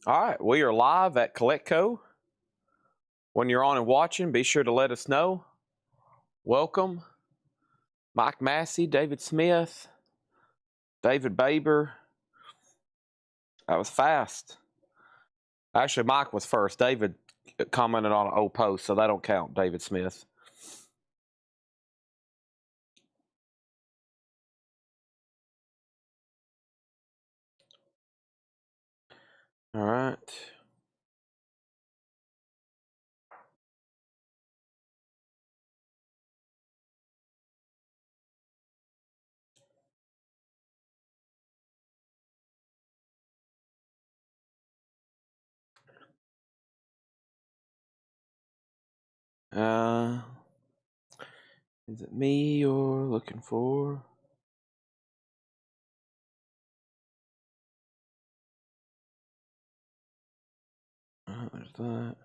All right, we are live at Coletco. When you're on and watching, be sure to let us know. Welcome, Mike Massey, David Smith, David Baber. That was fast. Actually, Mike was first. David commented on an old post, so that don't count, David Smith. All right. Uh, is it me you're looking for? There's that.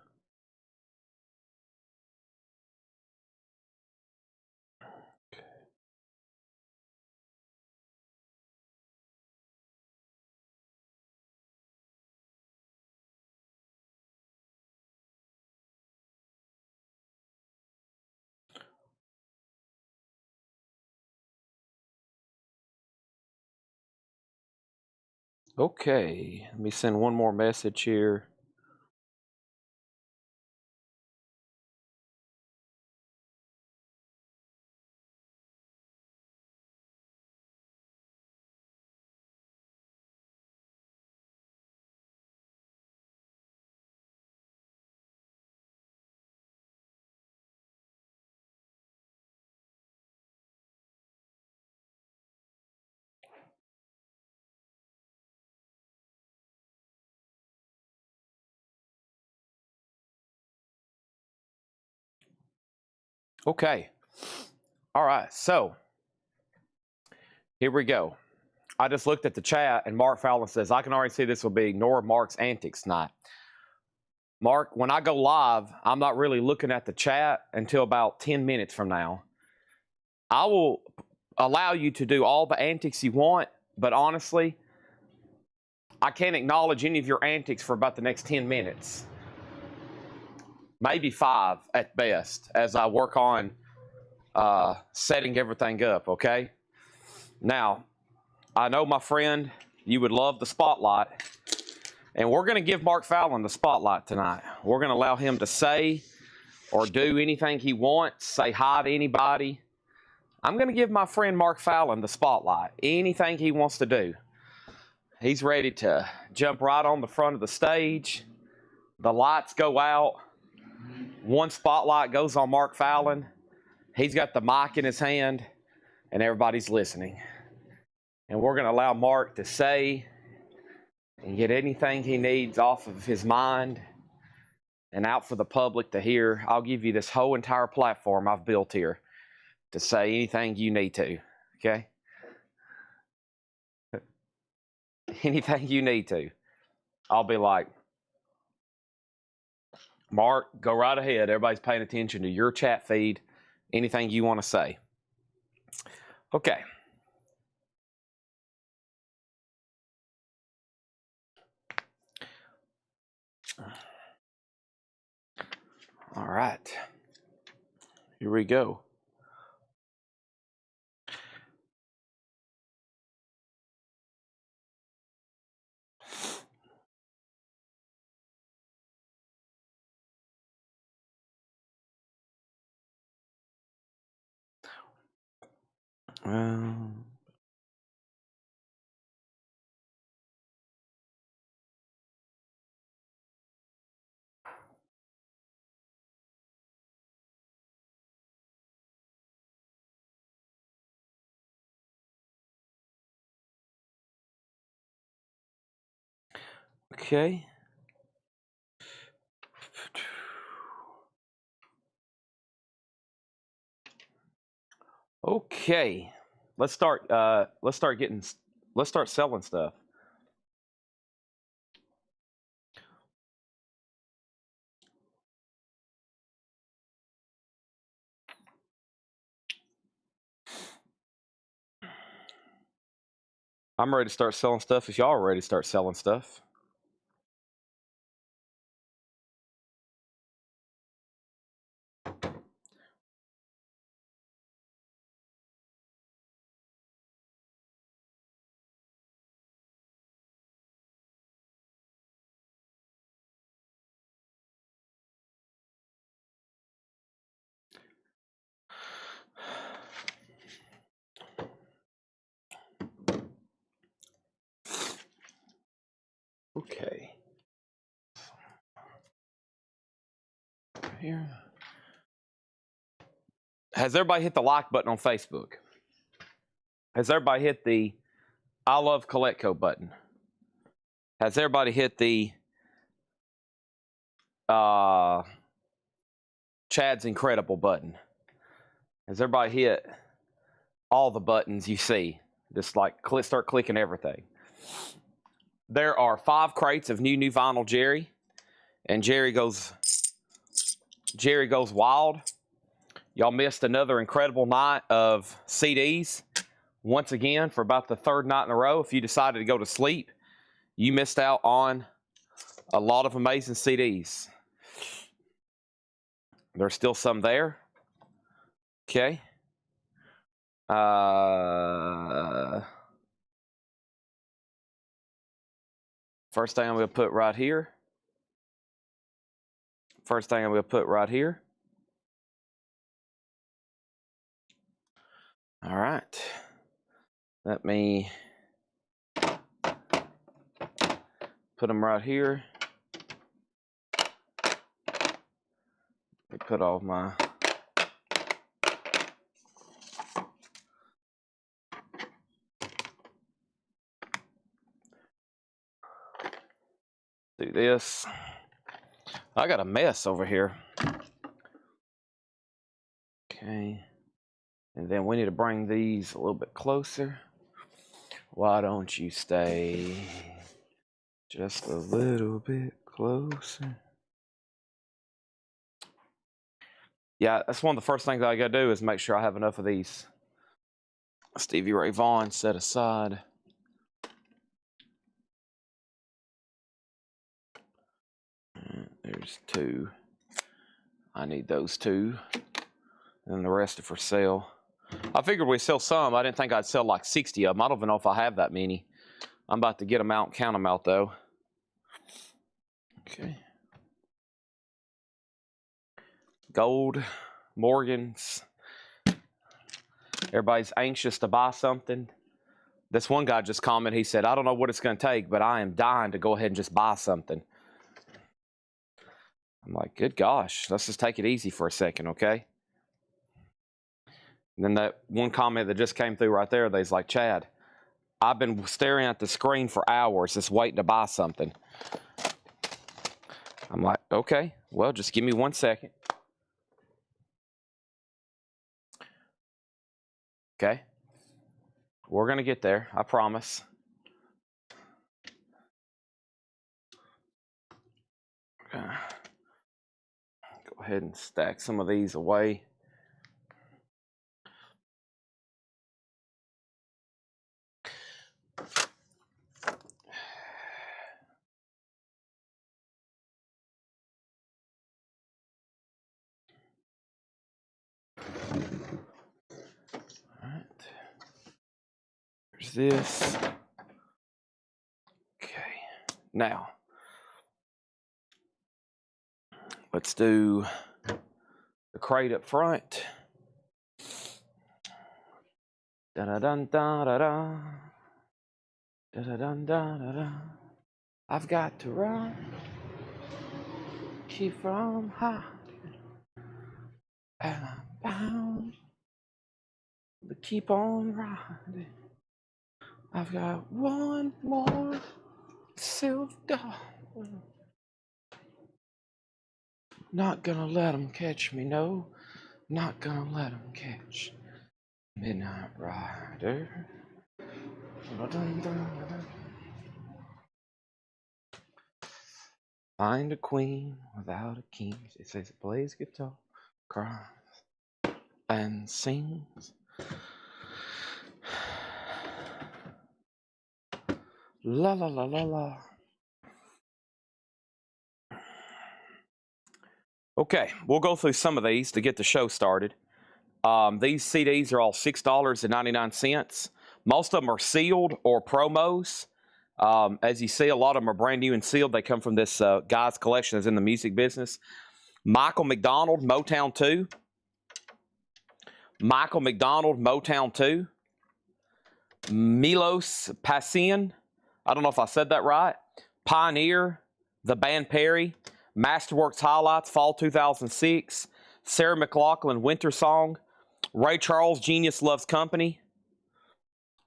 Okay, let me send one more message here. Okay. All right, so here we go. I just looked at the chat, and Mark Fallon says, I can already see this will be ignore Mark's antics tonight. Mark, when I go live, I'm not really looking at the chat until about 10 minutes from now. I will allow you to do all the antics you want, but honestly, I can't acknowledge any of your antics for about the next 10 minutes. Maybe 5 at best as I work on setting everything up, okay? Now, I know, my friend, you would love the spotlight. And we're going to give Mark Fallon the spotlight tonight. We're going to allow him to say or do anything he wants, say hi to anybody. I'm going to give my friend Mark Fallon the spotlight. Anything he wants to do. He's ready to jump right on the front of the stage. The lights go out. One spotlight goes on Mark Fallon. He's got the mic in his hand, and everybody's listening. And we're going to allow Mark to say and get anything he needs off of his mind and out for the public to hear. I'll give you this whole entire platform I've built here to say anything you need to, okay? Anything you need to. I'll be like, Mark, go right ahead. Everybody's paying attention to your chat feed. Anything you want to say. Okay. All right. Here we go. Okay. Okay. Let's start selling stuff. I'm ready to start selling stuff if y'all are ready to start selling stuff. Okay. Here. Has everybody hit the like button on Facebook? Has everybody hit the I love Coletco button? Has everybody hit the Chad's Incredible button? Has everybody hit all the buttons you see? Just like start clicking everything. There are 5 crates of new vinyl Jerry, and Jerry goes wild. Y'all missed another incredible night of CDs. Once again, for about the 3rd night in a row, if you decided to go to sleep, you missed out on a lot of amazing CDs. There's still some there. Okay. First thing I'm going to put right here. All right. Let me put them right here. Let me put all my do this. I got a mess over here. Okay. And then we need to bring these a little bit closer. Why don't you stay just a little bit closer? Yeah, that's one of the first things I gotta do is make sure I have enough of these Stevie Ray Vaughan set aside. There's 2. I need those 2. And the rest are for sale. I figured we'd sell some. I didn't think I'd sell like 60 of them. I don't even know if I have that many. I'm about to get them out and count them out though. Okay. Gold, Morgans. Everybody's anxious to buy something. This one guy just commented, he said, I don't know what it's going to take, but I am dying to go ahead and just buy something. I'm like, good gosh, let's just take it easy for a second, okay? And then that one comment that just came through right there, they's like, Chad, I've been staring at the screen for hours just waiting to buy something. I'm like, okay, well, just give me 1 second. Okay. We're going to get there, I promise. Go ahead and stack some of these away. There's this. Okay. Now, let's do the crate up front. Da-da-dun-da-da-da. Da-da-dun-da-da-da. I've got to run. Keep from high. And I'm bound. But keep on riding. I've got one more silver dollar. Not gonna let them catch me, no. Not gonna let them catch Midnight Rider. Find a queen without a king. She says it plays guitar, cries, and sings. La la la la la. Okay, we'll go through some of these to get the show started. These CDs are all $6.99. Most of them are sealed or promos. As you see, a lot of them are brand new and sealed. They come from this guy's collection that's in the music business. Michael McDonald, Motown 2. Michael McDonald, Motown 2. Milos Pasian. I don't know if I said that right. Pioneer, the band Perry, Masterworks Highlights, Fall 2006, Sarah McLachlan, Winter Song, Ray Charles, Genius Loves Company,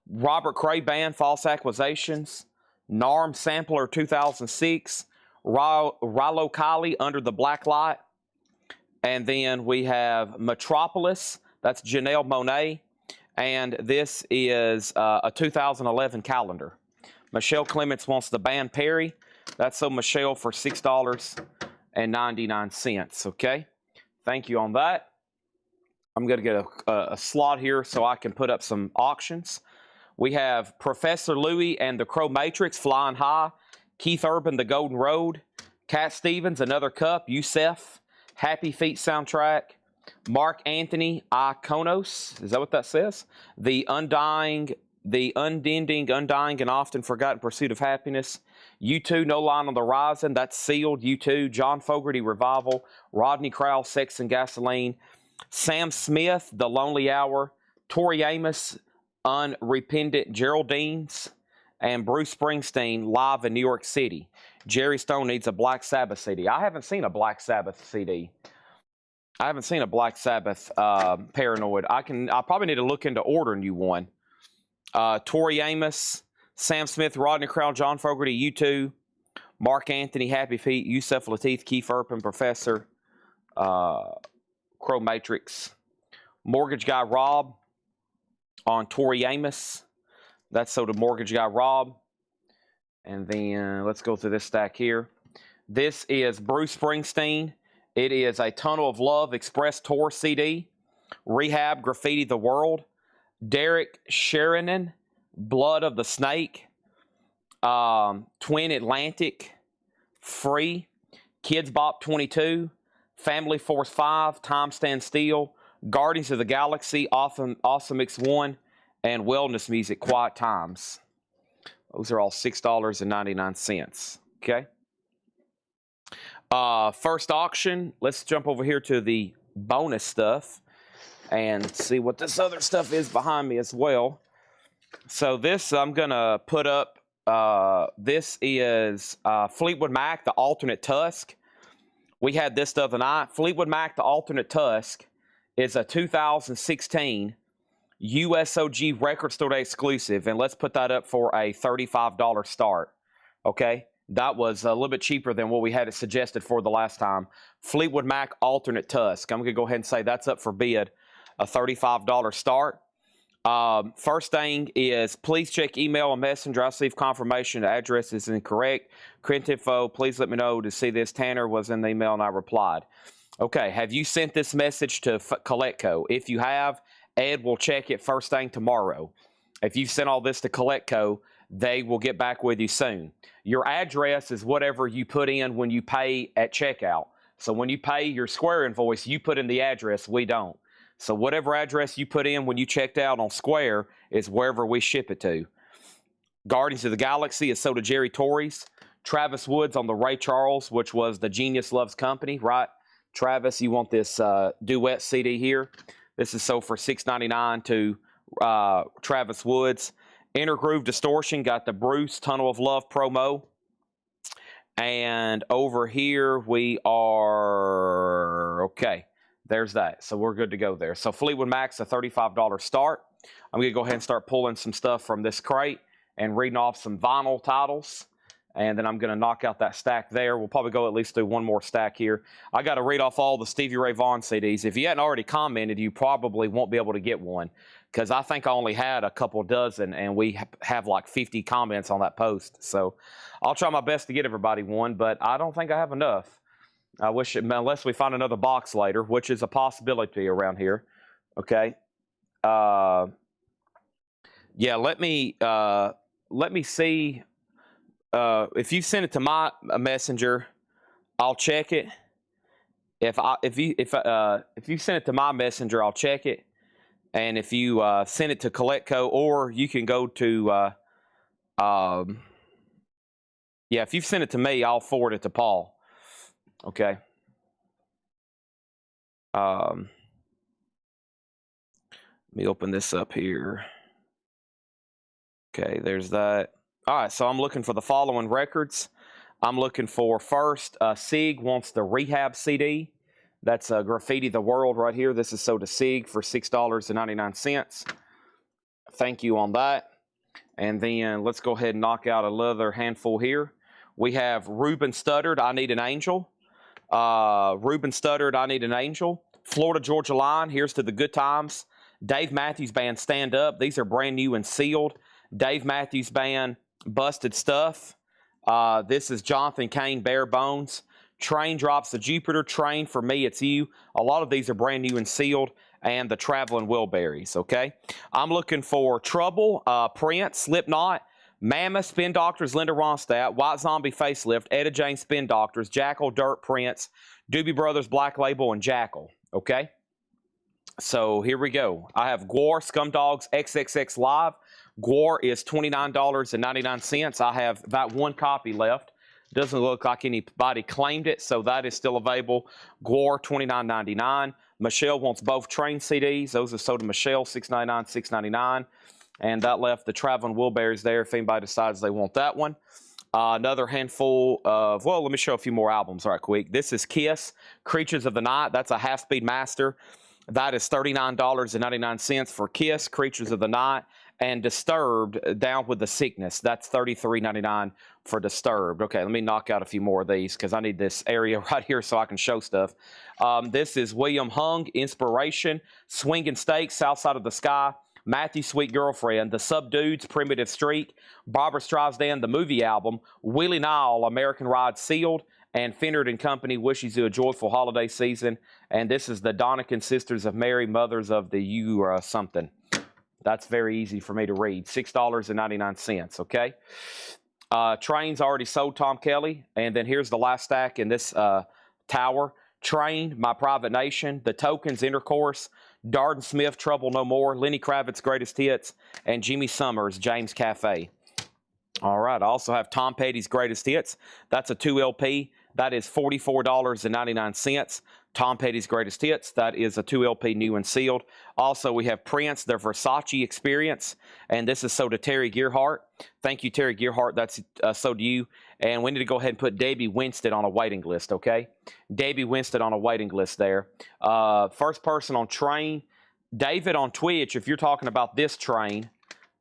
Robert Cray Band, False Accusations, Narm Sampler 2006, Rilo Kiley, Under the Black Light, and then we have Metropolis, that's Janelle Monáe, and this is a 2011 calendar. Michelle Clements wants the band Perry. That's so Michelle for $6.99, okay? Thank you on that. I'm going to get a slot here so I can put up some auctions. We have Professor Louis and the Crow Matrix, Flying High, Keith Urban, The Golden Road, Cat Stevens, Another Cup, Youssef, Happy Feet soundtrack, Mark Anthony, Iconos, is that what that says? The Unending, and Often Forgotten Pursuit of Happiness, U2, No Line on the Horizon, that's Sealed, U2, John Fogerty, Revival, Rodney Crowell, Sex and Gasoline, Sam Smith, The Lonely Hour, Tori Amos, Unrepentant Geraldines, and Bruce Springsteen, Live in New York City. Jerry Stone needs a Black Sabbath CD. I haven't seen a Black Sabbath CD. I haven't seen a Black Sabbath Paranoid. I probably need to look into ordering you one. Tori Amos, Sam Smith, Rodney Crowell, John Fogerty, U2, Mark Anthony, Happy Feet, Yusef Lateef, Keith Urban, Professor, Crow Matrix, Mortgage Guy Rob on Tori Amos. That's so the Mortgage Guy Rob. And then let's go through this stack here. This is Bruce Springsteen. It is a Tunnel of Love Express Tour CD. Rehab, Graffiti the World. Derek Sheridan, Blood of the Snake. Twin Atlantic, Free. Kids Bop 22. Family Force 5, Time Stand Still. Guardians of the Galaxy, Awesome X1. And Wellness Music, Quiet Times. Those are all $6.99. Okay. First auction. Let's jump over here to the bonus stuff and see what this other stuff is behind me as well. So this I'm going to put up. This is Fleetwood Mac, the Alternate Tusk. We had this the other night. Fleetwood Mac, the Alternate Tusk is a 2016 USOG Record Store Day exclusive, and let's put that up for a $35 start. Okay, that was a little bit cheaper than what we had it suggested for the last time. Fleetwood Mac Alternate Tusk. I'm gonna go ahead and say that's up for bid, a $35 start. First thing is, please check email and messenger. I received confirmation the address is incorrect. Print info, please let me know to see this. Tanner was in the email and I replied. Okay, have you sent this message to CollectCo? If you have, Ed will check it first thing tomorrow. If you've sent all this to CollectCo, they will get back with you soon. Your address is whatever you put in when you pay at checkout. So when you pay your Square invoice, you put in the address, we don't. So whatever address you put in when you checked out on Square is wherever we ship it to. Guardians of the Galaxy is sold to Jerry Torres. Travis Woods on the Ray Charles, which was the Genius Loves Company, right? Travis, you want this duet CD here? This is sold for $6.99 to Travis Woods. Inner Groove Distortion got the Bruce Tunnel of Love promo. And over here we are, okay, there's that. So we're good to go there. So Fleetwood Mac's a $35 start. I'm going to go ahead and start pulling some stuff from this crate and reading off some vinyl titles. And then I'm going to knock out that stack there. We'll probably go at least through one more stack here. I got to read off all the Stevie Ray Vaughan CDs. If you hadn't already commented, you probably won't be able to get one, because I think I only had a couple dozen, and we have like 50 comments on that post. So I'll try my best to get everybody one, but I don't think I have enough. I wish, unless we find another box later, which is a possibility around here. Okay. Yeah, let me see. If you send it to my messenger, I'll check it. If you send it to my messenger, I'll check it. And if you send it to CollectCo, or you can go to yeah, if you send it to me, I'll forward it to Paul. Okay. Let me open this up here. Okay, there's that. All right, so I'm looking for the following records. I'm looking for first, Sig wants the Rehab CD. That's Graffiti the World right here. This is sold to Sig for $6.99. Thank you on that. And then let's go ahead and knock out another handful here. We have Ruben Studdard, I Need an Angel. Ruben Studdard, I Need an Angel. Florida Georgia Line, here's to the good times. Dave Matthews Band, Stand Up. These are brand new and sealed. Dave Matthews Band, Busted Stuff. This is Jonathan Cain, Bare Bones. Train Drops the Jupiter. Train, For Me, It's You. A lot of these are brand new and sealed. And the Traveling Wilburys, okay? I'm looking for Trouble, Prince, Slipknot, Mammoth, Spin Doctors, Linda Ronstadt, White Zombie Facelift, Etta James Spin Doctors, Jackal, Dirt, Prince, Doobie Brothers, Black Label, and Jackal, okay? So here we go. I have Gwar, Scumdogs, XXX Live. Gwar is $29.99. I have about one copy left. Doesn't look like anybody claimed it, so that is still available. Gwar, $29.99. Michelle wants both Train CDs. Those are sold to Michelle, $6.99, $6.99. And that left the Traveling Wilburys there if anybody decides they want that one. Another handful of, well, let me show a few more albums right quick. This is Kiss, Creatures of the Night. That's a half-speed master. That is $39.99 for Kiss, Creatures of the Night. And Disturbed, Down with the Sickness. That's $33.99 for Disturbed. Okay, let me knock out a few more of these because I need this area right here so I can show stuff. This is William Hung, Inspiration, Swinging Stakes, South Side of the Sky, Matthew Sweet Girlfriend, The Subdudes, Primitive Streak, Barbara Streisand, the movie album, Willie Nile, American Ride Sealed, and Fenard and Company wishes you a joyful holiday season. And this is the Donican Sisters of Mary, Mothers of the U something. That's very easy for me to read. $6.99, okay? Train's already sold, Tom Kelly. And then here's the last stack in this tower. Train, My Private Nation, The Tokens, Intercourse, Darden Smith, Trouble No More, Lenny Kravitz, Greatest Hits, and Jimmy Summers, James Cafe. All right, I also have Tom Petty's Greatest Hits. That's a 2 LP. That is $44.99. Tom Petty's Greatest Hits. That is a 2 LP new and sealed. Also, we have Prince, The Versace Experience. And this is sold to Terry Gearhart. Thank you, Terry Gearhart. That's sold to you. And we need to go ahead and put Debbie Winstead on a waiting list, okay? Debbie Winstead on a waiting list there. First person on Train. David on Twitch, if you're talking about this Train,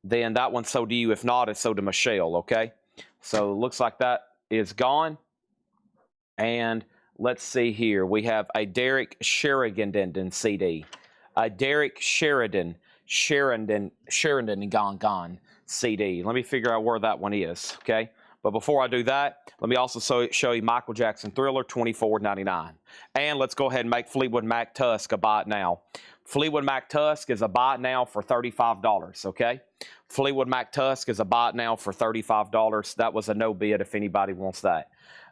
then that one's sold to you. If not, it's sold to Michelle, okay? So it looks like that is gone. And let's see here. We have a Derek Sheridan CD. A Derek Sheridan Gone CD. Let me figure out where that one is, okay? But before I do that, let me also show you Michael Jackson Thriller, $24.99. And let's go ahead and make Fleetwood Mac Tusk a buy it now. Fleetwood Mac Tusk is a buy it now for $35, okay? Fleetwood Mac Tusk is a buy it now for $35. That was a no bid if anybody wants that.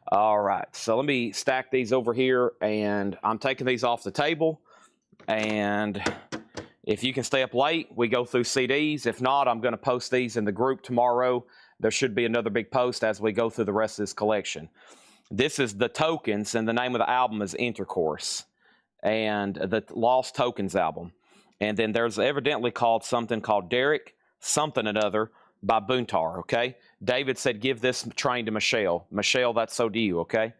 All right, so let me stack these over here, and I'm taking these off the table. And if you can stay up late, we go through CDs. If not, I'm going to post these in the group tomorrow. There should be another big post as we go through the rest of this collection. This is The Tokens, and the name of the album is Intercourse, and the Lost Tokens album. And then there's evidently something called Derek Something Another by Buntar, okay? David said, give this Train to Michelle. Michelle, that's so do you, okay?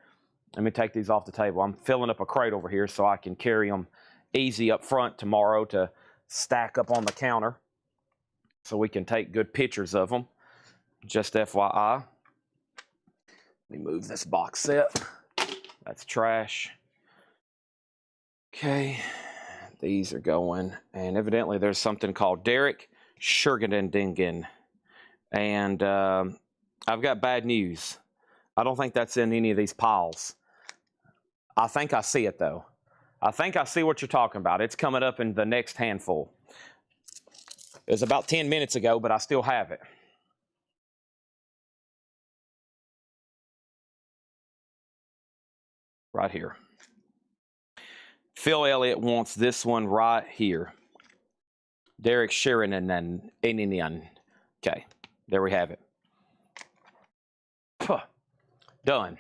Let me take these off the table. I'm filling up a crate over here so I can carry them easy up front tomorrow to stack up on the counter so we can take good pictures of them. Just FYI. Let me move this box set. That's trash. Okay. These are going. And evidently there's something called Derek Sheridan. And I've got bad news. I don't think that's in any of these piles. I think I see it, though. I think I see what you're talking about. It's coming up in the next handful. It was about 10 minutes ago, but I still have it. Right here. Phil Elliott wants this one right here. Derek Sheridan. Okay, there we have it. Done.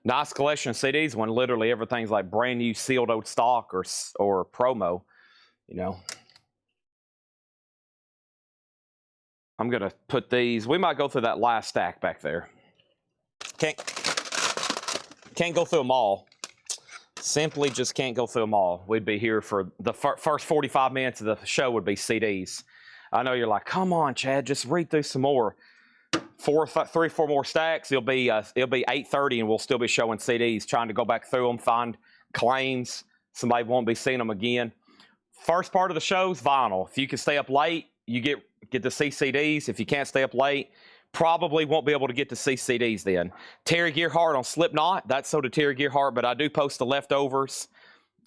Nice collection of CDs when literally everything's like brand new sealed old stock or promo, you know. I'm going to put these. We might go through that last stack back there. Can't go through them all. Simply just can't go through them all. We'd be here for the first 45 minutes of the show would be CDs. I know you're like, come on, Chad, just read through some more. 3, 4 more stacks. It'll be 8:30, and we'll still be showing CDs. Trying to go back through them, find claims. Somebody won't be seeing them again. First part of the show is vinyl. If you can stay up late, you get to see CDs. If you can't stay up late, probably won't be able to get to see CDs then. Terry Gearhart on Slipknot. That's so to Terry Gearhart, but I do post the leftovers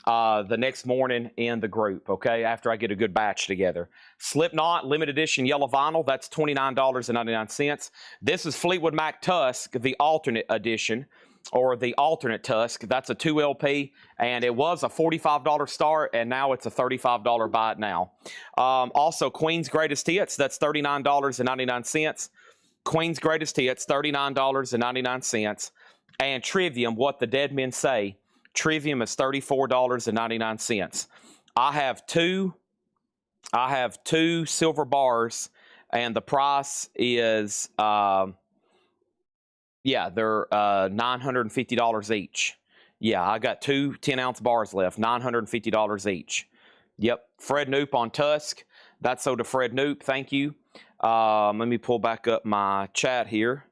the next morning in the group, okay, after I get a good batch together. Slipknot, limited edition yellow vinyl, that's $29.99. This is Fleetwood Mac Tusk, the alternate edition, or the alternate Tusk. That's a 2 LP, and it was a $45 start, and now it's a $35 buy it now. Also, Queen's Greatest Hits, that's $39.99. Queen's Greatest Hits, $39.99. And Trivium, What the Dead Men Say, Trivium is $34.99. I have two silver bars, and the price is they're $950 each. Yeah, I got two 10-ounce bars left, $950 each. Yep, Fred Noop on Tusk. That's so to Fred Noop. Thank you. Let me pull back up my chat here.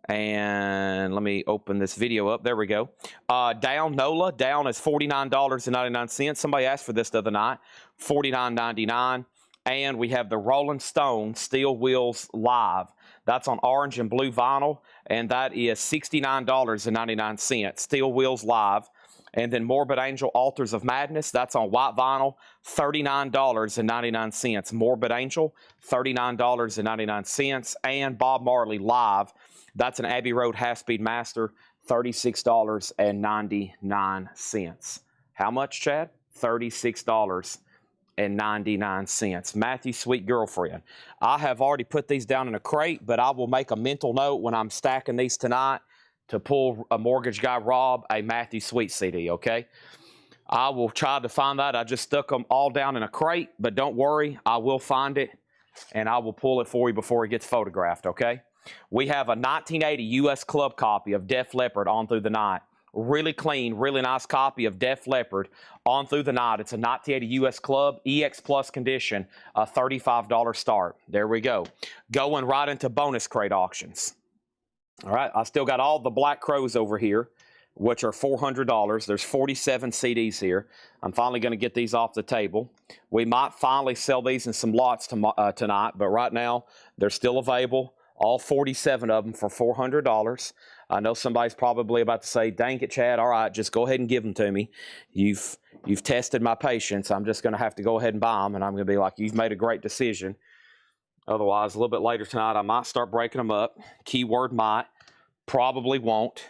And let me open this video up. There we go. Down Nola. Down is $49.99. Somebody asked for this the other night. $49.99. And we have the Rolling Stone Steel Wheels Live. That's on orange and blue vinyl. And that is $69.99. Steel Wheels Live. And then Morbid Angel Altars of Madness. That's on white vinyl. $39.99. Morbid Angel. $39.99. And Bob Marley Live. That's an Abbey Road Half-Speed Master, $36.99. How much, Chad? $36.99. Matthew, Sweet Girlfriend. I have already put these down in a crate, but I will make a mental note when I'm stacking these tonight to pull a Mortgage Guy Rob a Matthew Sweet CD, okay? I will try to find that. I just stuck them all down in a crate, but don't worry, I will find it, and I will pull it for you before it gets photographed, okay? We have a 1980 U.S. Club copy of Def Leppard, On Through the Night. Really clean, really nice copy of Def Leppard, On Through the Night. It's a 1980 U.S. Club, EX Plus condition, a $35 start. There we go. Going right into bonus crate auctions. All right, I still got all the Black Crows over here, which are $400. There's 47 CDs here. I'm finally going to get these off the table. We might finally sell these in some lots tonight, but right now they're still available. All 47 of them for $400. I know somebody's probably about to say, dang it, Chad, all right, just go ahead and give them to me. You've tested my patience. I'm just going to have to go ahead and buy them, and I'm going to be like, you've made a great decision. Otherwise, a little bit later tonight, I might start breaking them up. Keyword might. Probably won't.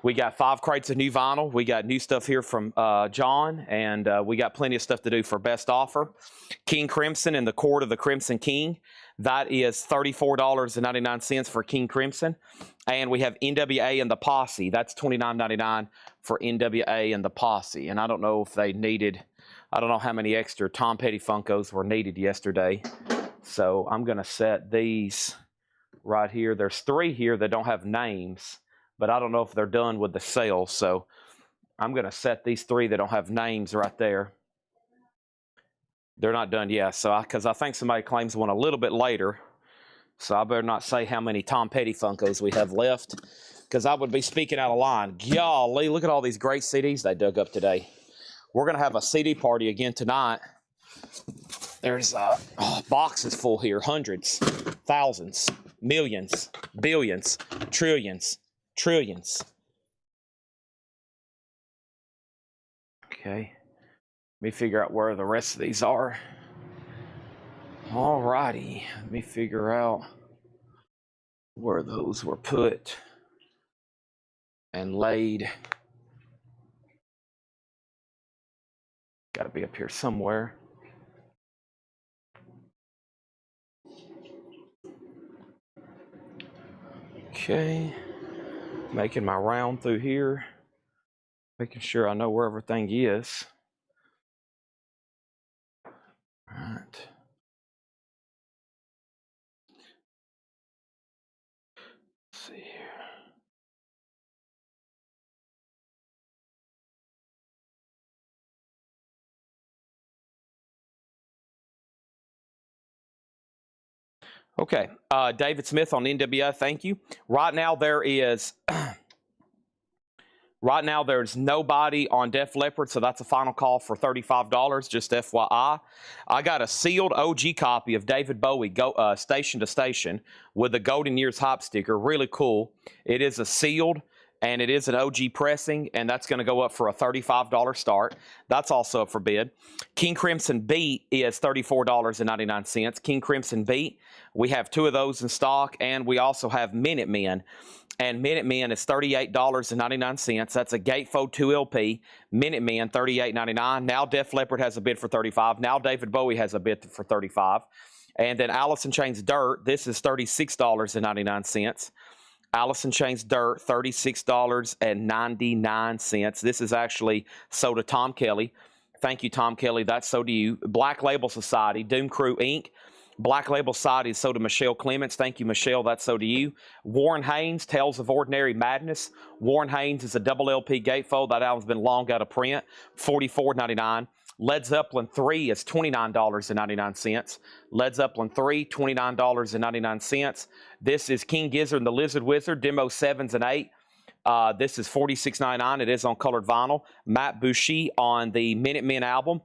We got 5 crates of new vinyl. We got new stuff here from John, and we got plenty of stuff to do for best offer. King Crimson and the Court of the Crimson King. That is $34.99 for King Crimson. And we have NWA and the Posse. That's $29.99 for NWA and the Posse. And I don't know if they needed, I don't know how many extra Tom Petty Funkos were needed yesterday. So I'm going to set these right here. There's 3 here that don't have names, but I don't know if they're done with the sale. So I'm going to set these 3 that don't have names right there. They're not done yet, so because I think somebody claims one a little bit later, so I better not say how many Tom Petty Funkos we have left, because I would be speaking out of line. Golly, look at all these great CDs they dug up today. We're going to have a CD party again tonight. There's boxes full here, hundreds, thousands, millions, billions, trillions. Okay. Let me figure out where the rest of these are. All righty. Let me figure out where those were put and laid. Got to be up here somewhere. Okay. Making my round through here. Making sure I know where everything is. All right. Okay, David Smith on NWO, thank you. Right now there is right now there's nobody on Def Leppard, so that's a final call for $35, just FYI. I got a sealed OG copy of David Bowie, Station to Station, with the Golden Years Hype sticker, really cool. It is a sealed, and it is an OG pressing, and that's going to go up for a $35 start. That's also up for bid. King Crimson Beat is $34.99. King Crimson Beat, we have 2 of those in stock, and we also have Minutemen. And Minutemen is $38.99. That's a Gatefold 2 LP. Minutemen, $38.99. Now Def Leppard has a bid for $35. Now David Bowie has a bid for $35. And then Alice in Chains Dirt, this is $36.99. Alice in Chains Dirt, $36.99. This is actually sold to Tom Kelly. Thank you, Tom Kelly. That's sold to you. Black Label Society, Doom Crew Inc. Black Label Society is sold to Michelle Clements. Thank you, Michelle. That's sold to you. Warren Haynes, Tales of Ordinary Madness. Warren Haynes is a double LP gatefold. That album's been long out of print. $44.99. Led Zeppelin 3 is $29.99. Led Zeppelin 3, $29.99. This is King Gizzard and the Lizard Wizard, Demo 7s and 8. This is $46.99. It is on colored vinyl. Matt Boucher on the Minutemen album.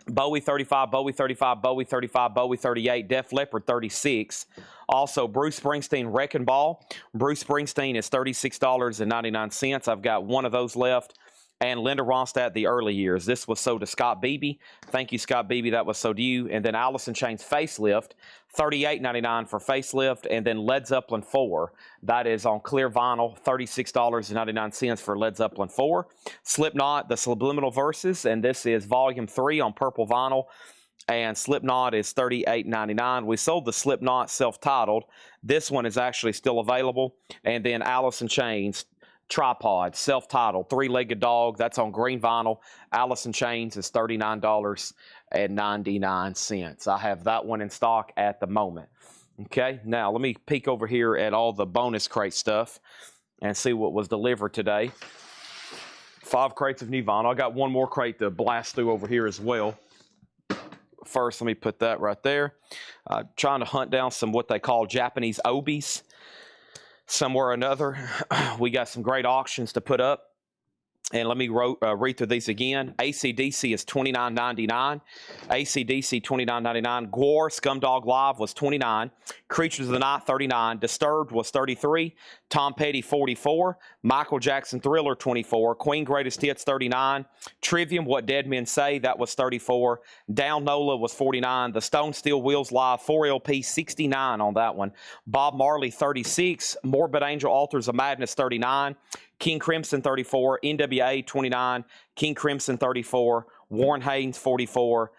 Bowie 35, Bowie 35, Bowie 35, Bowie 38, Def Leppard 36. Also, Bruce Springsteen Wrecking Ball. Bruce Springsteen is $36.99. I've got 1 of those left. And Linda Ronstadt, The Early Years. This was sold to Scott Beebe. Thank you, Scott Beebe. That was sold to you. And then Alice in Chains Facelift, $38.99 for Facelift. And then Led Zeppelin 4. That is on clear vinyl, $36.99 for Led Zeppelin 4. Slipknot, The Subliminal Verses. And this is Volume 3 on purple vinyl. And Slipknot is $38.99. We sold the Slipknot self-titled. This one is actually still available. And then Alice in Chains Tripod, self-titled, 3-legged dog. That's on green vinyl. Alice in Chains is $39.99. I have that one in stock at the moment. Okay, now let me peek over here at all the bonus crate stuff and see what was delivered today. 5 crates of new vinyl. I got 1 more crate to blast through over here as well. First, let me put that right there. Trying to hunt down some what they call Japanese obies. Somewhere or another, we got some great auctions to put up. And let me read through these again. AC/DC is $29.99. AC/DC $29.99. Gwar Scumdog Live was $29. Creatures of the Night $39. Disturbed was $33. Tom Petty $44. Michael Jackson Thriller $24. Queen Greatest Hits $39. Trivium What Dead Men Say, that was $34. Down Nola was $49. The Stone Steel Wheels Live 4LP $69 on that one. Bob Marley $36. Morbid Angel Altars of Madness $39. King Crimson $34, NWA $29, King Crimson $34, Warren Haynes $44,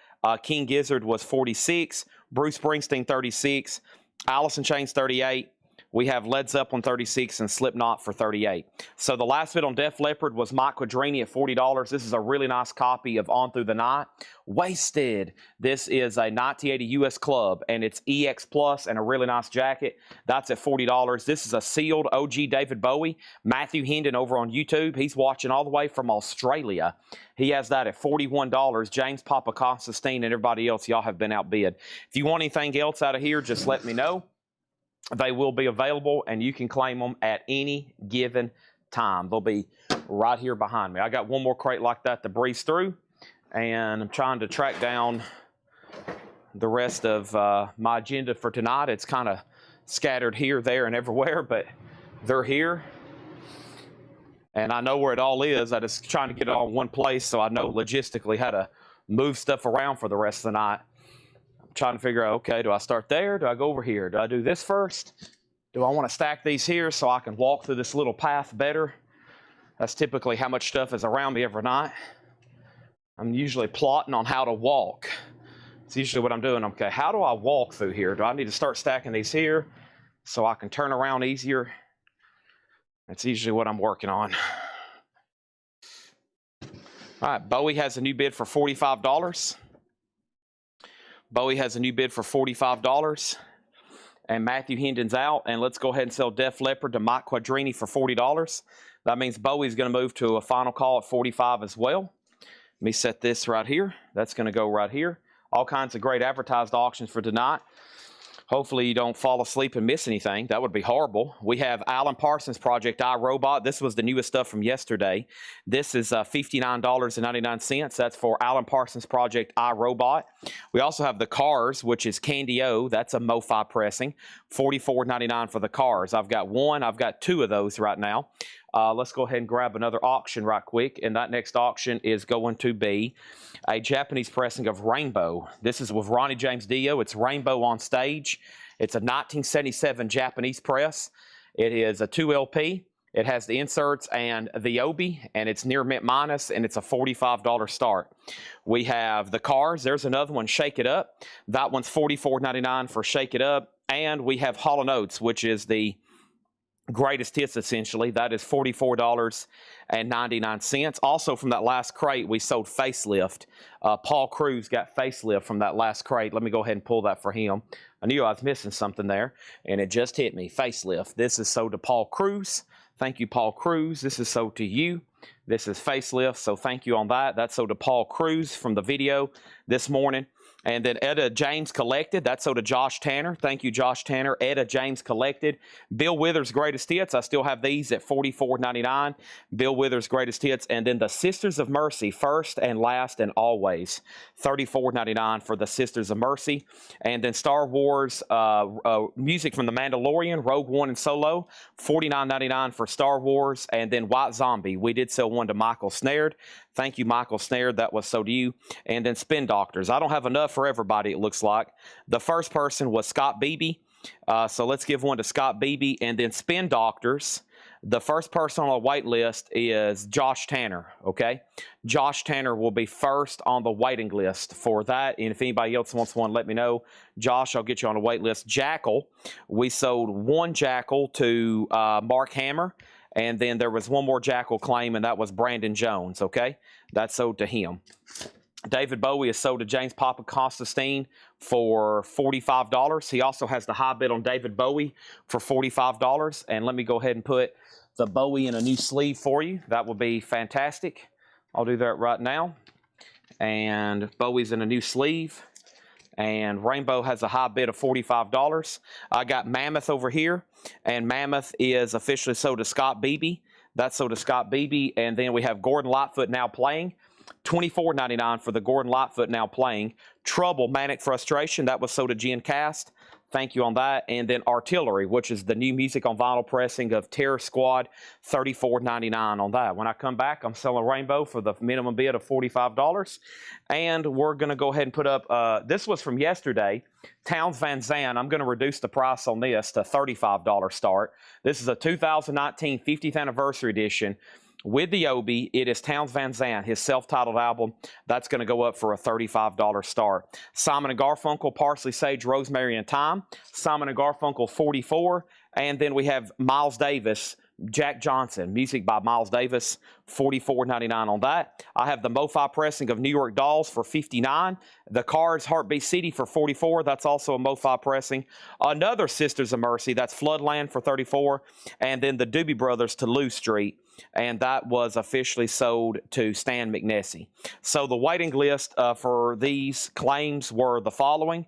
King Gizzard was $46, Bruce Springsteen $36, Alice in Chains $38. We have Led Zeppelin $36 and Slipknot for $38. So the last bid on Def Leppard was Mike Quadrini at $40. This is a really nice copy of On Through the Night. Wasted. This is a 1980 US Club, and it's EX Plus and a really nice jacket. That's at $40. This is a sealed OG David Bowie. Matthew Hendon over on YouTube. He's watching all the way from Australia. He has that at $41. James Papa Constantine and everybody else, y'all have been outbid. If you want anything else out of here, just let me know. They will be available, and you can claim them at any given time. They'll be right here behind me. I got 1 more crate like that to breeze through, and I'm trying to track down the rest of my agenda for tonight. It's kind of scattered here, there, and everywhere, but they're here, and I know where it all is. I just trying to get it all in one place so I know logistically how to move stuff around for the rest of the night. Trying to figure out, okay, do I start there? Do I go over here? Do I do this first? Do I want to stack these here so I can walk through this little path better? That's typically how much stuff is around me every night. I'm usually plotting on how to walk. It's usually what I'm doing. Okay, how do I walk through here? Do I need to start stacking these here so I can turn around easier? That's usually what I'm working on. All right, Bowie has a new bid for $45. Bowie has a new bid for $45, and Matthew Hendon's out. And let's go ahead and sell Def Leppard to Mike Quadrini for $40. That means Bowie's going to move to a final call at $45 as well. Let me set this right here. That's going to go right here. All kinds of great advertised auctions for tonight. Hopefully you don't fall asleep and miss anything. That would be horrible. We have Alan Parsons Project iRobot. This was the newest stuff from yesterday. This is $59.99. That's for Alan Parsons Project iRobot. We also have the Cars, which is Candy O. That's a MoFi pressing. $44.99 for the Cars. I've got one. I've got two of those right now. Let's go ahead and grab another auction right quick. And that next auction is going to be a Japanese pressing of Rainbow. This is with Ronnie James Dio. It's Rainbow on Stage. It's a 1977 Japanese press. It is a 2 LP. It has the inserts and the obi, and it's near mint minus, and it's a $45 start. We have the Cars. There's another one, Shake It Up. That one's $44.99 for Shake It Up. And we have Hall & Oates, which is the greatest hits, essentially. That is $44.99. Also, from that last crate, we sold Facelift. Paul Cruz got Facelift from that last crate. Let me go ahead and pull that for him. I knew I was missing something there, and it just hit me. Facelift. This is sold to Paul Cruz. Thank you, Paul Cruz. This is sold to you. This is Facelift, so thank you on that. That's sold to Paul Cruz from the video this morning. And then Etta James Collected. That's sold to Josh Tanner. Thank you, Josh Tanner. Etta James Collected. Bill Withers Greatest Hits. I still have these at $44.99. Bill Withers Greatest Hits. And then the Sisters of Mercy, First and Last and Always. $34.99 for the Sisters of Mercy. And then Star Wars music from The Mandalorian, Rogue One and Solo. $49.99 for Star Wars. And then White Zombie. We did sell one to Michael Snared. Thank you, Michael Snared. That was sold to you. And then Spin Doctors. I don't have enough for everybody, it looks like. The first person was Scott Beebe. So let's give one to Scott Beebe. And then Spin Doctors. The first person on the wait list is Josh Tanner, okay? Josh Tanner will be first on the waiting list for that. And if anybody else wants one, let me know. Josh, I'll get you on the wait list. Jackal. We sold one Jackal to Mark Hammer. And then there was one more Jackal claim, and that was Brandon Jones, okay? That's sold to him. David Bowie is sold to James Papa Constantine for $45. He also has the high bid on David Bowie for $45. And let me go ahead and put the Bowie in a new sleeve for you. That would be fantastic. I'll do that right now. And Bowie's in a new sleeve. And Rainbow has a high bid of $45. I got Mammoth over here, and Mammoth is officially sold to Scott Beebe. That's sold to Scott Beebe. And then we have Gordon Lightfoot Now Playing. $24.99 for the Gordon Lightfoot Now Playing. Trouble, Manic Frustration, that was sold to Jen Cast. Thank you on that. And then Artillery, which is the new music on vinyl pressing of Terror Squad, $34.99 on that. When I come back, I'm selling Rainbow for the minimum bid of $45. And we're going to go ahead and put up, this was from yesterday, Towns Van Zandt. I'm going to reduce the price on this to $35 start. This is a 2019 50th Anniversary Edition. With the obi, it is Towns Van Zandt, his self-titled album. That's going to go up for a $35 start. Simon & Garfunkel, Parsley, Sage, Rosemary, and Thyme. Simon & Garfunkel, $44. And then we have Miles Davis, Jack Johnson, music by Miles Davis, $44.99 on that. I have the MoFi pressing of New York Dolls for $59. The Cars Heartbeat City for $44. That's also a MoFi pressing. Another Sisters of Mercy, that's Floodland for $34. And then the Doobie Brothers to Lou Street. And that was officially sold to Stan McNessie. So the waiting list for these claims were the following.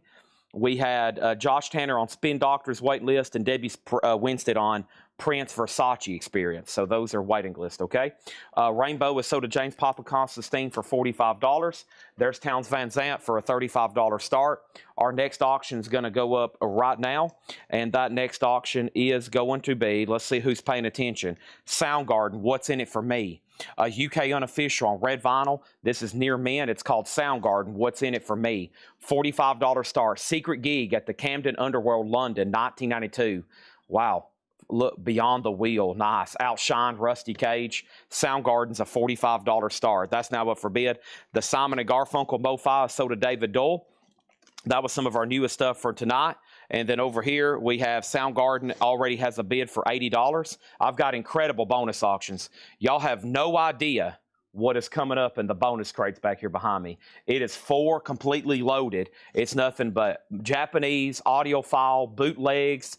We had Josh Tanner on Spin Doctors wait list and Debbie Winstead on Prince Versace Experience. So those are waiting list, okay? Rainbow is sold to James Papa Constantine for $45. There's Towns Van Zandt for a $35 start. Our next auction is going to go up right now, and that next auction is going to be, let's see who's paying attention, Soundgarden, What's in It for Me? UK Unofficial on red vinyl. This is near mint. It's called Soundgarden, What's in It for Me? $45 start. Secret Gig at the Camden Underworld, London, 1992. Wow. Look, Beyond the Wheel, nice. Outshined, Rusty Cage. Soundgarden's a $45 start. That's now up for bid. The Simon & Garfunkel MoFi is sold to David Dole. That was some of our newest stuff for tonight. And then over here, we have Soundgarden already has a bid for $80. I've got incredible bonus auctions. Y'all have no idea what is coming up in the bonus crates back here behind me. It is 4 completely loaded. It's nothing but Japanese, audiophile, bootlegs,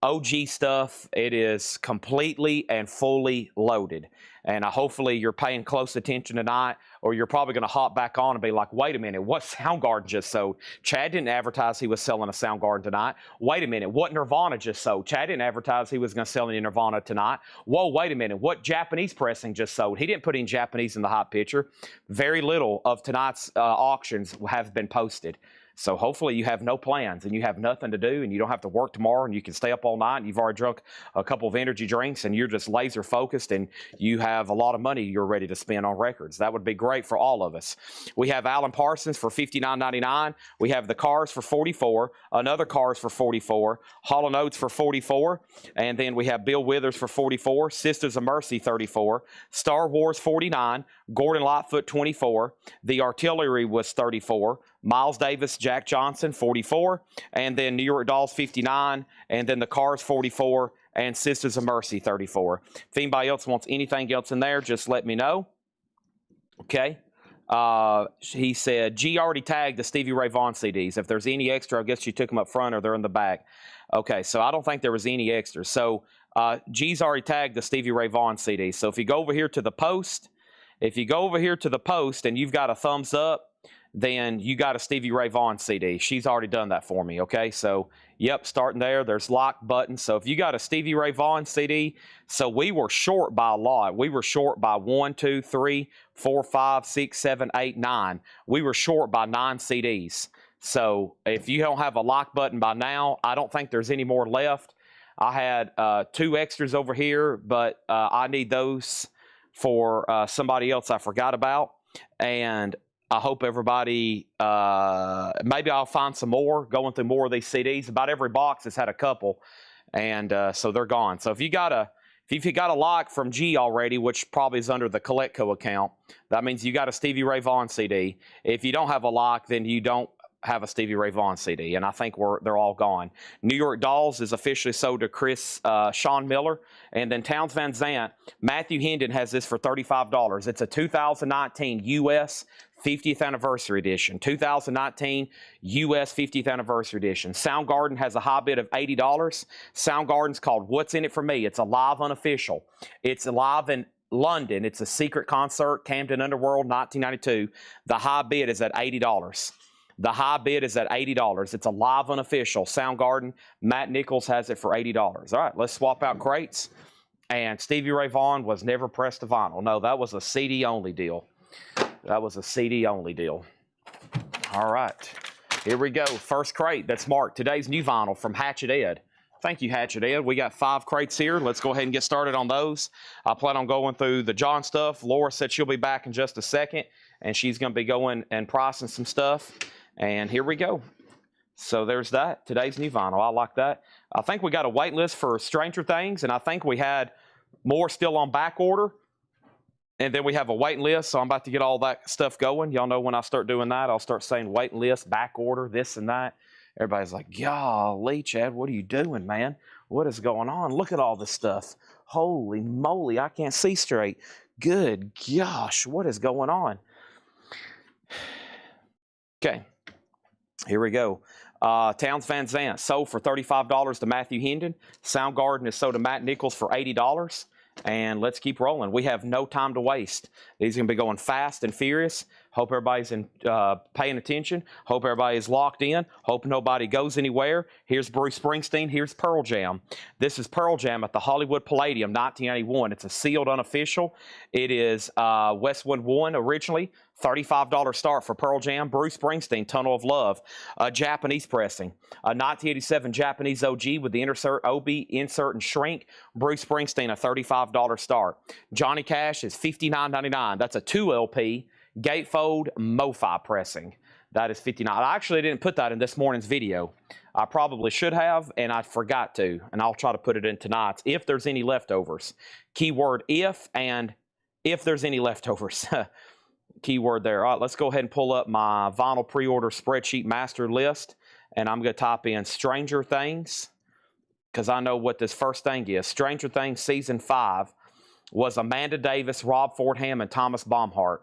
OG stuff. It is completely and fully loaded. And hopefully you're paying close attention tonight, or you're probably going to hop back on and be like, wait a minute, what Soundgarden just sold? Chad didn't advertise he was selling a Soundgarden tonight. Wait a minute, what Nirvana just sold? Chad didn't advertise he was going to sell any Nirvana tonight. Whoa, wait a minute, what Japanese pressing just sold? He didn't put any Japanese in the hot picture. Very little of tonight's auctions have been posted. So hopefully you have no plans and you have nothing to do and you don't have to work tomorrow and you can stay up all night and you've already drunk a couple of energy drinks and you're just laser focused and you have a lot of money you're ready to spend on records. That would be great for all of us. We have Alan Parsons for $59.99. We have the Cars for $44, another Cars for $44, Hall & Oates for $44, and then we have Bill Withers for $44, Sisters of Mercy $34, Star Wars $49, Gordon Lightfoot $24, The Artillery was $34, Miles Davis, Jack Johnson, $44, and then New York Dolls, $59, and then the Cars, $44, and Sisters of Mercy, $34. If anybody else wants anything else in there, just let me know. Okay. He said, G already tagged the Stevie Ray Vaughan CDs. If there's any extra, I guess you took them up front or they're in the back. Okay, so I don't think there was any extra. So G's already tagged the Stevie Ray Vaughan CDs. So if you go over here to the post, and you've got a thumbs up, then you got a Stevie Ray Vaughan CD. She's already done that for me, okay? So, yep, starting there. There's lock button. So if you got a Stevie Ray Vaughan CD, so we were short by a lot. We were short by 1, 2, 3, 4, 5, 6, 7, 8, 9. We were short by 9 CDs. So if you don't have a lock button by now, I don't think there's any more left. I had 2 extras over here, but I need those for somebody else I forgot about. And I hope everybody, maybe I'll find some more, going through more of these CDs. About every box has had a couple, and so they're gone. So if you got a lock from G already, which probably is under the Collectco account, that means you got a Stevie Ray Vaughan CD. If you don't have a lock, then you don't have a Stevie Ray Vaughan CD, and I think they're all gone. New York Dolls is officially sold to Sean Miller, and then Townes Van Zandt. Matthew Hendon has this for $35. It's a 2019 U.S. 50th Anniversary Edition. 2019 U.S. 50th Anniversary Edition. Soundgarden has a high bid of $80. Soundgarden's called What's In It For Me. It's a live unofficial. It's live in London. It's a secret concert, Camden Underworld, 1992. The high bid is at $80. The high bid is at $80. It's a live unofficial. Soundgarden, Matt Nichols has it for $80. All right, let's swap out crates. And Stevie Ray Vaughan was never pressed to vinyl. No, that was a CD-only deal. That was a CD-only deal. All right, here we go. First crate that's marked. Today's new vinyl from Hatchet Ed. Thank you, Hatchet Ed. We got 5 crates here. Let's go ahead and get started on those. I plan on going through the John stuff. Laura said she'll be back in just a second, and she's going to be going and pricing some stuff. And here we go. So there's that. Today's new vinyl. I like that. I think we got a wait list for Stranger Things, and I think we had more still on back order. And then we have a waiting list, so I'm about to get all that stuff going. Y'all know when I start doing that, I'll start saying waiting list, back order, this and that. Everybody's like, golly, Chad, what are you doing, man? What is going on? Look at all this stuff. Holy moly, I can't see straight. Good gosh, what is going on? Okay. Here we go. Townes Van Zandt sold for $35 to Matthew Hendon. Soundgarden is sold to Matt Nichols for $80. And let's keep rolling. We have no time to waste. These are going to be going fast and furious. Hope everybody's paying attention. Hope everybody's locked in. Hope nobody goes anywhere. Here's Bruce Springsteen. Here's Pearl Jam. This is Pearl Jam at the Hollywood Palladium, 1981. It's a sealed unofficial. It is Westwood 1 originally. $35 start for Pearl Jam. Bruce Springsteen, Tunnel of Love. Japanese pressing. 1987 Japanese OG with the OB insert and shrink. Bruce Springsteen, a $35 start. Johnny Cash is $59.99. That's a 2 LP. Gatefold MoFi pressing. That is $59. I actually didn't put that in this morning's video. I probably should have, and I forgot to. And I'll try to put it in tonight's if there's any leftovers. Keyword if, and if there's any leftovers. Keyword there. All right, let's go ahead and pull up my vinyl pre-order spreadsheet master list. And I'm going to type in Stranger Things, because I know what this first thing is. Stranger Things Season 5 was Amanda Davis, Rob Fordham, and Thomas Baumhart.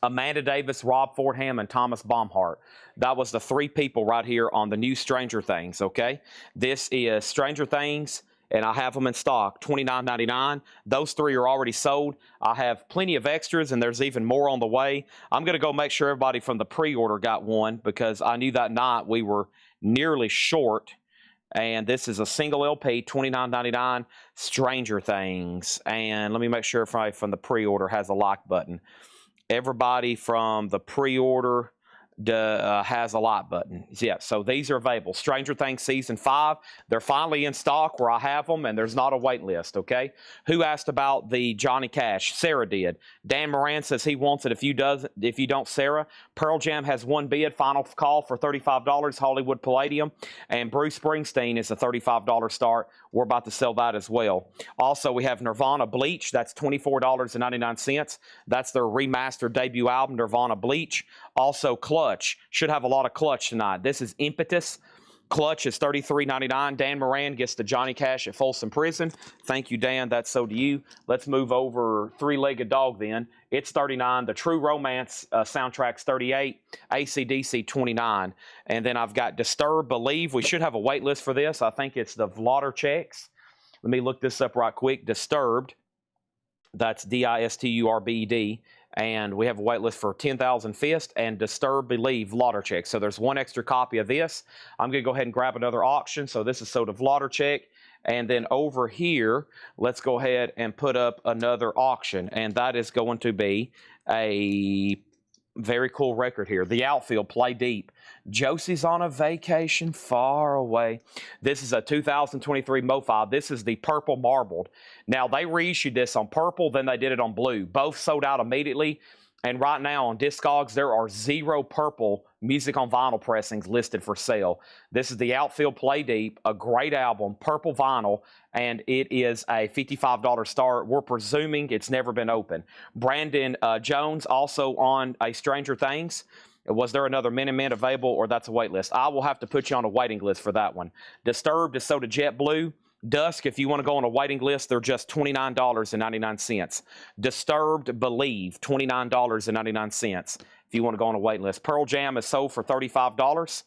Amanda Davis, Rob Fordham, and Thomas Baumhart. That was the 3 people right here on the new Stranger Things, okay? This is Stranger Things, and I have them in stock, $29.99. Those 3 are already sold. I have plenty of extras, and there's even more on the way. I'm going to go make sure everybody from the pre-order got one, because I knew that night we were nearly short. And this is a single LP, $29.99, Stranger Things. And let me make sure everybody from the pre-order has a like button. Everybody from the pre-order has a like button. Yeah, so these are available. Stranger Things Season 5. They're finally in stock where I have them, and there's not a wait list, okay? Who asked about the Johnny Cash? Sarah did. Dan Moran says he wants it. If you don't, Sarah. Pearl Jam has 1 bid. Final call for $35. Hollywood Palladium. And Bruce Springsteen is a $35 start. We're about to sell that as well. Also, we have Nirvana Bleach. That's $24.99. That's their remastered debut album, Nirvana Bleach. Also, Clutch. Should have a lot of Clutch tonight. This is Impetus. Clutch is $33.99. Dan Moran gets the Johnny Cash at Folsom Prison. Thank you, Dan. That's so to you. Let's move over Three-Legged Dog then. It's $39. The True Romance soundtrack's $38. AC/DC $29. And then I've got Disturbed Believe. We should have a wait list for this. I think it's the Vlotter. Let me look this up right quick. Disturbed. That's Disturbed. And we have a wait list for 10,000 Fist and Disturbed Believe Vlotter. So there's 1 extra copy of this. I'm going to go ahead and grab another auction. So this is sold to Vlotter. And then over here, let's go ahead and put up another auction. And that is going to be a very cool record here. The Outfield, Play Deep. Josie's on a vacation far away. This is a 2023 MoFi. This is the purple marbled. Now, they reissued this on purple, then they did it on blue. Both sold out immediately. And right now on Discogs, there are 0 purple music on vinyl pressings listed for sale. This is the Outfield Play Deep, a great album, purple vinyl, and it is a $55 start. We're presuming it's never been opened. Brandon Jones, also on a Stranger Things. Was there another Minutemen available, or that's a wait list? I will have to put you on a waiting list for that one. Disturbed is sold to JetBlue. Dusk, if you want to go on a waiting list, they're just $29.99. Disturbed Believe, $29.99 if you want to go on a wait list. Pearl Jam is sold for $35.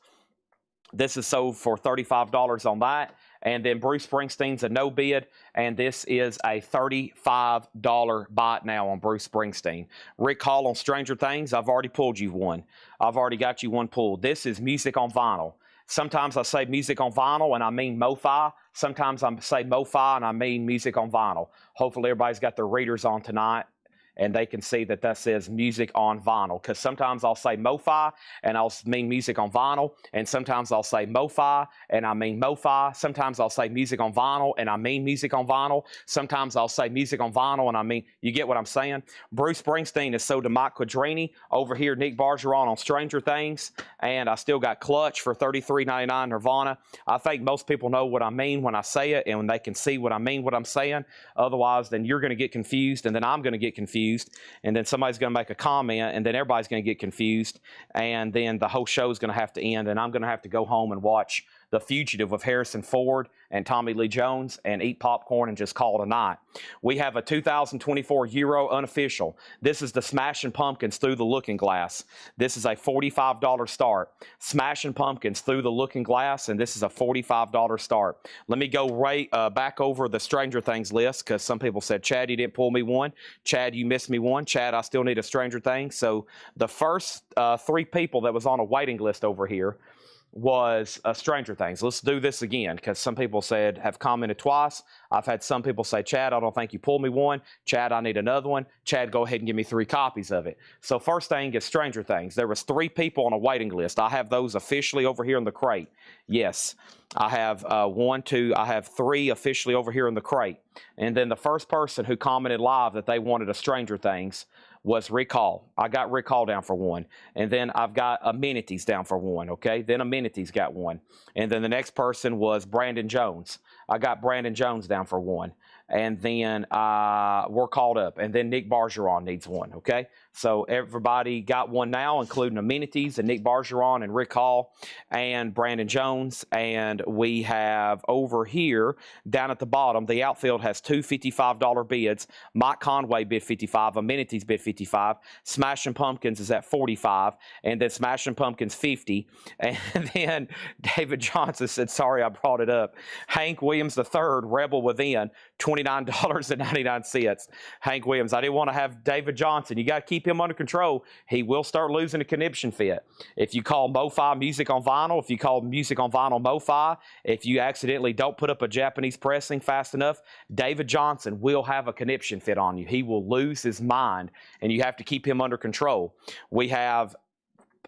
This is sold for $35 on that. And then Bruce Springsteen's a no bid, and this is a $35 buy now on Bruce Springsteen. Rick Hall on Stranger Things, I've already pulled you one. I've already got you one pulled. This is music on vinyl. Sometimes I say music on vinyl and I mean MoFi. Sometimes I say MoFi and I mean music on vinyl. Hopefully everybody's got their readers on tonight and they can see that that says music on vinyl. Because sometimes I'll say MoFi and I'll mean music on vinyl. And sometimes I'll say MoFi and I mean MoFi. Sometimes I'll say music on vinyl and I mean music on vinyl. Sometimes I'll say music on vinyl and I mean, you get what I'm saying? Bruce Springsteen is sold to Mike Quadrini. Over here, Nick Bargeron on Stranger Things. And I still got Clutch for $33.99 Nirvana. I think most people know what I mean when I say it and when they can see what I mean what I'm saying. Otherwise, then you're going to get confused and then I'm going to get confused. And then somebody's going to make a comment, and then everybody's going to get confused, and then the whole show is going to have to end, and I'm going to have to go home and watch The Fugitive with Harrison Ford and Tommy Lee Jones and eat popcorn and just call it a night. We have a 2024 Euro unofficial. This is the Smashing Pumpkins Through the Looking Glass. This is a $45 start. Smashing Pumpkins Through the Looking Glass, and this is a $45 start. Let me go right back over the Stranger Things list, because some people said, Chad, you didn't pull me one. Chad, you missed me one. Chad, I still need a Stranger Things. So the first 3 people that was on a waiting list over here was Stranger Things. Let's do this again, because some people have commented twice. I've had some people say, Chad, I don't think you pulled me one. Chad, I need another one. Chad, go ahead and give me 3 copies of it. So first thing is Stranger Things. There was 3 people on a waiting list. I have those officially over here in the crate. Yes, I have 1, 2, I have 3 officially over here in the crate. And then the first person who commented live that they wanted a Stranger Things was Rick Hall. I got Rick Hall down for 1. And then I've got Amenities down for 1, okay? Then Amenities got 1. And then the next person was Brandon Jones. I got Brandon Jones down for 1. And then we're called up. And then Nick Bargeron needs 1, okay? So everybody got 1 now, including Amenities and Nick Bargeron and Rick Hall and Brandon Jones. And we have over here, down at the bottom, the outfield has 2 $55 bids. Mike Conway bid $55. Amenities bid $55. Smashing Pumpkins is at 45, and then Smashing Pumpkins 50, and then David Johnson said, sorry I brought it up. Hank Williams III, Rebel Within, $29.99. Hank Williams, I didn't want to have David Johnson. You got to keep him under control. He will start losing a conniption fit. If you call MoFi music on vinyl, if you call music on vinyl MoFi, if you accidentally don't put up a Japanese pressing fast enough, David Johnson will have a conniption fit on you. He will lose his mind, and you have to keep him under control. We have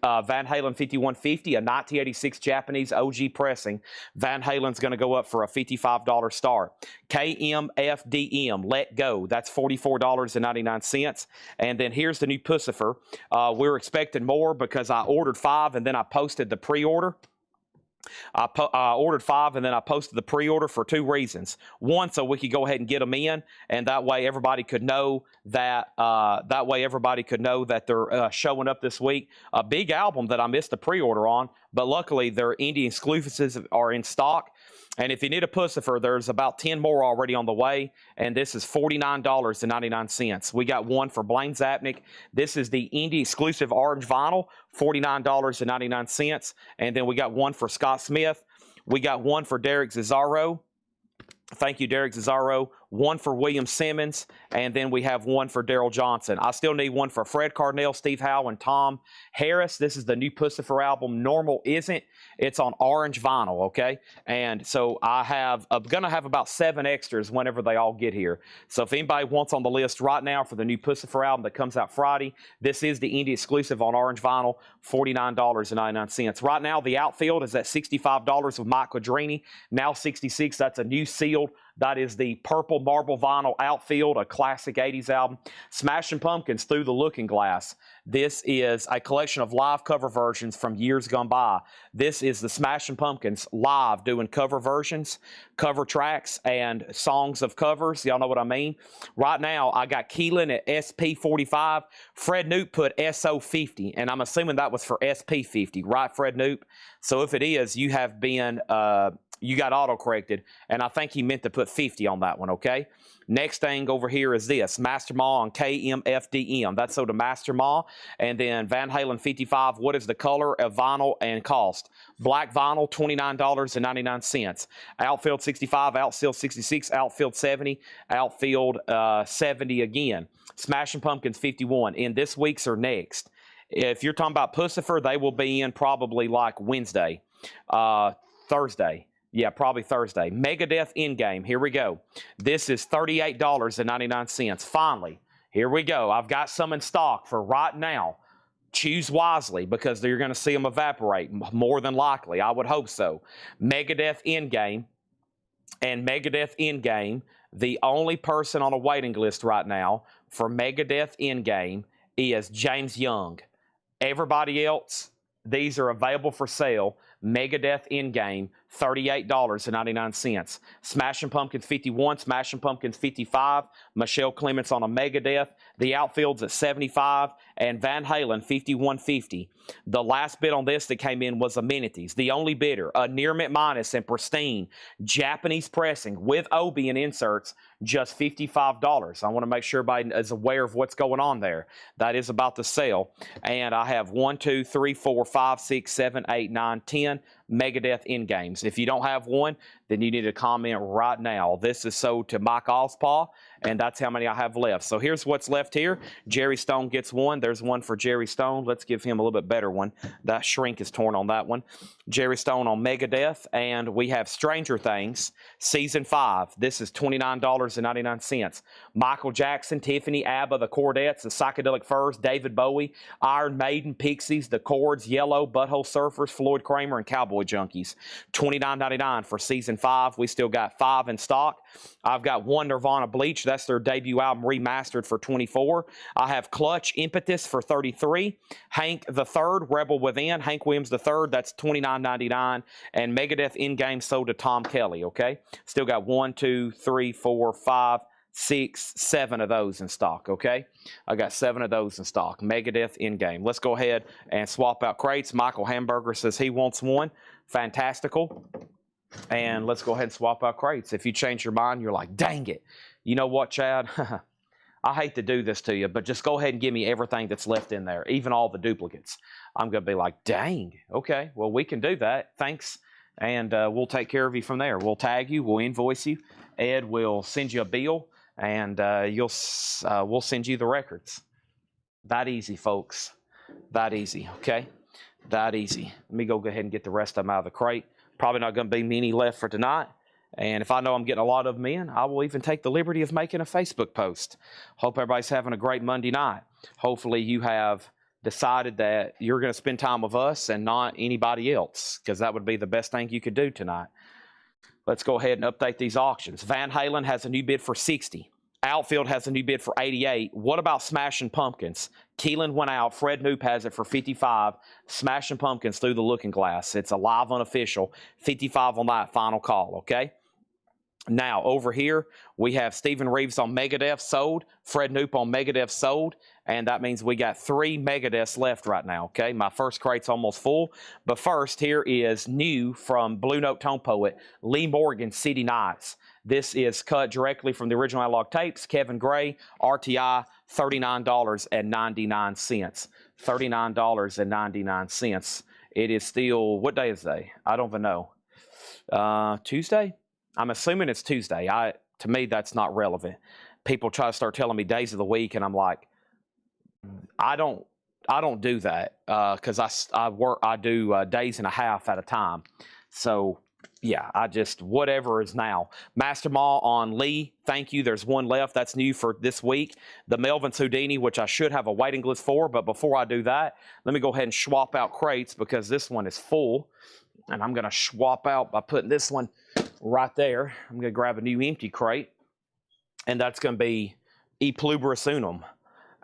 Van Halen 5150, a 1986 Japanese OG pressing. Van Halen's going to go up for a $55 start. KMFDM, Let Go, that's $44.99. And then here's the new Pussifer. We're expecting more because I ordered 5 and then I posted the pre-order. I ordered 5 and then I posted the pre-order for 2 reasons. One, so we could go ahead and get them in, and that way everybody could know that they're showing up this week. A big album that I missed the pre-order on, but luckily their indie exclusives are in stock. And if you need a Pussifer, there's about 10 more already on the way, and this is $49.99. We got one for Blaine Zapnick. This is the indie exclusive orange vinyl, $49.99. And then we got one for Scott Smith. We got one for Derek Cesaro. Thank you, Derek Cesaro. One for William Simmons, and then we have one for Daryl Johnson. I still need one for Fred Carnell, Steve Howe, and Tom Harris. This is the new Pussifer album. Normal isn't. It's on orange vinyl, okay? And so I'm going to have about 7 extras whenever they all get here. So if anybody wants on the list right now for the new Pussifer album that comes out Friday, this is the indie exclusive on orange vinyl, $49.99. Right now, the outfield is at $65 with Mike Quadrini. Now $66. That's a new sealed. That is the purple marble vinyl outfield, a classic 80s album. Smashing Pumpkins, Through the Looking Glass. This is a collection of live cover versions from years gone by. This is the Smashing Pumpkins live doing cover versions, cover tracks, and songs of covers. Y'all know what I mean? Right now, I got Keelan at SP45. Fred Newt put SO50, and I'm assuming that was for SP50, right, Fred Newt? So if it is, you have been... you got auto-corrected, and I think he meant to put 50 on that one, okay? Next thing over here is this, Master Ma on KMFDM. That's so the Master Ma. And then Van Halen 55, what is the color of vinyl and cost? Black vinyl, $29.99. Outfield 65, outfield 66, outfield 70, outfield 70 again. Smashing Pumpkins 51, in this week's or next. If you're talking about Pussifer, they will be in probably like Wednesday, Thursday. Yeah, probably Thursday. Megadeth Endgame. Here we go. This is $38.99. Finally, here we go. I've got some in stock for right now. Choose wisely because you're going to see them evaporate more than likely. I would hope so. Megadeth Endgame and Megadeth Endgame. The only person on a waiting list right now for Megadeth Endgame is James Young. Everybody else, these are available for sale. Megadeth Endgame, $38.99. Smashing Pumpkins 51, Smashing Pumpkins 55, Michelle Clements on a Megadeth. The outfield's at 75, and Van Halen 5150. The last bid on this that came in was amenities. The only bidder, a near mint minus and pristine Japanese pressing with Obi and inserts, just $55. I want to make sure everybody is aware of what's going on there. That is about to sell. And I have 1, 2, 3, 4, 5, 6, 7, 8, 9, 10 Megadeth Endgames. If you don't have one, then you need to comment right now. This is sold to Mike Ospaw, and that's how many I have left. So here's what's left here. Jerry Stone gets one. There's one for Jerry Stone. Let's give him a little bit better one. That shrink is torn on that one. Jerry Stone on Megadeth, and we have Stranger Things, Season 5. This is $29.99. Michael Jackson, Tiffany, ABBA, The Chordettes, The Psychedelic Furs, David Bowie, Iron Maiden, Pixies, The Chords, Yellow, Butthole Surfers, Floyd Kramer, and Cowboy Junkies. $29.99 for Season 5. We still got 5 in stock. I've got one Nirvana Bleach. That's their debut album remastered for $24. I have Clutch Impetus for $33. Hank the Third, Rebel Within. Hank Williams the Third. That's $29.99. And Megadeth Endgame sold to Tom Kelly. Okay. Still got 1, 2, 3, 4, 5, 6, 7 of those in stock. Okay. I got 7 of those in stock. Megadeth Endgame. Let's go ahead and swap out crates. Michael Hamburger says he wants one. Fantastical. And let's go ahead and swap out crates. If you change your mind, you're like, dang it. You know what, Chad? I hate to do this to you, but just go ahead and give me everything that's left in there, even all the duplicates. I'm going to be like, dang, okay, well, we can do that. Thanks. And we'll take care of you from there. We'll tag you. We'll invoice you. Ed will send you a bill, and we'll send you the records. That easy, folks. That easy, okay? That easy. Let me go ahead and get the rest of them out of the crate. Probably not going to be many left for tonight. And if I know I'm getting a lot of them in, I will even take the liberty of making a Facebook post. Hope everybody's having a great Monday night. Hopefully you have decided that you're going to spend time with us and not anybody else, because that would be the best thing you could do tonight. Let's go ahead and update these auctions. Van Halen has a new bid for 60. Outfield has a new bid for 88. What about Smashing Pumpkins? Keelan went out. Fred Noop has it for 55. Smashing Pumpkins through the looking glass. It's a live unofficial. 55 on that final call, okay? Now, over here, we have Stephen Reeves on Megadeth sold, Fred Noop on Megadeth sold, and that means we got 3 Megadeths left right now, okay? My first crate's almost full, but first, here is new from Blue Note Tone Poet, Lee Morgan, City Nights. This is cut directly from the original analog tapes, Kevin Gray, RTI, $39.99. $39.99. It is still, what day is it? I don't even know. Tuesday? I'm assuming it's Tuesday. To me, that's not relevant. People try to start telling me days of the week, and I'm like, I don't do that because I do days and a half at a time. So yeah, I just whatever is now. Master Maw on Lee. Thank you. There's one left. That's new for this week. The Melvin's Houdini, which I should have a waiting list for, but before I do that, let me go ahead and swap out crates because this one is full, and I'm going to swap out by putting this one right there. I'm going to grab a new empty crate, and that's going to be E Pluribus Unum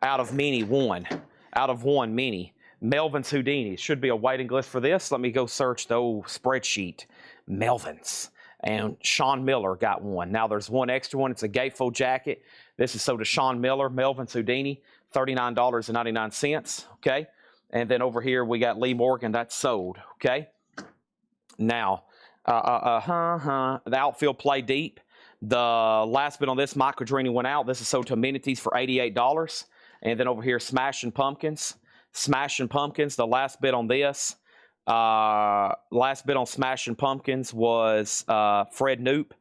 out of mini one. Out of one mini. Melvin's Houdini. Should be a waiting list for this. Let me go search the old spreadsheet. Melvin's. And Sean Miller got one. Now there's one extra one. It's a gatefold jacket. This is sold to Sean Miller, Melvin's Houdini, $39.99. Okay. And then over here we got Lee Morgan. That's sold. Okay. Now, the outfield play deep. The last bit on this, Mike Quadrini went out. This is sold to Amenities for $88. And then over here, Smashing Pumpkins. Smashing Pumpkins, the last bit on this. Last bit on Smashing Pumpkins was Fred Noop.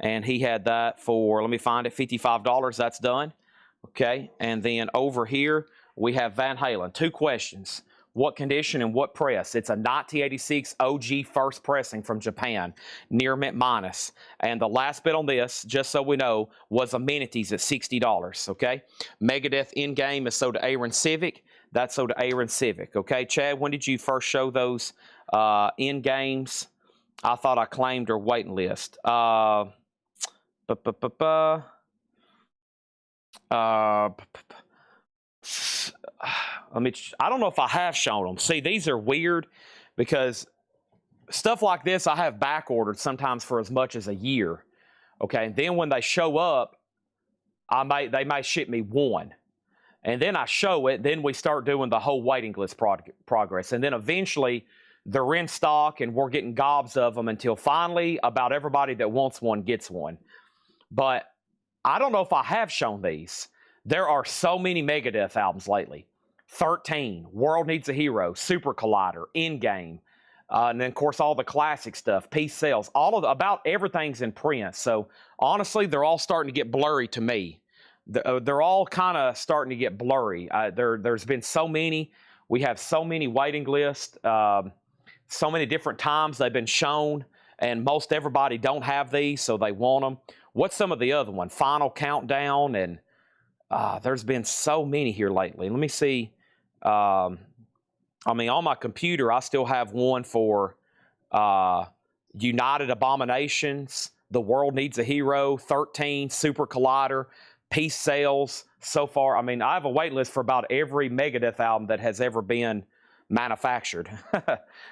And he had that for, let me find it, $55. That's done. Okay. And then over here, we have Van Halen. 2 questions. What condition and what press? It's a 1986 OG first pressing from Japan, near mint minus. And the last bit on this, just so we know, was Amenities at $60, okay? Megadeth in-game is sold to Aaron Civic. That's sold to Aaron Civic, okay? Chad, when did you first show those in-games? I thought I claimed or waiting list. I don't know if I have shown them. See, these are weird because stuff like this I have back ordered sometimes for as much as a year. Okay, and then when they show up, they may ship me one, and then I show it. Then we start doing the whole waiting list progress, and then eventually they're in stock, and we're getting gobs of them until finally about everybody that wants one gets one. But I don't know if I have shown these. There are so many Megadeth albums lately. 13, World Needs a Hero, Super Collider, In-Game, and then, of course, all the classic stuff, Peace Sells, about everything's in print. So, honestly, they're all starting to get blurry to me. They're all kind of starting to get blurry. There's been so many. We have so many waiting lists, so many different times they've been shown, and most everybody don't have these, so they want them. What's some of the other one? Final Countdown, and there's been so many here lately. Let me see. I mean, on my computer, I still have one for United Abominations, The World Needs a Hero, 13, Super Collider, Peace Sells. So far, I mean, I have a wait list for about every Megadeth album that has ever been manufactured.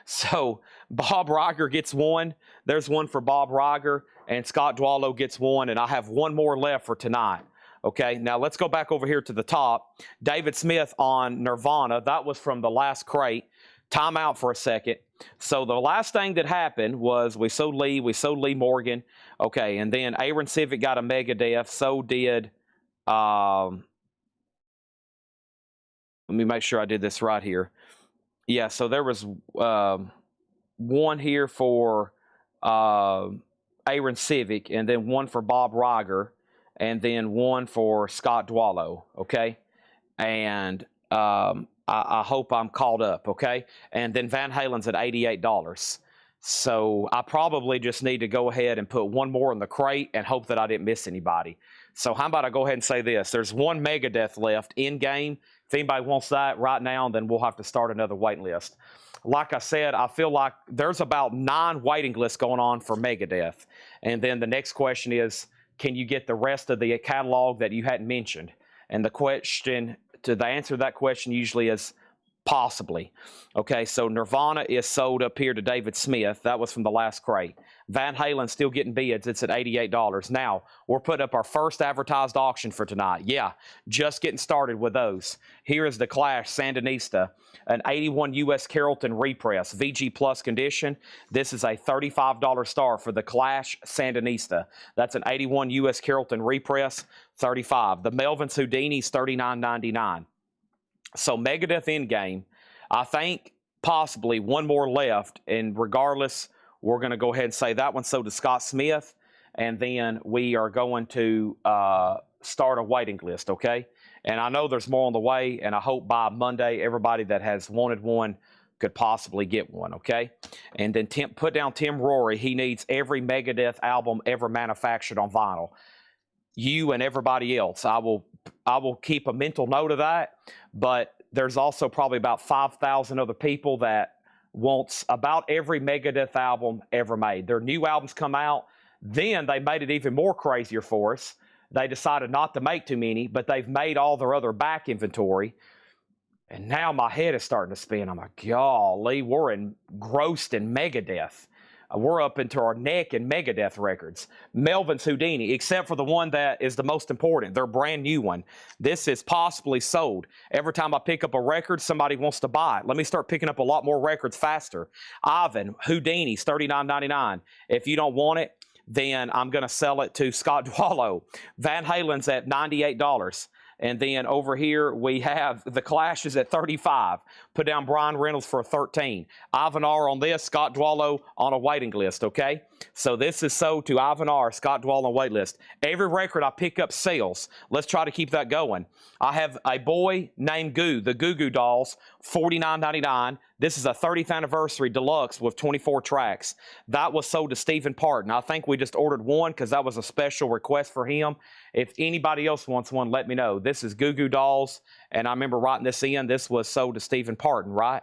So Bob Riger gets one. There's one for Bob Riger, and Scott Dwallow gets one, and I have one more left for tonight. Okay, now let's go back over here to the top. David Smith on Nirvana. That was from the last crate. Time out for a second. So the last thing that happened was we sold Lee Morgan. Okay, and then Aaron Civic got a Megadeth. So did Let me make sure I did this right here. Yeah, so there was one here for Aaron Civic, and then one for Bob Reiger, and then one for Scott Dwallow, okay? And I hope I'm caught up, okay? And then Van Halen's at $88. So I probably just need to go ahead and put one more in the crate and hope that I didn't miss anybody. So how about I go ahead and say this? There's one Megadeth left in game. If anybody wants that right now, then we'll have to start another waiting list. Like I said, I feel like there's about 9 waiting lists going on for Megadeth. And then the next question is, can you get the rest of the catalog that you hadn't mentioned? And the answer to that question usually is possibly. Okay, so Nirvana is sold up here to David Smith. That was from the last crate. Van Halen's still getting bids. It's at $88. Now, we're putting up our first advertised auction for tonight. Yeah, just getting started with those. Here is the Clash Sandinista, an 81 U.S. Carrollton repress, VG Plus condition. This is a $35 star for the Clash Sandinista. That's an 81 U.S. Carrollton repress, $35. The Melvin's Houdini's $39.99. So Megadeth Endgame, I think possibly one more left, and regardless, we're going to go ahead and say that one sold to Scott Smith, and then we are going to start a waiting list, okay? And I know there's more on the way, and I hope by Monday everybody that has wanted one could possibly get one, okay? And then put down Tim Rory. He needs every Megadeth album ever manufactured on vinyl. You and everybody else. I will keep a mental note of that, but there's also probably about 5,000 other people that wants about every Megadeth album ever made. Their new albums come out, then they made it even more crazier for us. They decided not to make too many, but they've made all their other back inventory. And now my head is starting to spin. I'm like, golly, we're engrossed in Megadeth. We're up into our neck in Megadeth records. Melvin's Houdini, except for the one that is the most important, their brand new one. This is possibly sold. Every time I pick up a record, somebody wants to buy it. Let me start picking up a lot more records faster. Ivan, Houdini's $39.99. If you don't want it, then I'm going to sell it to Scott Dwallow. Van Halen's at $98. And then over here, we have the Clash is at $35. Put down Brian Reynolds for $13. Ivan R on this, Scott Dwallow on a waiting list, okay? So this is sold to Ivan R, Scott Dwallow on wait list. Every record I pick up sells. Let's try to keep that going. I have a boy named Goo, the Goo Goo Dolls, $49.99. This is a 30th anniversary deluxe with 24 tracks. That was sold to Stephen Parton. I think we just ordered one because that was a special request for him. If anybody else wants one, let me know. This is Goo Goo Dolls, and I remember writing this in. This was sold to Stephen Parton, right?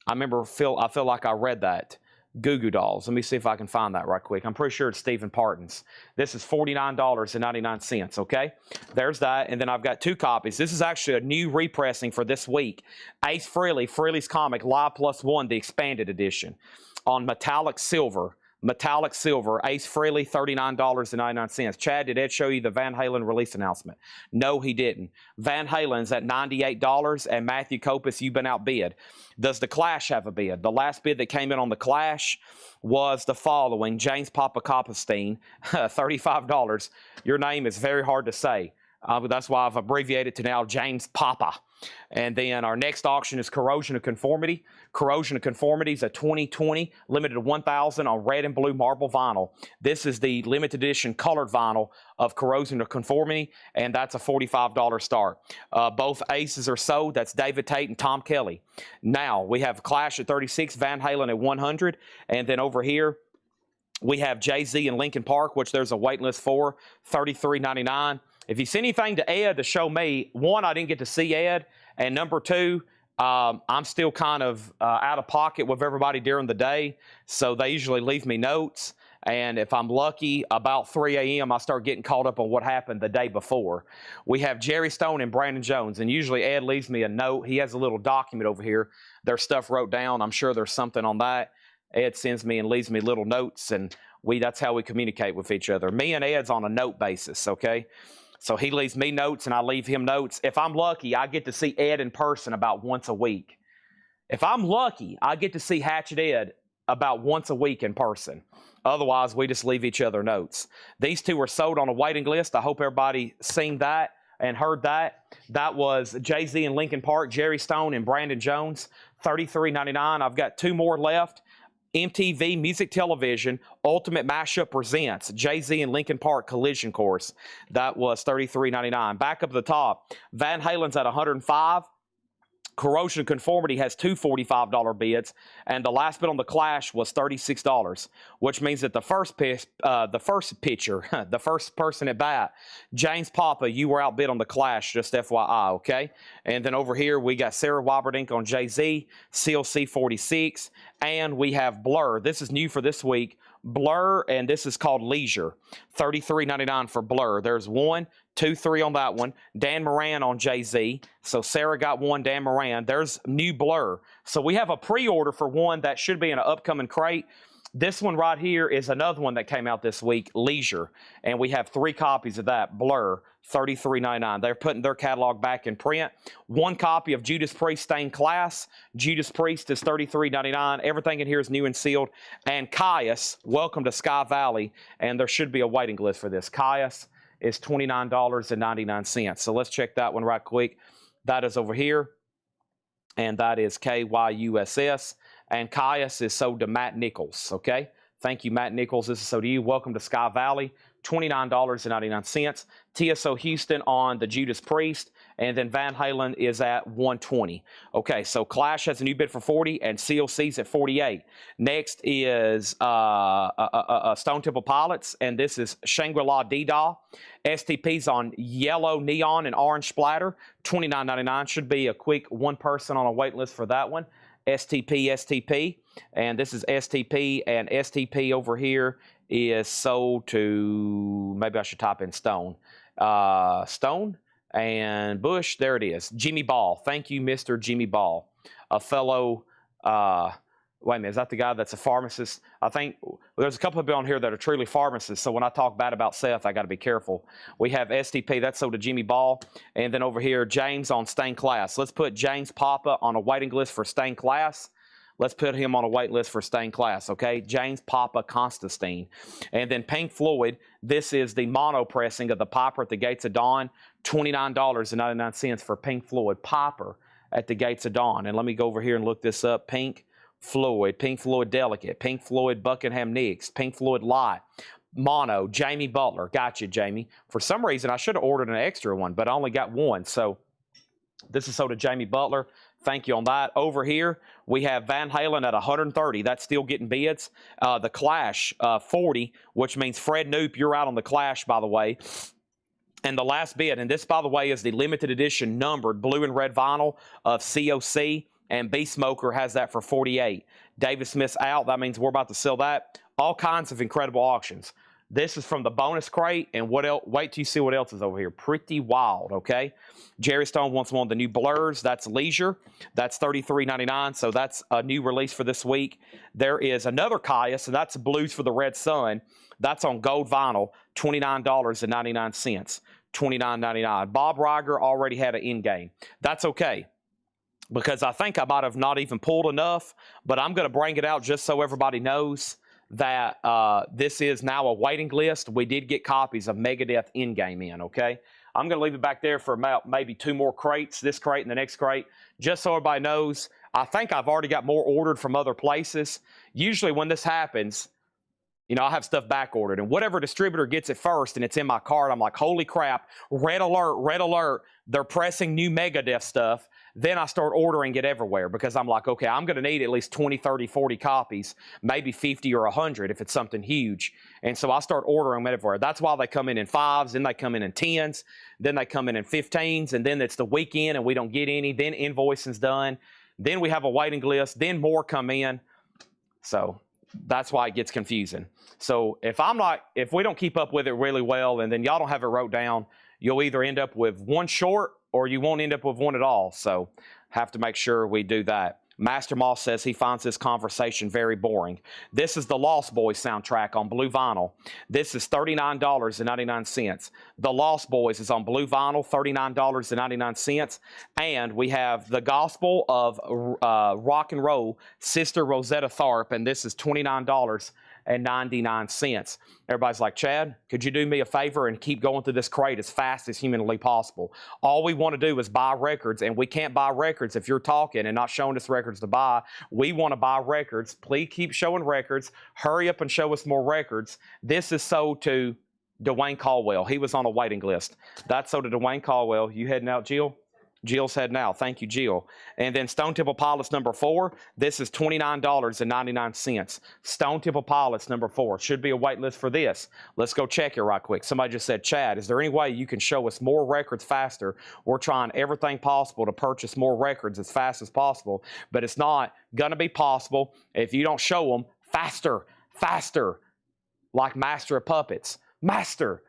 I feel like I read that. Goo Goo Dolls. Let me see if I can find that right quick. I'm pretty sure it's Stephen Parton's. This is $49.99, okay? There's that, and then I've got 2 copies. This is actually a new repressing for this week. Ace Frehley, Frehley's Comic Live Plus One, the expanded edition, on metallic silver. Metallic silver, Ace Frehley, $39.99. Chad, did Ed show you the Van Halen release announcement? No, he didn't. Van Halen's at $98, and Matthew Kopus, you've been outbid. Does the Clash have a bid? The last bid that came in on the Clash was the following. James Papa Coppenstein, $35. Your name is very hard to say. That's why I've abbreviated to now James Papa. And then our next auction is Corrosion of Conformity. Corrosion of Conformity is a 2020 limited to 1,000 on red and blue marble vinyl. This is the limited edition colored vinyl of Corrosion of Conformity, and that's a $45 start. Both aces are sold. That's David Tate and Tom Kelly. Now, we have Clash at 36, Van Halen at 100, and then over here, we have Jay-Z and Linkin Park, which there's a wait list for, $33.99. If you send anything to Ed to show me, 1, I didn't get to see Ed, and number 2, I'm still kind of out of pocket with everybody during the day, so they usually leave me notes, and if I'm lucky, about 3 a.m., I start getting caught up on what happened the day before. We have Jerry Stone and Brandon Jones, and usually Ed leaves me a note. He has a little document over here. Their stuff wrote down. I'm sure there's something on that. Ed sends me and leaves me little notes, and that's how we communicate with each other. Me and Ed's on a note basis, okay? So he leaves me notes, and I leave him notes. If I'm lucky, I get to see Ed in person about once a week. If I'm lucky, I get to see Hatchet Ed about once a week in person. Otherwise, we just leave each other notes. These 2 are sold on a waiting list. I hope everybody seen that. and heard that. That was Jay-Z and Linkin Park, Jerry Stone and Brandon Jones, $33.99. I've got 2 more left. MTV Music Television Ultimate Mashup Presents Jay-Z and Linkin Park Collision Course. That was $33.99. Back up at the top, Van Halen's at $105. Corrosion Conformity has 2 $45 bids, and the last bid on the Clash was $36, which means that the first pitcher, the first person at bat, James Papa, you were outbid on the Clash, just FYI, okay? And then over here, we got Sarah Woberdink on Jay-Z, CLC 46, and we have Blur. This is new for this week. Blur, and this is called Leisure. $33.99 for Blur. There's 1, 2, 3 on that one. Dan Moran on Jay-Z. So Sarah got 1, Dan Moran. There's new Blur. So we have a pre-order for one that should be in an upcoming crate. This one right here is another one that came out this week, Leisure. And we have 3 copies of that, Blur, $33.99. They're putting their catalog back in print. 1 copy of Judas Priest Stained Class. Judas Priest is $33.99. Everything in here is new and sealed. And Caius, welcome to Sky Valley. And there should be a waiting list for this. Caius is $29.99. So let's check that one right quick. That is over here. And that is KYUSS. And Caius is sold to Matt Nichols, okay? Thank you, Matt Nichols. This is sold to you. Welcome to Sky Valley, $29.99. TSO Houston on the Judas Priest, and then Van Halen is at $120. Okay, so Clash has a new bid for $40, and CLC's at $48. Next is Stone Temple Pilots, and this is Shangri-La D-Daw. STP's on yellow neon and orange splatter, $29.99. Should be a quick 1 person on a wait list for that one. STP, and this is STP, and STP over here is sold to, maybe I should type in Stone. Stone and Bush, there it is. Jimmy Ball. Thank you, Mr. Jimmy Ball. A fellow, wait a minute, is that the guy that's a pharmacist? I think there's a couple of people on here that are truly pharmacists, so when I talk bad about Seth, I got to be careful. We have STP, that's sold to Jimmy Ball, and then over here, James on Stained Class. Let's put James Papa on a waiting list for Stained Class. Let's put him on a wait list for Stained Class, okay? James Papa Constantine. And then Pink Floyd, this is the mono pressing of the Piper at the Gates of Dawn, $29.99 for Pink Floyd. Piper at the Gates of Dawn. And let me go over here and look this up. Pink Floyd Delicate, Pink Floyd Buckingham Nicks, Pink Floyd Light, mono, Jamie Butler. Gotcha, Jamie. For some reason, I should have ordered an extra one, but I only got 1. So this is sold to Jamie Butler. Thank you on that. Over here, we have Van Halen at $130. That's still getting bids. The Clash, $40, which means Fred Knoop, you're out on the Clash, by the way. And the last bid, and this, by the way, is the limited edition numbered blue and red vinyl of COC, and B Smoker has that for $48. David Smith's out. That means we're about to sell that. All kinds of incredible auctions. This is from the bonus crate, and what else? Wait till you see what else is over here. Pretty wild, okay? Jerry Stone wants one of the new Blurs. That's Leisure. That's $33.99, so that's a new release for this week. There is another Caius, and that's Blues for the Red Sun. That's on gold vinyl, $29.99. $29.99. Bob Riger already had an in-game. That's okay, because I think I might have not even pulled enough, but I'm going to bring it out just so everybody knows that this is now a waiting list. We did get copies of Megadeth in-game in, okay? I'm going to leave it back there for about maybe 2 more crates, this crate and the next crate, just so everybody knows. I think I've already got more ordered from other places. Usually when this happens, you know, I have stuff back ordered, and whatever distributor gets it first and it's in my cart, I'm like, holy crap, red alert, they're pressing new Megadeth stuff. Then I start ordering it everywhere because I'm like, okay, I'm going to need at least 20, 30, 40 copies, maybe 50 or 100 if it's something huge. And so I start ordering them everywhere. That's why they come in 5s, then they come in 10s, then they come in 15s, and then it's the weekend and we don't get any. Then invoicing's done. Then we have a waiting list. Then more come in. So that's why it gets confusing. So if we don't keep up with it really well and then y'all don't have it wrote down, you'll either end up with one short or you won't end up with one at all. So have to make sure we do that. Master Moss says he finds this conversation very boring. This is the Lost Boys soundtrack on blue vinyl. This is $39.99. The Lost Boys is on blue vinyl, $39.99. And we have the Gospel of Rock and Roll, Sister Rosetta Tharpe, and this is $29.99. $4.99. Everybody's like, Chad, could you do me a favor and keep going through this crate as fast as humanly possible? All we want to do is buy records, and we can't buy records if you're talking and not showing us records to buy. We want to buy records. Please keep showing records. Hurry up and show us more records. This is sold to Dwayne Caldwell. He was on a waiting list. That's sold to Dwayne Caldwell. You heading out, Jill? Jill's heading out. Thank you, Jill. And then Stone Temple Pilots number 4. This is $29.99. Stone Temple Pilots number 4. Should be a wait list for this. Let's go check it right quick. Somebody just said, Chad, is there any way you can show us more records faster? We're trying everything possible to purchase more records as fast as possible, but it's not going to be possible if you don't show them faster, like Master of Puppets. Master.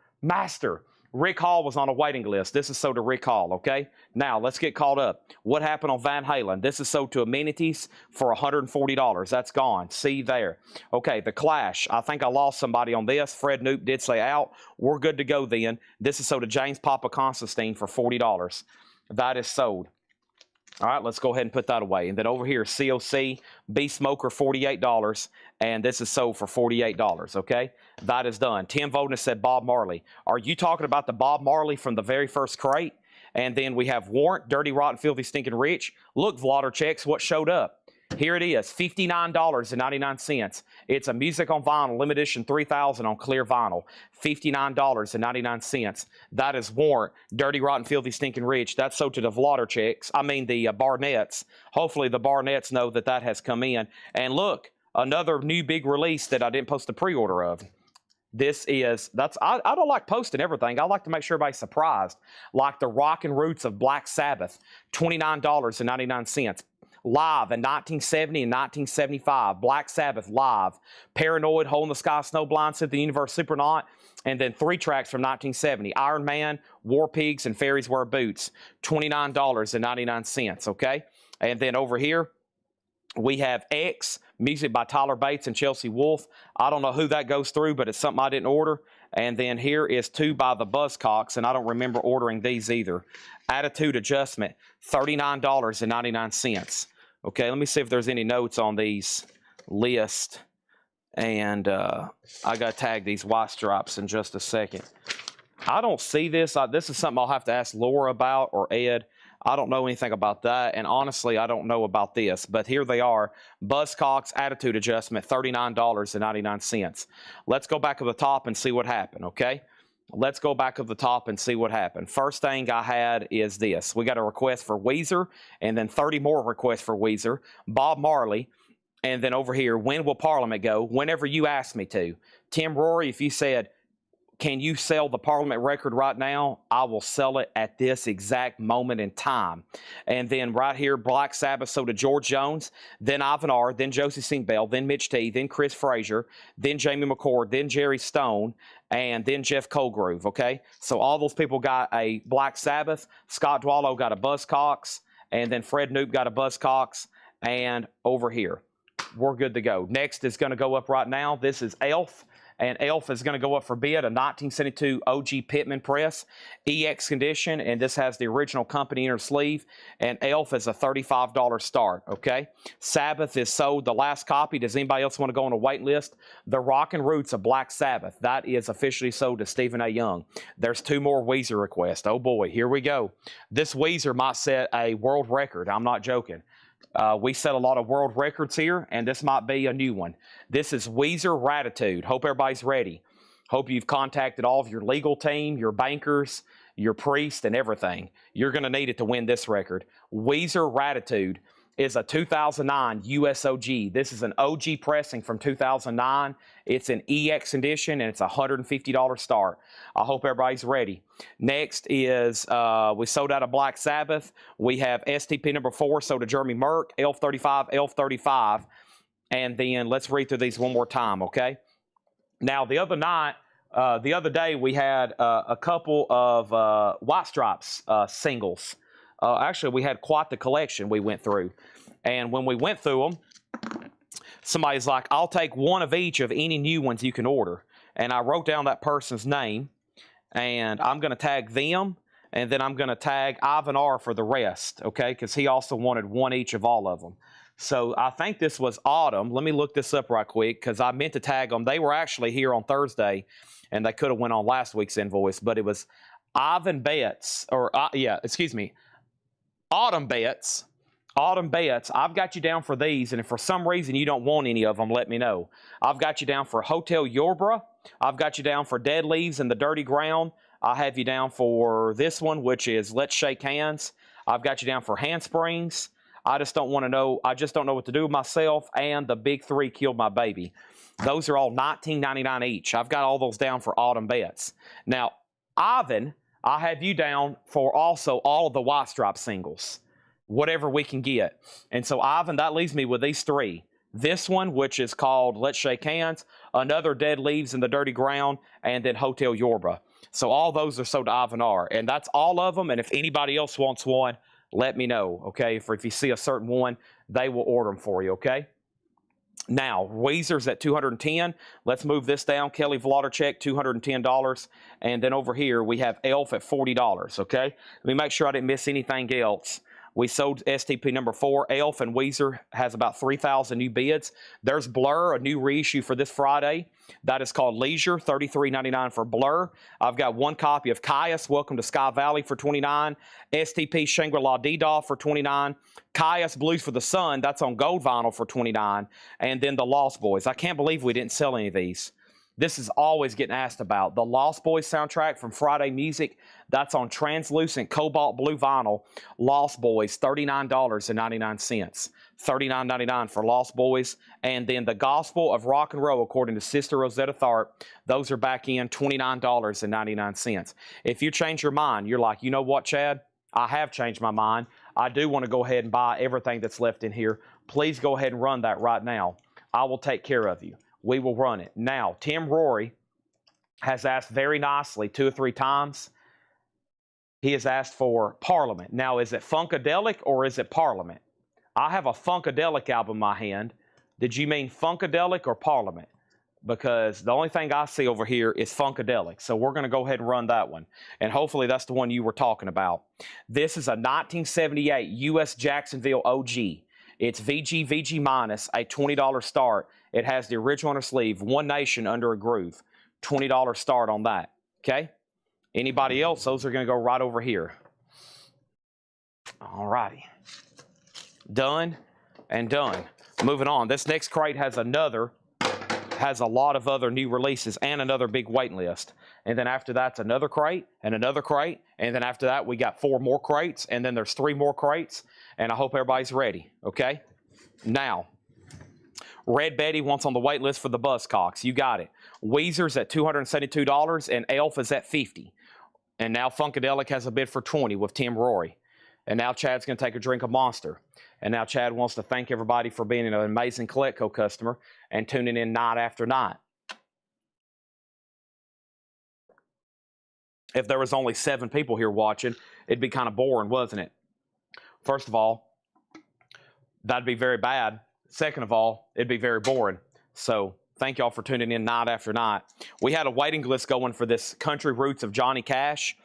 Rick Hall was on a waiting list. This is sold to Rick Hall, okay? Now, let's get caught up. What happened on Van Halen? This is sold to Amenities for $140. That's gone. See there. Okay, The Clash. I think I lost somebody on this. Fred Knoop did say out. We're good to go then. This is sold to James Papa Constantine for $40. That is sold. All right, let's go ahead and put that away. And then over here, COC, Beast Smoker, $48. And this is sold for $48, okay? That is done. Tim Vodna said Bob Marley. Are you talking about the Bob Marley from the very first crate? And then we have Warrant, Dirty, Rotten, Filthy, Stinking Rich. Look, Vlogger checks what showed up. Here it is, $59.99. It's a Music on Vinyl, limited edition 3000 on clear vinyl, $59.99. That is Warrant, Dirty, Rotten, Filthy, Stinking Rich. That's sold to the Vlogger checks. I mean the Barnetts. Hopefully the Barnetts know that that has come in. And look, another new big release that I didn't post a pre-order of. This is, I don't like posting everything. I like to make sure everybody's surprised. Like the Rockin' Roots of Black Sabbath, $29.99. Live in 1970 and 1975, Black Sabbath live, Paranoid, Hole in the Sky, Snowblind, Symphony Universe, Supernaut, and then 3 tracks from 1970, Iron Man, War Pigs, and Fairies Wear Boots, $29.99, okay? And then over here, we have X, music by Tyler Bates and Chelsea Wolfe. I don't know who that goes through, but it's something I didn't order. And then here is 2 by the Buzzcocks, and I don't remember ordering these either. Attitude Adjustment, $39.99. Okay, let me see if there's any notes on these lists. And I got to tag these white stripes in just a second. I don't see this. This is something I'll have to ask Laura about or Ed. I don't know anything about that. And honestly, I don't know about this. But here they are. Buzzcocks Attitude Adjustment, $39.99. Let's go back to the top and see what happened, okay? Let's go back to the top and see what happened. First thing I had is this. We got a request for Weezer, and then 30 more requests for Weezer. Bob Marley, and then over here, when will Parliament go? Whenever you ask me to. Tim Rory, if you said, can you sell the Parliament record right now? I will sell it at this exact moment in time. And then right here, Black Sabbath, so to George Jones, then Ivan R., then Josie Singh-Bell, then Mitch T., then Chris Frazier, then Jamie McCord, then Jerry Stone, and then Jeff Colgrove, okay? So all those people got a Black Sabbath. Scott Dwallow got a Buzzcocks, and then Fred Knoop got a Buzzcocks, and over here, we're good to go. Next is going to go up right now. This is Elf. And Elf is going to go up for bid, a 1972 OG Pittman press, EX condition, and this has the original company inner sleeve, and Elf is a $35 start, okay? Sabbath is sold, the last copy. Does anybody else want to go on a wait list? The Rockin' Roots of Black Sabbath, that is officially sold to Stephen A. Young. There's 2 more Weezer requests. Oh boy, here we go. This Weezer might set a world record. I'm not joking. We set a lot of world records here, and this might be a new one. This is Weezer Ratitude. Hope everybody's ready. Hope you've contacted all of your legal team, your bankers, your priest, and everything. You're going to need it to win this record. Weezer Ratitude is a 2009 USOG. This is an OG pressing from 2009. It's an EX edition, and it's a $150 start. I hope everybody's ready. Next is, we sold out of Black Sabbath. We have STP number 4, sold to Jeremy Merck, Elf 35, Elf 35. And then let's read through these one more time, okay? Now, the other day, we had a couple of White Stripes singles. Actually, we had quite the collection we went through. And when we went through them, somebody's like, I'll take one of each of any new ones you can order. And I wrote down that person's name, and I'm going to tag them, and then I'm going to tag Ivan R. for the rest, okay? Because he also wanted one each of all of them. So I think this was Autumn. Let me look this up right quick because I meant to tag them. They were actually here on Thursday, and they could have went on last week's invoice, but it was Ivan Betts, or excuse me, Autumn Betts. Autumn Betts, I've got you down for these, and if for some reason you don't want any of them, let me know. I've got you down for Hotel Yorbra. I've got you down for Dead Leaves in the Dirty Ground. I have you down for this one, which is Let's Shake Hands. I've got you down for Handsprings. I just don't want to know. I just don't know what to do with myself. And the Big Three Killed My Baby. Those are all $19.99 each. I've got all those down for Autumn Betts. Now, Ivan, I have you down for also all of the White Stripe singles, whatever we can get. And so, Ivan, that leaves me with these three. This one, which is called Let's Shake Hands, another Dead Leaves in the Dirty Ground, and then Hotel Yorbra. So all those are sold to Ivan R. And that's all of them. And if anybody else wants one, let me know, okay? If you see a certain one, they will order them for you, okay? Now, Weezer's at $210. Let's move this down. Kelly Vloddercheck, $210. And then over here, we have Elf at $40, okay? Let me make sure I didn't miss anything else. We sold STP number 4. Elf and Weezer has about 3,000 new bids. There's Blur, a new reissue for this Friday. That is called Leisure, $33.99 for Blur. I've got one copy of Caius, Welcome to Sky Valley for $29. STP Shangri-La D-Doll for $29. Caius Blues for the Sun, that's on gold vinyl for $29. And then the Lost Boys. I can't believe we didn't sell any of these. This is always getting asked about. The Lost Boys soundtrack from Friday Music, that's on translucent cobalt blue vinyl. Lost Boys, $39.99. $39.99 for Lost Boys. And then the Gospel of Rock and Roll, according to Sister Rosetta Tharpe, those are back in $29.99. If you change your mind, you're like, you know what, Chad? I have changed my mind. I do want to go ahead and buy everything that's left in here. Please go ahead and run that right now. I will take care of you. We will run it. Now, Tim Rory has asked very nicely 2 or 3 times. He has asked for Parliament. Now, is it Funkadelic or is it Parliament? I have a Funkadelic album in my hand. Did you mean Funkadelic or Parliament? Because the only thing I see over here is Funkadelic. So we're going to go ahead and run that one. And hopefully that's the one you were talking about. This is a 1978 U.S. Jacksonville OG. It's VG minus, a $20 start. It has the original on the sleeve, One Nation Under a Groove. $20 start on that, okay? Anybody else? Those are going to go right over here. All righty. Done and done. Moving on. This next crate has a lot of other new releases and another big waiting list. And then after that's another crate and another crate. And then after that, we got 4 more crates. And then there's 3 more crates. And I hope everybody's ready, okay? Now, Red Betty wants on the wait list for the Buzzcocks. You got it. Weezer's at $272 and Elf is at $50. And now Funkadelic has a bid for $20 with Tim Rory. And now Chad's going to take a drink of Monster. And now Chad wants to thank everybody for being an amazing Coletco customer and tuning in night after night. If there was only 7 people here watching, it'd be kind of boring, wasn't it? First of all, that'd be very bad. Second of all, it'd be very boring. So thank y'all for tuning in night after night. We had a waiting list going for this Country Roots of Johnny Cash.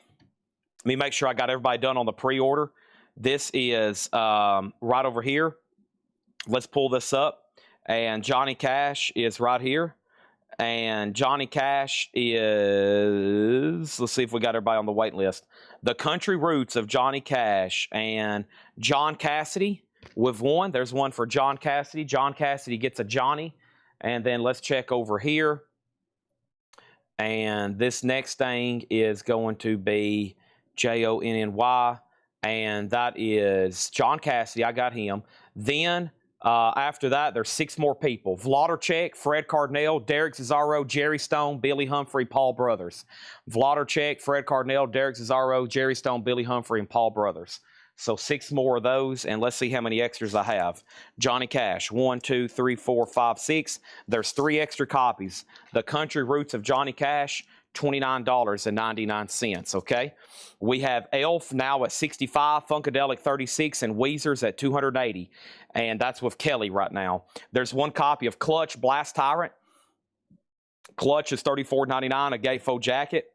Let me make sure I got everybody done on the pre-order. This is right over here. Let's pull this up. And Johnny Cash is right here. And Johnny Cash is, let's see if we got everybody on the wait list. The Country Roots of Johnny Cash and John Cassidy with one. There's one for John Cassidy. John Cassidy gets a Johnny. And then let's check over here. And this next thing is going to be Jonny. And that is John Cassidy. I got him. Then after that, there's 6 more people. Vloddercheck, Fred Cardinale, Derek Cesaro, Jerry Stone, Billy Humphrey, Paul Brothers. Vloddercheck, Fred Cardinale, Derek Cesaro, Jerry Stone, Billy Humphrey, and Paul Brothers. So 6 more of those, and let's see how many extras I have. Johnny Cash, 1, 2, 3, 4, 5, 6. There's 3 extra copies. The Country Roots of Johnny Cash, $29.99, okay? We have Elf now at $65, Funkadelic 36, and Weezer's at $280. And that's with Kelly right now. There's one copy of Clutch Blast Tyrant. Clutch is $34.99, a gay faux jacket.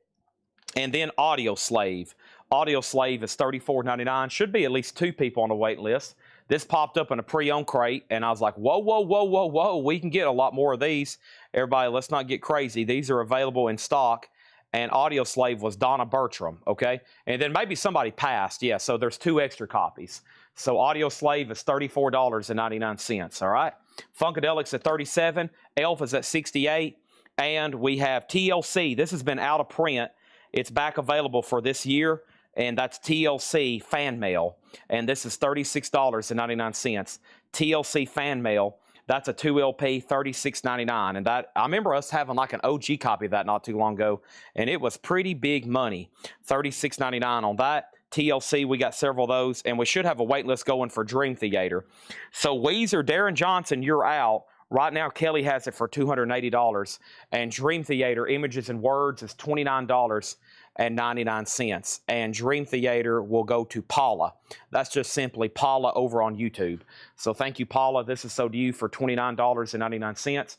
And then Audio Slave. Audio Slave is $34.99. Should be at least 2 people on the wait list. This popped up in a pre-owned crate, and I was like, whoa, whoa, whoa, whoa, whoa. We can get a lot more of these. Everybody, let's not get crazy. These are available in stock. And Audio Slave was Donna Bertram, okay? And then maybe somebody passed. Yeah, so there's 2 extra copies. So Audio Slave is $34.99, all right? Funkadelic's at $37. Elf is at $68. And we have TLC. This has been out of print. It's back available for this year. And that's TLC Fan Mail. And this is $36.99. TLC Fan Mail. That's a 2 LP, $36.99. And that, I remember us having like an OG copy of that not too long ago, and it was pretty big money. $36.99 on that. TLC, we got several of those, and we should have a wait list going for Dream Theater. So Weezer, Darren Johnson, you're out. Right now, Kelly has it for $280, and Dream Theater, Images and Words, is $29.99. And Dream Theater will go to Paula. That's just simply Paula over on YouTube. So thank you, Paula. This is sold to you for $29.99.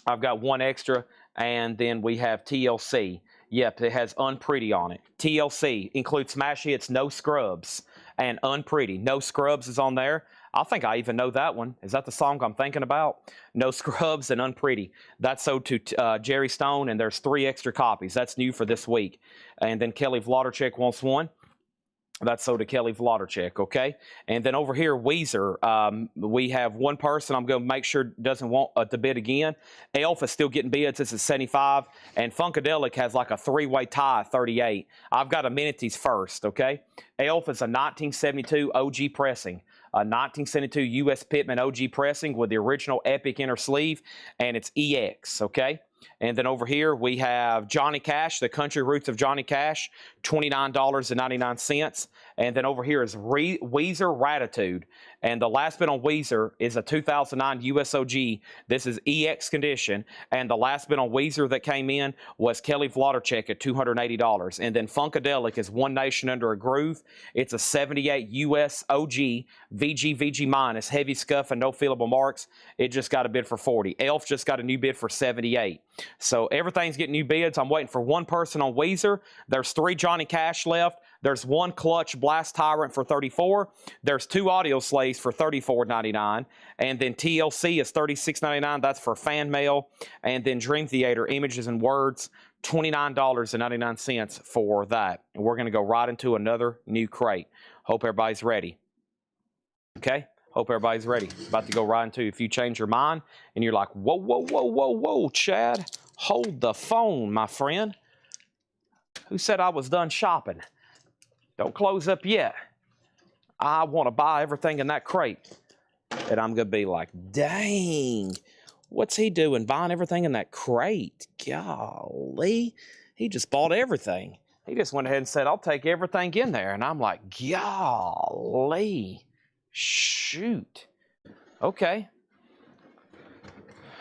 I've got 1 extra, and then we have TLC. Yep, it has Unpretty on it. TLC includes smash hits, No Scrubs, and Unpretty. No Scrubs is on there. I think I even know that one. Is that the song I'm thinking about? No Scrubs and Unpretty. That's sold to Jerry Stone, and there's 3 extra copies. That's new for this week. And then Kelly Vlodarchek wants one. That's sold to Kelly Vlodarchek, okay? And then over here, Weezer, we have one person I'm going to make sure doesn't want to bid again. Elf is still getting bids. This is 75. And Funkadelic has like a 3-way tie at 38. I've got amenities first, okay? Elf is a 1972 OG pressing. A 1972 U.S. Pittman OG pressing with the original Epic inner sleeve, and it's EX, okay? And then over here, we have Johnny Cash, the country roots of Johnny Cash, $29.99. And then over here is Weezer Ratitude. And the last bid on Weezer is a 2009 USOG. This is EX condition. And the last bid on Weezer that came in was Kelly Vlodarchek at $280. And then Funkadelic is One Nation Under a Groove. It's a 78 USOG VG minus, heavy scuff and no feelable marks. It just got a bid for 40. Elf just got a new bid for 78. So everything's getting new bids. I'm waiting for one person on Weezer. There's 3 Johnny Cash left. There's 1 Clutch Blast Tyrant for $34. There's 2 Audio Slaves for $34.99. And then TLC is $36.99. That's for fan mail. And then Dream Theater, Images and Words, $29.99 for that. And we're going to go right into another new crate. Hope everybody's ready. Okay? Hope everybody's ready. About to go right into, if you change your mind and you're like, whoa, whoa, whoa, whoa, whoa, Chad, hold the phone, my friend. Who said I was done shopping? Don't close up yet. I want to buy everything in that crate. And I'm going to be like, dang, what's he doing buying everything in that crate? Golly, he just bought everything. He just went ahead and said, I'll take everything in there. And I'm like, golly, shoot. Okay.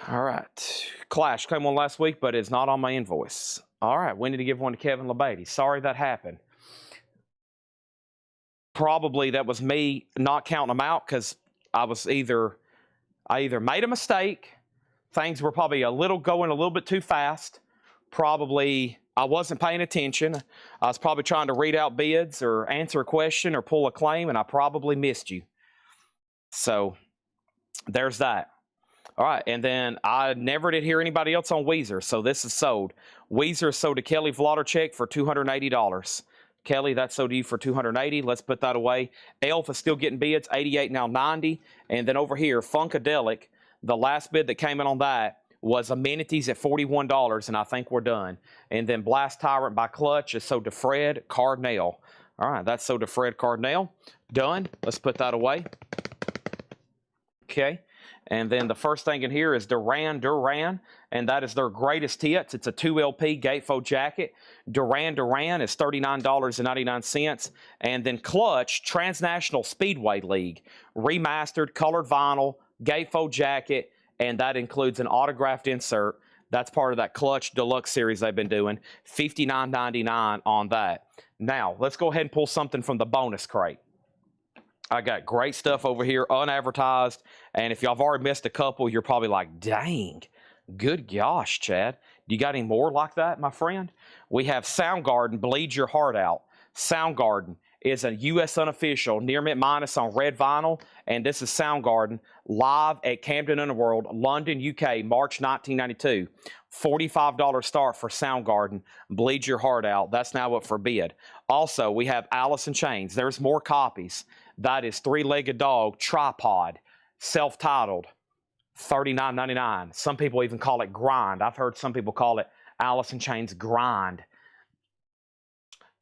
All right. Clash came on last week, but it's not on my invoice. All right. We need to give one to Kevin LeBady. Sorry that happened. Probably that was me not counting them out because I either made a mistake, things were probably going a little bit too fast, probably I wasn't paying attention, I was probably trying to read out bids or answer a question or pull a claim, and I probably missed you. So there's that. All right, and then I never did hear anybody else on Weezer, so this is sold. Weezer is sold to Kelly Vlodarchek for $280. Kelly, that's sold to you for $280. Let's put that away. Elf is still getting bids, 88 now 90. And then over here, Funkadelic, the last bid that came in on that was amenities at $41, and I think we're done. And then Blast Tyrant by Clutch is sold to Fred Cardinale. All right, that's sold to Fred Cardinale. Done. Let's put that away. Okay. And then the first thing in here is Duran Duran, and that is their greatest hits. It's a 2 LP gatefold jacket. Duran Duran is $39.99. And then Clutch, Transnational Speedway League, remastered, colored vinyl, gatefold jacket, and that includes an autographed insert. That's part of that Clutch Deluxe series they've been doing. $59.99 on that. Now, let's go ahead and pull something from the bonus crate. I got great stuff over here, unadvertised, and if y'all have already missed a couple, you're probably like, dang, good gosh, Chad. Do you got any more like that, my friend? We have Soundgarden, Bleed Your Heart Out. Soundgarden, is a U.S. unofficial Near Mint Minus on red vinyl, and this is Soundgarden live at Camden Underworld, London, UK, March 1992. $45 start for Soundgarden. Bleed your heart out. That's now up for bid. Also, we have Alice in Chains. There's more copies. That is Three-Legged Dog Tripod, self-titled, $39.99. Some people even call it Grind. I've heard some people call it Alice in Chains Grind.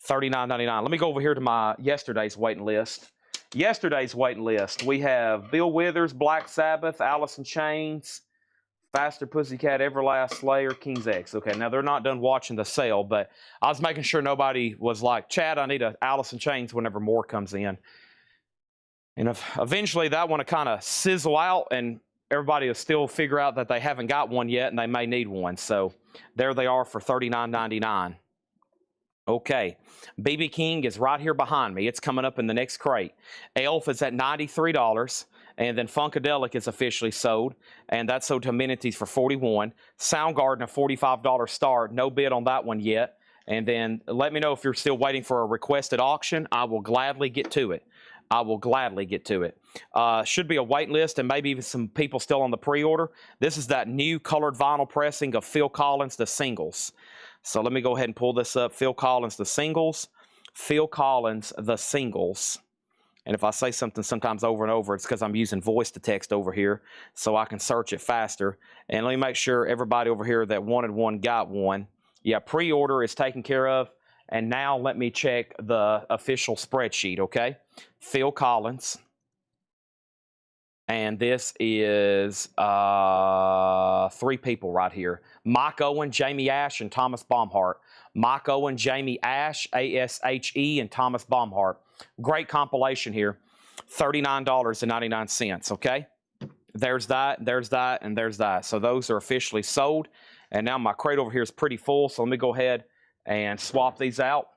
$39.99. Let me go over here to my yesterday's waiting list. Yesterday's waiting list, we have Bill Withers, Black Sabbath, Alice in Chains, Faster Pussycat, Everlast, Slayer, King's X. Okay, now they're not done watching the sale, but I was making sure nobody was like, Chad, I need a Alice in Chains whenever more comes in. And eventually that one will kind of sizzle out and everybody will still figure out that they haven't got one yet and they may need one. So there they are for $39.99. Okay, BB King is right here behind me. It's coming up in the next crate. Elf is at $93, and then Funkadelic is officially sold, and that's sold to Amenities for $41. Soundgarden, a $45 start. No bid on that one yet. And then let me know if you're still waiting for a requested auction. I will gladly get to it. I will gladly get to it. Should be a wait list and maybe even some people still on the pre-order. This is that new colored vinyl pressing of Phil Collins, The Singles. So let me go ahead and pull this up. Phil Collins, The Singles. Phil Collins, The Singles. And if I say something sometimes over and over, it's because I'm using voice to text over here so I can search it faster. And let me make sure everybody over here that wanted one got one. Yeah, pre-order is taken care of. And now let me check the official spreadsheet, okay? Phil Collins. And this is 3 people right here. Mike Owen, Jamie Ash, and Thomas Baumhart. Mike Owen, Jamie Ash, A-S-H-E, and Thomas Baumhart. Great compilation here. $39.99, okay? There's that, and there's that. So those are officially sold. And now my crate over here is pretty full, so let me go ahead and swap these out.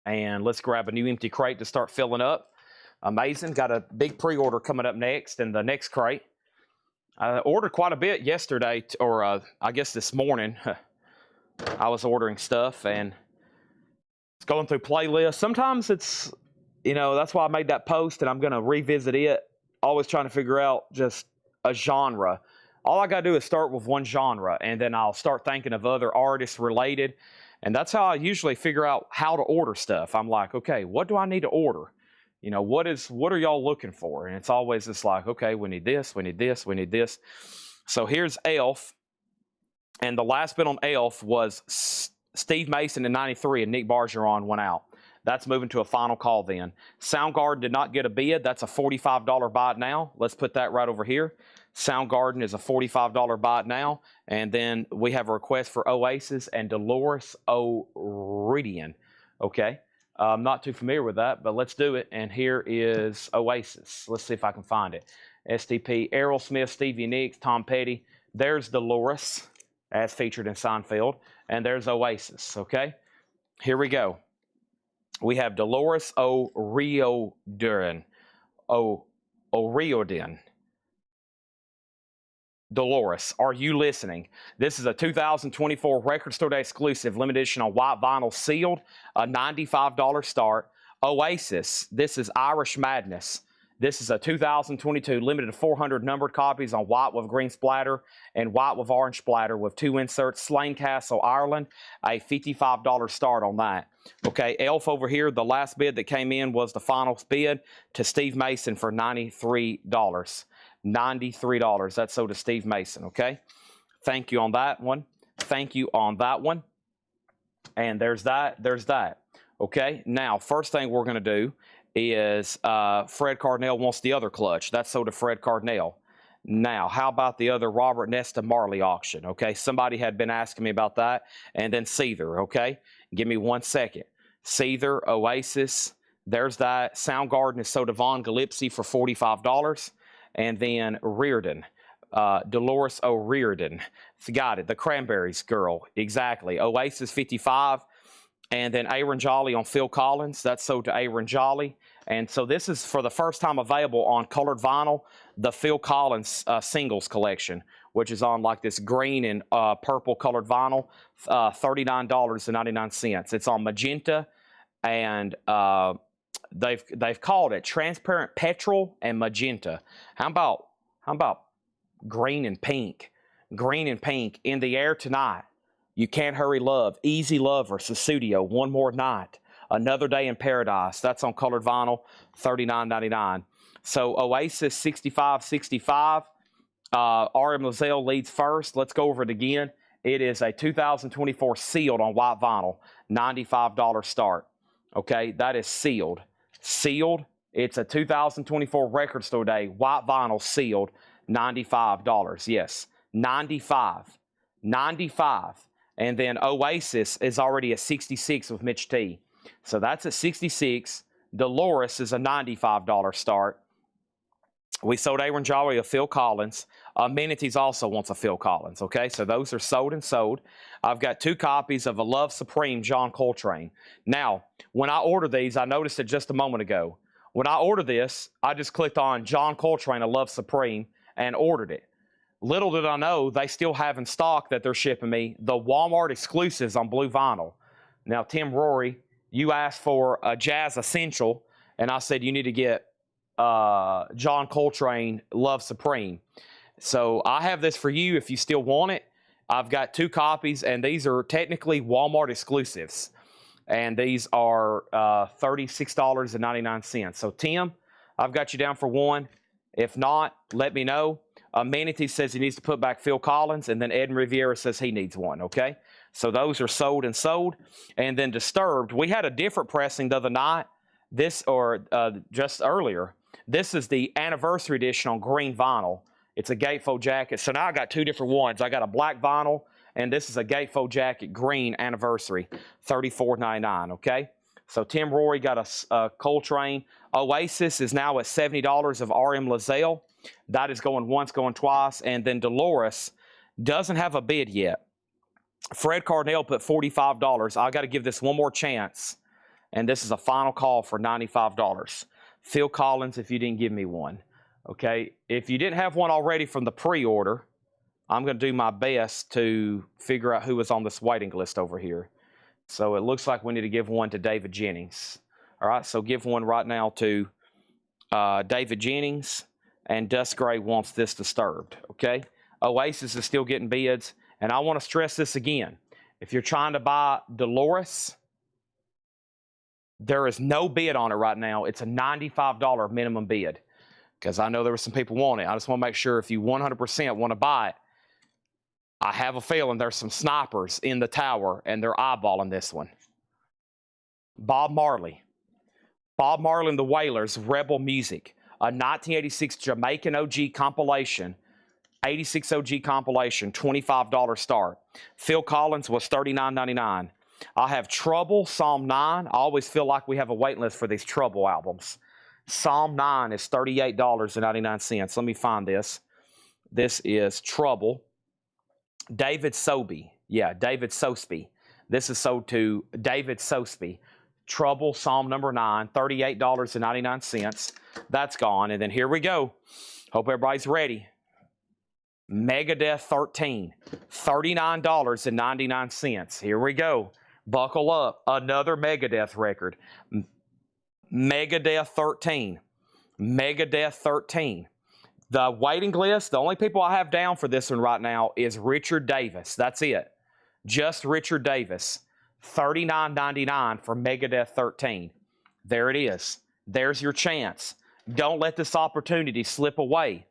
And let's grab a new empty crate to start filling up. Amazing. Got a big pre-order coming up next in the next crate. I ordered quite a bit yesterday, or I guess this morning. I was ordering stuff and it's going through playlists. Sometimes it's, you know, that's why I made that post and I'm going to revisit it. Always trying to figure out just a genre. All I got to do is start with one genre and then I'll start thinking of other artists related. And that's how I usually figure out how to order stuff. I'm like, okay, what do I need to order? You know, what are y'all looking for? And it's always just like, okay, we need this, we need this, we need this. So here's Elf. And the last bid on Elf was Steve Mason in 93 and Nick Bargeron went out. That's moving to a final call then. Soundgarden did not get a bid. That's a $45 buy it now. Let's put that right over here. Soundgarden is a $45 buy it now. And then we have a request for Oasis and Dolores O'Riordan. Okay. I'm not too familiar with that, but let's do it. And here is Oasis. Let's see if I can find it. STP, Aerosmith, Stevie Nicks, Tom Petty. There's Dolores, as featured in Seinfeld. And there's Oasis, okay? Here we go. We have Dolores O'Riordan. O'Riordan. Dolores, are you listening? This is a 2024 Record Store Day exclusive, limited edition on white vinyl sealed, a $95 start. Oasis, this is Irish Madness. This is a 2022 limited to 400 numbered copies on white with green splatter and white with orange splatter with 2 inserts. Slane Castle, Ireland, a $55 start on that. Okay, Elf over here, the last bid that came in was the final bid to Steve Mason for $93. $93. That's sold to Steve Mason, okay? Thank you on that one. Thank you on that one. And there's that. There's that. Okay, now, first thing we're going to do is Fred Cardinal wants the other clutch. That's sold to Fred Cardinal. Now, how about the other Robert Nesta Marley auction? Okay, somebody had been asking me about that. And then Seether, okay? Give me 1 second. Seether, Oasis, there's that. Soundgarden is sold to Von Gillespie for $45. And then Reardon, Dolores O'Riordan. Got it. The Cranberries girl. Exactly. Oasis 55. And then Aaron Jolly on Phil Collins. That's sold to Aaron Jolly. And so this is for the first time available on colored vinyl, the Phil Collins singles collection, which is on like this green and purple colored vinyl, $39.99. It's on magenta and they've called it transparent petrol and magenta. How about green and pink? Green and pink in the air tonight. You Can't Hurry Love, Easy Lover, Sussudio, One More Night, Another Day in Paradise. That's on colored vinyl, $39.99. So Oasis 6565. RM Lozelle leads first. Let's go over it again. It is a 2024 sealed on white vinyl, $95 start. Okay, that is sealed. Sealed. It's a 2024 record store day, white vinyl sealed, $95. Yes, 95. 95. And then Oasis is already a 66 with Mitch T. So that's a 66. Dolores is a $95 start. We sold Aaron Jolly a Phil Collins. Amenities also wants a Phil Collins, okay? So those are sold and sold. I've got 2 copies of A Love Supreme, John Coltrane. Now, when I ordered these, I noticed it just a moment ago. When I ordered this, I just clicked on John Coltrane, A Love Supreme, and ordered it. Little did I know, they still have in stock that they're shipping me the Walmart exclusives on blue vinyl. Now, Tim Rory, you asked for a Jazz Essential, and I said you need to get John Coltrane Love Supreme. So I have this for you if you still want it. I've got 2 copies, and these are technically Walmart exclusives. And these are $36.99. So Tim, I've got you down for 1. If not, let me know. Manatee says he needs to put back Phil Collins, and then Ed Riviera says he needs 1, okay? So those are sold and sold. And then Disturbed, we had a different pressing the other night, just earlier. This is the anniversary edition on green vinyl. It's a gatefold jacket. So now I got 2 different ones. I got a black vinyl, and this is a gatefold jacket, green anniversary, $34.99, okay? So Tim Rory got a Coltrane. Oasis is now at $70 of RM Lozelle. That is going once, going twice. And then Dolores doesn't have a bid yet. Fred Cardinale put $45. I got to give this one more chance. And this is a final call for $95. Phil Collins, if you didn't give me one. Okay, if you didn't have one already from the pre-order, I'm going to do my best to figure out who is on this waiting list over here. So it looks like we need to give one to David Jennings. All right, so give one right now to David Jennings, and Dust Gray wants this Disturbed, okay? Oasis is still getting bids, and I want to stress this again. If you're trying to buy Dolores, there is no bid on it right now. It's a $95 minimum bid, because I know there were some people wanting it. I just want to make sure if you 100% want to buy it, I have a feeling there's some snipers in the tower, and they're eyeballing this one. Bob Marley. Bob Marley and the Wailers, Rebel Music. A 1986 Jamaican OG compilation. 86 OG compilation, $25 start. Phil Collins was $39.99. I have Trouble, Psalm 9. I always feel like we have a wait list for these Trouble albums. Psalm 9 is $38.99. Let me find this. This is Trouble. David Sobey. Yeah, David Sosby. This is sold to David Sosby. Trouble, Psalm number 9, $38.99. That's gone. And then here we go. Hope everybody's ready. Megadeth 13, $39.99. Here we go. Buckle up. Another Megadeth record. Megadeth 13. Megadeth 13. The waiting list, the only people I have down for this one right now is Richard Davis. That's it. Just Richard Davis. $39.99 for Megadeth 13. There it is. There's your chance. Don't let this opportunity slip away.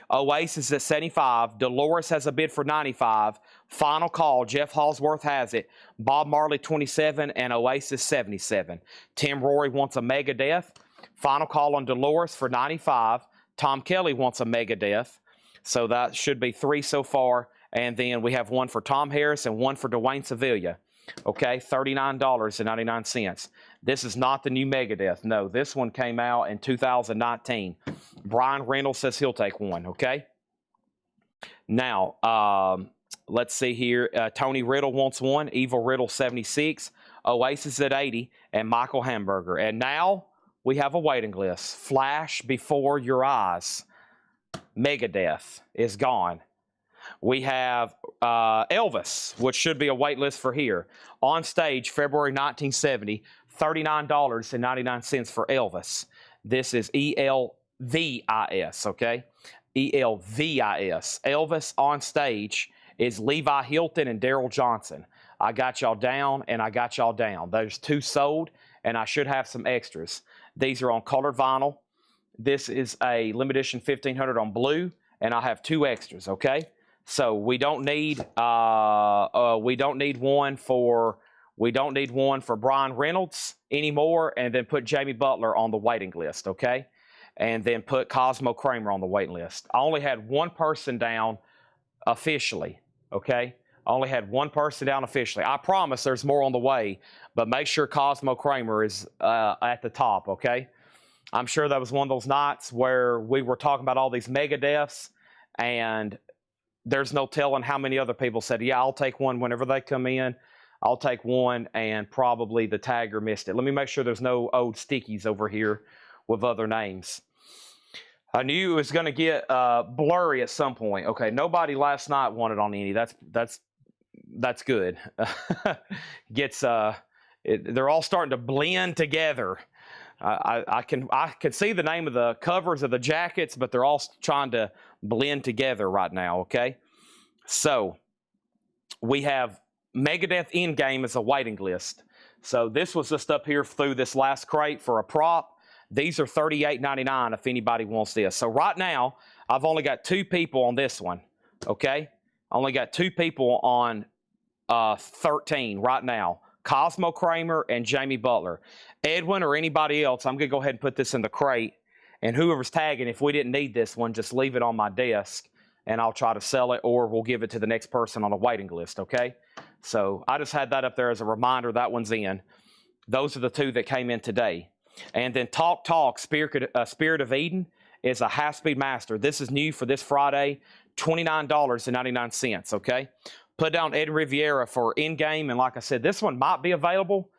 Oasis at 75. Dolores has a bid for 95. Final call. Jeff Halsworth has it. Bob Marley 27 and Oasis 77. Tim Rory wants a Megadeth. Final call on Dolores for 95. Tom Kelly wants a Megadeth. So that should be 3 so far. And then we have one for Tom Harris and one for Dwayne Sevilla. Okay, $39.99. This is not the new Megadeth. No, this one came out in 2019. Brian Reynolds says he'll take one, okay? Now, let's see here. Tony Riddle wants one. Evil Riddle, 76. Oasis at 80. And Michael Hamburger. And now we have a waiting list. Flash before your eyes. Megadeth is gone. We have Elvis, which should be a wait list for here. On stage, February 1970, $39.99 for Elvis. This is ELVIS, okay? ELVIS. Elvis on stage is Levi Hilton and Daryl Johnson. I got y'all down, and I got y'all down. There's 2 sold, and I should have some extras. These are on colored vinyl. This is a limited edition 1500 on blue, and I have 2 extras, okay? So we don't need one for Brian Reynolds anymore, and then put Jamie Butler on the waiting list, okay? And then put Cosmo Kramer on the waiting list. I only had 1 person down officially, okay? I only had 1 person down officially. I promise there's more on the way, but make sure Cosmo Kramer is at the top, okay? I'm sure that was one of those nights where we were talking about all these mega deaths, and there's no telling how many other people said, yeah, I'll take one whenever they come in. I'll take one, and probably the tagger missed it. Let me make sure there's no old stickies over here with other names. I knew it was going to get blurry at some point. Okay, nobody last night wanted on any. That's good. They're all starting to blend together. I can see the name of the covers of the jackets, but they're all trying to blend together right now, okay? So we have Megadeth Endgame as a waiting list. So this was just up here through this last crate for a prop. These are $38.99 if anybody wants this. So right now, I've only got 2 people on this one, okay? I only got 2 people on 13 right now. Cosmo Kramer and Jamie Butler. Edwin or anybody else, I'm going to go ahead and put this in the crate. And whoever's tagging, if we didn't need this one, just leave it on my desk, and I'll try to sell it, or we'll give it to the next person on the waiting list, okay? So I just had that up there as a reminder. That one's in. Those are the 2 that came in today. And then Talk, Spirit of Eden is a half-speed master. This is new for this Friday, $29.99, okay? Put down Ed Riviera for Endgame, and like I said, this one might be available.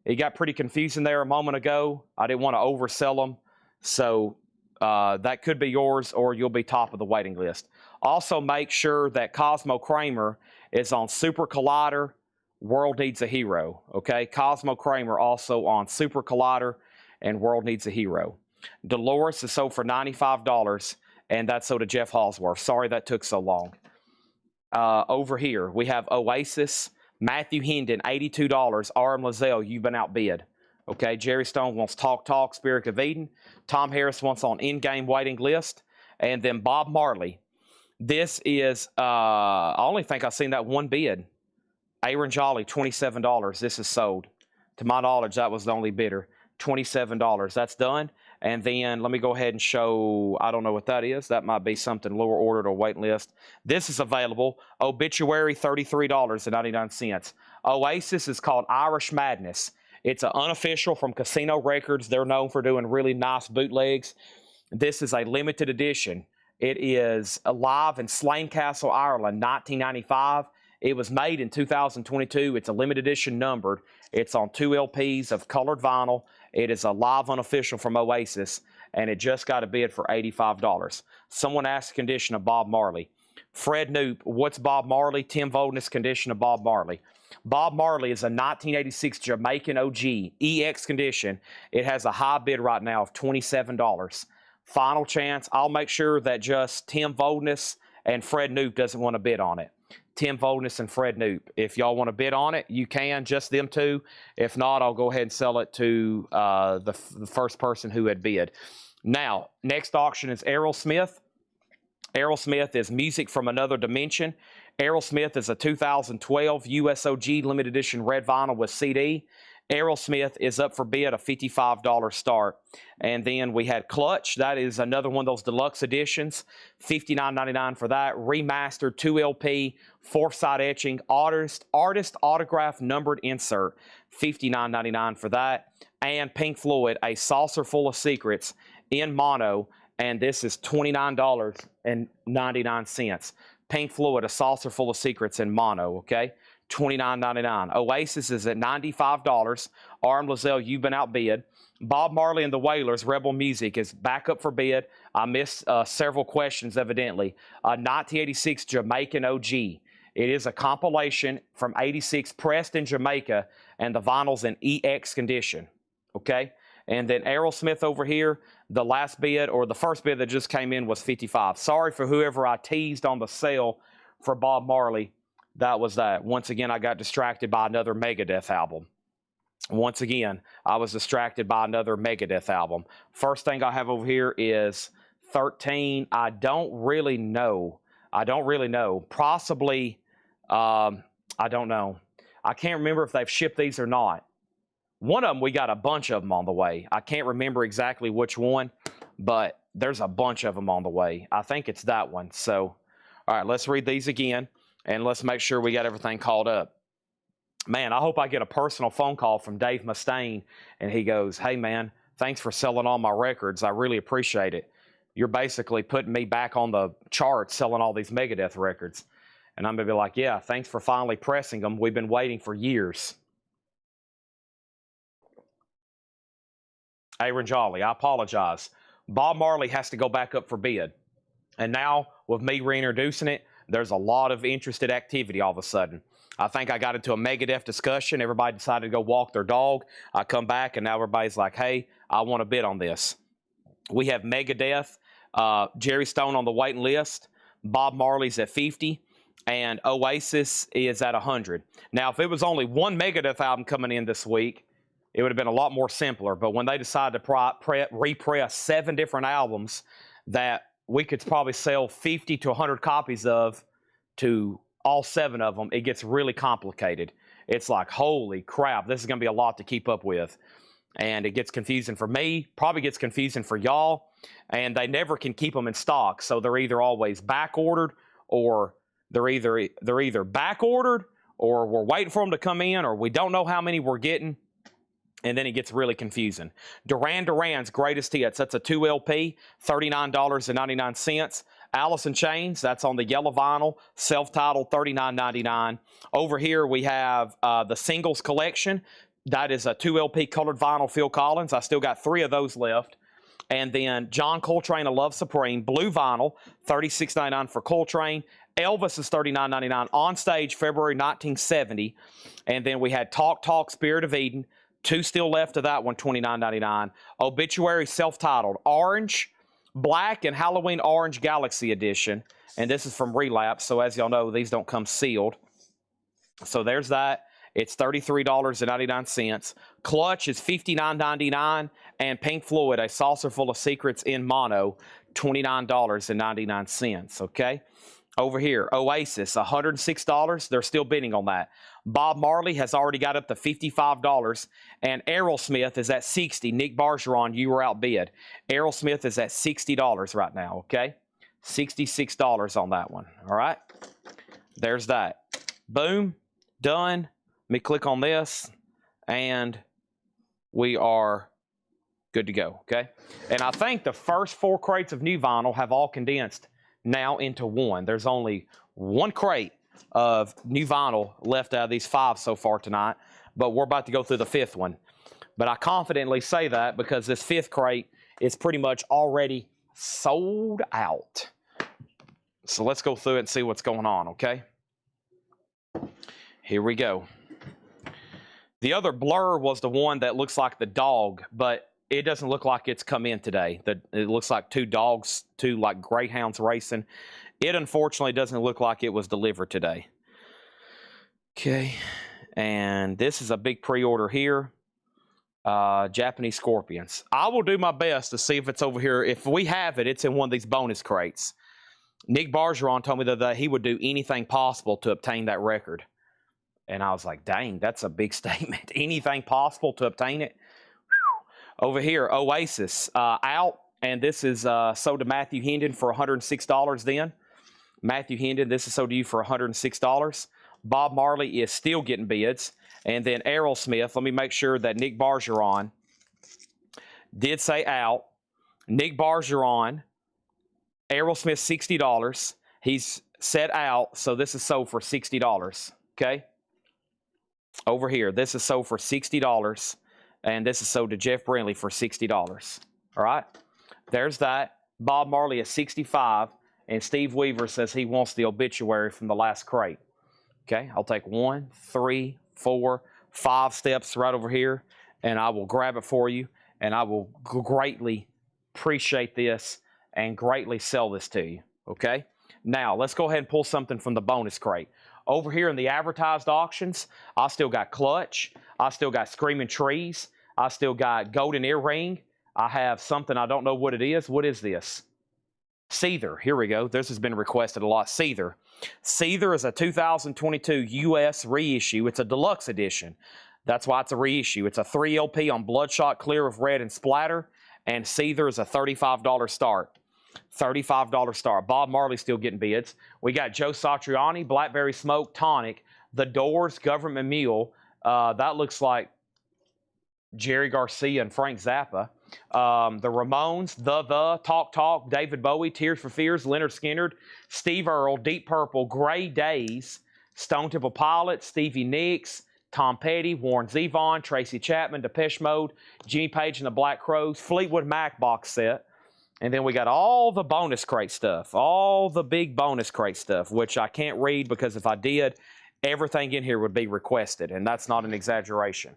It got pretty confusing there a moment ago. I didn't want to oversell them, so that could be yours, or you'll be top of the waiting list. Also, make sure that Cosmo Kramer is on Super Collider, World Needs a Hero, okay? Cosmo Kramer also on Super Collider and World Needs a Hero. Dolores is sold for $95, and that's sold to Jeff Halsworth. Sorry that took so long. Over here, we have Oasis, Matthew Hendon, $82. R.M. Lazelle, you've been outbid. Okay, Jerry Stone wants Talk, Spirit of Eden. Tom Harris wants on Endgame waiting list. And then Bob Marley. This is, I only think I've seen that 1 bid. Aaron Jolly, $27. This is sold. To my knowledge, that was the only bidder. $27. That's done. And then let me go ahead and show, I don't know what that is. That might be something lower ordered or waiting list. This is available. Obituary, $33.99. Oasis is called Irish Madness. It's an unofficial from Casino Records. They're known for doing really nice bootlegs. This is a limited edition. It is live in Slane Castle, Ireland, 1995. It was made in 2022. It's a limited edition numbered. It's on 2 LPs of colored vinyl. It is a live unofficial from Oasis, and it just got a bid for $85. Someone asked the condition of Bob Marley. Fred Knoop, what's Bob Marley? Tim Voldness condition of Bob Marley. Bob Marley is a 1986 Jamaican OG, EX condition. It has a high bid right now of $27. Final chance. I'll make sure that just Tim Voldness and Fred Knoop doesn't want to bid on it. Tim Voldness and Fred Knoop. If y'all want to bid on it, you can, just them 2. If not, I'll go ahead and sell it to the first person who had bid. Now, next auction is Aerosmith. Aerosmith is Music from Another Dimension. Aerosmith is a 2012 USOG limited edition red vinyl with CD. Aerosmith is up for bid, a $55 start. And then we had Clutch. That is another one of those deluxe editions. $59.99 for that. Remastered 2 LP, 4-side etching, artist autograph numbered insert. $59.99 for that. And Pink Floyd, A Saucer Full of Secrets in mono. And this is $29.99. Pink Floyd, A Saucer Full of Secrets in mono, okay? $29.99. Oasis is at $95. Arm Lizelle, You've Been Outbid. Bob Marley and the Wailers, Rebel Music, is back up for bid. I missed several questions, evidently. 1986 Jamaican OG. It is a compilation from 86 pressed in Jamaica, and the vinyl's in EX condition, okay? And then Aerosmith over here, the last bid, or the first bid that just came in, was $55. Sorry for whoever I teased on the sale for Bob Marley. That was that. Once again, I got distracted by another Megadeth album. Once again, I was distracted by another Megadeth album. First thing I have over here is 13. I don't really know. Possibly, I don't know. I can't remember if they've shipped these or not. One of them, we got a bunch of them on the way. I can't remember exactly which one, but there's a bunch of them on the way. I think it's that one. So, all right, let's read these again, and let's make sure we got everything called up. Man, I hope I get a personal phone call from Dave Mustaine, and he goes, hey, man, thanks for selling all my records. I really appreciate it. You're basically putting me back on the charts selling all these Megadeth records. And I'm going to be like, yeah, thanks for finally pressing them. We've been waiting for years. Aaron Jolly, I apologize. Bob Marley has to go back up for bid. And now, with me reintroducing it, there's a lot of interested activity all of a sudden. I think I got into a Megadeth discussion. Everybody decided to go walk their dog. I come back, and now everybody's like, hey, I want to bid on this. We have Megadeth, Jerry Stone on the waiting list. Bob Marley's at 50. And Oasis is at 100. Now, if it was only one Megadeth album coming in this week, it would have been a lot more simpler. But when they decided to repress 7 different albums that we could probably sell 50 to 100 copies of to all 7 of them, it gets really complicated. It's like, holy crap, this is going to be a lot to keep up with. And it gets confusing for me, probably gets confusing for y'all. And they never can keep them in stock. So they're either always back-ordered, or they're either back-ordered, or we're waiting for them to come in, or we don't know how many we're getting. And then it gets really confusing. Duran Duran's Greatest Hits, that's a 2 LP, $39.99. Alice in Chains, that's on the yellow vinyl, self-titled, $39.99. Over here we have the Singles Collection. That is a 2 LP colored vinyl, Phil Collins. I still got 3 of those left. And then John Coltrane, A Love Supreme, blue vinyl, $36.99 for Coltrane. Elvis is $39.99 on stage, February 1970. And then we had Talk Talk, Spirit of Eden. 2 still left of that one, $29.99. Obituary, self-titled, orange, black, and Halloween Orange Galaxy Edition. And this is from Relapse, so as y'all know, these don't come sealed. So there's that. It's $33.99. Clutch is $59.99. And Pink Floyd, A Saucer Full of Secrets in mono, $29.99. Okay? Over here, Oasis, $106. They're still bidding on that. Bob Marley has already got up to $55. And Aerosmith is at $60. Nick Bergeron, you were outbid. Aerosmith is at $60 right now, okay? $66 on that one, all right? There's that. Boom, done. Let me click on this, and we are good to go, okay? And I think the first 4 crates of new vinyl have all condensed now into one. There's only 1 crate of new vinyl left out of these 5 so far tonight, but we're about to go through the 5th one. But I confidently say that because this 5th crate is pretty much already sold out. So let's go through it and see what's going on, okay? Here we go. The other blur was the one that looks like the dog, but it doesn't look like it's come in today. It looks like 2 dogs, 2 like greyhounds racing. It unfortunately doesn't look like it was delivered today. Okay, and this is a big pre-order here. Japanese Scorpions. I will do my best to see if it's over here. If we have it, it's in one of these bonus crates. Nick Bergeron told me that he would do anything possible to obtain that record. And I was like, dang, that's a big statement. Anything possible to obtain it? Whew. Over here, Oasis, out. And this is sold to Matthew Hendon for $106 then. Matthew Hendon, this is sold to you for $106. Bob Marley is still getting bids. And then Aerosmith, let me make sure that Nick Bergeron did say out. Nick Bergeron, Aerosmith, $60. He's set out. So this is sold for $60. Okay. Over here, this is sold for $60. And this is sold to Jeff Brindley for $60. All right. There's that. Bob Marley is 65. And Steve Weaver says he wants the obituary from the last crate. Okay. I'll take 1, 3, 4, 5 steps right over here. And I will grab it for you. And I will greatly appreciate this and greatly sell this to you. Okay. Now, let's go ahead and pull something from the bonus crate. Over here in the advertised auctions, I still got Clutch. I still got Screaming Trees. I still got Golden Earring. I have something, I don't know what it is. What is this? Seether. Here we go. This has been requested a lot. Seether. Seether is a 2022 U.S. reissue. It's a deluxe edition. That's why it's a reissue. It's a 3 LP on Bloodshot, Clear of Red, and Splatter. And Seether is a $35 start. $35 start. Bob Marley still getting bids. We got Joe Satriani, Blackberry Smoke, Tonic, The Doors, Government Mule. That looks like Jerry Garcia and Frank Zappa. The Ramones, The Talk Talk, David Bowie, Tears for Fears, Leonard Skinner, Steve Earle, Deep Purple, Gray Days, Stone Temple Pilots, Stevie Nicks, Tom Petty, Warren Zevon, Tracy Chapman, Depeche Mode, Jimmy Page and the Black Crowes, Fleetwood Mac box set. And then we got all the bonus crate stuff, all the big bonus crate stuff, which I can't read because if I did, everything in here would be requested. And that's not an exaggeration.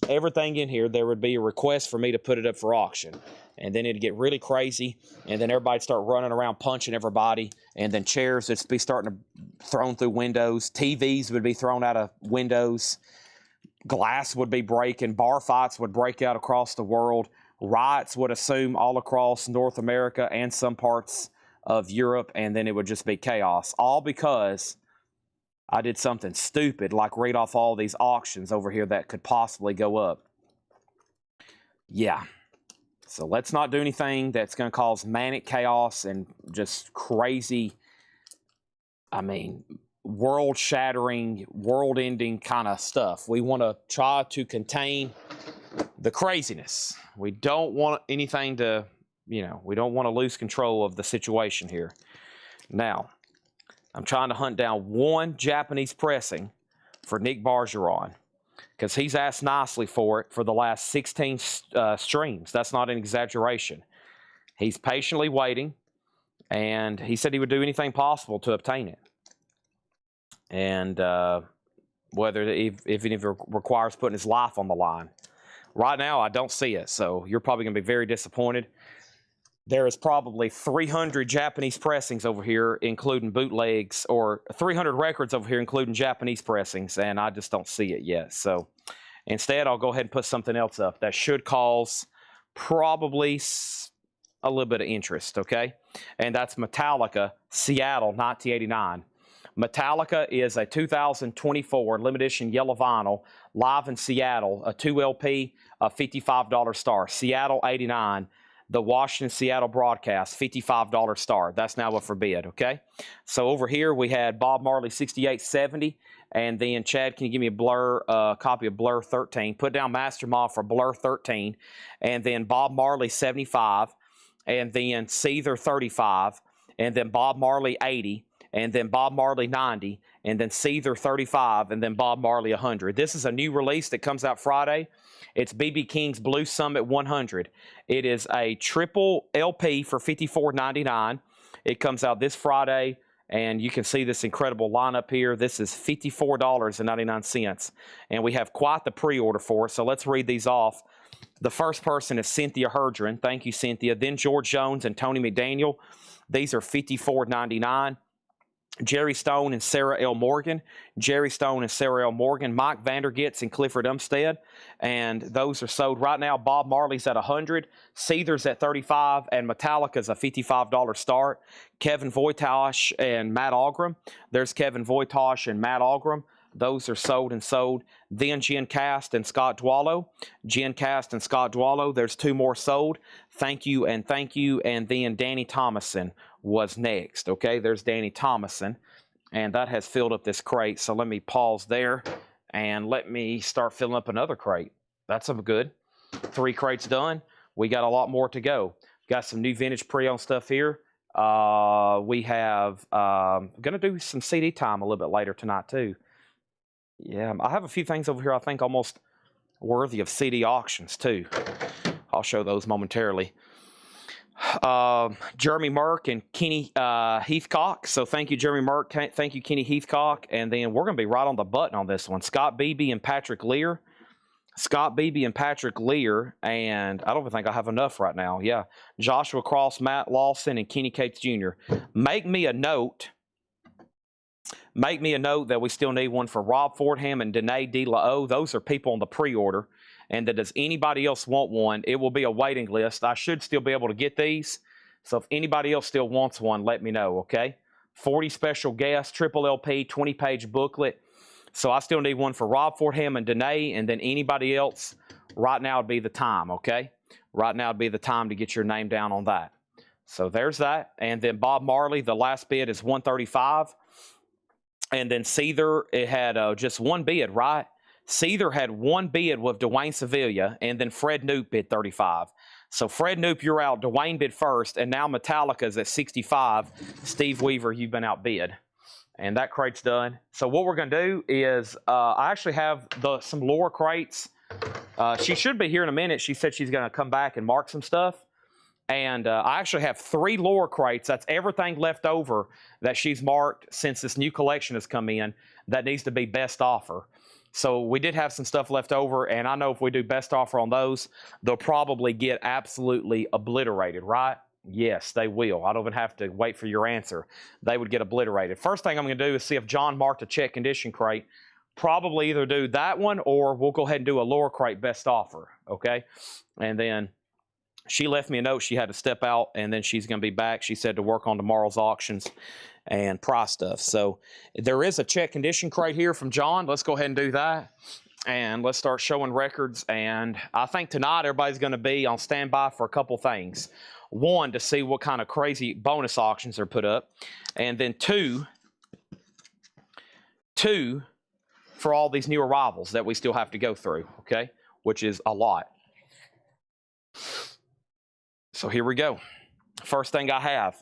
Everything in here, there would be a request for me to put it up for auction. And then it'd get really crazy. And then everybody'd start running around punching everybody. And then chairs would be starting to thrown through windows. TVs would be thrown out of windows. Glass would be breaking. Bar fights would break out across the world. Riots would assume all across North America and some parts of Europe. And then it would just be chaos. All because I did something stupid, like read off all these auctions over here that could possibly go up. Yeah. So let's not do anything that's going to cause manic chaos and just crazy, I mean, world-shattering, world-ending kind of stuff. We want to try to contain the craziness. We don't want anything to, we don't want to lose control of the situation here. Now, I'm trying to hunt down one Japanese pressing for Nick Bargeron because he's asked nicely for it for the last 16 streams. That's not an exaggeration. He's patiently waiting, and he said he would do anything possible to obtain it. And whether if it requires putting his life on the line. Right now, I don't see it, so you're probably going to be very disappointed. There is probably 300 Japanese pressings over here, including bootlegs, or 300 records over here, including Japanese pressings, and I just don't see it yet. So instead, I'll go ahead and put something else up that should cause probably a little bit of interest, okay? And that's Metallica, Seattle, 1989. Metallica is a 2024 limited edition yellow vinyl, live in Seattle, a 2 LP, a $55 star. Seattle, 89. The Washington Seattle broadcast, $55 star. That's now up for bid, okay? So over here we had Bob Marley 6870, and then Chad, can you give me a copy of Blur 13? Put down Master Mob for Blur 13, and then Bob Marley 75, and then Seether 35, and then Bob Marley 80, and then Bob Marley 90, and then Seether 35, and then Bob Marley 100. This is a new release that comes out Friday. It's B.B. King's Blue Summit 100. It is a triple LP for $54.99. It comes out this Friday, and you can see this incredible lineup here. This is $54.99, and we have quite the pre-order for it, so let's read these off. The first person is Cynthia Herdron. Thank you, Cynthia. Then George Jones and Tony McDaniel. These are $54.99. Jerry Stone and Sarah L. Morgan, Jerry Stone and Sarah L. Morgan, Mike Vandergits and Clifford Umstead, and those are sold right now. Bob Marley's at 100, Seether's at 35, and Metallica's a $55 start. Kevin Voitosh and Matt Algram. There's Kevin Voitosh and Matt Algram. Those are sold and sold. Then Jen Cast and Scott Dwallow. Jen Cast and Scott Dwallow. There's 2 more sold. Thank you and thank you. And then Danny Thomason was next. Okay, there's Danny Thomason. And that has filled up this crate. So let me pause there and let me start filling up another crate. That's good. 3 crates done. We got a lot more to go. Got some new vintage pre-owned stuff here. We have going to do some CD time a little bit later tonight too. Yeah, I have a few things over here I think almost worthy of CD auctions too. I'll show those momentarily. Jeremy Merck and Kenny Heathcock. So thank you, Jeremy Merck. Thank you, Kenny Heathcock. And then we're going to be right on the button on this one. Scott Beebe and Patrick Lear. Scott Beebe and Patrick Lear. And I don't even think I have enough right now. Yeah. Joshua Cross, Matt Lawson, and Kenny Cates Jr. Make me a note that we still need one for Rob Fordham and Danae DeLao. Those are people on the pre-order. And that does anybody else want one, it will be a waiting list. I should still be able to get these. So if anybody else still wants one, let me know, okay? 40 special guests, triple LP, 20-page booklet. So I still need one for Rob Fordham and Danae, and then anybody else, right now would be the time, okay? Right now would be the time to get your name down on that. So there's that. And then Bob Marley, the last bid is $135. And then Seether, it had just one bid, right? Seether had one bid with Dwayne Sevilla, and then Fred Knoop bid $35. So Fred Knoop, you're out. Dwayne bid first, and now Metallica's at $65. Steve Weaver, you've been outbid. And that crate's done. So what we're going to do is I actually have some Laura crates. She should be here in a minute. She said she's going to come back and mark some stuff. And I actually have 3 Laura crates. That's everything left over that she's marked since this new collection has come in that needs to be best offer. So we did have some stuff left over, and I know if we do best offer on those, they'll probably get absolutely obliterated, right? Yes, they will. I don't even have to wait for your answer. They would get obliterated. First thing I'm going to do is see if John marked a check condition crate. Probably either do that one or we'll go ahead and do a Laura crate best offer, okay? And then she left me a note. She had to step out, and then she's going to be back. She said to work on tomorrow's auctions and price stuff. So there is a check condition crate here from John. Let's go ahead and do that. And let's start showing records. And I think tonight everybody's going to be on standby for a couple things. One, to see what kind of crazy bonus auctions are put up. And then two, for all these new arrivals that we still have to go through, okay? Which is a lot. So here we go. First thing I have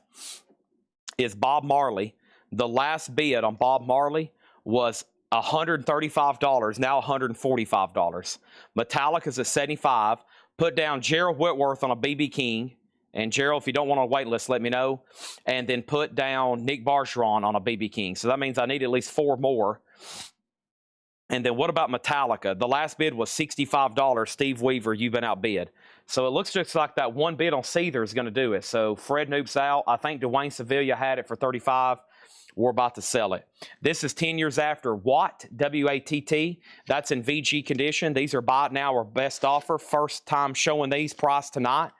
is Bob Marley. The last bid on Bob Marley was $135, now $145. Metallica's at $75. Put down Gerald Whitworth on a BB King. And Gerald, if you don't want a wait list, let me know. And then put down Nick Bargeron on a BB King. So that means I need at least 4 more. And then what about Metallica? The last bid was $65. Steve Weaver, you've been outbid. So it looks just like that one bid on Seether is going to do it. So Fred Knoop's out. I think Dwayne Sevilla had it for $35. We're about to sell it. This is 10 years after Watt, W-A-T-T. That's in VG condition. These are buy it now or best offer. First time showing these price tonight.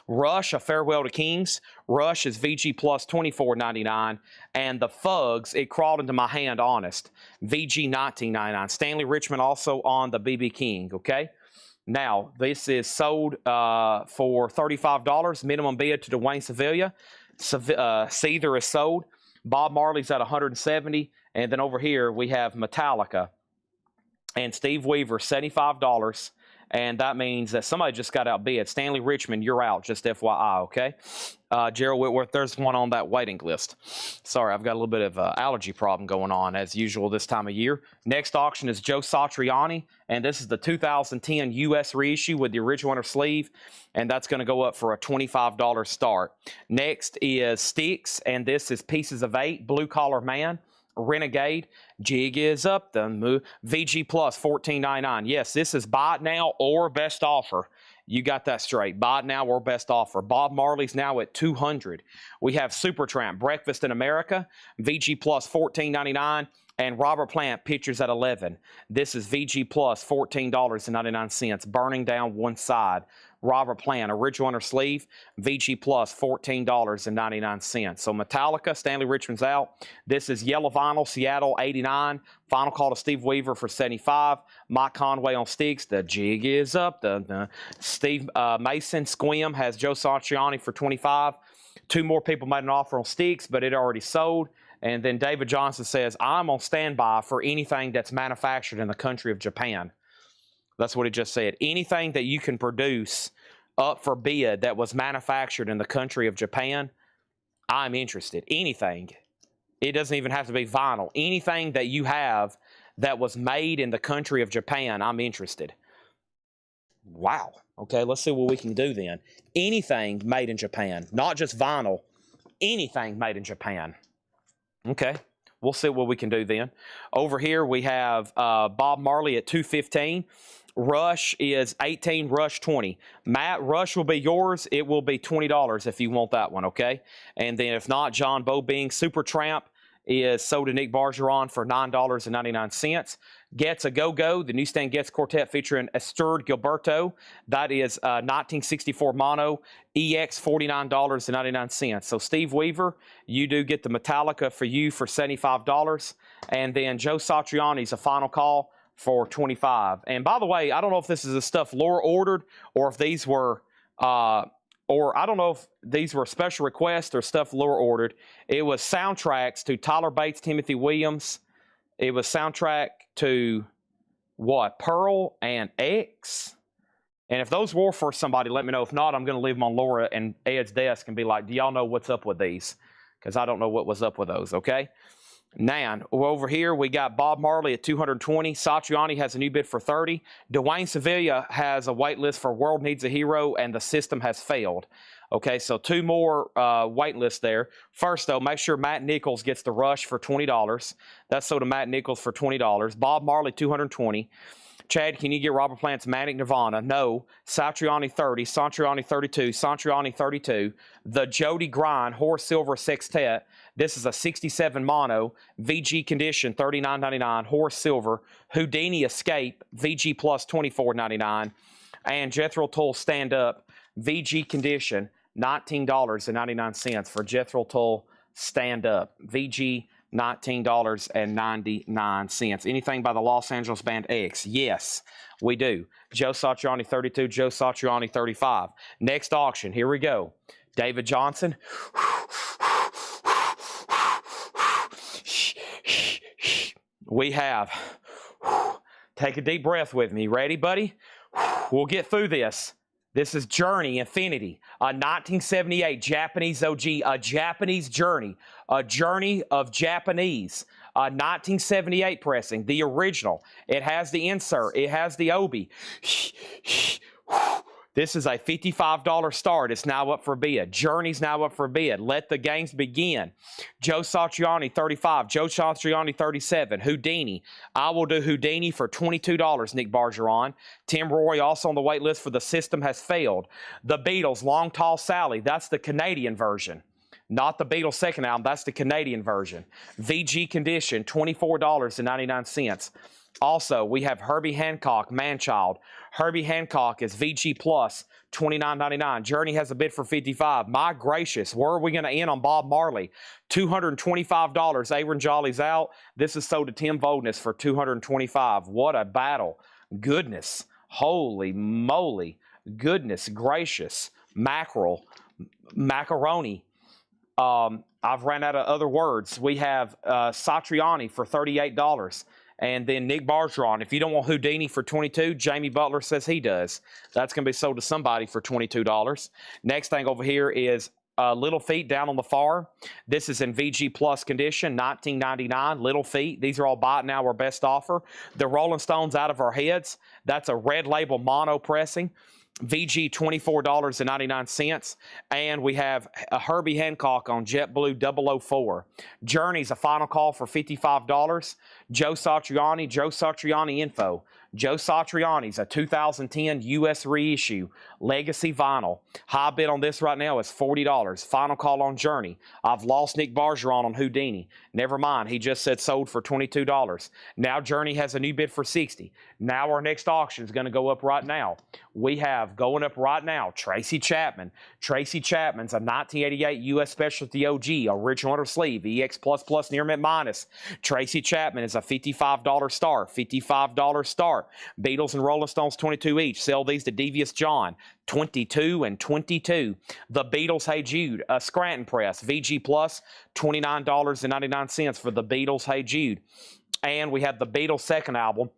Rush, A Farewell to Kings. Rush is VG plus $24.99. And the Fugs, It Crawled Into My Hand, Honest. VG $19.99. Stanley Richmond also on the BB King, okay? Now, this is sold for $35. Minimum bid to Dwayne Sevilla. Seether is sold. Bob Marley's at $170. And then over here, we have Metallica. And Steve Weaver, $75. And that means that somebody just got outbid. Stanley Richmond, you're out, just FYI, okay? Gerald Whitworth, there's one on that waiting list. Sorry, I've got a little bit of an allergy problem going on, as usual this time of year. Next auction is Joe Satriani, and this is the 2010 U.S. reissue with the original inner sleeve, and that's going to go up for a $25 start. Next is Styx, and this is Pieces of 8, Blue Collar Man. Renegade, Jig is up, the move. VG Plus, $14.99. Yes, this is buy it now or best offer. You got that straight. Buy it now or best offer. Bob Marley's now at $200. We have Supertramp, Breakfast in America, VG Plus, $14.99. And Robert Plant, Pictures at 11. This is VG Plus, $14.99. Burning Down One Side. Robert Plant, original inner sleeve, VG Plus, $14.99. So Metallica, Stanley Richmond's out. This is Yellow Vinyl, Seattle, $89. Final call to Steve Weaver for $75. Mike Conway on Styx, the jig is up. The Steve Mason, Squim, has Joe Satriani for $25. 2 more people made an offer on Styx, but it already sold. And then David Johnson says, I'm on standby for anything that's manufactured in the country of Japan. That's what he just said. Anything that you can produce up for bid that was manufactured in the country of Japan, I'm interested. Anything. It doesn't even have to be vinyl. Anything that you have that was made in the country of Japan, I'm interested. Wow. Okay, let's see what we can do then. Anything made in Japan, not just vinyl. Anything made in Japan. Okay, we'll see what we can do then. Over here we have Bob Marley at $2.15. Rush is 18, Rush 20. Matt, Rush will be yours. It will be $20 if you want that one, okay? And then if not, John Bobing Supertramp is sold to Nick Bargeron for $9.99. Getz a Go-Go, the newsstand Getz Quartet featuring Esther Gilberto. That is 1964 mono, EX $49.99. So Steve Weaver, you do get the Metallica for you for $75. And then Joe Satriani's a final call for $25. And by the way, I don't know if this is the stuff Laura ordered or if these were or I don't know if these were special requests or stuff Laura ordered. It was soundtracks to Tyler Bates, Timothy Williams. It was soundtrack to what? Pearl and X. And if those were for somebody, let me know. If not, I'm going to leave them on Laura and Ed's desk and be like, do y'all know what's up with these? Because I don't know what was up with those, okay? Now, over here, we got Bob Marley at $220. Satriani has a new bid for $30. Dwayne Sevilla has a wait list for World Needs a Hero, and the system has failed. Okay, so two more wait lists there. First, though, make sure Matt Nichols gets the Rush for $20. That's so to Matt Nichols for $20. Bob Marley, $220. Chad, can you get Robert Plant's Manic Nirvana? No. Satriani 30, Satriani 32, Satriani 32. The Jody Grind Horace Silver Sextet. This is a 67 mono, VG condition, $39.99. Horace Silver. Houdini Escape, VG plus $24.99. And Jethro Tull Stand Up, VG condition, $19.99 for Jethro Tull Stand Up. VG $19.99. Anything by the Los Angeles band X? Yes, we do. Joe Satriani 32, Joe Satriani 35. Next auction, here we go. David Johnson. We have, take a deep breath with me. Ready, buddy? We'll get through this. This is Journey Infinity, a 1978 Japanese OG, a Japanese Journey, a Journey of Japanese, a 1978 pressing, the original. It has the insert, it has the obi. This is a $55 start. It's now up for bid. Journey's now up for bid. Let the games begin. Joe Satriani, 35. Joe Satriani, 37. Houdini. I will do Houdini for $22, Nick Bargeron. Tim Roy also on the wait list for The System Has Failed. The Beatles, Long Tall Sally. That's the Canadian version. Not the Beatles' second album. That's the Canadian version. VG Condition, $24.99. Also, we have Herbie Hancock, Manchild. Herbie Hancock is VG Plus, $29.99. Journey has a bid for $55. My gracious, where are we going to end on Bob Marley? $225. Aaron Jolly's out. This is sold to Tim Voldness for $225. What a battle. Goodness. Holy moly. Goodness gracious. Mackerel. Macaroni. I've ran out of other words. We have Satriani for $38. And then Nick Bargeron. If you don't want Houdini for $22, Jamie Butler says he does. That's going to be sold to somebody for $22. Next thing over here is Little Feet down on the far. This is in VG Plus condition, $19.99. Little Feet. These are all buy it now or best offer. The Rolling Stones Out of Our Heads. That's a red label mono pressing. VG $24.99. And we have a Herbie Hancock on JetBlue 004. Journey's a final call for $55. Joe Satriani info. Joe Satriani's a 2010 U.S. reissue, legacy vinyl. High bid on this right now is $40. Final call on Journey. I've lost Nick Bargeron on Houdini. Never mind, he just said sold for $22. Now Journey has a new bid for $60. Now our next auction is going to go up right now. We have going up right now Tracy Chapman. Tracy Chapman's a 1988 U.S. Specialty OG, original under sleeve, EX++ near mint minus. Tracy Chapman is a $55 start, $55 start. Beatles and Rolling Stones 22 each. Sell these to Devious John, 22 and 22. The Beatles Hey Jude, a Scranton press, VG Plus, $29.99 for the Beatles Hey Jude. And we have the Beatles second album,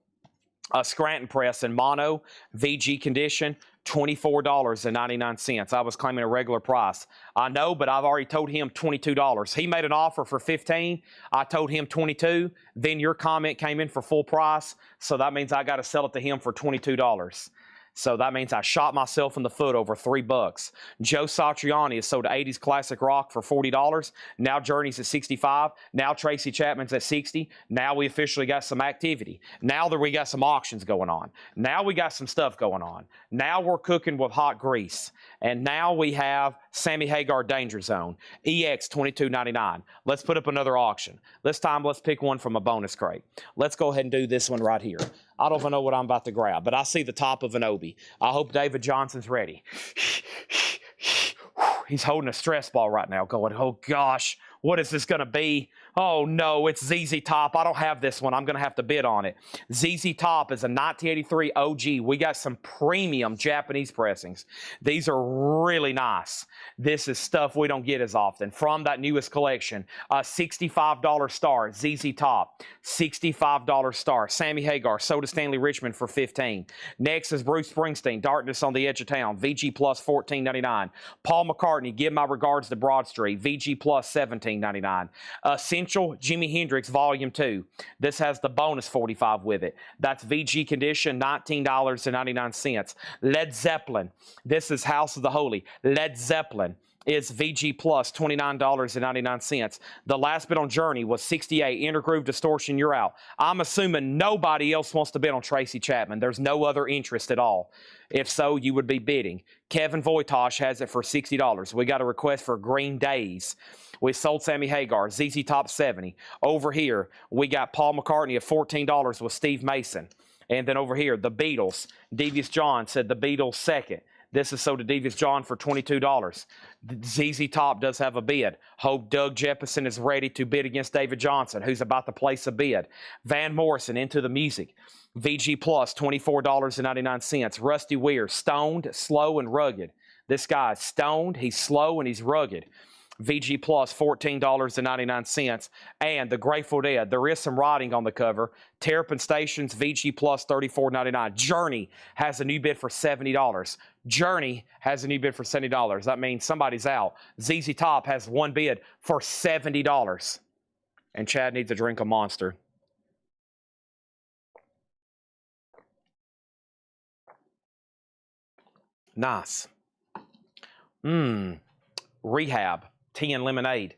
a Scranton press in mono, VG condition, $24.99. I was claiming a regular price. I know, but I've already told him $22. He made an offer for $15. I told him $22. Then your comment came in for full price, so that means I got to sell it to him for $22. So that means I shot myself in the foot over $3. Joe Satriani has sold 80s classic rock for $40. Now Journey's at $65. Now Tracy Chapman's at $60. Now we officially got some activity. Now that we got some auctions going on. Now we got some stuff going on. Now we're cooking with hot grease. And now we have Sammy Hagar Danger Zone. EX $22.99. Let's put up another auction. This time let's pick one from a bonus crate. Let's go ahead and do this one right here. I don't even know what I'm about to grab, but I see the top of an Obi. I hope David Johnson's ready. He's holding a stress ball right now going, oh gosh, what is this going to be? Oh no, it's ZZ Top. I don't have this one. I'm going to have to bid on it. ZZ Top is a 1983 OG. We got some premium Japanese pressings. These are really nice. This is stuff we don't get as often. From that newest collection, a $65 star, ZZ Top, $65 star. Sammy Hagar, Soda Stanley Richmond for $15. Next is Bruce Springsteen, Darkness on the Edge of Town, VG Plus $14.99. Paul McCartney, Give My Regards to Broad Street, VG Plus $17.99. Essential Jimi Hendrix Volume 2. This has the bonus 45 with it. That's VG condition, $19.99. Led Zeppelin. This is House of the Holy. Led Zeppelin is VG Plus, $29.99. The last bid on Journey was 68. Intergroove Distortion, you're out. I'm assuming nobody else wants to bid on Tracy Chapman. There's no other interest at all. If so, you would be bidding. Kevin Voitosh has it for $60. We got a request for Green Days. We sold Sammy Hagar, ZZ Top 70. Over here, we got Paul McCartney at $14 with Steve Mason. And then over here, the Beatles. Devious John said the Beatles second. This is sold to Devious John for $22. ZZ Top does have a bid. Hope Doug Jefferson is ready to bid against David Johnson, who's about to place a bid. Van Morrison, Into the Music. VG Plus, $24.99. Rusty Weir, Stoned, Slow, and Rugged. This guy is stoned, he's slow, and he's rugged. VG Plus, $14.99. And the Grateful Dead, there is some writing on the cover. Terrapin Stations, VG Plus, $34.99. Journey has a new bid for $70. Journey has a new bid for $70. That means somebody's out. ZZ Top has one bid for $70. And Chad needs a drink of Monster. Nice. Rehab. Tea and lemonade.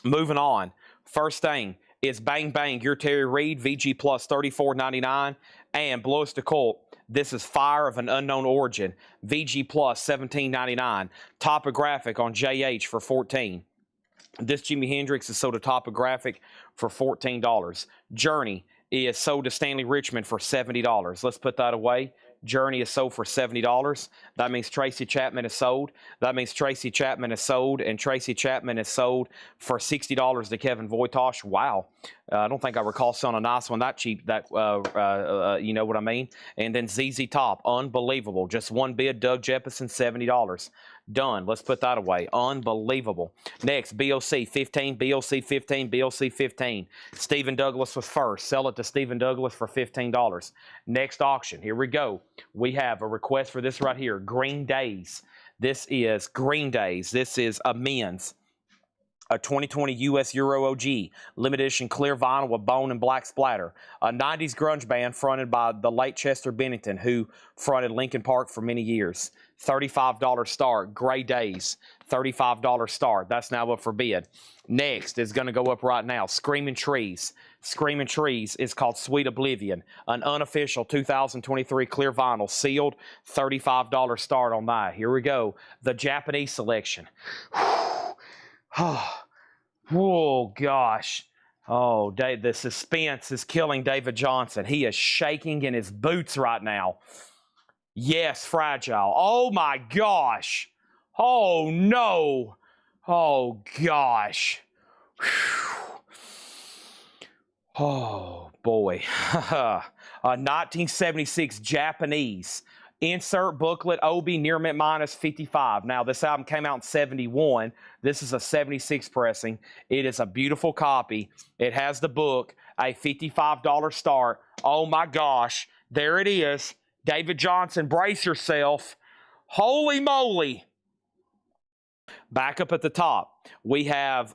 Moving on. First thing is Bang Bang, Your Terry Reid, VG Plus $34.99. And Blow Us to Cult. This is Fire of an Unknown Origin, VG Plus $17.99. Topographic on JH for $14. This Jimi Hendrix is sold to Topographic for $14. Journey is sold to Stanley Richmond for $70. Let's put that away. Journey is sold for $70. That means Tracy Chapman is sold. That means Tracy Chapman is sold, and Tracy Chapman is sold for $60 to Kevin Voitosh. Wow. I don't think I recall selling a nice one that cheap. That you know what I mean? And then ZZ Top, unbelievable. Just one bid, Doug Jefferson, $70. Done. Let's put that away. Unbelievable. Next, BOC 15, BOC 15, BOC 15. Stephen Douglas was first. Sell it to Stephen Douglas for $15. Next auction. Here we go. We have a request for this right here. Green Days. This is Green Days. This is a men's. A 2020 US Euro OG, limited edition clear vinyl with bone and black splatter. A 90s grunge band fronted by the late Chester Bennington, who fronted Linkin Park for many years. $35 star, Gray Days, $35 star. That's now up for bid. Next is going to go up right now, Screaming Trees. Screaming Trees is called Sweet Oblivion, an unofficial 2023 clear vinyl, sealed, $35 start on that. Here we go, the Japanese selection. Oh, gosh. Oh, the suspense is killing David Johnson. He is shaking in his boots right now. Yes, Fragile. Oh, my gosh. Oh, no. Oh, gosh. Whew. Oh, boy. A 1976 Japanese. Insert booklet, OB near mint minus 55. Now, this album came out in 71. This is a 76 pressing. It is a beautiful copy. It has the book, a $55 start. Oh, my gosh. There it is. David Johnson, brace yourself. Holy moly. Back up at the top, we have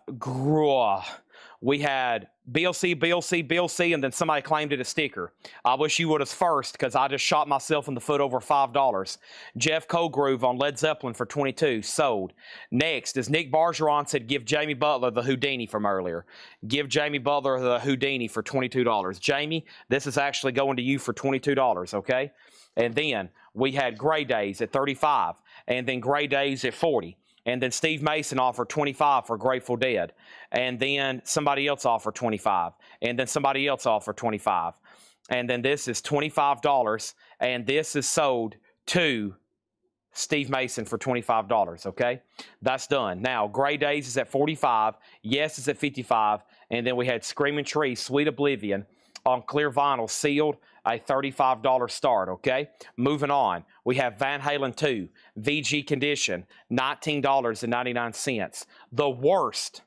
we had BLC, and then somebody claimed it a sticker. I wish you would have first because I just shot myself in the foot over $5. Jeff Colgrove on Led Zeppelin for $22, sold. Next is Nick Bargeron said, give Jamie Butler the Houdini from earlier. Give Jamie Butler the Houdini for $22. Jamie, this is actually going to you for $22, okay? And then we had Gray Days at 35, and then Gray Days at 40. And then Steve Mason offered 25 for Grateful Dead. And then somebody else offered 25. And then somebody else offered 25. And then this is $25. And this is sold to Steve Mason for $25, okay? That's done. Now, Gray Days is at 45. Yes is at 55. And then we had Screaming Tree, Sweet Oblivion on clear vinyl, sealed, a $35 start, okay? Moving on, we have Van Halen 2, VG condition, $19.99. The worst,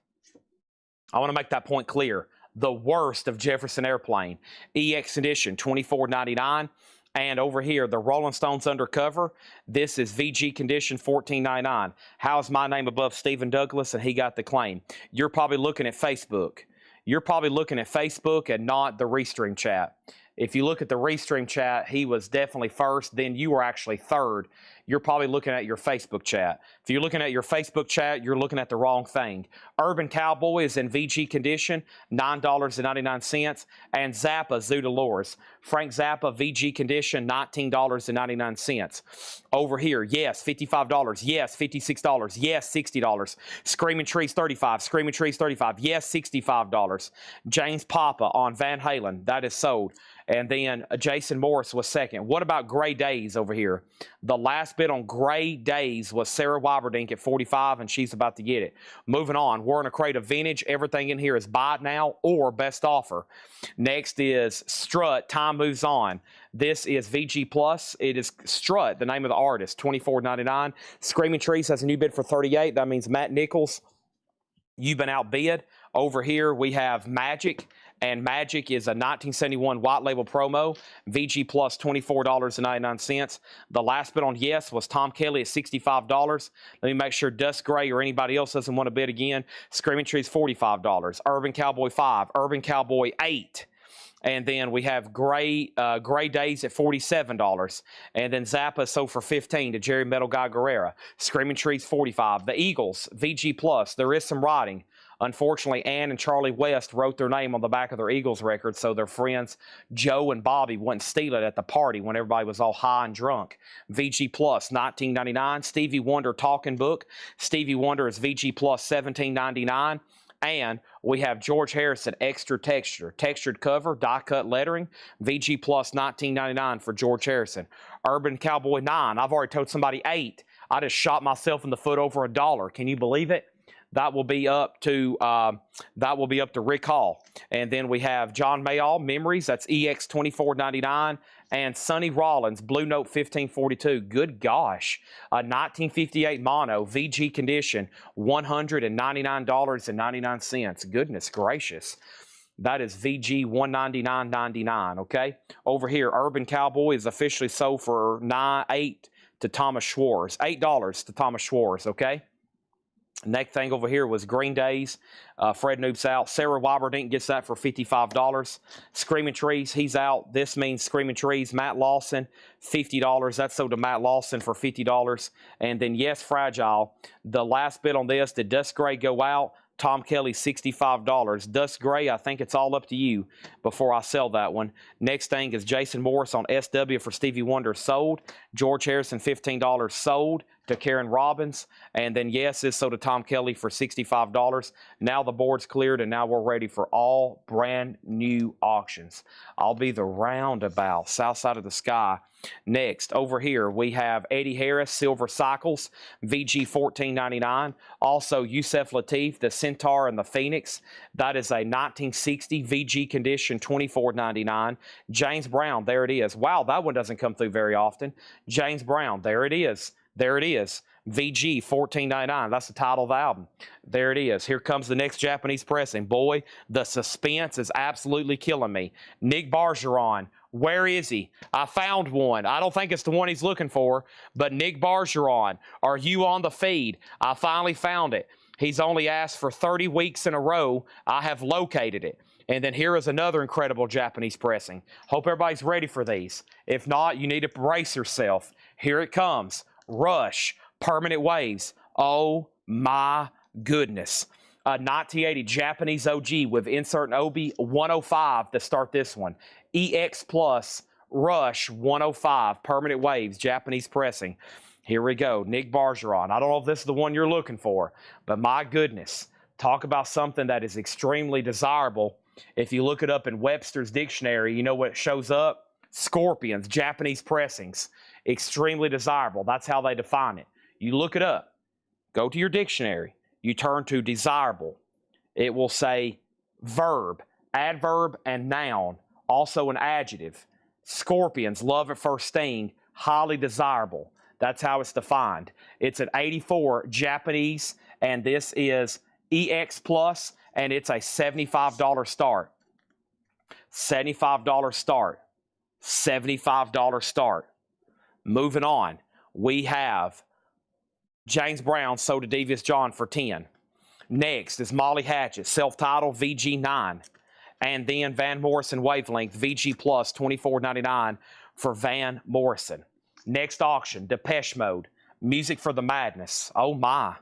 I want to make that point clear, the worst of Jefferson Airplane, EX edition, $24.99. And over here, the Rolling Stones Undercover, this is VG condition, $14.99. How's my name above Stephen Douglas? And he got the claim. You're probably looking at Facebook. You're probably looking at Facebook and not the Restream chat. If you look at the Restream chat, he was definitely first. Then you were actually third. You're probably looking at your Facebook chat. If you're looking at your Facebook chat, you're looking at the wrong thing. Urban Cowboy is in VG condition, $9.99. And Zappa, Zoo Dolores. Frank Zappa, VG condition, $19.99. Over here, yes, $55. Yes, $56. Yes, $60. Screaming Trees, $35. Screaming Trees, $35. Yes, $65. James Papa on Van Halen, that is sold. And then Jason Morris was second. What about Gray Days over here? The last bid on Gray Days was Sarah Wyberdink at 45, and she's about to get it. Moving on, we're in a crate of vintage. Everything in here is buy it now or best offer. Next is Strut, Time Moves On. This is VG Plus. It is Strut, the name of the artist, $24.99. Screaming Trees has a new bid for $38. That means Matt Nichols, you've been outbid. Over here, we have Magic. And Magic is a 1971 white label promo. VG Plus, $24.99. The last bid on Yes was Tom Kelly at $65. Let me make sure Dust Gray or anybody else doesn't want to bid again. Screaming Trees, $45. Urban Cowboy, 5. Urban Cowboy, 8. And then we have Gray Days at $47. And then Zappa sold for $15 to Jerry Metal Guy Guerrera. Screaming Trees, $45. The Eagles, VG Plus. There is some writing. Unfortunately, Ann and Charlie West wrote their name on the back of their Eagles record, so their friends Joe and Bobby wouldn't steal it at the party when everybody was all high and drunk. VG Plus, $19.99. Stevie Wonder Talking Book. Stevie Wonder is VG Plus, $17.99. And we have George Harrison Extra Texture. Textured cover, die-cut lettering. VG Plus, $19.99 for George Harrison. Urban Cowboy, 9. I've already told somebody 8. I just shot myself in the foot over $1. Can you believe it? That will be up to Rick Hall. And then we have John Mayall, Memories. That's EX $24.99. And Sonny Rollins, Blue Note 1542. Good gosh. 1958 mono, VG condition, $199.99. Goodness gracious. That is VG $199.99, okay? Over here, Urban Cowboy is officially sold for $8 to Thomas Schwartz. $8 to Thomas Schwartz, okay? Next thing over here was Green Days. Fred Noob's out. Sarah Wyberdink gets that for $55. Screaming Trees, he's out. This means Screaming Trees. Matt Lawson, $50. That's sold to Matt Lawson for $50. And then Yes, Fragile. The last bid on this, did Dust Gray go out? Tom Kelly, $65. Dust Gray, I think it's all up to you before I sell that one. Next thing is Jason Morris on SW for Stevie Wonder, sold. George Harrison, $15, sold to Karen Robbins. And then Yes is sold to Tom Kelly for $65. Now the board's cleared, and now we're ready for all brand new auctions. I'll be the roundabout, south side of the sky. Next, over here, we have Eddie Harris, Silver Cycles, VG $14.99. Also, Yusef Lateef, the Centaur and the Phoenix. That is a 1960 VG condition, $24.99. James Brown, there it is. Wow, that one doesn't come through very often. James Brown, there it is. There it is. VG $14.99. That's the title of the album. There it is. Here comes the next Japanese pressing. Boy, the suspense is absolutely killing me. Nick Bargeron, Where is he? I found one. I don't think it's the one he's looking for, but Nick Bergeron, are you on the feed? I finally found it. He's only asked for 30 weeks in a row. I have located it. And then here is another incredible Japanese pressing. Hope everybody's ready for these. If not, you need to brace yourself. Here it comes. Rush, Permanent Waves. Oh my goodness. 1980 Japanese OG with insert an OB 105 to start this one. EX Plus Rush 105 Permanent Waves Japanese pressing. Here we go. Nick Bergeron. I don't know if this is the one you're looking for, but my goodness, talk about something that is extremely desirable. If you look it up in Webster's dictionary, you know what shows up? Scorpions, Japanese pressings. Extremely desirable. That's how they define it. You look it up. Go to your dictionary. You turn to desirable. It will say verb, adverb, and noun. Also an adjective. Scorpions, love at first sting, highly desirable. That's how it's defined. It's an 84 Japanese, and this is EX Plus, and it's a $75 start. $75 start. $75 start. Moving on, we have James Brown sold to Devious John for 10. Next is Molly Hatchet, self-titled VG9. And then Van Morrison Wavelength VG Plus $24.99 for Van Morrison. Next auction, Depeche Mode, Music for the Madness. Oh my.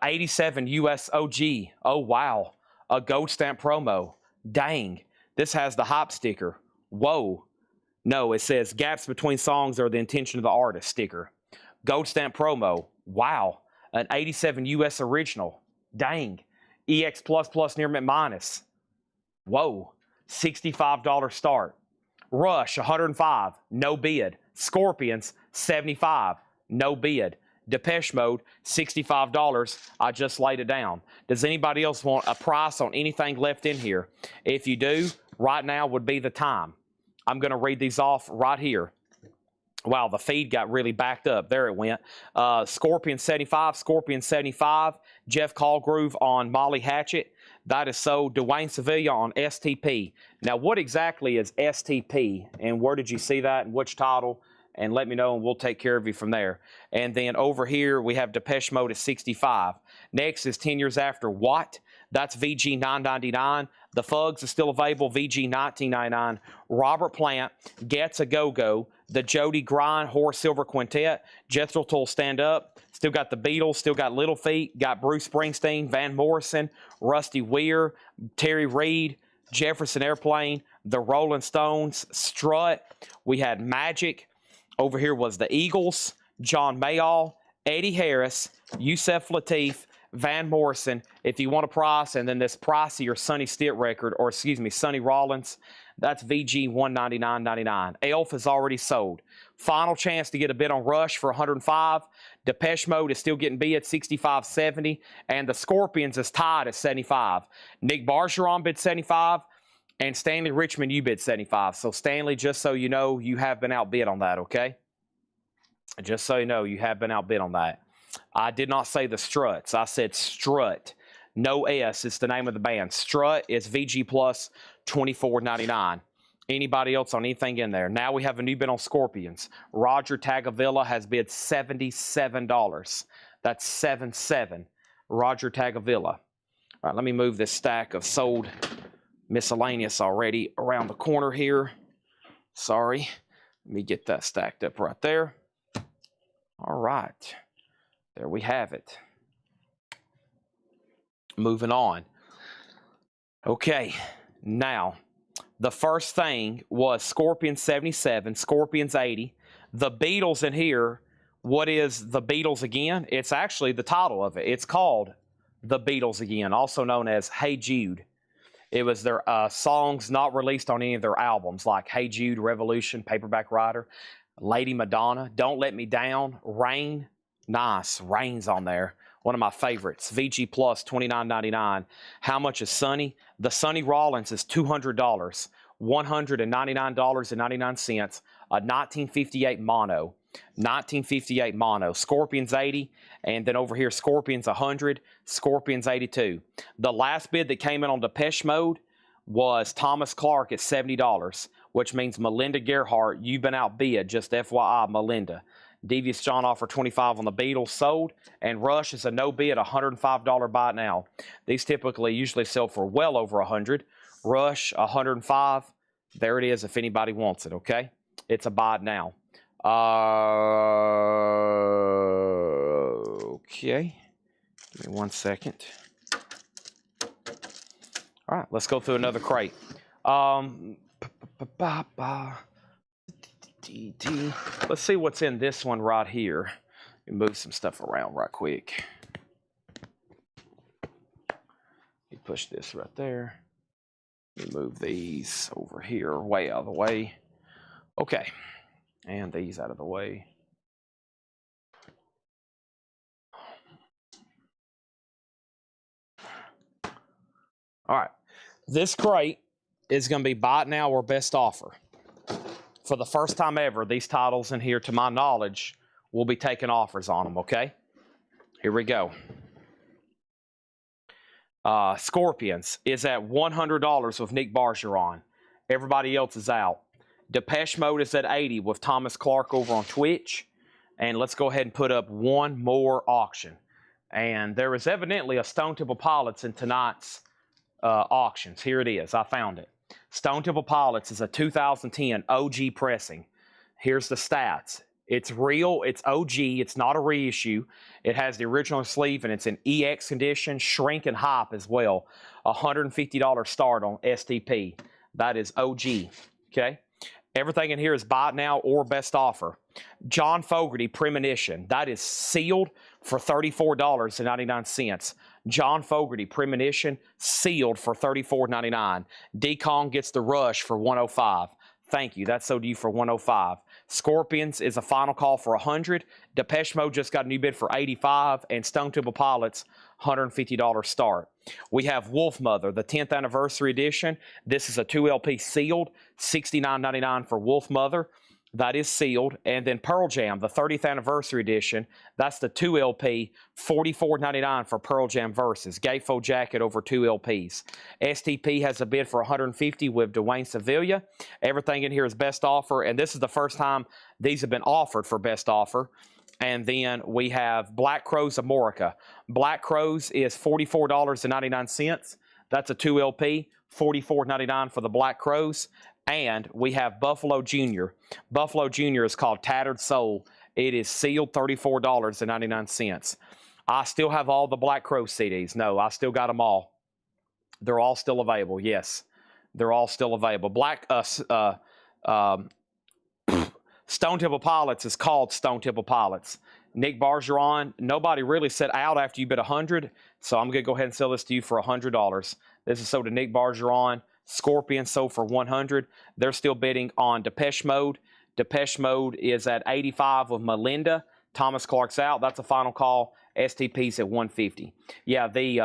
87 US OG. Oh wow. A gold stamp promo. Dang. This has the hype sticker. Whoa. No, it says gaps between songs are the intention of the artist sticker. Gold stamp promo. Wow. An 87 US original. Dang. EX plus near mint minus. Whoa. $65 start. Rush 105. No bid. Scorpions 75. No bid. Depeche Mode $65. I just laid it down. Does anybody else want a price on anything left in here? If you do, right now would be the time. I'm going to read these off right here. Wow, the feed got really backed up. There it went. Scorpion 75, Scorpion 75, Jeff Callgroove on Molly Hatchet. That is so. Dwayne Sevilla on STP. Now, what exactly is STP, and where did you see that, and which title? And let me know, and we'll take care of you from there. And then over here, we have Depeche Mode at 65. Next is 10 Years After What? That's VG $9.99. The Fugs is still available, VG $19.99. Robert Plant, Gets a Go-Go, the Jody Grind Horace Silver Quintet, Jethro Tull Stand Up, still got the Beatles, still got Little Feat, got Bruce Springsteen, Van Morrison, Rusty Weir, Terry Reid, Jefferson Airplane, the Rolling Stones, Strut. We had Magic. Over here was the Eagles, John Mayall, Eddie Harris, Yusef Lateef, Van Morrison. If you want a price, and then this pricier Sonny Stitt record, or excuse me, Sonny Rollins, that's VG $199.99. Elf is already sold. Final chance to get a bid on Rush for 105. Depeche Mode is still getting bid at 65.70, and the Scorpions is tied at 75. Nick Bergeron bid 75. And Stanley Richmond, you bid 75. So, Stanley, just so you know, you have been outbid on that, okay? Just so you know, you have been outbid on that. I did not say the Struts. I said Strut. No S. It's the name of the band. Strut is VG Plus $24.99. Anybody else on anything in there? Now we have a new bid on Scorpions. Roger Tagavilla has bid $77. That's 77. Roger Tagavilla. All right, let me move this stack of sold miscellaneous already around the corner here. Sorry. Let me get that stacked up right there. All right. There we have it. Moving on. Okay. Now, the first thing was Scorpions 77, Scorpions 80. The Beatles in here. What is the Beatles again? It's actually the title of it. It's called The Beatles Again, also known as Hey Jude. It was their songs not released on any of their albums, like Hey Jude, Revolution, Paperback Writer, Lady Madonna, Don't Let Me Down, Rain. Nice. Rain's on there. One of my favorites. VG Plus, $29.99. How much is Sonny? The Sonny Rollins is $200. $199.99. A 1958 mono. 1958 mono. Scorpions 80. And then over here, Scorpions 100. Scorpions 82. The last bid that came in on Depeche Mode was Thomas Clark at $70. which means Melinda Gerhardt, you've been outbid. Just FYI, Melinda. Devious John offer 25 on the Beatles, sold. And Rush is a no bid, $105 buy now. These typically usually sell for well over 100. Rush, 105. There it is if anybody wants it, okay? It's a buy now. Okay. Give me 1 second. All right, let's go through another crate. Let's see what's in this one right here. Let me move some stuff around right quick. You push this right there. Let me move these over here, way out of the way. Okay, and these out of the way. All right, this crate is going to be buy it now or best offer. For the first time ever, these titles in here, to my knowledge, will be taking offers on them, okay? Here we go. Scorpions is at $100 with Nick Bergeron. Everybody else is out. Depeche Mode is at $80 with Thomas Clark over on Twitch. And let's go ahead and put up one more auction. And there is evidently a Stone Temple Pilots in tonight's auctions. Here it is. I found it. Stone Temple Pilots is a 2010 OG pressing. Here's the stats. It's real. It's OG. It's not a reissue. It has the original sleeve, and it's in EX condition, shrink and hype as well. $150 start on STP. That is OG. Okay? Everything in here is buy it now or best offer. John Fogerty Premonition. That is sealed for $34.99. John Fogerty Premonition sealed for $34.99. D-Kong gets the Rush for $105. Thank you. That's sold to you for $105. Scorpions is a final call for $100. Depeche Mode just got a new bid for $85. And Stone Temple Pilots, $150 start. We have Wolf Mother, the 10th anniversary edition. This is a 2LP sealed, $69.99 for Wolf Mother. That is sealed. And then Pearl Jam, the 30th anniversary edition. That's the 2LP, $44.99 for Pearl Jam Versus. Gatefold jacket over 2 LPs. STP has a bid for $150 with Dwayne Sevilla. Everything in here is best offer. And this is the first time these have been offered for best offer. And then we have Black Crowes Amorica. Black Crowes is $44.99. That's a 2LP, $44.99 for the Black Crowes. And we have Buffalo Jr. Buffalo Jr. is called Tattered Soul. It is sealed $34.99. I still have all the Black Crow CDs. No, I still got them all. They're all still available. Yes, they're all still available. Stone Temple Pilots is called Stone Temple Pilots. Nick Bergeron, nobody really said out after you bid $100, so I'm going to go ahead and sell this to you for $100. This is sold to Nick Bergeron. Scorpion sold for $100. They're still bidding on Depeche Mode. Depeche Mode is at $85 with Melinda. Thomas Clark's out. That's a final call. STP's at $150. Yeah, they're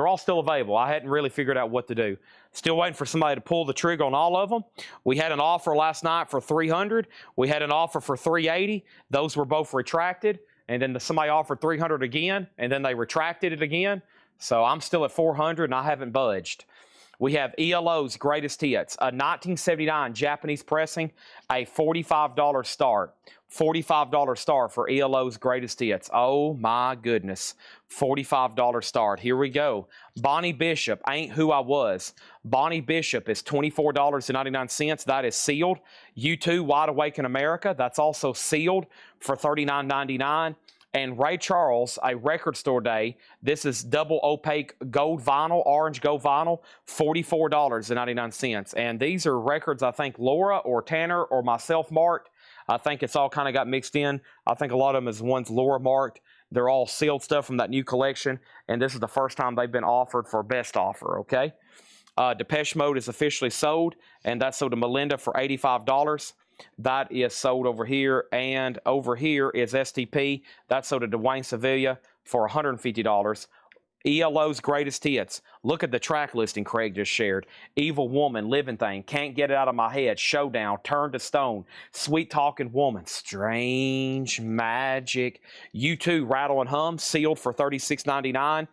all still available. I hadn't really figured out what to do. Still waiting for somebody to pull the trigger on all of them. We had an offer last night for $300. We had an offer for $380. Those were both retracted. And then somebody offered $300 again, and then they retracted it again. So I'm still at $400, and I haven't budged. We have ELO's Greatest Hits, a 1979 Japanese pressing, a $45 start. $45 start for ELO's Greatest Hits. Oh, my goodness. $45 start. Here we go. Bonnie Bishop, Ain't Who I Was. Bonnie Bishop is $24.99. That is sealed. U2, Wide Awake in America. That's also sealed for $39.99. And Ray Charles, a record store day. This is double opaque gold vinyl, orange gold vinyl, $44.99. And these are records I think Laura or Tanner or myself marked. I think it's all kind of got mixed in. I think a lot of them is ones Laura marked. They're all sealed stuff from that new collection. And this is the first time they've been offered for best offer, okay? Depeche Mode is officially sold. And that's sold to Melinda for $85. That is sold over here, and over here is STP. That's sold to Dwayne Sevilla for $150. ELO's greatest hits. Look at the track listing Craig just shared. Evil Woman, Living Thing, Can't Get It Out of My Head, Showdown, Turn to Stone, Sweet Talking Woman, Strange Magic, U2, Rattle and Hum, sealed for $36.99,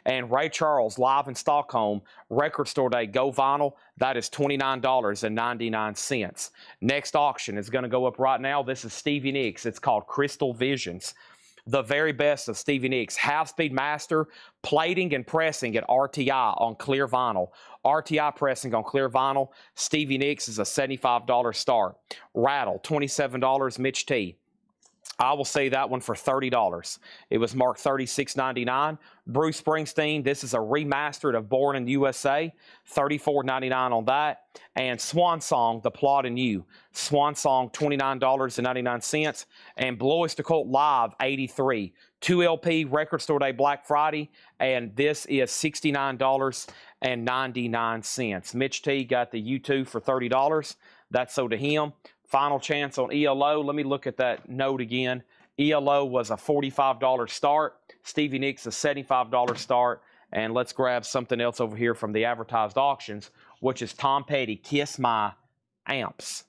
and Ray Charles, Live in Stockholm, Record Store Day, Go Vinyl, that is $29.99. Next auction is going to go up right now. This is Stevie Nicks. It's called Crystal Visions. The very best of Stevie Nicks. Half-speed master, plating and pressing at RTI on clear vinyl. RTI pressing on clear vinyl. Stevie Nicks is a $75 start. Rattle, $27. Mitch T. I will say that one for $30. It was marked $36.99. Bruce Springsteen, this is a remastered of Born in the USA, $34.99 on that. And Swan Song, The Plot in You. Swan Song, $29.99. And Blow Us to Cult Live, $83. 2 LP, Record Store Day, Black Friday, and this is $69.99. Mitch T got the U2 for $30. That's sold to him. Final chance on ELO. Let me look at that note again. ELO was a $45 start. Stevie Nicks a $75 start. And let's grab something else over here from the advertised auctions, which is Tom Petty, Kiss My Amps.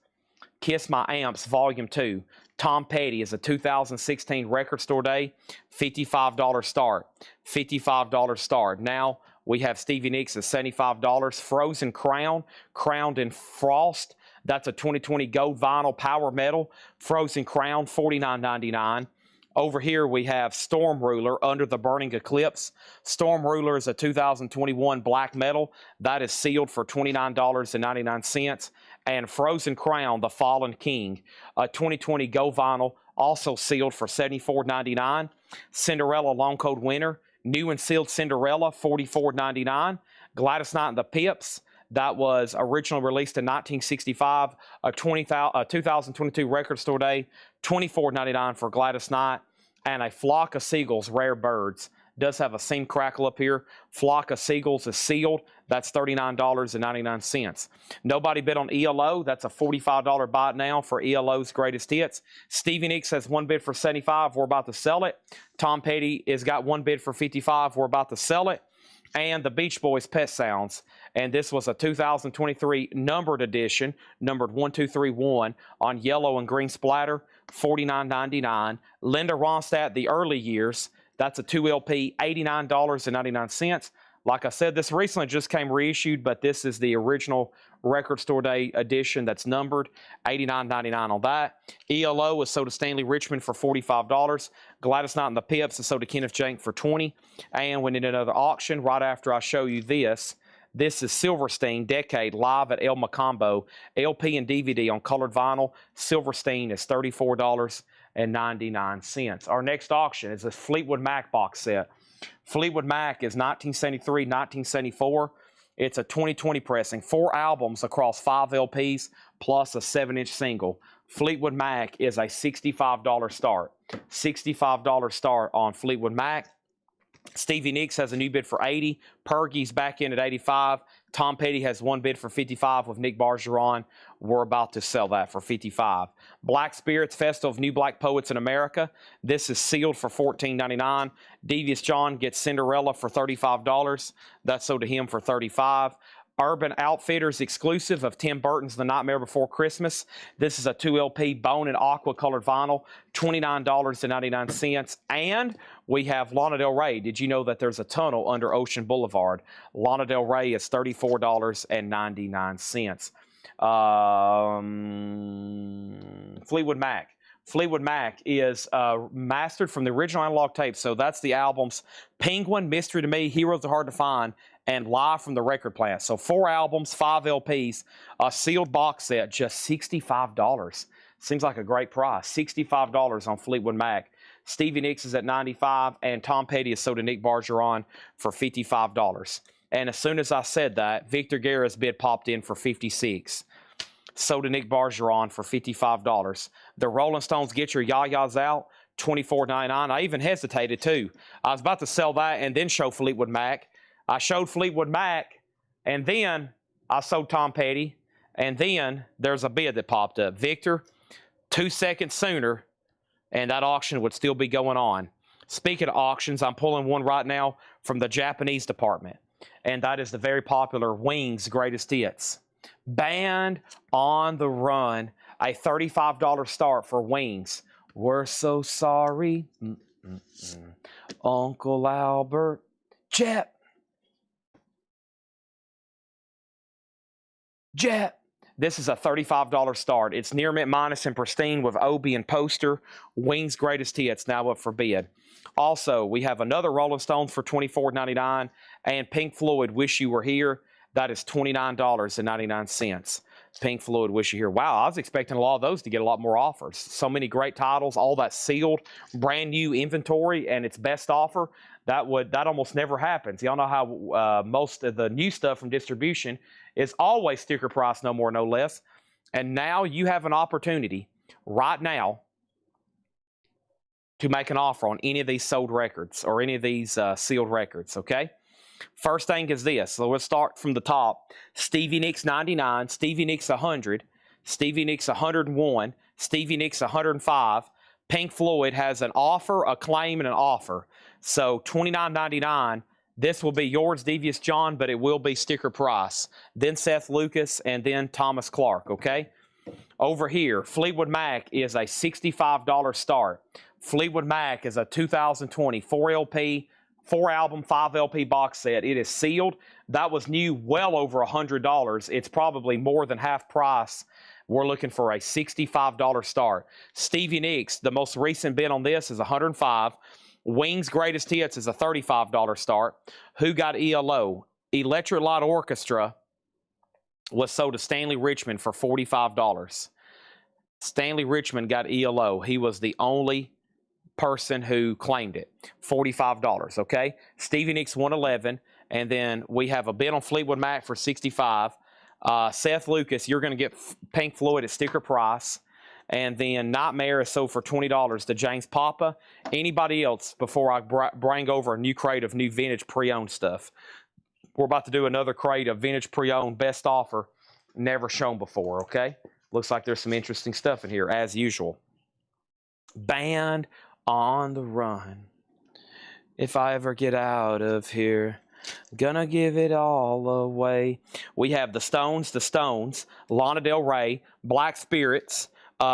Kiss My Amps, Volume 2. Tom Petty is a 2016 Record Store Day, $55 start. $55 start. Now we have Stevie Nicks at $75. Frozen Crown, Crowned in Frost. That's a 2020 gold vinyl power metal. Frozen Crown, $49.99. Over here we have Storm Ruler, Under the Burning Eclipse. Storm Ruler is a 2021 black metal. That is sealed for $29.99. And Frozen Crown, The Fallen King, a 2020 gold vinyl, also sealed for $74.99. Cinderella Long Cold Winter, new and sealed Cinderella, $44.99. Gladys Knight and the Pips. That was originally released in 1965, a 2022 Record Store Day, $24.99 for Gladys Knight, and a Flock of Seagulls, Rare Birds. Does have a seam crackle up here. Flock of Seagulls is sealed. That's $39.99. Nobody bid on ELO. That's a $45 buy now for ELO's greatest hits. Stevie Nicks has one bid for $75. We're about to sell it. Tom Petty has got one bid for $55. We're about to sell it. And the Beach Boys, Pet Sounds. And this was a 2023 numbered edition, numbered 1231 on yellow and green splatter, $49.99. Linda Ronstadt, The Early Years, that's a 2 LP, $89.99. Like I said, this recently just came reissued, but this is the original Record Store Day edition that's numbered, $89.99 on that. ELO is sold to Stanley Richmond for $45. Gladys Knight and the Pips is sold to Kenneth Jank for $20. And we need another auction right after I show you this. This is Silverstein Decade live at El Macombo, LP and DVD on colored vinyl. Silverstein is $34.99. Our next auction is a Fleetwood Mac box set. Fleetwood Mac is 1973, 1974. It's a 2020 pressing, 4 albums across 5 LPs plus a 7-inch single. Fleetwood Mac is a $65 start. $65 start on Fleetwood Mac. Stevie Nicks has a new bid for $80. Pergy's back in at $85. Tom Petty has one bid for $55 with Nick Bargeron. We're about to sell that for $55. Black Spirits Festival of New Black Poets in America. This is sealed for $14.99. Devious John gets Cinderella for $35. That's sold to him for $35. Urban Outfitters exclusive of Tim Burton's The Nightmare Before Christmas. This is a 2 LP bone and aqua colored vinyl, $29.99. And we have Lana Del Rey. Did you know that there's a tunnel under Ocean Boulevard? Lana Del Rey is $34.99. Fleetwood Mac. Fleetwood Mac is mastered from the original analog tape. So that's the albums Penguin, Mystery to Me, Heroes Are Hard to Find, and Live from the Record Plant. So 4 albums, 5 LPs, a sealed box set, just $65. Seems like a great price. $65 on Fleetwood Mac. Stevie Nicks is at $95, and Tom Petty is sold to Nick Bargeron for $55. And as soon as I said that, Victor Guerra's bid popped in for $56. Sold to Nick Bargeron for $55. The Rolling Stones Get Your Yah-Yahs Out, $24.99. I even hesitated too. I was about to sell that and then show Fleetwood Mac. I showed Fleetwood Mac, and then I sold Tom Petty, and then there's a bid that popped up. Victor, 2 seconds sooner, and that auction would still be going on. Speaking of auctions, I'm pulling one right now from the Japanese department, and that is the very popular Wings Greatest Hits. Band on the Run, a $35 start for Wings. We're so sorry, Uncle Albert. Jet. This is a $35 start. It's near mint minus and pristine with OB and poster. Wings Greatest Hits now up for bid. Also, we have another Rolling Stones for $24.99 and Pink Floyd Wish You Were Here. That is $29.99. Pink Floyd Wish You Here. Wow, I was expecting a lot of those to get a lot more offers. So many great titles, all that sealed, brand new inventory, and its best offer. That almost never happens. Y'all know how most of the new stuff from distribution is always sticker price, no more, no less. And now you have an opportunity right now to make an offer on any of these sold records or any of these sealed records, okay? First thing is this. So let's start from the top. Stevie Nicks 99, Stevie Nicks 100, Stevie Nicks 101, Stevie Nicks 105. Pink Floyd has an offer, a claim, and an offer. So $29.99. This will be yours, Devious John, but it will be sticker price. Then Seth Lucas, and then Thomas Clark, okay? Over here, Fleetwood Mac is a $65 start. Fleetwood Mac is a 2020 4 LP, 4 album, 5 LP box set. It is sealed. That was new, well over $100. It's probably more than half price. We're looking for a $65 start. Stevie Nicks, the most recent bid on this is $105. Wings Greatest Hits is a $35 start. Who got ELO? Electric Light Orchestra was sold to Stanley Richmond for $45. Stanley Richmond got ELO. He was the only person who claimed it. $45, okay? Stevie Nicks 111, and then we have a bid on Fleetwood Mac for $65. Seth Lucas, you're going to get Pink Floyd at sticker price. And then Nightmare is sold for $20 to James Papa. Anybody else before I bring over a new crate of new vintage pre-owned stuff? We're about to do another crate of vintage pre-owned best offer, never shown before, okay? Looks like there's some interesting stuff in here, as usual. Band on the Run. If I ever get out of here, gonna give it all away. We have the Stones, Lana Del Rey, Black Spirits,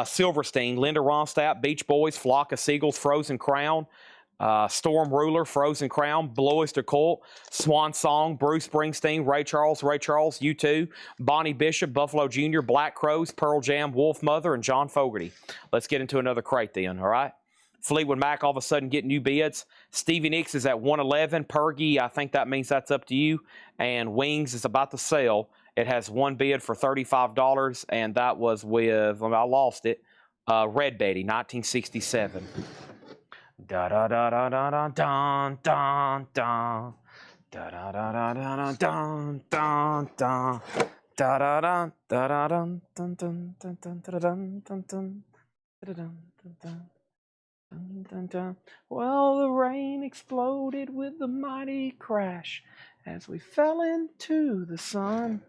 Silverstein, Linda Ronstadt, Beach Boys, Flock of Seagulls, Frozen Crown, Storm Ruler, Frozen Crown, Blue Oyster Cult, Swan Song, Bruce Springsteen, Ray Charles, U2, Bonnie Bishop, Buffalo Jr., Black Crowes, Pearl Jam, Wolf Mother, and John Fogerty. Let's get into another crate then, all right? Fleetwood Mac all of a sudden getting new bids. Stevie Nicks is at 111. Pergy, I think that means that's up to you. And Wings is about to sell. It has one bid for $35, and that was with, I lost it, Red Betty, 1967. Da da da da da da dun dun dun. Da da da da da dun dun dun. Da da da da da dun dun dun dun dun dun dun dun dun dun. Dun, dun, dun. Well, the rain exploded with a mighty crash as we fell into the sun.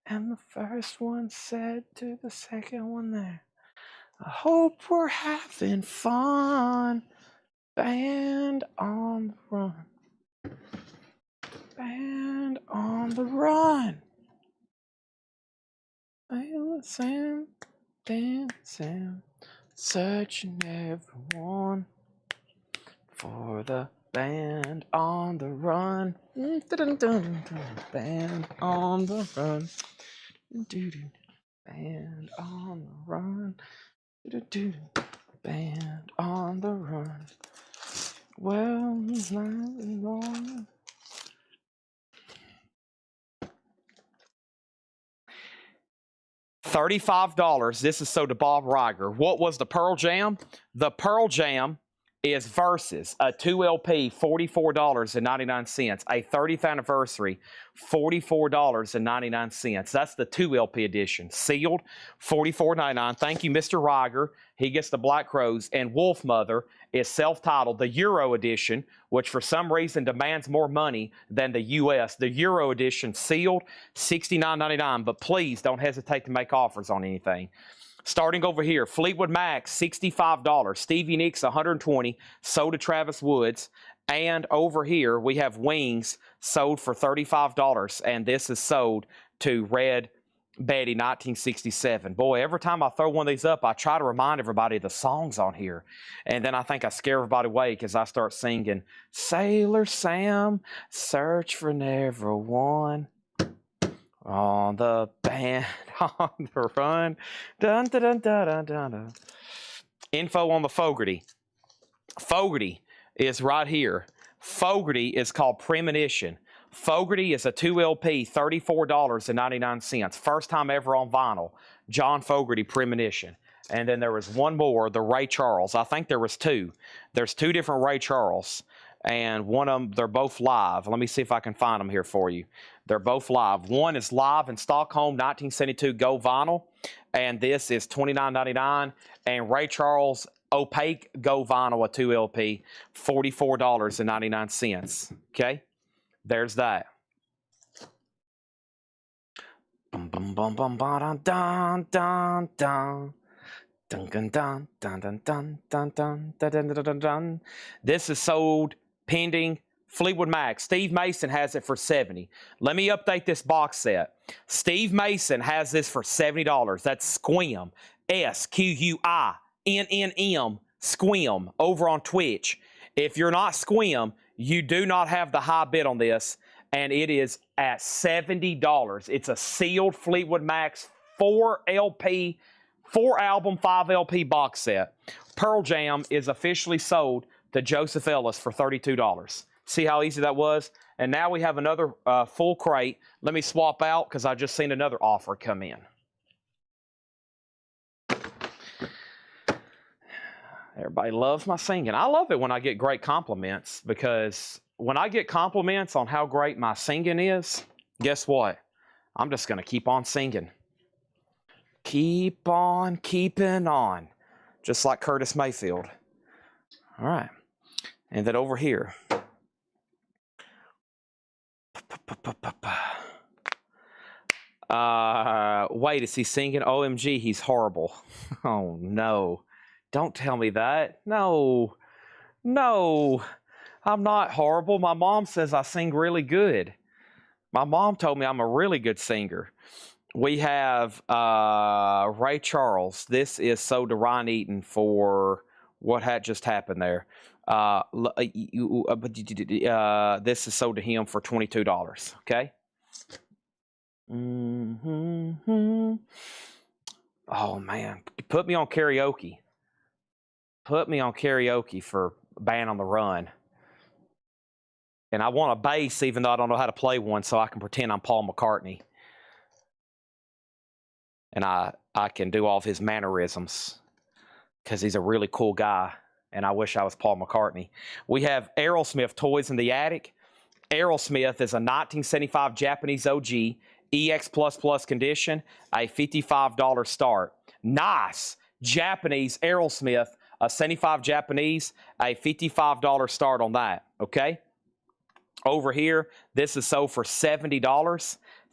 And the first one said to the second one there, I hope we're having fun. Band on the Run. Band on the Run. Dancing, dancing. Searching everyone for the band on the run. Band on the run. Band on the run. Band on the run. Well, it's not long. $35. This is so to Bob Riger. What was the Pearl Jam? The Pearl Jam is Versus, a 2 LP, $44.99. A 30th anniversary, $44.99. That's the 2 LP edition. Sealed, $44.99. Thank you, Mr. Riger. He gets the Black Crowes. And Wolf Mother is self-titled, the Euro edition, which for some reason demands more money than the US. The Euro edition, sealed, $69.99. But please don't hesitate to make offers on anything. Starting over here, Fleetwood Mac, $65. Stevie Nicks, $120. Sold to Travis Woods. And over here, we have Wings sold for $35. And this is sold to Red Betty, 1967. Boy, every time I throw one of these up, I try to remind everybody of the songs on here. And then I think I scare everybody away because I start singing, Sailor Sam, search for never one. On the band, on the run. Dun, dun, dun, dun, dun, dun, dun. Info on the Fogarty. Fogarty is right here. Fogarty is called Premonition. Fogarty is a 2 LP, $34.99. First time ever on vinyl. John Fogarty, Premonition. And then there was one more, the Ray Charles. I think there was two. There's two different Ray Charles. And one of them, they're both live. Let me see if I can find them here for you. They're both live. One is live in Stockholm, 1972 Gold Vinyl. And this is $29.99. And Ray Charles Opaque Gold Vinyl, a 2 LP, $44.99. Okay? There's that. Bum, bum, bum, bum, dun, dun, dun, dun. Dun, dun, dun, dun, dun, dun, dun, dun, dun, dun, dun, dun. This is sold pending Fleetwood Mac. Steve Mason has it for $70. Let me update this box set. Steve Mason has this for $70. That's Squim. SQUINNM. Squim over on Twitch. If you're not Squim, you do not have the high bid on this, and it is at $70. It's a sealed Fleetwood Mac's 4 album, 5 LP box set. Pearl Jam is officially sold to Joseph Ellis for $32. See how easy that was? And now we have another full crate. Let me swap out because I just seen another offer come in. Everybody loves my singing. I love it when I get great compliments, because when I get compliments on how great my singing is, guess what? I'm just going to keep on singing. Keep on keeping on. Just like Curtis Mayfield. All right. And then over here. Wait, is he singing? OMG, he's horrible. Oh, no. Don't tell me that. No. No. I'm not horrible. My mom says I sing really good. My mom told me I'm a really good singer. We have Ray Charles. This is sold to Ryan Eaton for what had just happened there. This is sold to him for $22. Okay. Mm-hmm. Oh man, put me on karaoke. Put me on karaoke for Band on the Run. And I want a bass, even though I don't know how to play one, so I can pretend I'm Paul McCartney. And I can do all of his mannerisms because he's a really cool guy. And I wish I was Paul McCartney. We have Aerosmith, Toys in the Attic. Aerosmith is a 1975 Japanese OG, EX++ condition, a $55 start. Nice. Japanese Aerosmith, a 75 Japanese, a $55 start on that. Okay? Over here, this is sold for $70.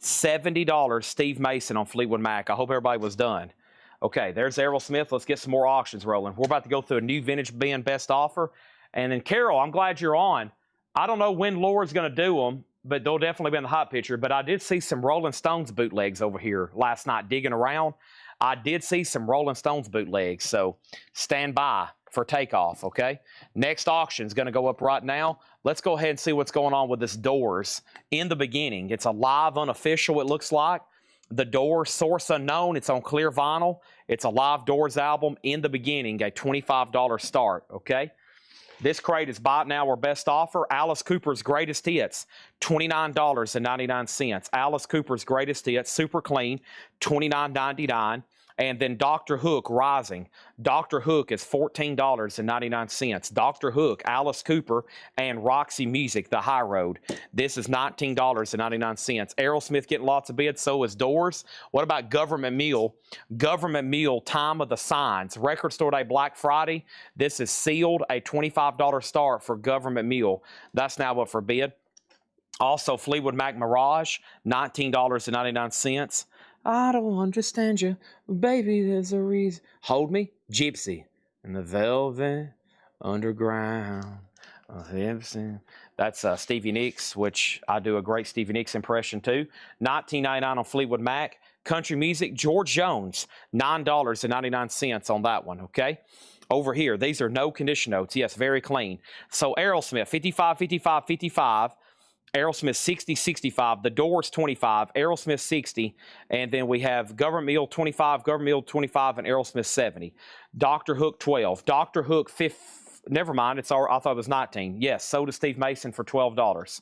$70, Steve Mason on Fleetwood Mac. I hope everybody was done. Okay, there's Aerosmith. Let's get some more auctions rolling. We're about to go through a new Vintage Bin Best Offer. And then, Carol, I'm glad you're on. I don't know when Laura's going to do them, but they'll definitely be in the hot picture. But I did see some Rolling Stones bootlegs over here last night digging around. I did see some Rolling Stones bootlegs, so stand by for takeoff, okay? Next auction is going to go up right now. Let's go ahead and see what's going on with this Doors In the Beginning. It's a live unofficial, it looks like. The Doors, source unknown. It's on clear vinyl. It's a live Doors album, In the Beginning, a $25 start, okay? This crate is buy it now or best offer. Alice Cooper's Greatest Hits, $29.99. Alice Cooper's Greatest Hits, super clean, $29.99. And then Dr. Hook Rising. Dr. Hook is $14.99. Dr. Hook, Alice Cooper, and Roxy Music, The High Road. This is $19.99. Aerosmith getting lots of bids, so is Doors. What about Government Mule? Government Mule, Time of the Signs. Record Store Day, Black Friday. This is sealed, a $25 start for Government Mule. That's now up for bid. Also, Fleetwood Mac Mirage, $19.99. I don't understand you. Baby, there's a reason. Hold me, Gypsy. In the velvet underground. That's Stevie Nicks, which I do a great Stevie Nicks impression too. $19.99 on Fleetwood Mac. Country music, George Jones, $9.99 on that one, okay? Over here, these are no condition notes. Yes, very clean. So Aerosmith, 55, 55, 55. Aerosmith 60, 65. The Doors 25. Aerosmith 60. And then we have Government Mule 25, Government Mule 25, and Aerosmith 70. Dr. Hook 12. Dr. Hook 5. Never mind. I thought it was 19. Yes, so does Steve Mason for $12.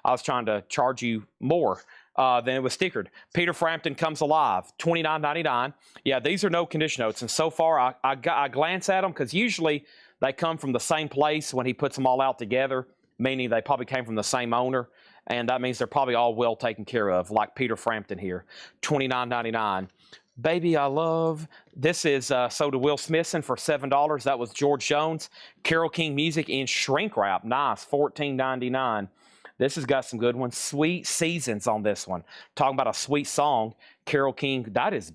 I was trying to charge you more than it was stickered. Peter Frampton Comes Alive, $29.99. Yeah, these are no condition notes. And so far, I glance at them because usually they come from the same place when he puts them all out together, meaning they probably came from the same owner. And that means they're probably all well taken care of, like Peter Frampton here, $29.99. Baby, I Love. This is sold to Will Smithson for $7. That was George Jones. Carole King Music in shrink wrap. Nice, $14.99. This has got some good ones. Sweet Seasons on this one. Talking about a sweet song. Carole King, that is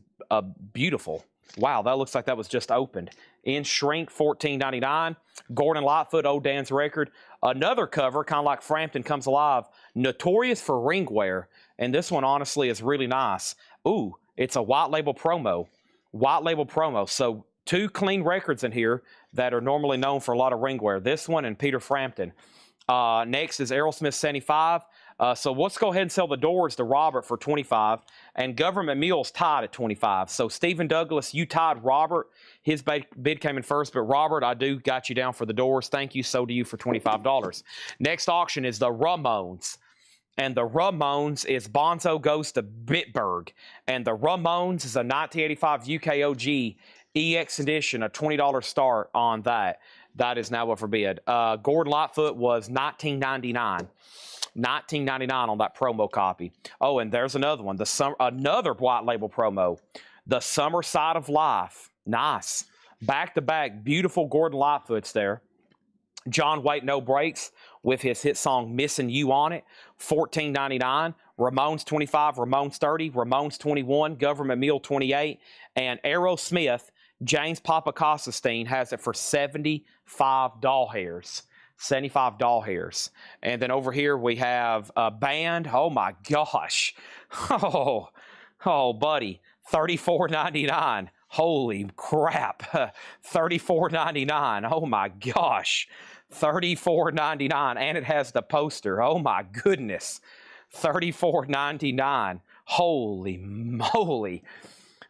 beautiful. Wow, that looks like that was just opened. In shrink, $14.99. Gordon Lightfoot, Old Dan's Record. Another cover, kind of like Frampton Comes Alive. Notorious for ring wear. And this one, honestly, is really nice. Ooh, it's a white label promo. White label promo. So two clean records in here that are normally known for a lot of ring wear. This one and Peter Frampton. Next is Aerosmith 75. So let's go ahead and sell the Doors to Robert for 25, and Government Mule's tied at 25. So Stephen Douglas, you tied Robert. His bid came in first, but Robert, I do got you down for the Doors. Thank you. So do you for $25. Next auction is the Ramones. And the Ramones is Bonzo Goes to Bitburg. And the Ramones is a 1985 UKOG EX edition, a $20 start on that. That is now up for bid. Gordon Lightfoot was $19.99. $19.99 on that promo copy. Oh, and there's another one. Another white label promo. The Summer Side of Life. Nice. Back-to-back, beautiful Gordon Lightfoot's there. John Waite No Breaks with his hit song Missing You on it. $14.99. Ramones 25, Ramones 30, Ramones 21, Government Mule 28, and Aerosmith, James Papa Costestein has it for 75 doll hairs. 75 doll hairs. And then over here we have a band. Oh my gosh. Oh, buddy. $34.99. Holy crap. $34.99. Oh my gosh. $34.99. And it has the poster. Oh my goodness. $34.99. Holy moly.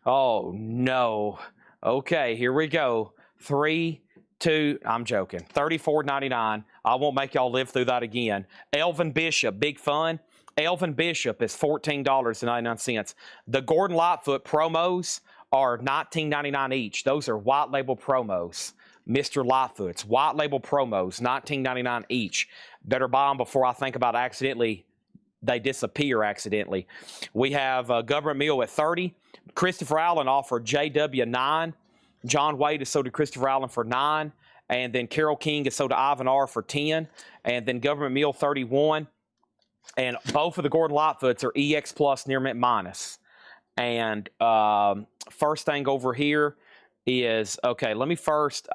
Oh no. Okay, here we go. 3, 2, I'm joking. $34.99. I won't make y'all live through that again. Elvin Bishop, Big Fun. Elvin Bishop is $14.99. The Gordon Lightfoot promos are $19.99 each. Those are white label promos. Mr. Lightfoot's white label promos, $19.99 each. Better buy them before I think about they disappear accidentally. We have Government Mule at 30. Christopher Allen offered JW 9. John Wade is sold to Christopher Allen for 9. And then Carole King is sold to Ivan R. for 10. And then Government Mule 31. And both of the Gordon Lightfoots are EX plus near mint minus. And first thing over here is, okay, let me first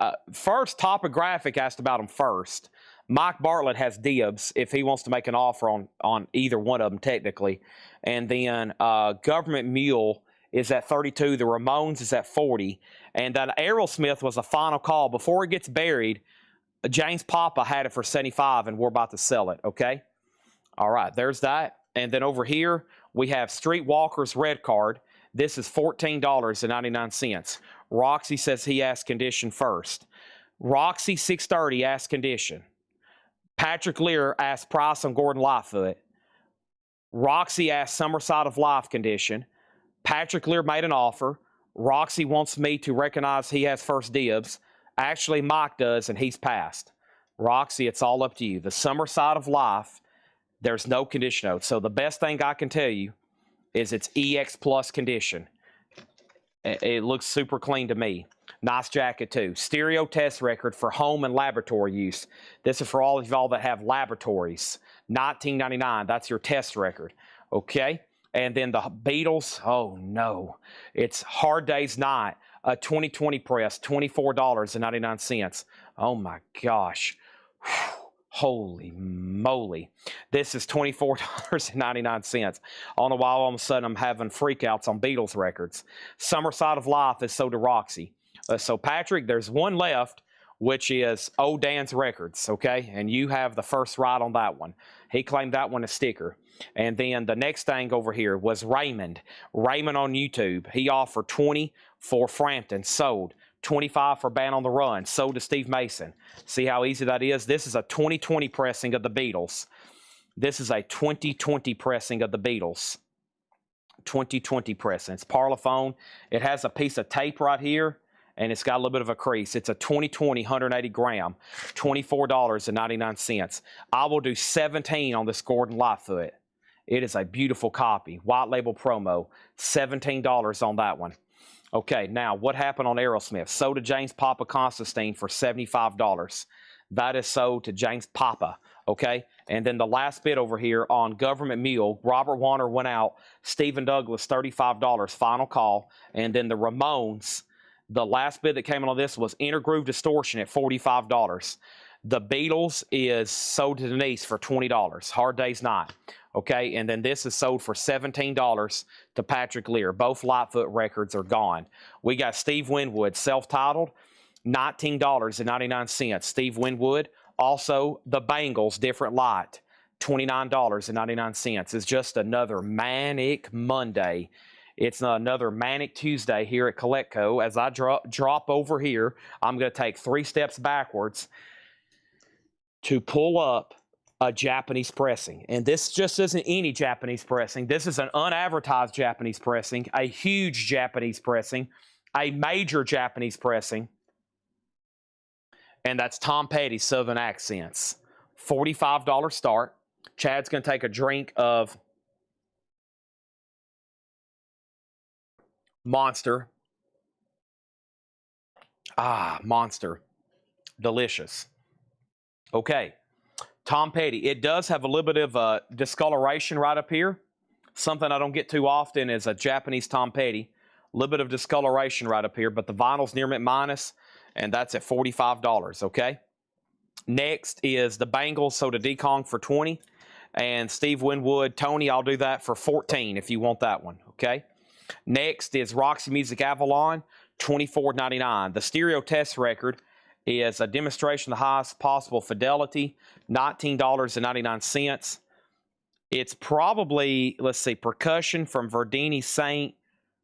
Topographic asked about them first. Mike Bartlett has dibs if he wants to make an offer on either one of them technically. And then Government Mule is at 32. The Ramones is at 40. And then Aerosmith was a final call. Before it gets buried, James Papa had it for 75, and we're about to sell it, okay? All right, there's that. And then over here, we have Streetwalker's Red Card. This is $14.99. Roxy says he asked condition first. Roxy 630 asked condition. Patrick Lear asked price on Gordon Lightfoot. Roxy asked Summer Side of Life condition. Patrick Lear made an offer. Roxy wants me to recognize he has first dibs. Actually, Mike does, and he's passed. Roxy, it's all up to you. The Summer Side of Life, there's no condition note. So the best thing I can tell you is it's EX plus condition. It looks super clean to me. Nice jacket too. Stereo test record for home and laboratory use. This is for all of y'all that have laboratories. $19.99. That's your test record. Okay. And then the Beatles, oh no, it's Hard Day's Night, a 2020 press, $24.99. Oh my gosh. Holy moly. This is $24.99. I don't know why all of a sudden I'm having freakouts on Beatles records. Summer Side of Life is sold to Roxy. So, Patrick, there's one left, which is Old Dan's Records, okay? And you have the first right on that one. He claimed that one a sticker. And then the next thing over here was Raymond. Raymond on YouTube. He offered 20 for Frampton, sold. 25 for Band on the Run, sold to Steve Mason. See how easy that is? This is a 2020 pressing of the Beatles. This is a 2020 pressing of the Beatles. 2020 pressing. It's Parlophone. It has a piece of tape right here, and it's got a little bit of a crease. It's a 2020 180 gram, $24.99. I will do 17 on this Gordon Lightfoot. It is a beautiful copy. White label promo. $17 on that one. Okay, now what happened on Aerosmith? Sold to James Papa Constantine for $75. That is sold to James Papa, okay? And then the last bid over here on Government Mule, Robert Warner went out, Stephen Douglas, $35, final call. And then the Ramones, the last bid that came in on this was Intergroove Distortion at $45. The Beatles is sold to Denise for $20. Hard Day's Night. Okay, and then this is sold for $17 to Patrick Lear. Both Lightfoot records are gone. We got Steve Winwood, self-titled, $19.99. Steve Winwood. Also, the Bangles, different light, $29.99. It's just another manic Monday. It's another manic Tuesday here at Colectco. As I drop over here, I'm going to take 3 steps backwards to pull up a Japanese pressing. And this just isn't any Japanese pressing. This is an unadvertised Japanese pressing, a huge Japanese pressing, a major Japanese pressing. And that's Tom Petty's Southern Accents. $45 start. Chad's going to take a drink of Monster. Monster. Delicious. Okay. Tom Petty. It does have a little bit of discoloration right up here. Something I don't get too often is a Japanese Tom Petty. A little bit of discoloration right up here, but the vinyl's near mint minus, and that's at $45, okay? Next is the Bangles, sold to D-Kong for $20, and Steve Winwood, Tony, I'll do that for $14 if you want that one, okay? Next is Roxy Music Avalon, $24.99. The stereo test record is a demonstration of the highest possible fidelity, $19.99. It's probably, let's see, percussion from Verdini Saint,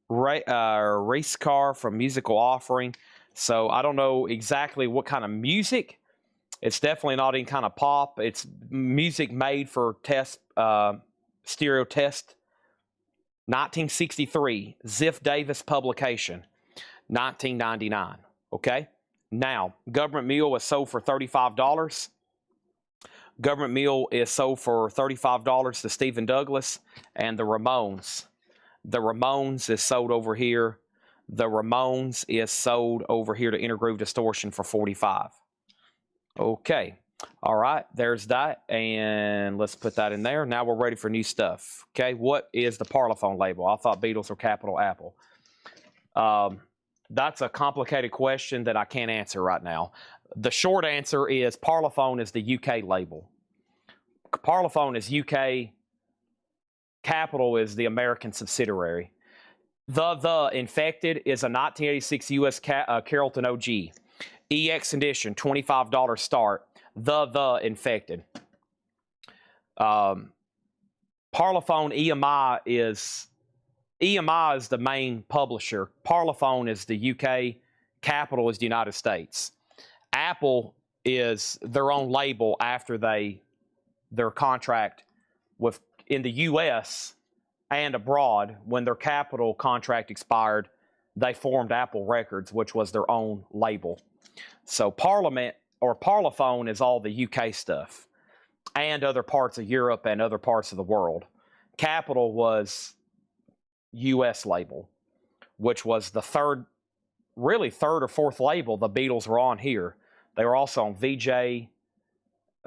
race car from Musical Offering. So I don't know exactly what kind of music. It's definitely not any kind of pop. It's music made for test, stereo test. 1963, Ziff Davis publication, $19.99. Okay? Now, Government Mule is sold for $35. Government Mule is sold for $35 to Stephen Douglas. And the Ramones. The Ramones is sold over here. The Ramones is sold over here to Intergroove Distortion for $45. Okay. All right. There's that. And let's put that in there. Now we're ready for new stuff. Okay. What is the Parlophone label? I thought Beatles were capital Apple. That's a complicated question that I can't answer right now. The short answer is Parlophone is the UK label. Parlophone is UK. Capital is the American subsidiary. The Infected is a 1986 US Carrollton OG. EX edition, $25 start. The Infected. Parlophone EMI is the main publisher. Parlophone is the UK. Capital is the United States. Apple is their own label after their contract with in the U.S. and abroad. When their Capital contract expired, they formed Apple Records, which was their own label. So Parliament or Parlophone is all the UK stuff and other parts of Europe and other parts of the world. Capital was U.S. label, which was the third or fourth label the Beatles were on here. They were also on VJ.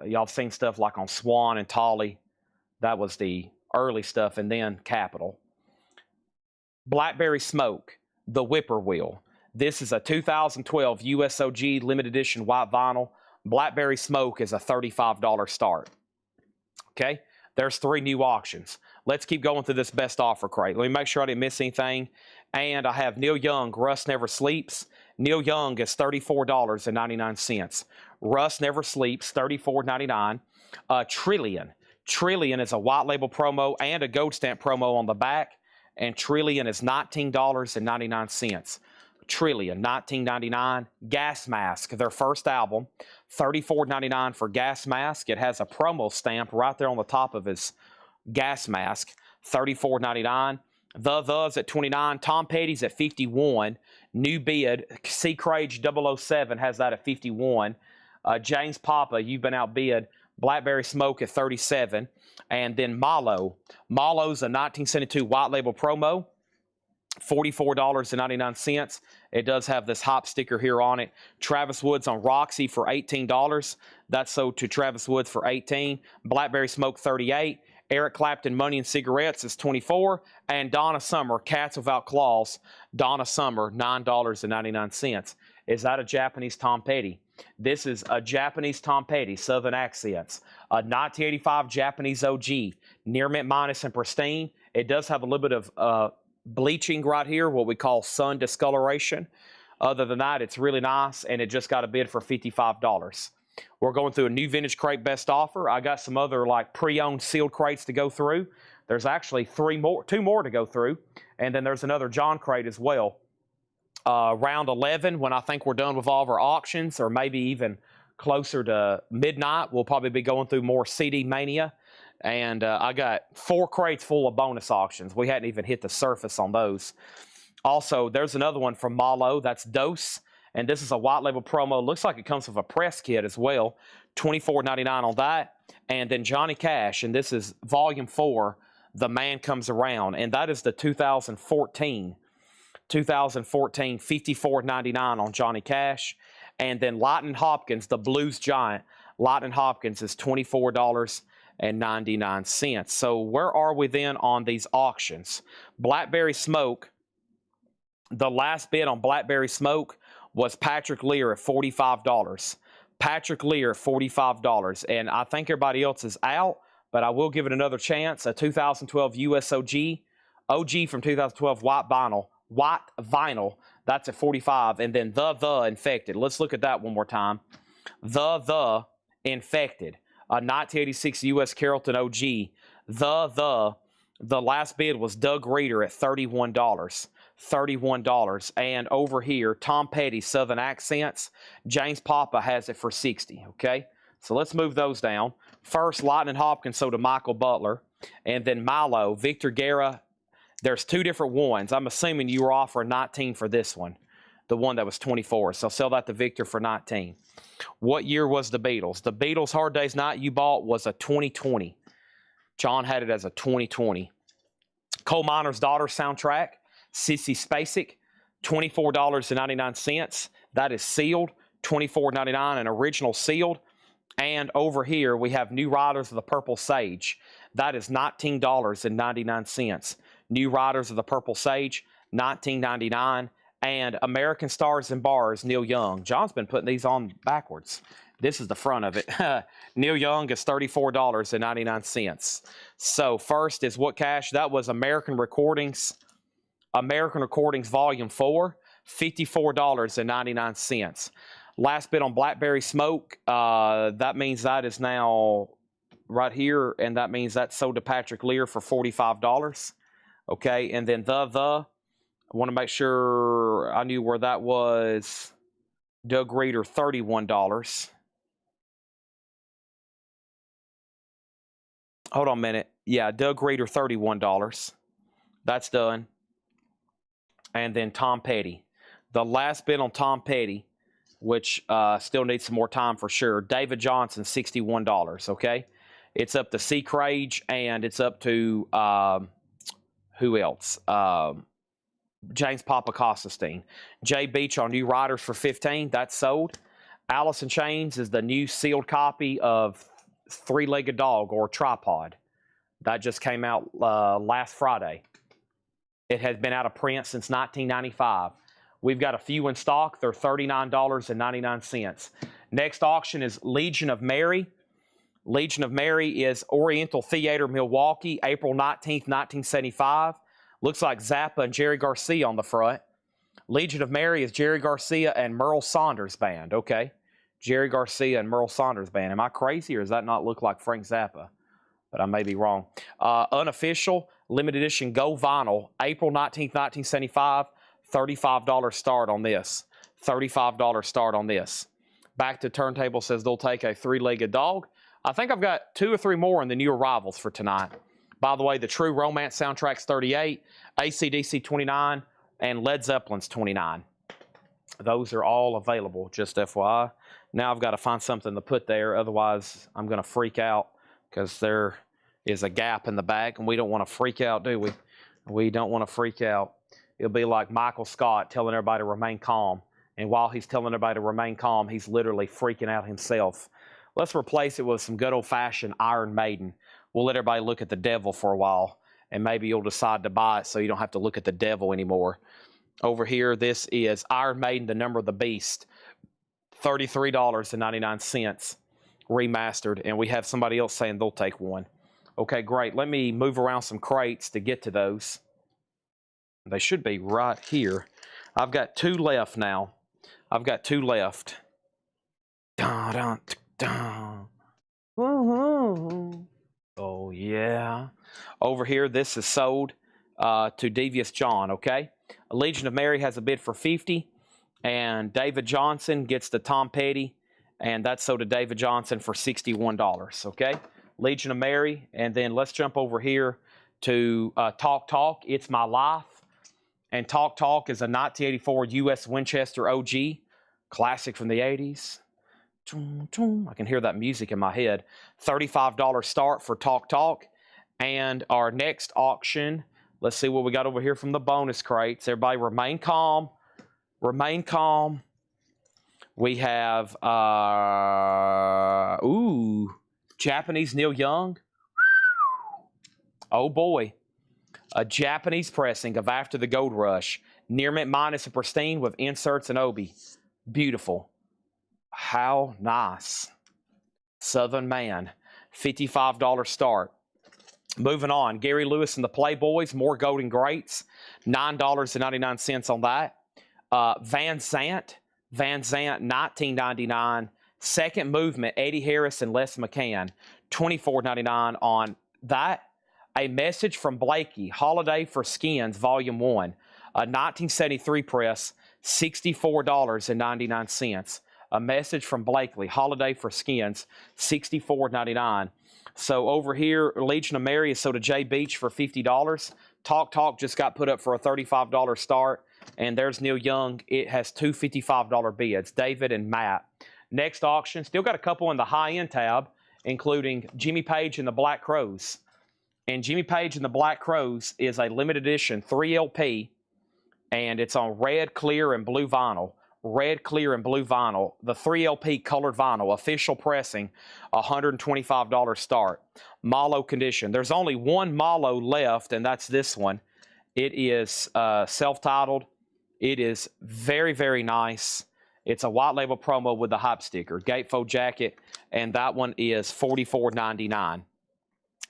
Y'all have seen stuff like on Swan and Tolly. That was the early stuff, and then Capital. Blackberry Smoke, the Whippoorwill. This is a 2012 USOG limited edition white vinyl. Blackberry Smoke is a $35 start. Okay, there's 3 new auctions. Let's keep going through this best offer crate. Let me make sure I didn't miss anything. And I have Neil Young, Rust Never Sleeps. Neil Young is $34.99. Rust Never Sleeps, $34.99. Trillion. Trillion is a white label promo and a gold stamp promo on the back. And Trillion is $19.99. Trillion, $19.99. Gas Mask, their first album, $34.99 for Gas Mask. It has a promo stamp right there on the top of his Gas Mask, $34.99. The's at $29. Tom Petty's at $51. New bid, C. Crage 007 has that at $51. James Papa, You've Been Outbid. Blackberry Smoke at $37. And then Malo. Malo's a 1972 white label promo, $44.99. It does have this hop sticker here on it. Travis Woods on Roxy for $18. That's sold to Travis Woods for $18. Blackberry Smoke, $38. Eric Clapton, Money and Cigarettes is $24. And Donna Summer, Cats Without Claws, Donna Summer, $9.99. Is that a Japanese Tom Petty? This is a Japanese Tom Petty, Southern Accents. A 1985 Japanese OG, near mint minus and pristine. It does have a little bit of bleaching right here, what we call sun discoloration. Other than that, it's really nice, and it just got a bid for $55. We're going through a new vintage crate best offer. I got some other like pre-owned sealed crates to go through. There's actually two more to go through, and then there's another John crate as well. Round 11, when I think we're done with all of our auctions, or maybe even closer to midnight, we'll probably be going through more CD Mania. And I got 4 crates full of bonus auctions. We hadn't even hit the surface on those. Also, there's another one from Malo. That's Dose. And this is a white label promo. Looks like it comes with a press kit as well. $24.99 on that. And then Johnny Cash. And this is Volume 4, The Man Comes Around. And that is the 2014, $54.99 on Johnny Cash. And then Lightning Hopkins, the Blues Giant. Lightning Hopkins is $24.99. So where are we then on these auctions? Blackberry Smoke, the last bid on Blackberry Smoke was Patrick Lear at $45. Patrick Lear, $45. And I think everybody else is out, but I will give it another chance. A 2012 USOG, OG from 2012 white vinyl, that's at $45. And then the Infected. Let's look at that one more time. The Infected, a 1986 U.S. Carrollton OG. The last bid was Doug Reeder at $31. $31. And over here, Tom Petty, Southern Accents. James Papa has it for $60. Okay, so let's move those down. First, Lightning Hopkins sold to Michael Butler. And then Milo, Victor Guerra. There's 2 different ones. I'm assuming you were offering 19 for this one, the one that was 24. So sell that to Victor for 19. What year was the Beatles? The Beatles Hard Day's Night you bought was a 2020. John had it as a 2020. Coal Miner's Daughter soundtrack, Sissy Spacek, $24.99. That is sealed, $24.99, and original sealed. And over here, we have New Riders of the Purple Sage. That is $19.99. New Riders of the Purple Sage, $19.99. And American Stars and Bars, Neil Young. John's been putting these on backwards. This is the front of it. Neil Young is $34.99. So first is what cash? That was American Recordings Volume 4, $54.99. Last bid on Blackberry Smoke. That means that is now right here, and that means that's sold to Patrick Lear for $45. Okay, and then I want to make sure I knew where that was. Doug Reeder, $31. Hold on a minute. Yeah, Doug Reeder, $31. That's done. And then Tom Petty. The last bid on Tom Petty, which still needs some more time for sure. David Johnson, $61. Okay, it's up to C. Crage, and it's up to who else? James Papa Costestein. Jay Beach on New Riders for $15. That's sold. Alice in Chains is the new sealed copy of Three-Legged Dog or Tripod. That just came out last Friday. It has been out of print since 1995. We've got a few in stock. They're $39.99. Next auction is Legion of Mary. Legion of Mary is Oriental Theater, Milwaukee, April 19th, 1975. Looks like Zappa and Jerry Garcia on the front. Legion of Mary is Jerry Garcia and Merle Saunders Band. Okay. Jerry Garcia and Merle Saunders Band. Am I crazy, or does that not look like Frank Zappa? But I may be wrong. Unofficial, limited edition Go Vinyl, April 19th, 1975, $35 start on this. $35 start on this. Back to Turntable says they'll take a three-legged dog. I think I've got 2 or 3 more in the new arrivals for tonight. By the way, the True Romance soundtrack's 38, AC/DC 29, and Led Zeppelin's 29. Those are all available, just FYI. Now I've got to find something to put there, otherwise I'm going to freak out because there is a gap in the back, and we don't want to freak out, do we? We don't want to freak out. It'll be like Michael Scott telling everybody to remain calm, and while he's telling everybody to remain calm, he's literally freaking out himself. Let's replace it with some good old-fashioned Iron Maiden. We'll let everybody look at the devil for a while, and maybe you'll decide to buy it so you don't have to look at the devil anymore. Over here, this is Iron Maiden, The Number of the Beast, $33.99, remastered, and we have somebody else saying they'll take one. Okay, great. Let me move around some crates to get to those. They should be right here. I've got 2 left now. I've got 2 left. Dun, dun, dun. Oh, yeah. Over here, this is sold to Devious John, okay? Legion of Mary has a bid for $50, and David Johnson gets the Tom Petty, and that's sold to David Johnson for $61, okay? Legion of Mary, and then let's jump over here to Talk Talk, It's My Life. And Talk Talk is a 1984 U.S. Winchester OG, classic from the 80s. I can hear that music in my head. $35 start for Talk Talk. And our next auction, let's see what we got over here from the bonus crates. Everybody remain calm. Remain calm. We have, Japanese Neil Young. Oh, boy. A Japanese pressing of After the Gold Rush. Near mint minus and pristine with inserts and obi. Beautiful. How nice. Southern Man. $55 start. Moving on. Gary Lewis and the Playboys. More Golden Greats. $9.99 on that. Van Zant. Van Zant, $19.99. Second Movement. Eddie Harris and Les McCann. $24.99 on that. A Message from Blakey, Holiday for Skins, Volume 1, a 1973 press, $64.99. A Message from Blakely, Holiday for Skins, $64.99. So over here, Legion of Mary is sold to Jay Beach for $50. Talk Talk just got put up for a $35 start, and there's Neil Young. It has 2 $55 bids, David and Matt. Next auction, still got a couple in the high-end tab, including Jimmy Page and the Black Crowes. And Jimmy Page and the Black Crowes is a limited edition 3 LP, and it's on red, clear, and blue vinyl. Red, clear, and blue vinyl. The 3 LP colored vinyl, official pressing, $125 start. Malo condition. There's only one Malo left, and that's this one. It is self-titled. It is very, very nice. It's a white label promo with the hype sticker, gatefold jacket, and that one is $44.99.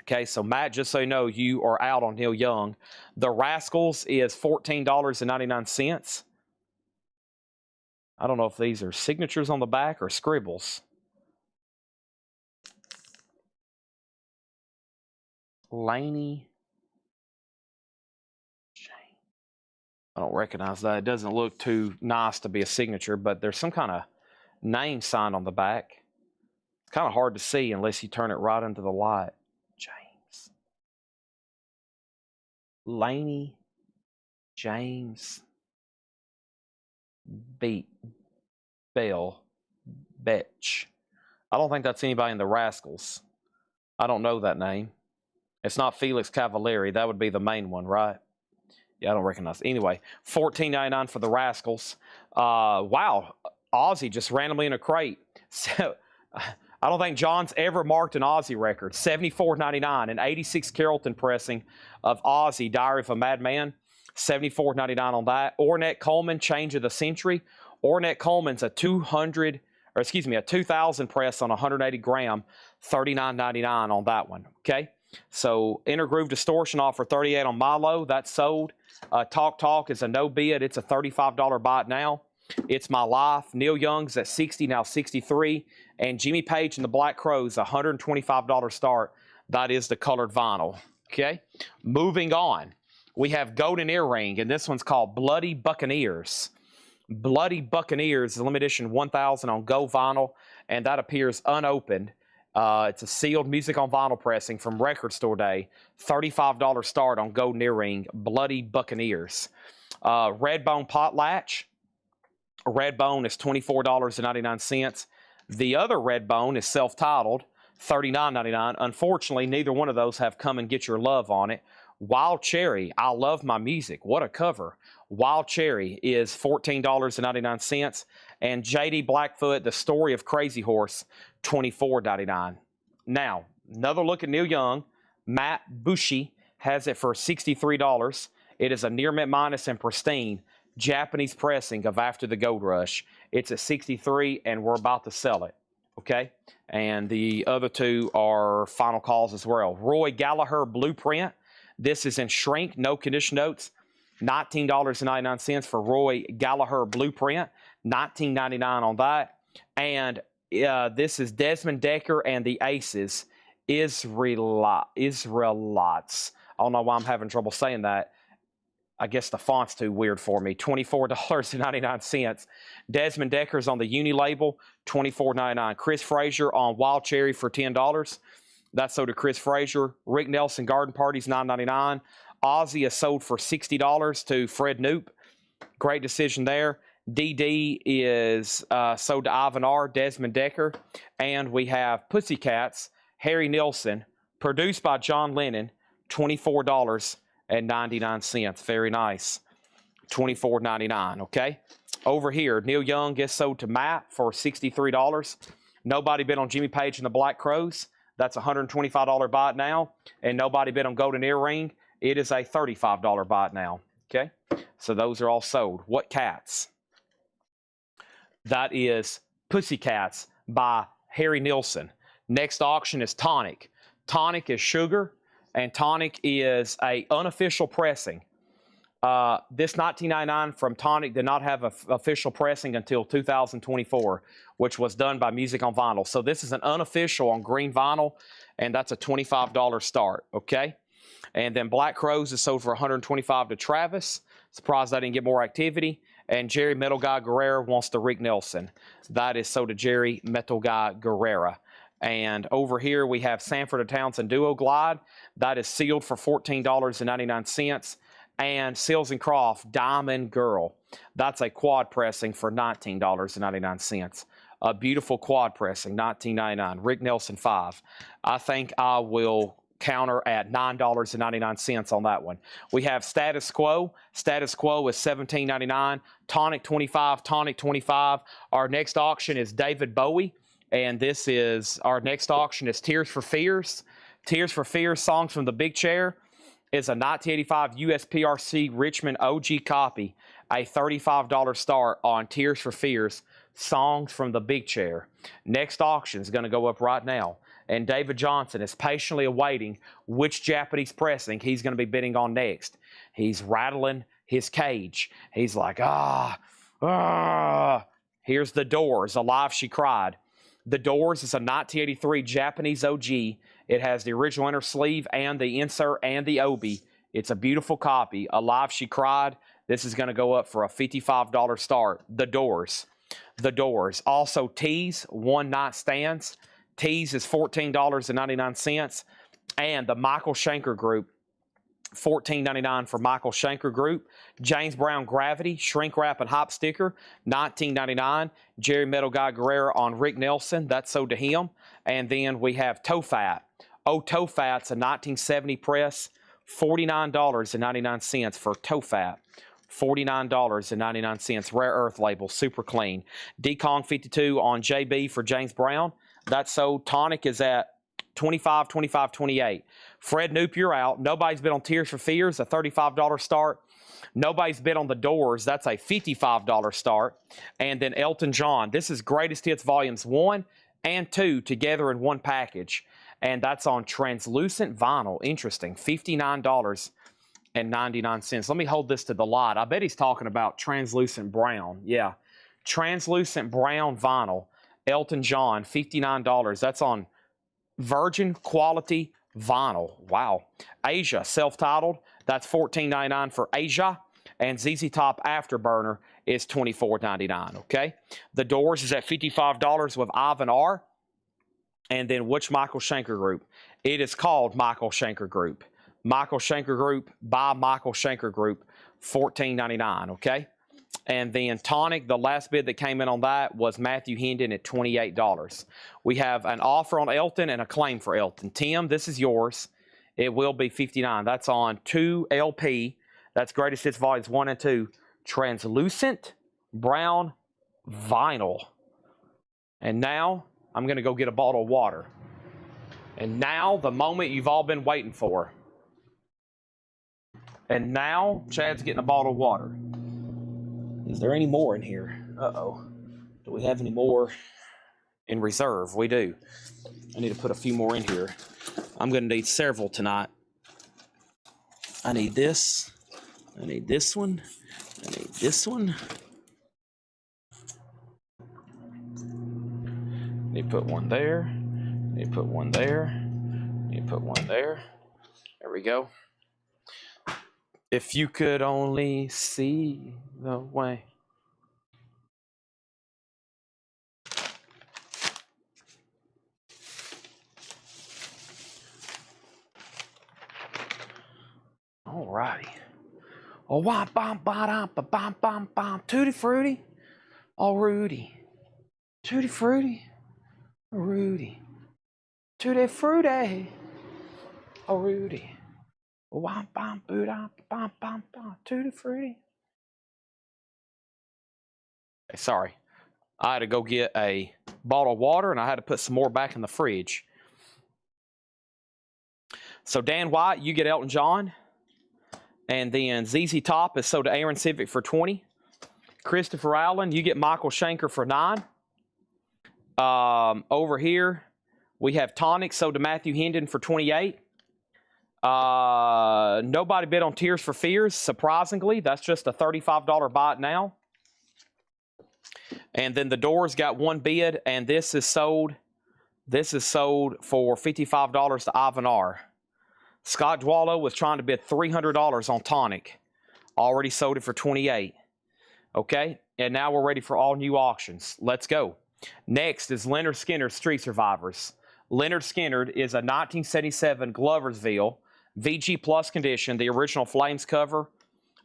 Okay, so Matt, just so you know, you are out on Neil Young. The Rascals is $14.99. I don't know if these are signatures on the back or scribbles. Laney. I don't recognize that. It doesn't look too nice to be a signature, but there's some kind of name sign on the back. It's kind of hard to see unless you turn it right into the light. James. Laney. James. Bell. Betch. I don't think that's anybody in the Rascals. I don't know that name. It's not Felix Cavalieri. That would be the main one, right? Yeah, I don't recognize. Anyway, $14.99 for the Rascals. Wow, Ozzy just randomly in a crate. So I don't think John's ever marked an Ozzy record. $74.99, an 86 Carrollton pressing of Ozzy, Diary of a Madman. $74.99 on that. Ornette Coleman, Change of the Century. Ornette Coleman's a 2000 press on 180 gram, $39.99 on that one. Okay, so Intergroove Distortion offer $38 on Milo. That's sold. Talk Talk is a no bid. It's a $35 buy it now. It's My Life. Neil Young's at $60, now $63. And Jimmy Page and the Black Crowes, $125 start. That is the colored vinyl. Okay, moving on. We have Golden Earring, and this one's called Bloody Buccaneers. Bloody Buccaneers, limited edition 1000 on gold vinyl, and that appears unopened. It's a sealed music on vinyl pressing from Record Store Day. $35 start on Golden Earring, Bloody Buccaneers. Redbone Potlatch. Redbone is $24.99. The other Redbone is self-titled, $39.99. Unfortunately, neither one of those have Come and Get Your Love on it. Wild Cherry, I Love My Music. What a cover. Wild Cherry is $14.99. And J.D. Blackfoot, The Story of Crazy Horse, $24.99. Now, another look at Neil Young. Matt Bushi has it for $63. It is a near mint minus and pristine Japanese pressing of After the Gold Rush. It's at $63, and we're about to sell it. Okay? And the other two are final calls as well. Roy Gallagher Blueprint. This is in shrink, no condition notes. $19.99 for Roy Gallagher Blueprint. $19.99 on that. And this is Desmond Decker and the Aces. Israelites. I don't know why I'm having trouble saying that. I guess the font's too weird for me. $24.99. Desmond Decker's on the Uni label, $24.99. Chris Frazier on Wild Cherry for $10. That's sold to Chris Frazier. Rick Nelson Garden Parties, $9.99. Ozzy is sold for $60 to Fred Knoop. Great decision there. DD is sold to Ivan R. Desmond Decker. And we have Pussycats, Harry Nilsson, produced by John Lennon, $24.99. Very nice. $24.99, okay? Over here, Neil Young gets sold to Matt for $63. Nobody bid on Jimmy Page and the Black Crowes. That's a $125 buy it now. And nobody bid on Golden Earring. It is a $35 buy it now. Okay? So those are all sold. What Cats? That is Pussycats by Harry Nilsson. Next auction is Tonic. Tonic is Sugar, and Tonic is a unofficial pressing. This 1999 from Tonic did not have an official pressing until 2024, which was done by Music on Vinyl. So this is an unofficial on green vinyl, and that's a $25 start, okay? And then Black Crowes is sold for $125 to Travis. Surprised I didn't get more activity. And Jerry Metal Guy Guerrera wants to Rick Nelson. That is sold to Jerry Metal Guy Guerrera. And over here we have Sanford and Townsend Duo Glide. That is sealed for $14.99. And Seals and Croft Diamond Girl. That's a quad pressing for $19.99. A beautiful quad pressing, $19.99. Rick Nelson 5. I think I will counter at $9.99 on that one. We have Status Quo. Status Quo is $17.99. Tonic 25. Tonic 25. Our next auction is David Bowie. And this is, our next auction is Tears for Fears. Tears for Fears, Songs from the Big Chair, is a 1985 USPRC Richmond OG copy, a $35 start on Tears for Fears, Songs from the Big Chair. Next auction is going to go up right now, and David Johnson is patiently awaiting which Japanese pressing he's going to be bidding on next. He's rattling his cage. He's like, Here's The Doors, Alive She Cried. The Doors is a 1983 Japanese OG. It has the original inner sleeve and the insert and the obi. It's a beautiful copy. Alive She Cried. This is going to go up for a $55 start. The Doors. The Doors. Also Tease, One Night Stands. Tease is $14.99. And the Michael Schenker Group, $14.99 for Michael Schenker Group. James Brown Gravity, Shrink Wrap and Hop Sticker, $19.99. Jerry Metal Guy Guerrera on Rick Nelson, that's sold to him. And then we have Tofat. Tofat's a 1970 press, $49.99 for Tofat. $49.99. Rare Earth label, super clean. Decong 52 on JB for James Brown. That's sold. Tonic is at 25, 25, 28. Fred Noop, you're out. Nobody's bid on Tears for Fears, a $35 start. Nobody's bid on The Doors. That's a $55 start. And then Elton John. This is Greatest Hits Volumes 1 and 2 together in one package. And that's on translucent vinyl. Interesting. $59.99. Let me hold this to the light. I bet he's talking about translucent brown. Yeah. Translucent brown vinyl. Elton John, $59. That's on virgin quality vinyl. Wow. Asia, self-titled. That's $14.99 for Asia. And ZZ Top Afterburner is $24.99. Okay. The Doors is at $55 with Ivan R. And then which Michael Schenker group? It is called Michael Schenker Group. Michael Schenker Group by Michael Schenker Group, $14.99. Okay. And then Tonic, the last bid that came in on that was Matthew Hendon at $28. We have an offer on Elton and a claim for Elton. Tim, this is yours. It will be $59. That's on 2 LP. That's Greatest Hits Volumes 1 and 2. Translucent brown vinyl. And now I'm going to go get a bottle of water. And now the moment you've all been waiting for. And now Chad's getting a bottle of water. Is there any more in here? Uh-oh. Do we have any more in reserve? We do. I need to put a few more in here. I'm going to need several tonight. I need this. I need this one. I need this one. Need to put one there. Need to put one there. Need to put one there. There we go. If you could only see the way. All righty. Oh, wah, bam, ba, ba, bam, bam, bam. Tutti Frutti. Oh, Rudy. Tutti Frutti. Oh, Rudy. Tutti Frutti. Oh, Rudy. Wah, bam, bam, bam, bam, bam. Tutti Frutti. Hey, sorry. I had to go get a bottle of water, and I had to put some more back in the fridge. So, Dan White, you get Elton John. And then ZZ Top is sold to Aaron Civic for $20. Christopher Allen, you get Michael Schenker for $9. Over here, we have Tonic sold to Matthew Hendon for $28. Nobody bid on Tears for Fears, surprisingly. That's just a $35 buy it now. And then the Doors got one bid, and this is sold for $55 to Ivan R. Scott Dwallow was trying to bid $300 on Tonic. Already sold it for $28. Okay, and now we're ready for all new auctions. Let's go. Next is Leonard Skinner's Street Survivors. Leonard Skinner is a 1977 Gloversville VG Plus condition, the original Flames cover,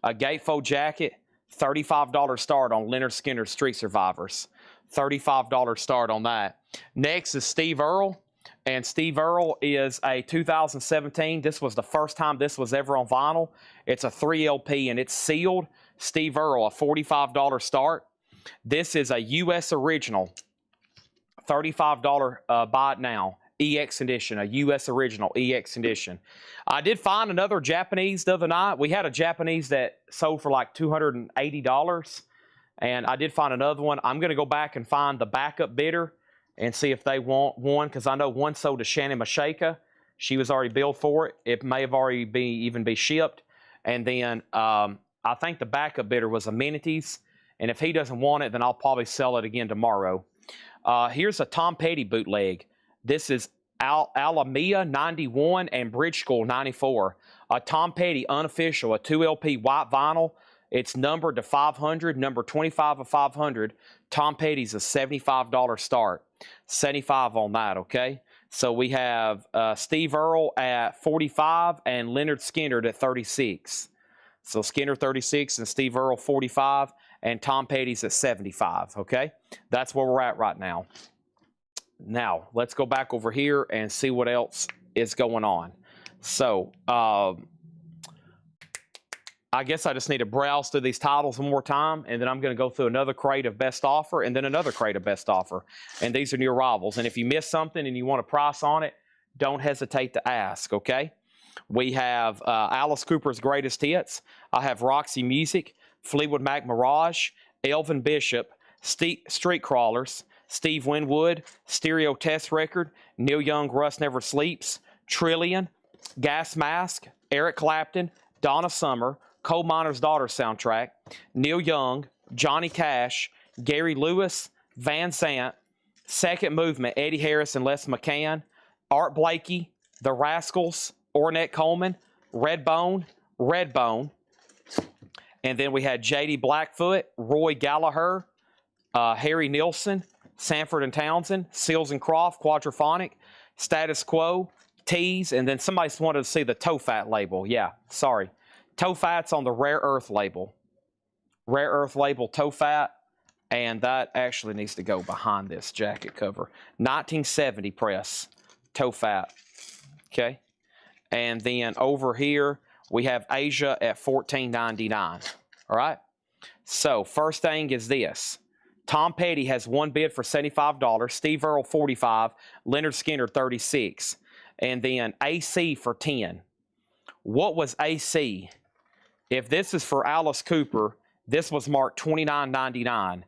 a gatefold jacket, $35 start on Leonard Skinner's Street Survivors. $35 start on that. Next is Steve Earle. And Steve Earle is a 2017. This was the first time this was ever on vinyl. It's a 3 LP and it's sealed. Steve Earle, a $45 start. This is a U.S. original. $35 buy it now. EX edition, a U.S. original EX edition. I did find another Japanese the other night. We had a Japanese that sold for like $280. And I did find another one. I'm going to go back and find the backup bidder and see if they want one, because I know one sold to Shannon Mashaka. She was already billed for it. It may have already even be shipped. And then I think the backup bidder was Amenities. And if he doesn't want it, then I'll probably sell it again tomorrow. Here's a Tom Petty bootleg. This is Alameda 91 and Bridge School 94. A Tom Petty unofficial, a 2 LP white vinyl. It's numbered to 500, number 25 of 500. Tom Petty's a $75 start. 75 on that, okay? So we have Steve Earle at 45 and Leonard Skinner at 36. So Skinner 36 and Steve Earle 45 and Tom Petty's at 75, okay? That's where we're at right now. Now, let's go back over here and see what else is going on. So, I I guess I just need to browse through these titles one more time, and then I'm going to go through another crate of best offer, and then another crate of best offer. And these are new arrivals. And if you miss something and you want a price on it, don't hesitate to ask, okay? We have Alice Cooper's Greatest Hits. I have Roxy Music, Fleetwood Mac Mirage, Elvin Bishop, Street Crawlers, Steve Winwood, Stereo Test Record, Neil Young, Rust Never Sleeps, Trillion, Gas Mask, Eric Clapton, Donna Summer, Coal Miner's Daughter soundtrack, Neil Young, Johnny Cash, Gary Lewis, Van Sant, Second Movement, Eddie Harris and Les McCann, Art Blakey, The Rascals, Ornette Coleman, Redbone, and then we had J.D. Blackfoot, Roy Gallagher, Harry Nilsson, Sanford and Townsend, Seals and Croft, Quadraphonic, Status Quo, Tease, and then somebody wanted to see the Tofat label. Yeah, sorry. Tofat's on the Rare Earth label. Rare Earth label Tofat, and that actually needs to go behind this jacket cover. 1970 press, Tofat. Okay. And then over here, we have Asia at $14.99. All right. So first thing is this. Tom Petty has one bid for $75. Steve Earle, $45. Leonard Skinner, $36. And then AC for $10. What was AC? If this is for Alice Cooper, this was marked $29.99.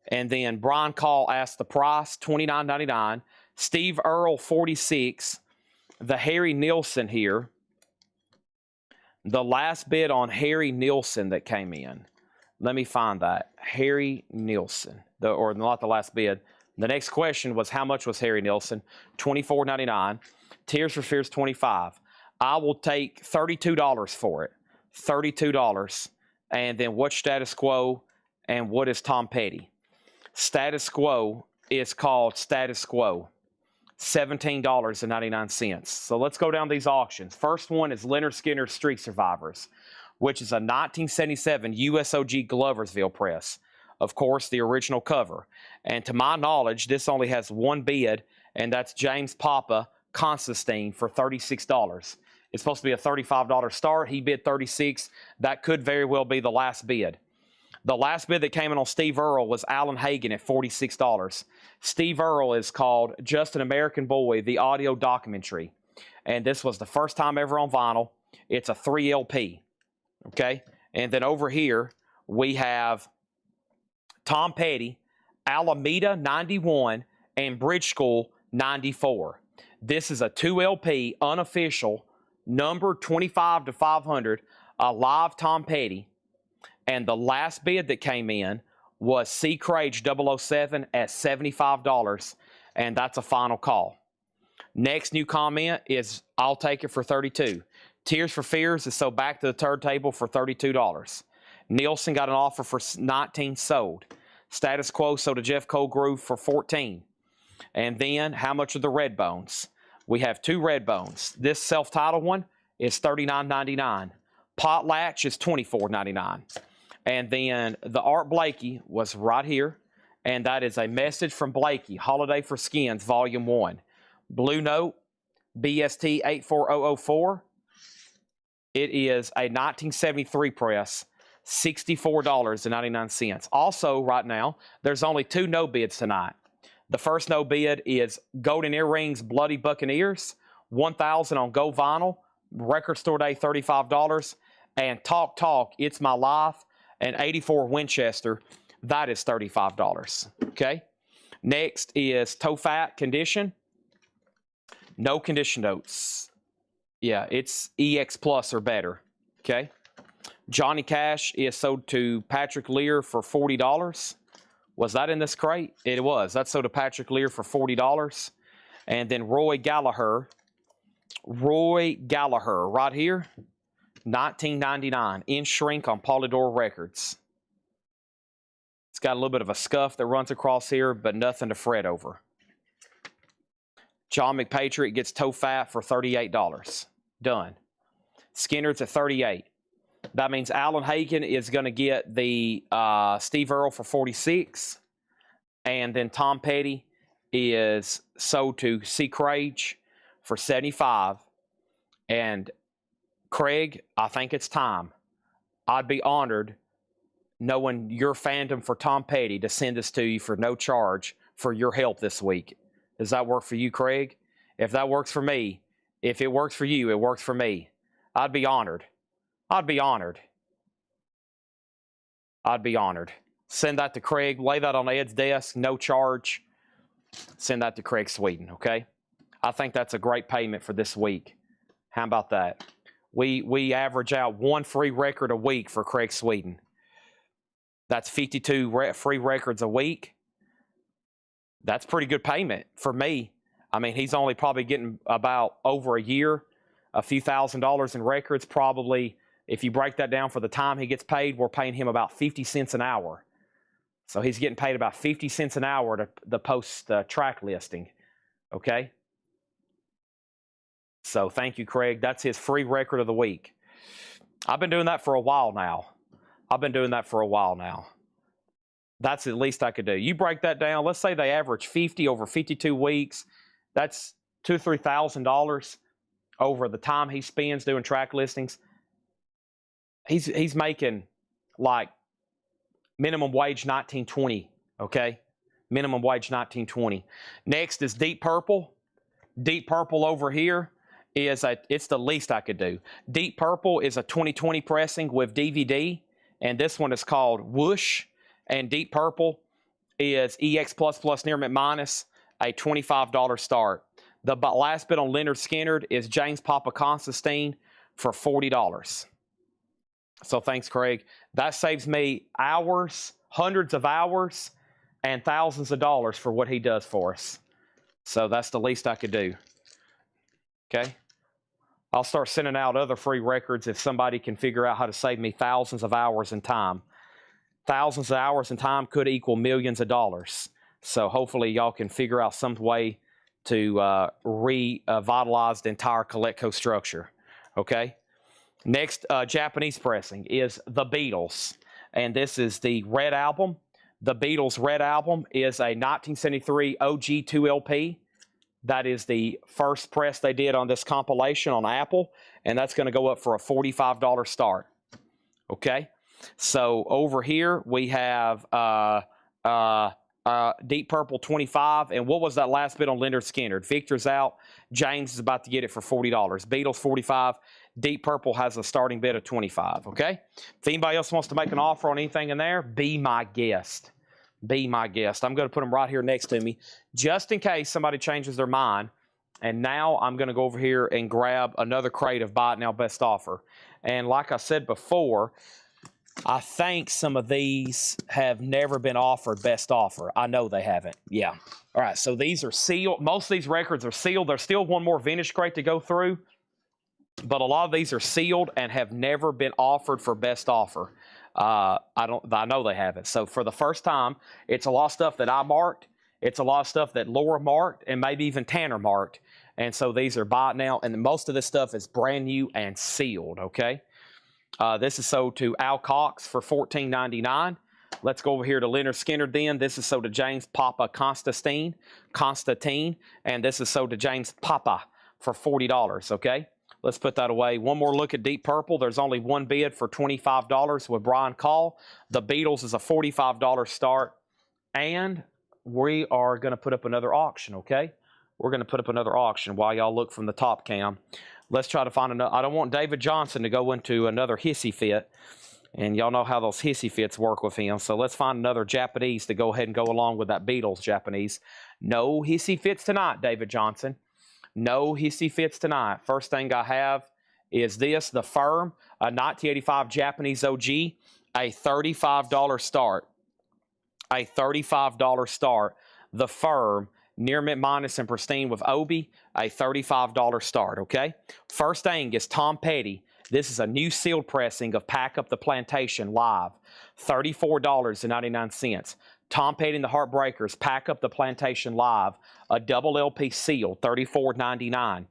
And then Brian Call asked the price, $29.99. Steve Earle, $46. The Harry Nilsson here, the last bid on Harry Nilsson that came in. Let me find that. Harry Nilsson, or not the last bid. The next question was, how much was Harry Nilsson? $24.99. Tears for Fears, $25. I will take $32 for it. $32. And then what's Status Quo and what is Tom Petty? Status Quo is called Status Quo. $17.99. So let's go down these auctions. First one is Leonard Skinner's Street Survivors, which is a 1977 USOG Gloversville press. Of course, the original cover. And to my knowledge, this only has one bid, and that's James Papa Constantine for $36. It's supposed to be a $35 start. He bid $36. That could very well be the last bid. The last bid that came in on Steve Earle was Alan Hagen at $46. Steve Earle is called Just an American Boy, the audio documentary. And this was the first time ever on vinyl. It's a 3 LP. Okay? And then over here, we have Tom Petty, Alameda 91, and Bridge School 94. This is a 2 LP, unofficial, number 25 to 500, a live Tom Petty. And the last bid that came in was C. Crage 007 at $75, and that's a final call. Next new comment is, I'll take it for $32. Tears for Fears is so back to the turntable for $32. Nielsen got an offer for $19, sold. Status Quo sold to Jeff Colgrove for $14. And then, how much are the Redbones? We have 2 Redbones. This self-titled one is $39.99. Potlatch is $24.99. And then the Art Blakey was right here. And that is a Message from Blakey, Holiday for Skins, Volume 1. Blue Note, BST 84004. It is a 1973 press, $64.99. Also, right now, there's only 2 no bids tonight. The first no bid is Golden Earrings, Bloody Buccaneers, $1,000 on Go Vinyl, Record Store Day, $35. And Talk Talk, It's My Life, and 84 Winchester, that is $35. Okay. Next is Tofat Condition. No condition notes. Yeah, it's EX Plus or better. Okay. Johnny Cash is sold to Patrick Lear for $40. Was that in this crate? It was. That's sold to Patrick Lear for $40. And then Roy Gallagher right here. $19.99 in shrink on Polydor Records. It's got a little bit of a scuff that runs across here, but nothing to fret over. John McPatriot gets Tofat for $38. Done. Skinner's at $38. That means Alan Hagen is going to get the Steve Earle for $46. And then Tom Petty is sold to C. Crage for $75. And Craig, I think it's time. I'd be honored knowing your fandom for Tom Petty to send this to you for no charge for your help this week. Does that work for you, Craig? If that works for me, if it works for you, it works for me. I'd be honored. I'd be honored. I'd be honored. Send that to Craig. Lay that on Ed's desk. No charge. Send that to Craig Sweden, okay? I think that's a great payment for this week. How about that? We average out one free record a week for Craig Sweden. That's 52 free records a week. That's pretty good payment for me. I mean, he's only probably getting about over a year, a few $1,000s in records. Probably, if you break that down for the time he gets paid, we're paying him about 50 cents an hour. So he's getting paid about 50 cents an hour to post track listing. Okay? So thank you, Craig. That's his free record of the week. I've been doing that for a while now. That's the least I could do. You break that down. Let's say they average 50 over 52 weeks. That's $2,000 or $3,000 over the time he spends doing track listings. He's making like minimum wage $19.20. Okay, minimum wage $19.20. Next is Deep Purple. Deep Purple over here it's the least I could do. Deep Purple is a 2020 pressing with DVD, and this one is called Whoosh. And Deep Purple is EX++ near mint minus, a $25 start. The last bid on Leonard Skinner is James Papa Constantine for $40. So thanks, Craig. That saves me hours, hundreds of hours, and thousands of dollars for what he does for us. So that's the least I could do. Okay? I'll start sending out other free records if somebody can figure out how to save me thousands of hours in time. Thousands of hours in time could equal millions of dollars. So hopefully y'all can figure out some way to revitalize the entire Coletco structure. Okay? Next Japanese pressing is The Beatles. And this is the Red Album. The Beatles Red Album is a 1973 OG2 LP. That is the first press they did on this compilation on Apple. And that's going to go up for a $45 start. Okay? So over here we have Deep Purple 25. And what was that last bid on Leonard Skinner? Victor's out. James is about to get it for $40. Beatles 45. Deep Purple has a starting bid of 25. Okay? If anybody else wants to make an offer on anything in there, be my guest. Be my guest. I'm going to put them right here next to me just in case somebody changes their mind. And now I'm going to go over here and grab another crate of Buy It Now Best Offer. And like I said before, I think some of these have never been offered best offer. I know they haven't. Yeah. All right. So these are sealed. Most of these records are sealed. There's still one more vintage crate to go through. But a lot of these are sealed and have never been offered for best offer. I know they haven't. So for the first time, it's a lot of stuff that I marked. It's a lot of stuff that Laura marked and maybe even Tanner marked. And so these are Buy It Now. And most of this stuff is brand new and sealed. Okay. This is sold to Al Cox for $14.99. Let's go over here to Leonard Skinner then. This is sold to James Papa Constantine. And this is sold to James Papa for $40. Okay. Let's put that away. One more look at Deep Purple. There's only one bid for $25 with Brian Call. The Beatles is a $45 start. And we are going to put up another auction, okay? We're going to put up another auction while y'all look from the top cam. Let's try to find another. I don't want David Johnson to go into another hissy fit. And y'all know how those hissy fits work with him. So let's find another Japanese to go ahead and go along with that Beatles Japanese. No hissy fits tonight, David Johnson. No hissy fits tonight. First thing I have is this, the Firm, a 1985 Japanese OG, a $35 start. A $35 start. The Firm, near mint minus and pristine with Obi, a $35 start, okay? First thing is Tom Petty. This is a new sealed pressing of Pack Up the Plantation Live, $34.99. Tom Petty and the Heartbreakers, Pack Up the Plantation Live, a double LP sealed, $34.99.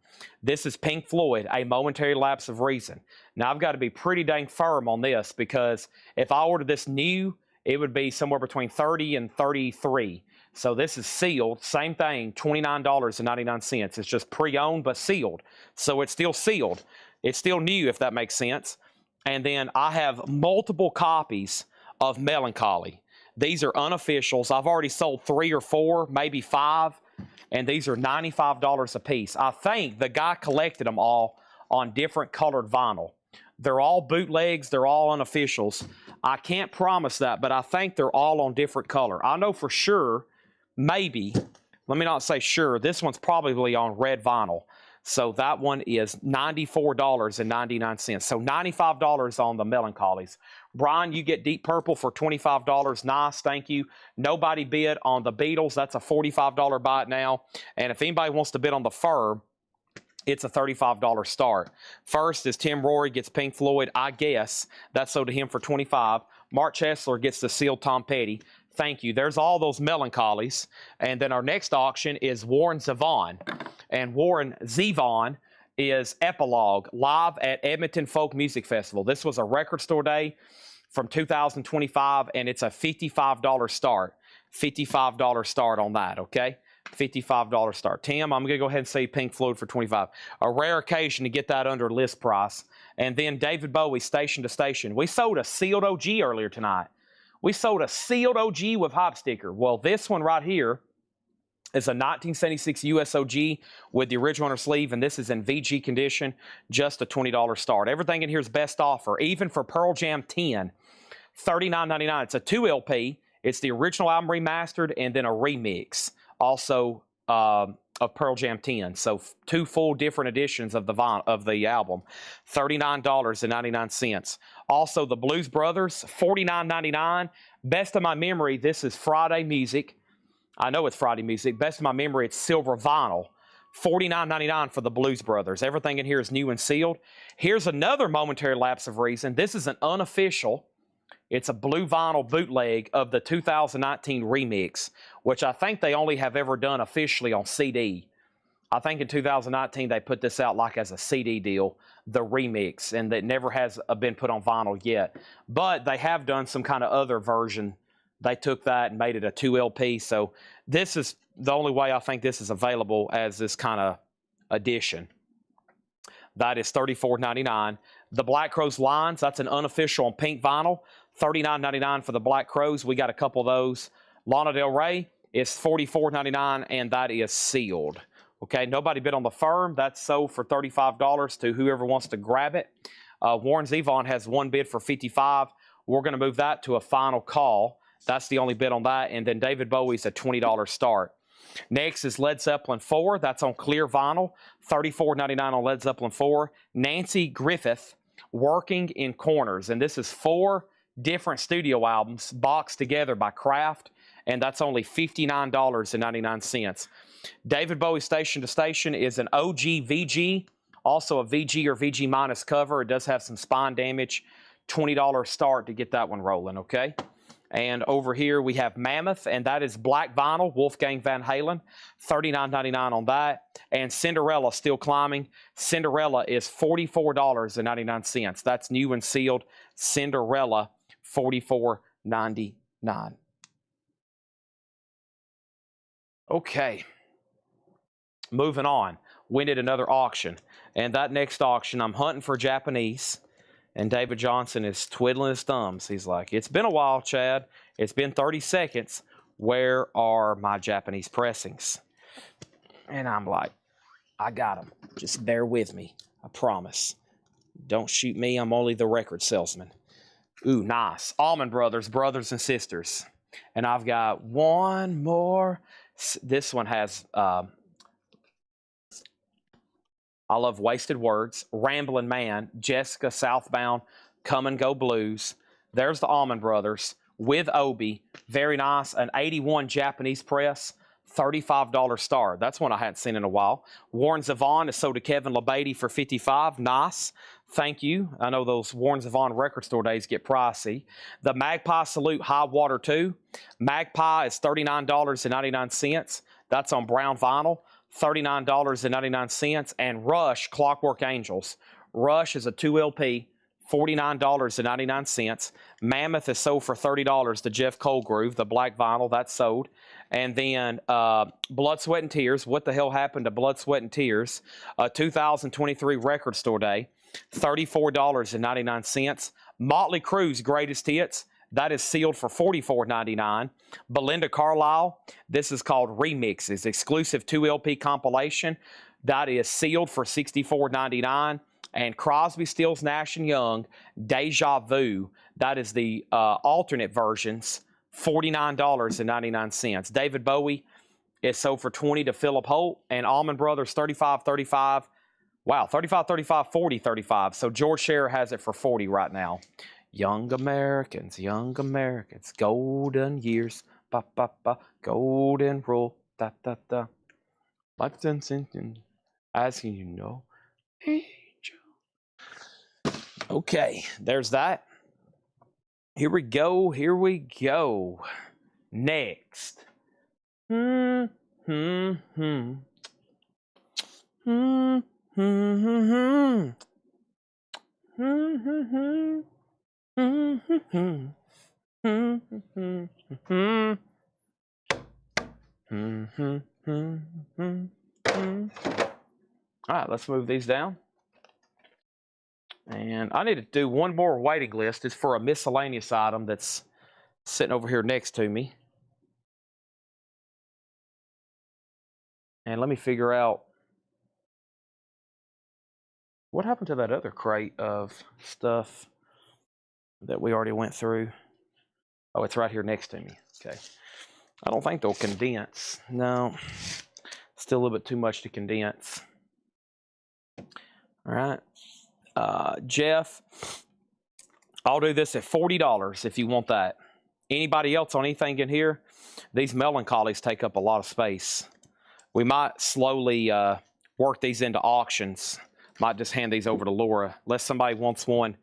This is Pink Floyd, A Momentary Lapse of Reason. Now, I've got to be pretty dang firm on this because if I ordered this new, it would be somewhere between $30 and $33. So this is sealed, same thing, $29.99. It's just pre-owned but sealed. So it's still sealed. It's still new, if that makes sense. And then I have multiple copies of Melancholy. These are unofficials. I've already sold 3 or 4, maybe 5, and these are $95 a piece. I think the guy collected them all on different colored vinyl. They're all bootlegs. They're all unofficials. I can't promise that, but I think they're all on different color. I know for sure, maybe, let me not say sure, this one's probably on red vinyl. So that one is $94.99. So $95 on the Melancholies. Brian, you get Deep Purple for $25. Nice, thank you. Nobody bid on the Beatles. That's a $45 buy it now. And if anybody wants to bid on the Fur, it's a $35 start. First is Tim Rory gets Pink Floyd. I guess that's sold to him for $25. Mark Chesler gets the sealed Tom Petty. Thank you. There's all those Melancholies. And then our next auction is Warren Zevon. And Warren Zevon is Epilogue live at Edmonton Folk Music Festival. This was a record store day from 2025, and it's a $55 start. $55 start on that, okay? $55 start. Tim, I'm going to go ahead and say Pink Floyd for $25. A rare occasion to get that under list price. And then David Bowie, Station to Station. We sold a sealed OG earlier tonight. We sold a sealed OG with hop sticker. Well, this one right here is a 1976 US OG with the original on sleeve, and this is in VG condition, just a $20 start. Everything in here is best offer, even for Pearl Jam 10, $39.99. It's a 2 LP. It's the original album remastered and then a remix, also of Pearl Jam 10. So 2 full different editions of the album, $39.99. Also, the Blues Brothers, $49.99. Best of my memory, this is Friday music. I know it's Friday music. Best of my memory, it's silver vinyl. $49.99 for the Blues Brothers. Everything in here is new and sealed. Here's another momentary lapse of reason. This is an unofficial. It's a blue vinyl bootleg of the 2019 remix, which I think they only have ever done officially on CD. I think in 2019 they put this out like as a CD deal, the remix, and that never has been put on vinyl yet. But they have done some kind of other version. They took that and made it a 2 LP. So this is the only way I think this is available as this kind of edition. That is $34.99. The Black Crowes Lines, that's an unofficial on pink vinyl. $39.99 for the Black Crowes. We got a couple of those. Lana Del Rey is $44.99, and that is sealed. Okay, nobody bid on the Firm. That's sold for $35 to whoever wants to grab it. Warren Zevon has one bid for $55. We're going to move that to a final call. That's the only bid on that. And then David Bowie's a $20 start. Next is Led Zeppelin 4. That's on clear vinyl. $34.99 on Led Zeppelin 4. Nancy Griffith, Working in Corners. And this is 4 different studio albums boxed together by Kraft. And that's only $59.99. David Bowie, Station to Station, is an OG VG. Also a VG or VG minus cover. It does have some spine damage. $20 start to get that one rolling, okay? And over here we have Mammoth, and that is black vinyl, Wolfgang Van Halen, $39.99 on that. And Cinderella, still climbing. Cinderella is $44.99. That's new and sealed. Cinderella, $44.99. Okay, moving on. We did another auction, and that next auction, I'm hunting for Japanese. And David Johnson is twiddling his thumbs. He's like, it's been a while, Chad. It's been 30 seconds. Where are my Japanese pressings? And I'm like, I got them. Just bear with me. I promise. Don't shoot me. I'm only the record salesman. Ooh, nice. Allman Brothers, Brothers and Sisters. And I've got one more. This one has... I love Wasted Words, Ramblin' Man, Jessica, Southbound, Come and Go Blues. There's the Allman Brothers with Obi. Very nice. An 81 Japanese press, $35 star. That's one I hadn't seen in a while. Warren Zevon is sold to Kevin LeBady for $55. Nice. Thank you. I know those Warren Zevon record store days get pricey. The Magpie Salute High Water 2. Magpie is $39.99. That's on brown vinyl. $39.99. And Rush Clockwork Angels. Rush is a 2 LP, $49.99. Mammoth is sold for $30 to Jeff Colgrove, the black vinyl, that's sold. And then Blood, Sweat, and Tears. What the hell happened to Blood, Sweat, and Tears? A 2023 record store day. $34.99. Motley Crue's Greatest Hits, that is sealed for $44.99. Belinda Carlisle, this is called Remixes, exclusive 2 LP compilation. That is sealed for $64.99. And Crosby, Stills, Nash & Young, Deja Vu, that is the alternate versions, $49.99. David Bowie is sold for $20 to Philip Holt, and Allman Brothers, $35.35. Wow, $35.35, $40.35. So George Scherer has it for $40 right now. Young Americans, golden years, ba ba ba, golden rule, da da da. Life's uncertain, asking you know, angel. Okay, there's that. Here we go. Next. All right, let's move these down. And I need to do one more waiting list. It's for a miscellaneous item that's sitting over here next to me. And let me figure out what happened to that other crate of stuff that we already went through. Oh, it's right here next to me. Okay. I don't think they'll condense. No. Still a little bit too much to condense. All right. Jeff, I'll do this at $40 if you want that. Anybody else on anything in here? These melancholies take up a lot of space. We might slowly work these into auctions. Might just hand these over to Laura. Unless somebody wants one.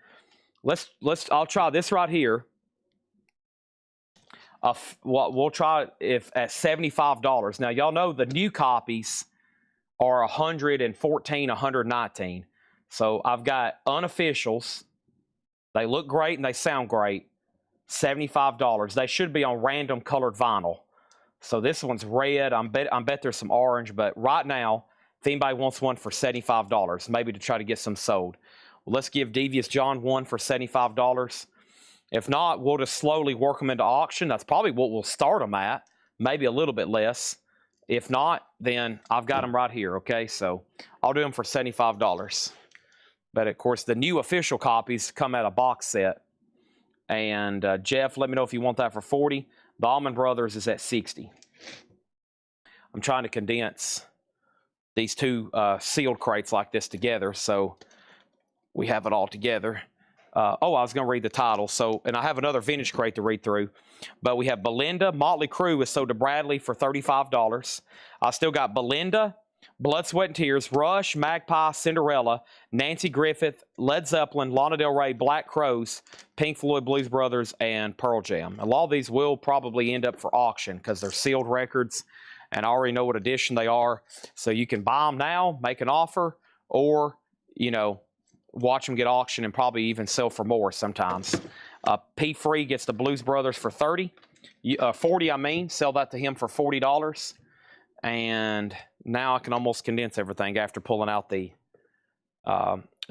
I'll try this right here. We'll try if at $75. Now, y'all know the new copies are $114, $119. So I've got unofficials. They look great and they sound great. $75. They should be on random colored vinyl. So this one's red. I bet there's some orange, but right now, if anybody wants one for $75, maybe to try to get some sold. Well, let's give Devious John one for $75. If not, we'll just slowly work them into auction. That's probably what we'll start them at, maybe a little bit less. If not, then I've got them right here, okay? So I'll do them for $75. But, of course, the new official copies come at a box set. And, Jeff, let me know if you want that for $40. The Allman Brothers is at $60. I'm trying to condense these two sealed crates like this together so we have it all together. I was going to read the title. So, and I have another vintage crate to read through. But we have Belinda. Motley Crue is sold to Bradley for $35. I still got Belinda, Blood, Sweat, and Tears, Rush, Magpie, Cinderella, Nancy Griffith, Led Zeppelin, Lana Del Rey, Black Crowes, Pink Floyd, Blues Brothers, and Pearl Jam. A lot of these will probably end up for auction because they're sealed records, and I already know what edition they are. So you can buy them now, make an offer, or, you know, watch them get auctioned and probably even sell for more sometimes. P. Free gets the Blues Brothers for $40. Sell that to him for $40. And now I can almost condense everything after pulling out the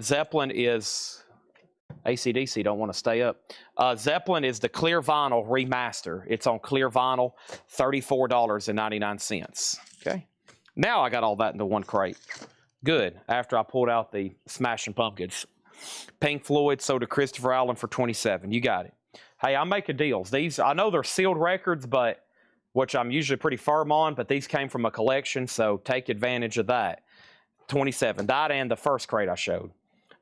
Zeppelin is AC/DC don't want to stay up. Zeppelin is the clear vinyl remaster. It's on clear vinyl, $34.99. Okay. Now I got all that into one crate. Good. After I pulled out the Smashing Pumpkins. Pink Floyd sold to Christopher Allen for $27. You got it. Hey, I'm making deals. These, I know they're sealed records, but which I'm usually pretty firm on, but these came from a collection, so take advantage of that. $27. That and the first crate I showed.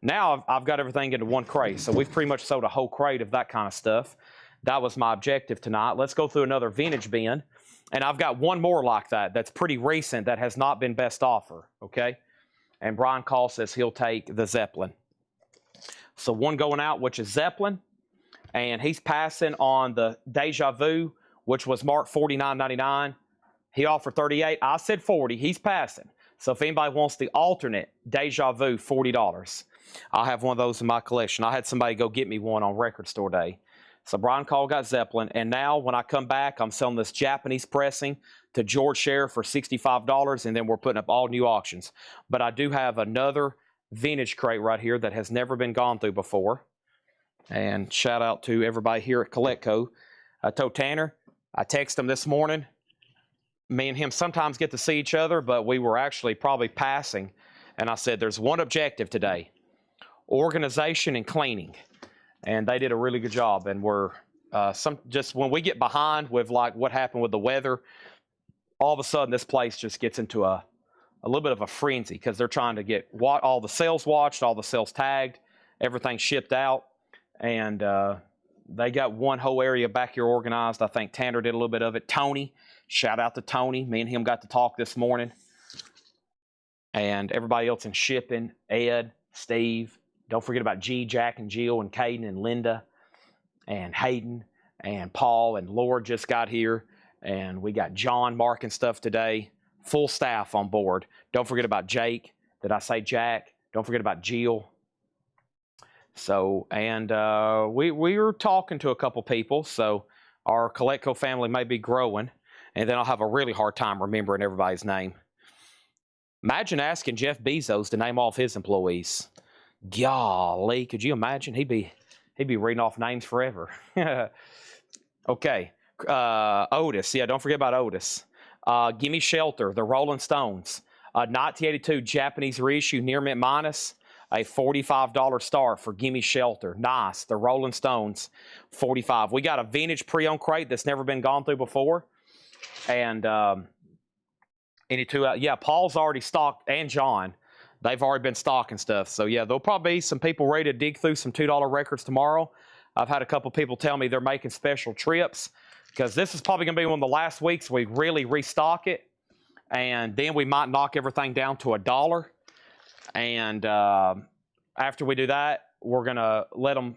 Now I've got everything into one crate, so we've pretty much sold a whole crate of that kind of stuff. That was my objective tonight. Let's go through another vintage bin, and I've got one more like that that's pretty recent that has not been best offer, okay? And Brian Call says he'll take the Zeppelin. So one going out, which is Zeppelin, and he's passing on the Deja Vu, which was marked $49.99. He offered $38. I said $40. He's passing. So if anybody wants the alternate Deja Vu, $40. I'll have one of those in my collection. I had somebody go get me one on Record Store Day. So Brian Call got Zeppelin. And now when I come back, I'm selling this Japanese pressing to George Scherer for $65. And then we're putting up all new auctions. But I do have another vintage crate right here that has never been gone through before. And shout out to everybody here at Coletco. I told Tanner, I texted him this morning. Me and him sometimes get to see each other, but we were actually probably passing. And I said, there's one objective today: organization and cleaning. And they did a really good job. And we're just when we get behind with like what happened with the weather, all of a sudden this place just gets into a little bit of a frenzy because they're trying to get all the sales watched, all the sales tagged, everything shipped out. And they got one whole area back here organized. I think Tanner did a little bit of it. Tony, shout out to Tony. Me and him got to talk this morning. And everybody else in shipping, Ed, Steve. Don't forget about G, Jack, and Jill, and Caden, and Linda, and Hayden, and Paul, and Laura just got here. And we got John marking stuff today. Full staff on board. Don't forget about Jake. Did I say Jack? Don't forget about Jill. So, and we were talking to a couple people, so our Coletco family may be growing, and then I'll have a really hard time remembering everybody's name. Imagine asking Jeff Bezos to name all of his employees. Golly, could you imagine? He'd be reading off names forever. Okay, Otis. Yeah, don't forget about Otis. Gimme Shelter, the Rolling Stones. 1982 Japanese reissue Near Mint Minus. A $45 star for Gimme Shelter. Nice. The Rolling Stones, $45. We got a vintage pre-owned crate that's never been gone through before. And any two out. Yeah, Paul's already stocked, and John. They've already been stocking stuff. So, yeah, there'll probably be some people ready to dig through some $2 records tomorrow. I've had a couple people tell me they're making special trips because this is probably going to be one of the last weeks we really restock it. And then we might knock everything down to $1. And after we do that, we're going to let them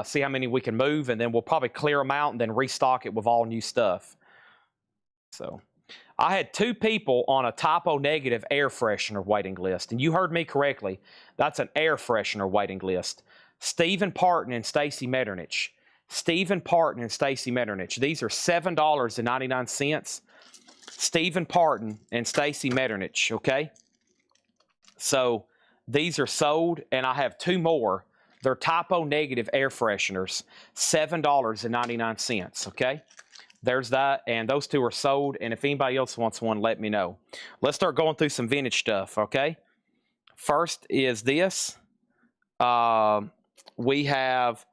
see how many we can move, and then we'll probably clear them out and then restock it with all new stuff. So I had 2 people on a typo negative air freshener waiting list, and you heard me correctly. That's an air freshener waiting list. Stephen Parton and Stacy Metternich. Stephen Parton and Stacy Metternich. These are $7.99. Stephen Parton and Stacy Metternich, okay? So these are sold, and I have 2 more. They're typo negative air fresheners, $7.99, okay? There's that, and those 2 are sold, and if anybody else wants one, let me know. Let's start going through some vintage stuff, okay? First is this. We have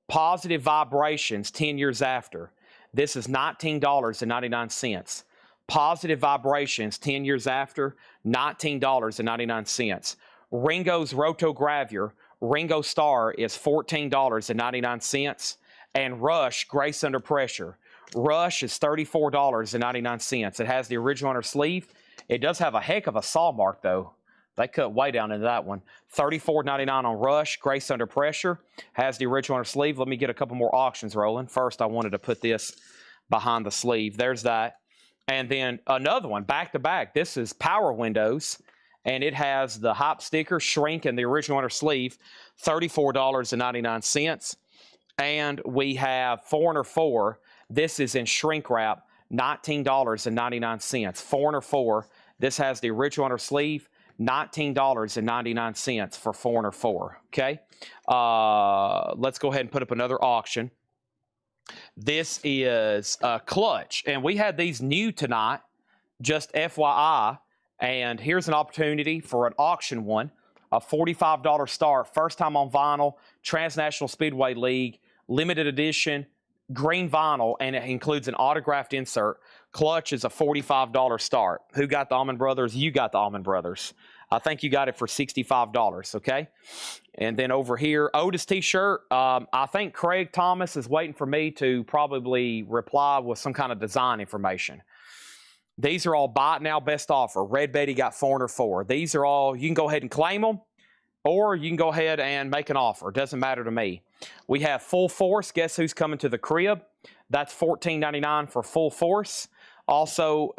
Positive Vibrations 10 years after. This is $19.99. Positive Vibrations 10 years after, $19.99. Ringo's Rotogravure, Ringo Starr, is $14.99. And Rush, Grace Under Pressure. Rush is $34.99. It has the original on her sleeve. It does have a heck of a saw mark, though. They cut way down into that one. $34.99 on Rush, Grace Under Pressure. Has the original on her sleeve. Let me get a couple more auctions rolling. First, I wanted to put this behind the sleeve. There's that. And then another one, back to back. This is Power Windows, and it has the Hype sticker, Shrink, and the original on her sleeve, $34.99. And we have Foreigner 4. This is in shrink wrap, $19.99. Foreigner 4. This has the original on her sleeve, $19.99 for Foreigner 4. Okay? Let's go ahead and put up another auction. This is Clutch, and we had these new tonight, just FYI, and here's an opportunity for an auction one, a $45 start, first time on vinyl, Transnational Speedway League, limited edition, green vinyl, and it includes an autographed insert. Clutch is a $45 start. Who got the Allman Brothers? You got the Allman Brothers. I think you got it for $65, okay? And then over here, Otis t-shirt. I think Craig Thomas is waiting for me to probably reply with some kind of design information. These are all buy it now, best offer. Red Betty got Foreigner 4. These are all, you can go ahead and claim them, or you can go ahead and make an offer. Doesn't matter to me. We have Full Force. Guess who's coming to the crib? That's $14.99 for Full Force. Also,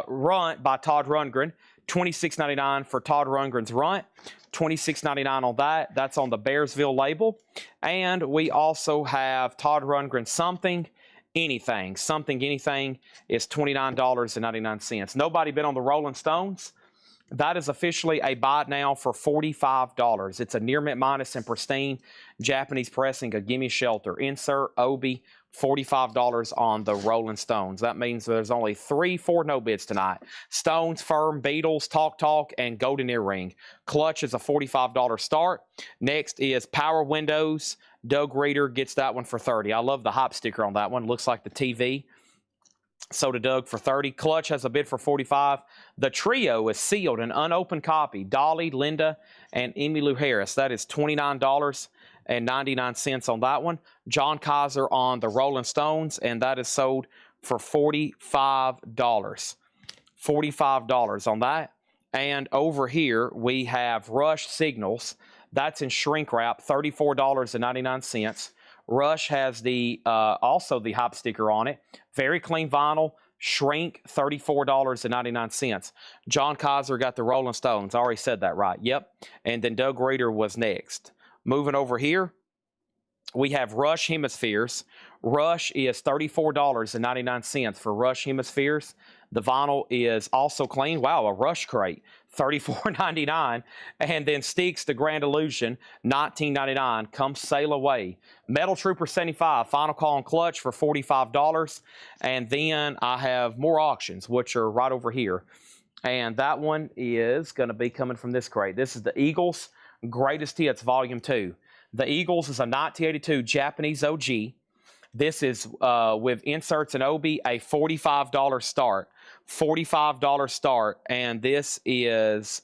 Runt by Todd Rundgren. $26.99 for Todd Rundgren's Runt. $26.99 on that. That's on the Bearsville label. And we also have Todd Rundgren Something Anything. Something Anything is $29.99. Nobody bid on the Rolling Stones. That is officially a buy it now for $45. It's a near mint minus and pristine Japanese pressing, a gimme shelter. Insert Obi, $45 on the Rolling Stones. That means there's only 3-4 no bids tonight. Stones, Firm, Beatles, Talk, and Golden Earring. Clutch is a $45 start. Next is Power Windows. Doug Reeder gets that one for $30. I love the hop sticker on that one. Looks like the TV. So to Doug for $30. Clutch has a bid for $45. The trio is sealed, an unopened copy. Dolly, Linda, and Emmylou Harris. That is $29.99 on that one. John Kaiser on the Rolling Stones, and that is sold for $45. $45 on that. And over here, we have Rush Signals. That's in shrink wrap, $34.99. Rush has the also the hop sticker on it. Very clean vinyl, shrink, $34.99. John Kaiser got the Rolling Stones. I already said that right. Yep. And then Doug Reeder was next. Moving over here, we have Rush Hemispheres. Rush is $34.99 for Rush Hemispheres. The vinyl is also clean. Wow, a Rush crate, $34.99. And then Sticks, the Grand Illusion, $19.99. Come sail away. Metal Trooper 75, final call on Clutch for $45. And then I have more auctions, which are right over here. And that one is going to be coming from this crate. This is the Eagles Greatest Hits Volume 2. The Eagles is a 1982 Japanese OG. This is with inserts and Obi, a $45 start. $45 start, and this is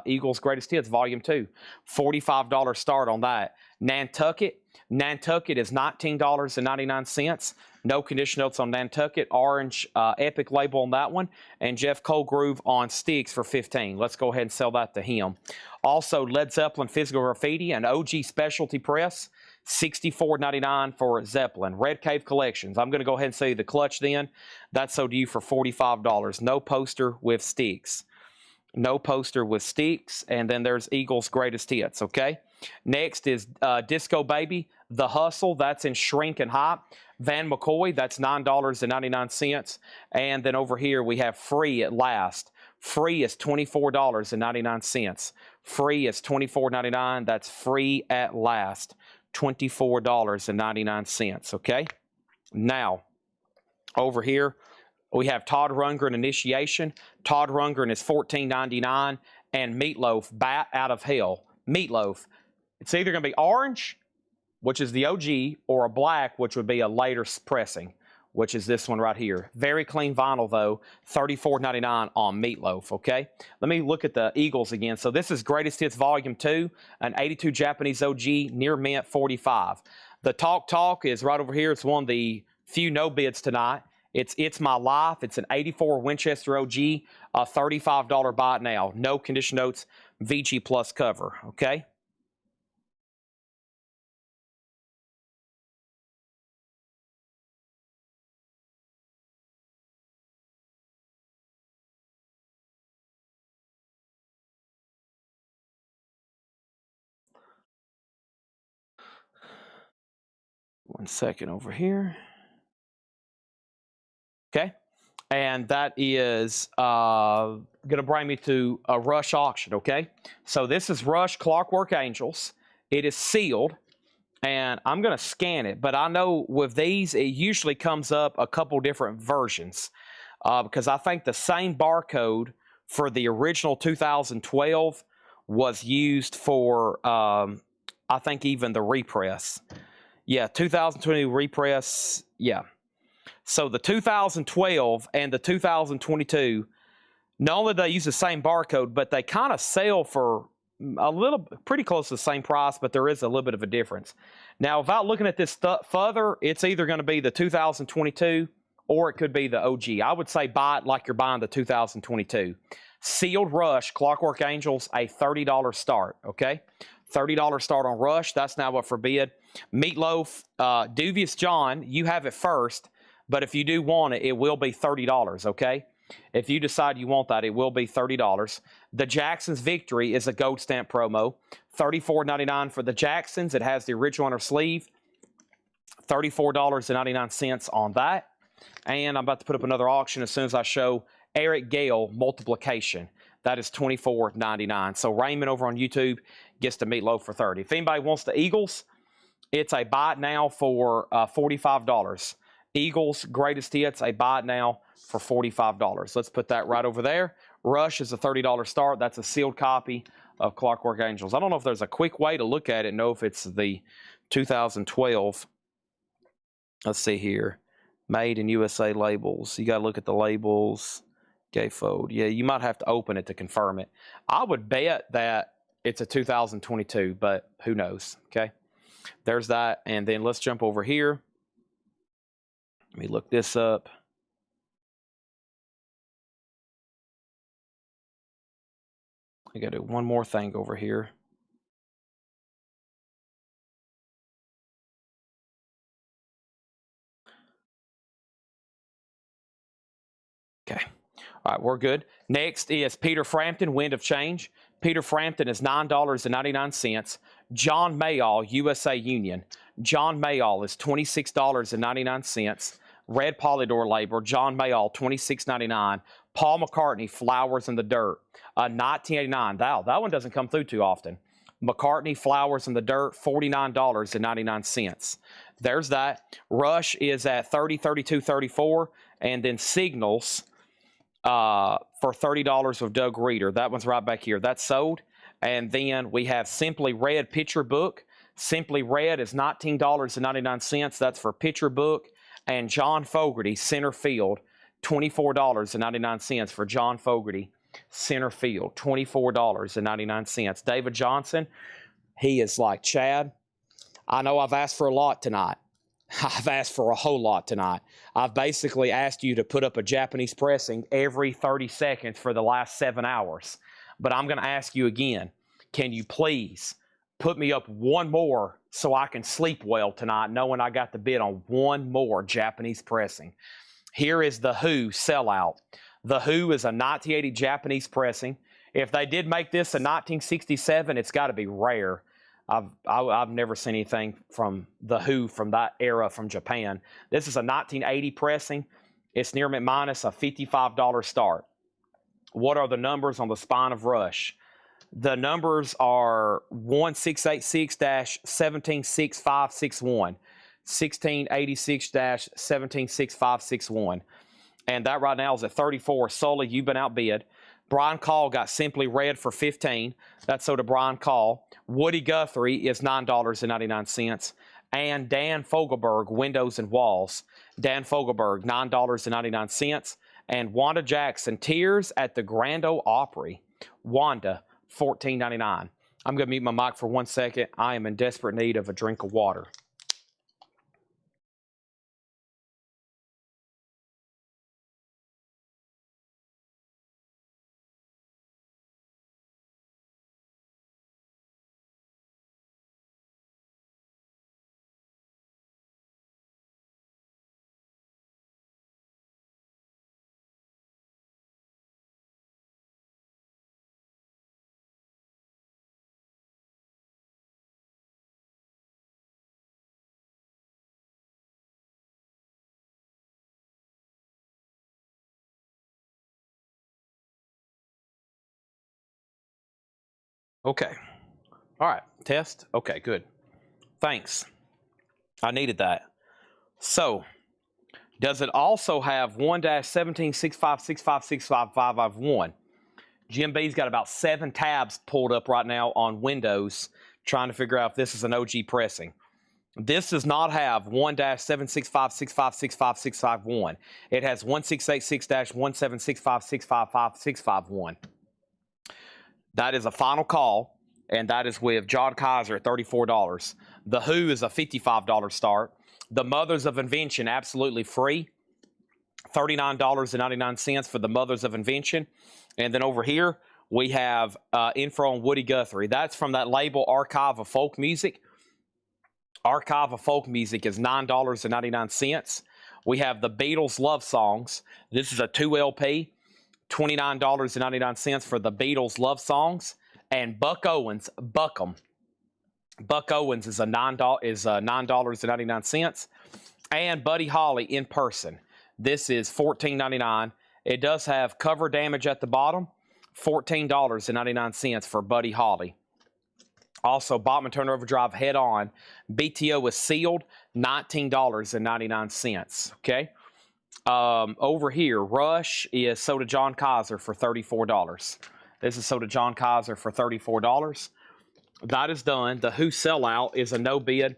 Eagles Greatest Hits Volume 2. $45 start on that. Nantucket. Nantucket is $19.99. No condition notes on Nantucket. Orange Epic label on that one. And Jeff Colgrove on Sticks for $15. Let's go ahead and sell that to him. Also, Led Zeppelin Physical Graffiti, an OG specialty press. $64.99 for Zeppelin. Red Cave Collections. I'm going to go ahead and say the Clutch then. That's sold to you for $45. No poster with Sticks. No poster with Sticks. And then there's Eagles Greatest Hits, okay? Next is Disco Baby, The Hustle. That's in shrink and hop. Van McCoy, that's $9.99. And then over here we have Free at Last. Free is $24.99. Free is $24.99. That's Free at Last. $24.99, okay? Now, over here, we have Todd Rundgren Initiation. Todd Rundgren is $14.99. And Meatloaf, Bat Out of Hell. Meatloaf, it's either going to be orange, which is the OG, or a black, which would be a later pressing, which is this one right here. Very clean vinyl, though, $34.99 on Meatloaf, okay? Let me look at the Eagles again. So this is Greatest Hits Volume 2, an 82 Japanese OG, near mint, $45. The Talk is right over here. It's one of the few no bids tonight. It's My Life. It's an 84 Winchester OG, a $35 buy it now. No condition notes, VG Plus cover, okay? One second over here. Okay. And that is going to bring me to a Rush auction, okay? So this is Rush Clockwork Angels. It is sealed, and I'm going to scan it. But I know with these, it usually comes up a couple different versions because I think the same barcode for the original 2012 was used for, I think, even the repress. Yeah, 2020 repress, yeah. So the 2012 and the 2022, not only do they use the same barcode, but they kind of sell for pretty close to the same price, but there is a little bit of a difference. Now, without looking at this further, it's either going to be the 2022 or it could be the OG. I would say buy it like you're buying the 2022. Sealed Rush, Clockwork Angels, a $30 start, okay? $30 start on Rush. That's now up for bid. Meatloaf, Dubious John, you have it first, but if you do want it, it will be $30, okay? If you decide you want that, it will be $30. The Jacksons Victory is a gold stamp promo. $34.99 for the Jacksons. It has the original on her sleeve. $34.99 on that. And I'm about to put up another auction as soon as I show Eric Gale Multiplication. That is $24.99. So Raymond over on YouTube gets the meatloaf for $30. If anybody wants the Eagles, it's a buy it now for $45. Eagles Greatest Hits, a buy it now for $45. Let's put that right over there. Rush is a $30 start. That's a sealed copy of Clockwork Angels. I don't know if there's a quick way to look at it and know if it's the 2012. Let's see here. Made in USA labels. You got to look at the labels. Gatefold. Yeah, you might have to open it to confirm it. I would bet that it's a 2022, but who knows, okay? There's that, and then let's jump over here. Let me look this up. I got to do one more thing over here. Okay. All right, we're good. Next is Peter Frampton, Wind of Change. Peter Frampton is $9.99. John Mayall, USA Union. John Mayall is $26.99. Red Polydor label, John Mayall, $26.99. Paul McCartney, Flowers in the Dirt, 1989. That one doesn't come through too often. McCartney, Flowers in the Dirt, $49.99. There's that. Rush is at $30, $32, $34. And then Signals for $30 with Doug Reeder. That one's right back here. That's sold. And then we have Simply Red Picture Book. Simply Red is $19.99. That's for Picture Book. And John Fogerty, Center Field, $24.99 for John Fogerty, Center Field, $24.99. David Johnson, he is like, Chad, I know I've asked for a lot tonight. I've asked for a whole lot tonight. I've basically asked you to put up a Japanese pressing every 30 seconds for the last 7 hours. But I'm going to ask you again, can you please put me up one more so I can sleep well tonight, knowing I got the bid on one more Japanese pressing. Here is the Who Sellout. The Who is a 1980 Japanese pressing. If they did make this in 1967, it's got to be rare. I've never seen anything from the Who from that era from Japan. This is a 1980 pressing. It's near minus a $55 start. What are the numbers on the spine of Rush? The numbers are 1686-176561, 1686-176561. And that right now is at 34. Sully, you've been outbid. Brian Call got Simply Red for 15. That's so to Brian Call. Woody Guthrie is $9.99. And Dan Fogelberg, Windows and Walls. Dan Fogelberg, $9.99. And Wanda Jackson, Tears at the Grand Ole Opry. Wanda, $14.99. I'm going to mute my mic for 1 second. I am in desperate need of a drink of water. Okay. All right. Test. Okay, good. Thanks. I needed that. So, does it also have 1-176565655551? Jim B's got about 7 tabs pulled up right now on Windows trying to figure out if this is an OG pressing. This does not have 1-76565656551. It has 1686-17656555651. That is a final call, and that is with John Kaiser at $34. The Who is a $55 start. The Mothers of Invention, absolutely free, $39.99 for the Mothers of Invention. And then over here, we have info on Woody Guthrie. That's from that label Archive of Folk Music. Archive of Folk Music is $9.99. We have the Beatles Love Songs. This is a 2 LP. $29.99 for the Beatles Love Songs. And Buck Owens, Buckham. Buck Owens is $9.99. And Buddy Holly in person. This is $14.99. It does have cover damage at the bottom. $14.99 for Buddy Holly. Also, Bachman Turner Overdrive Head On. BTO is sealed, $19.99. Okay. Over here, Rush is sold to John Kaiser for $34. This is sold to John Kaiser for $34. That is done. The Who Sellout is a no bid,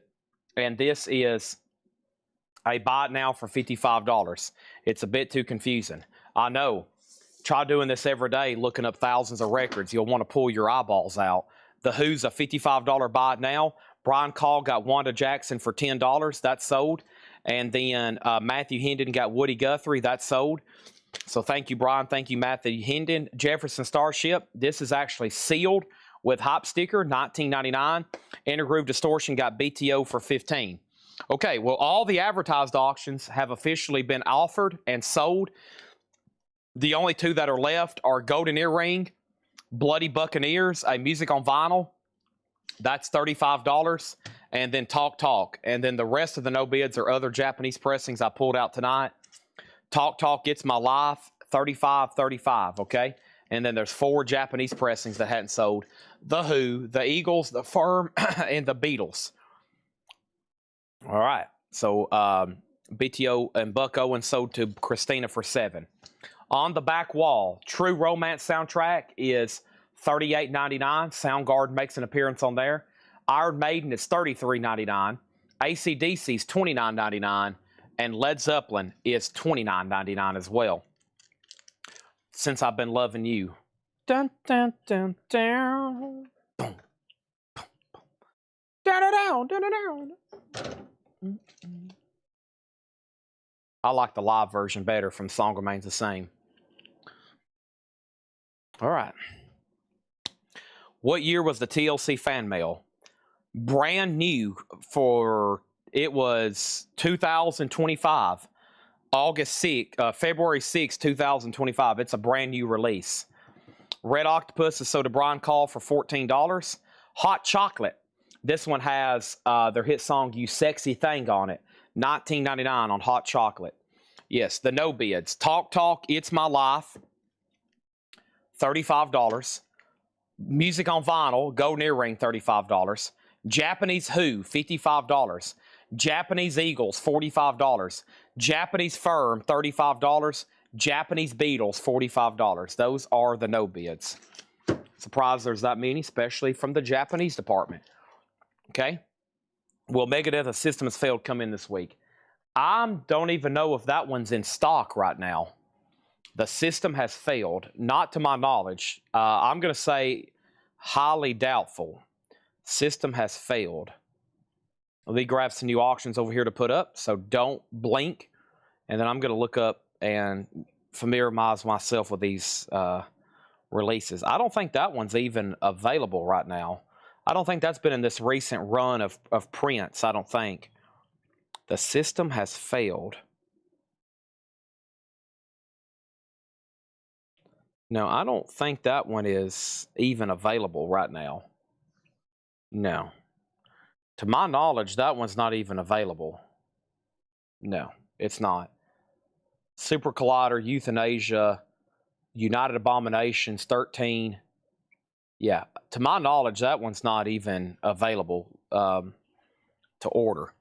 and this is a buy it now for $55. It's a bit too confusing. I know. Try doing this every day, looking up thousands of records. You'll want to pull your eyeballs out. The Who's a $55 buy it now. Brian Call got Wanda Jackson for $10. That's sold. And then Matthew Hendon got Woody Guthrie. That's sold. So thank you, Brian. Thank you, Matthew Hendon. Jefferson Starship. This is actually sealed with hop sticker, $19.99. Intergroove Distortion got BTO for $15. Okay, well, all the advertised auctions have officially been offered and sold. The only two that are left are Golden Earring, Bloody Buccaneers, a music on vinyl. That's $35. And then Talk Talk. And then the rest of the no bids are other Japanese pressings I pulled out tonight. Talk Talk Gets My Life, $35.35, okay? And then there's 4 Japanese pressings that hadn't sold. The Who, the Eagles, the Firm, and the Beatles. All right. So BTO and Buck Owen sold to Christina for $7. On the back wall, True Romance soundtrack is $38.99. Soundgarden makes an appearance on there. Iron Maiden is $33.99. AC/DC is $29.99. And Led Zeppelin is $29.99 as well. Since I've Been Loving You. Dun, dun, dun, dun. Boom, boom, boom. Down, down, down, down. I like the live version better from Song Remains the Same. All right. What year was the TLC fan mail? Brand new for, it was 2025. February 6, 2025. It's a brand new release. Red Octopus is sold to Brian Call for $14. Hot Chocolate. This one has their hit song You Sexy Thing on it. $19.99 on Hot Chocolate. Yes, the no bids. Talk Talk, It's My Life. $35. Music on Vinyl, Golden Earring, $35. Japanese Who, $55. Japanese Eagles, $45. Japanese Firm, $35. Japanese Beatles, $45. Those are the no bids. Surprised there's that many, especially from the Japanese department. Okay? Will Megadeth, A System Has Failed come in this week? I don't even know if that one's in stock right now. The System Has Failed, not to my knowledge. I'm going to say highly doubtful. System Has Failed. Let me grab some new auctions over here to put up, so don't blink. And then I'm going to look up and familiarize myself with these releases. I don't think that one's even available right now. I don't think that's been in this recent run of prints, I don't think. The System Has Failed. No, I don't think that one is even available right now. No. To my knowledge, that one's not even available. No, it's not. Super Collider, Euthanasia, United Abominations, 13. Yeah, to my knowledge, that one's not even available to order.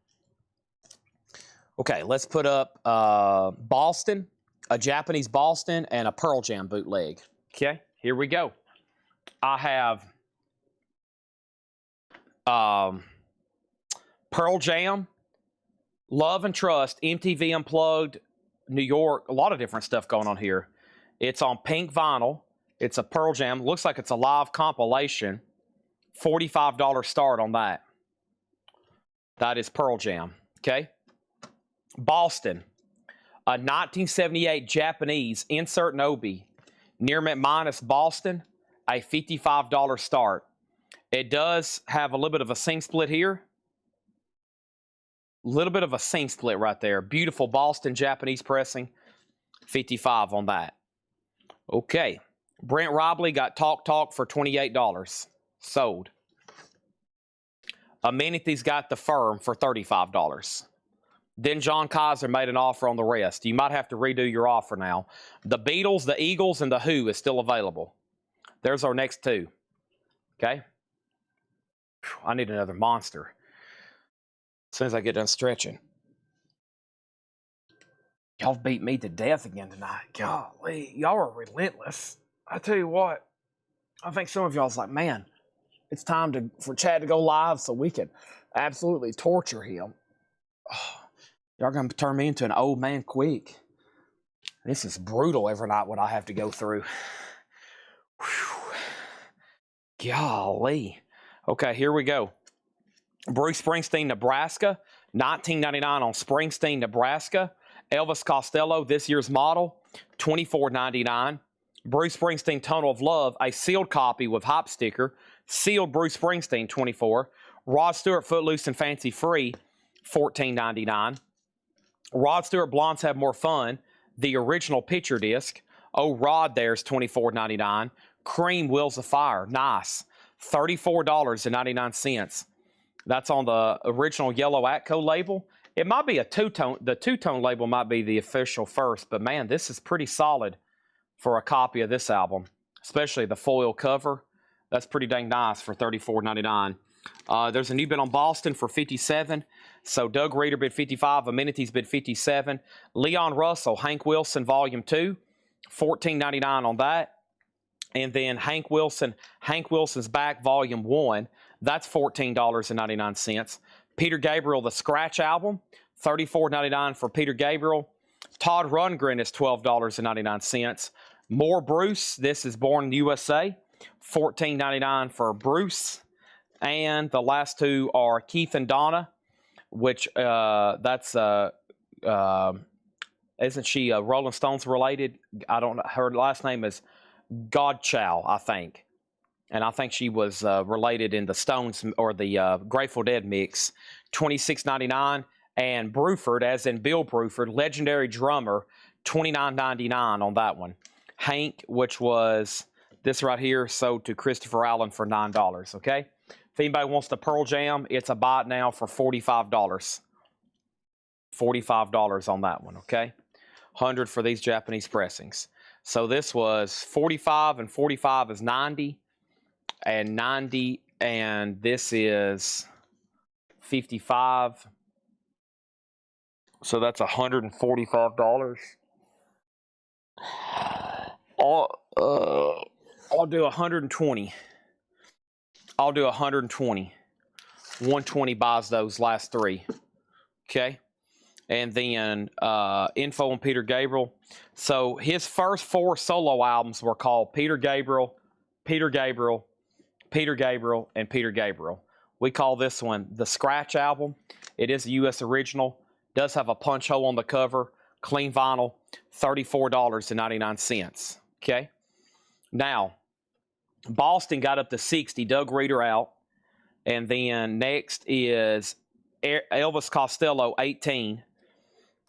Okay, let's put up Boston, a Japanese Boston, and a Pearl Jam bootleg. Okay, here we go. I have Pearl Jam, Love and Trust, MTV Unplugged, New York, a lot of different stuff going on here. It's on pink vinyl. It's a Pearl Jam. Looks like it's a live compilation. $45 start on that. That is Pearl Jam. Okay. Boston, a 1978 Japanese insert Nobi, Near Mint Minus Boston, a $55 start. It does have a little bit of a sing split here. A little bit of a sing split right there. Beautiful Boston Japanese pressing. 55 on that. Okay. Brent Robley got Talk Talk for $28. Sold. Amenities got The Firm for $35. Then John Kaiser made an offer on the rest. You might have to redo your offer now. The Beatles, the Eagles, and the Who is still available. There's our next two. Okay. I need another monster as soon as I get done stretching. Y'all beat me to death again tonight. Golly, y'all are relentless. I tell you what, I think some of y'all's like, man, it's time for Chad to go live so we can absolutely torture him. Oh, y'all gonna turn me into an old man quick. This is brutal every night what I have to go through. Whew. Golly. Okay, here we go. Bruce Springsteen, Nebraska, $19.99 on Springsteen, Nebraska. Elvis Costello, this year's model, $24.99. Bruce Springsteen, Tunnel of Love, a sealed copy with hop sticker. Sealed Bruce Springsteen, $24. Rod Stewart, Footloose and Fancy Free, $14.99. Rod Stewart, Blondes Have More Fun, the original picture disc. Oh, Rod there's $24.99. Cream, Wheels of Fire, nice, $34.99. That's on the original Yellow Atco label. It might be a two-tone. The two-tone label might be the official first, but man, this is pretty solid for a copy of this album, especially the foil cover. That's pretty dang nice for $34.99. There's a new bid on Boston for $57. So Doug Reeder bid $55. Amenities bid $57. Leon Russell, Hank Wilson, Volume 2, $14.99 on that. And then Hank Wilson's Back, Volume 1, that's $14.99. Peter Gabriel, the Scratch album, $34.99 for Peter Gabriel. Todd Rundgren is $12.99. More Bruce, this is Born in the USA, $14.99 for Bruce. And the last two are Keith and Donna, which isn't she Rolling Stones related? I don't know. Her last name is Godchow, I think. And I think she was related in the Stones or the Grateful Dead mix. $26.99. And Bruford, as in Bill Bruford, legendary drummer, $29.99 on that one. Hank, which was this right here, sold to Christopher Allen for $9. Okay. If anybody wants the Pearl Jam, it's a buy it now for $45. $45 on that one. Okay. 100 for these Japanese pressings. So this was 45, and 45 is 90, and 90, and this is 55. So that's $145. I'll do 120. I'll do 120. 120 buys those last three. Okay. And then info on Peter Gabriel. So his first four solo albums were called Peter Gabriel, Peter Gabriel, Peter Gabriel, and Peter Gabriel. We call this one the Scratch album. It is a U.S. original. Does have a punch hole on the cover. Clean vinyl, $34.99. Okay. Now, Boston got up to 60. Doug Reeder out. And then next is Elvis Costello, 18.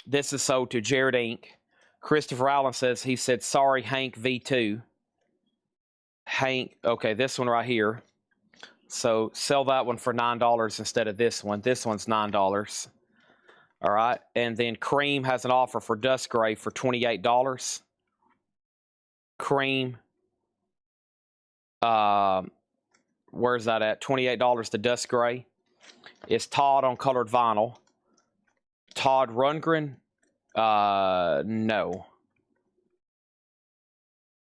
This is sold to Jared Inc. Christopher Allen says, he said, sorry, Hank V2. Hank, okay, this one right here. So sell that one for $9 instead of this one. This one's $9. All right. And then Cream has an offer for Dust Gray for $28. Cream. Where's that at? $28 to Dust Gray. It's Todd on colored vinyl. Todd Rundgren? No.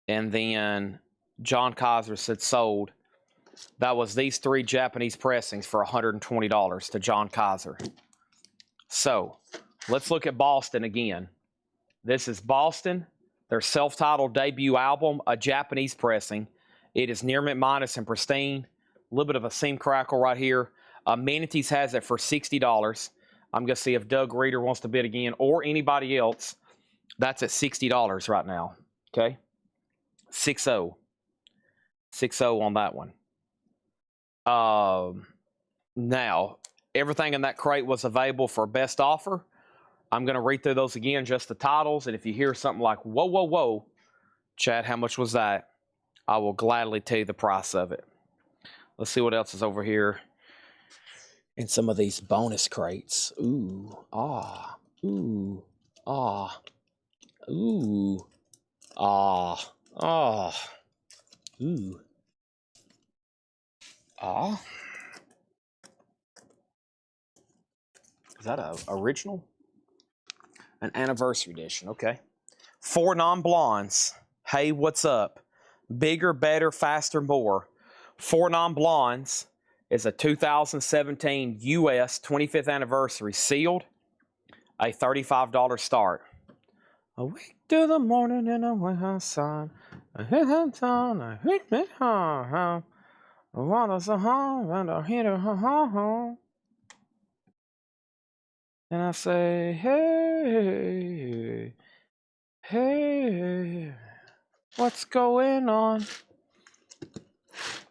And then John Kaiser said sold. That was these three Japanese pressings for $120 to John Kaiser. So, let's look at Boston again. This is Boston, their self-titled debut album, a Japanese pressing. It is near mint minus and pristine. A little bit of a seam crackle right here. Amenities has it for $60. I'm going to see if Doug Reeder wants to bid again or anybody else. That's at $60 right now. Okay? 6-0. 6-0 on that one. Now, everything in that crate was available for best offer. I'm going to read through those again, just the titles. And if you hear something like, whoa, whoa, whoa, Chad, how much was that? I will gladly tell you the price of it. Let's see what else is over here in some of these bonus crates. Ooh, ah, ooh, ah, ooh, ah, ah. Ooh. Ah. Is that a original? An anniversary edition, okay. 4 non-blondes. Hey, what's up? Bigger, better, faster, more. 4 non-blondes is a 2017 US 25th anniversary sealed. A $35 start. Awake to the morning and away outside. I hit the town, I hit me home. I want us a home and I hit a home. And I say, hey, hey, what's going on?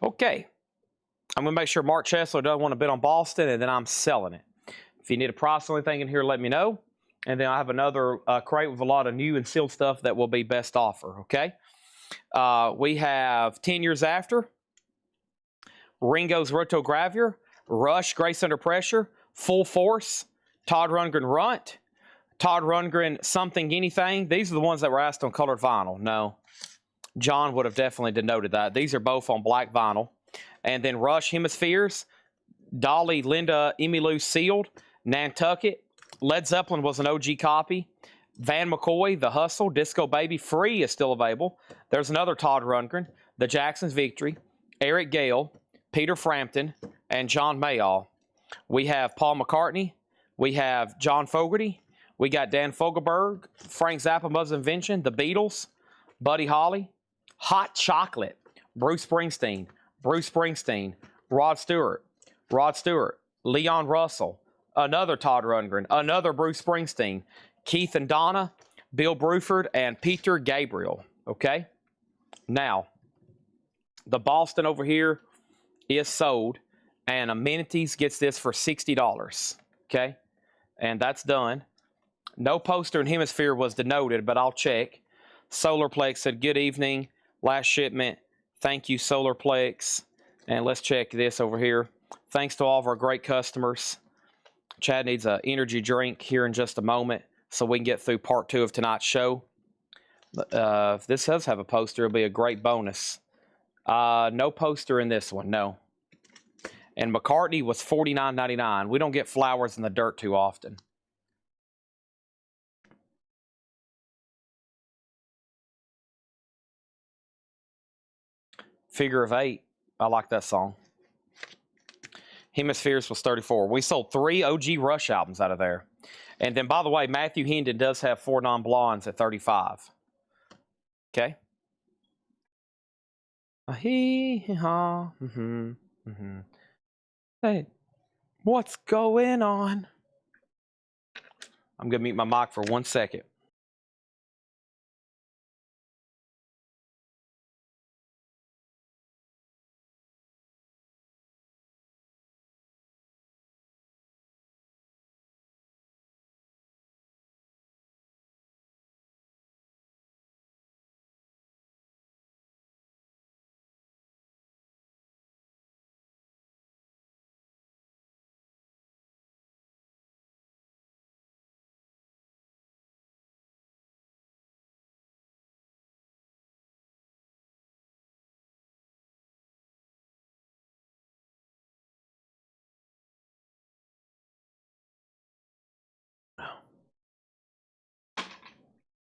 Okay. I'm going to make sure Mark Chesler doesn't want to bid on Boston, and then I'm selling it. If you need a price or anything in here, let me know. And then I have another crate with a lot of new and sealed stuff that will be best offer, okay? We have 10 Years After, Ringo's Rotogravure, Rush, Grace Under Pressure, Full Force, Todd Rundgren Runt, Todd Rundgren Something Anything. These are the ones that were asked on colored vinyl. No, John would have definitely denoted that. These are both on black vinyl. And then Rush Hemispheres, Dolly, Linda, Emmylou Sealed, Nantucket, Led Zeppelin was an OG copy, Van McCoy, The Hustle, Disco Baby, Free is still available. There's another Todd Rundgren, The Jacksons Victory, Eric Gale, Peter Frampton, and John Mayall. We have Paul McCartney, we have John Fogerty, we got Dan Fogelberg, Frank Zappa, Mother's Invention, The Beatles, Buddy Holly, Hot Chocolate, Bruce Springsteen, Rod Stewart, Leon Russell, another Todd Rundgren, another Bruce Springsteen, Keith and Donna, Bill Bruford, and Peter Gabriel. Okay? Now, the Boston over here is sold, and Amenities gets this for $60. Okay? And that's done. No poster in Hemisphere was denoted, but I'll check. Solarplex said, good evening. Last shipment. Thank you, Solarplex. And let's check this over here. Thanks to all of our great customers. Chad needs an energy drink here in just a moment so we can get through part 2 of tonight's show. If this does have a poster, it'll be a great bonus. No poster in this one, no. And McCartney was $49.99. We don't get flowers in the dirt too often. Figure of 8. I like that song. Hemispheres was 34. We sold 3 OG Rush albums out of there. And then, by the way, Matthew Hendon does have 4 non-blondes at 35. Okay? Hey, what's going on? I'm going to mute my mic for 1 second.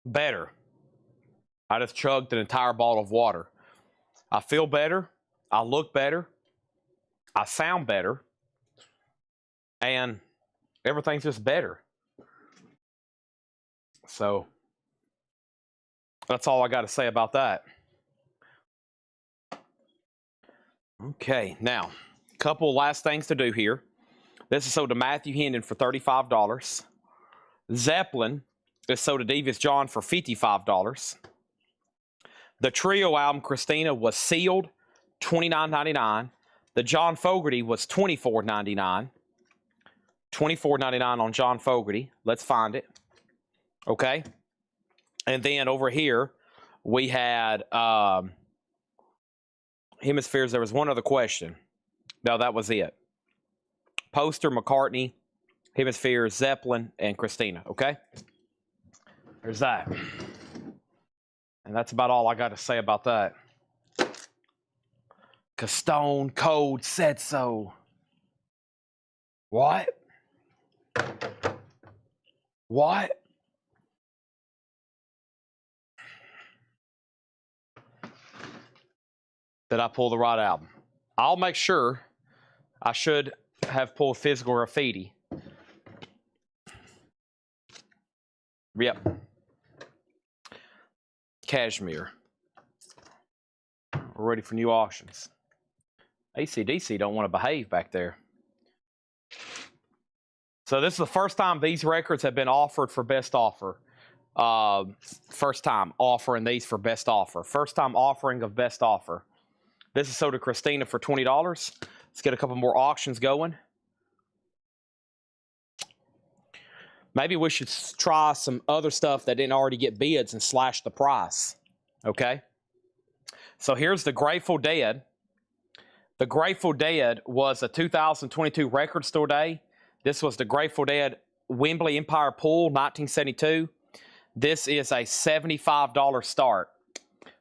Better. I just chugged an entire bottle of water. I feel better. I look better. I sound better. And everything's just better. So that's all I got to say about that. Okay, now, a couple last things to do here. This is sold to Matthew Hendon for $35. Zeppelin is sold to Davis John for $55. The Trio album, Christina, was sealed, $29.99. The John Fogerty was $24.99. $24.99 on John Fogerty. Let's find it. Okay. And then over here, we had Hemispheres. There was one other question. No, that was it. Poster, McCartney, Hemispheres, Zeppelin, and Christina. Okay? There's that. And that's about all I got to say about that. 'Cause Stone Cold said so. What? What? Did I pull the right album? I'll make sure. I should have pulled Physical Graffiti. Yep. Cashmere. We're ready for new auctions. AC/DC don't want to behave back there. So this is the first time these records have been offered for best offer. First time offering these for best offer. First time offering of best offer. This is sold to Christina for $20. Let's get a couple more auctions going. Maybe we should try some other stuff that didn't already get bids and slash the price. Okay? So here's the Grateful Dead. The Grateful Dead was a 2022 Record Store Day. This was the Grateful Dead Wembley Empire Pool, 1972. This is a $75 start.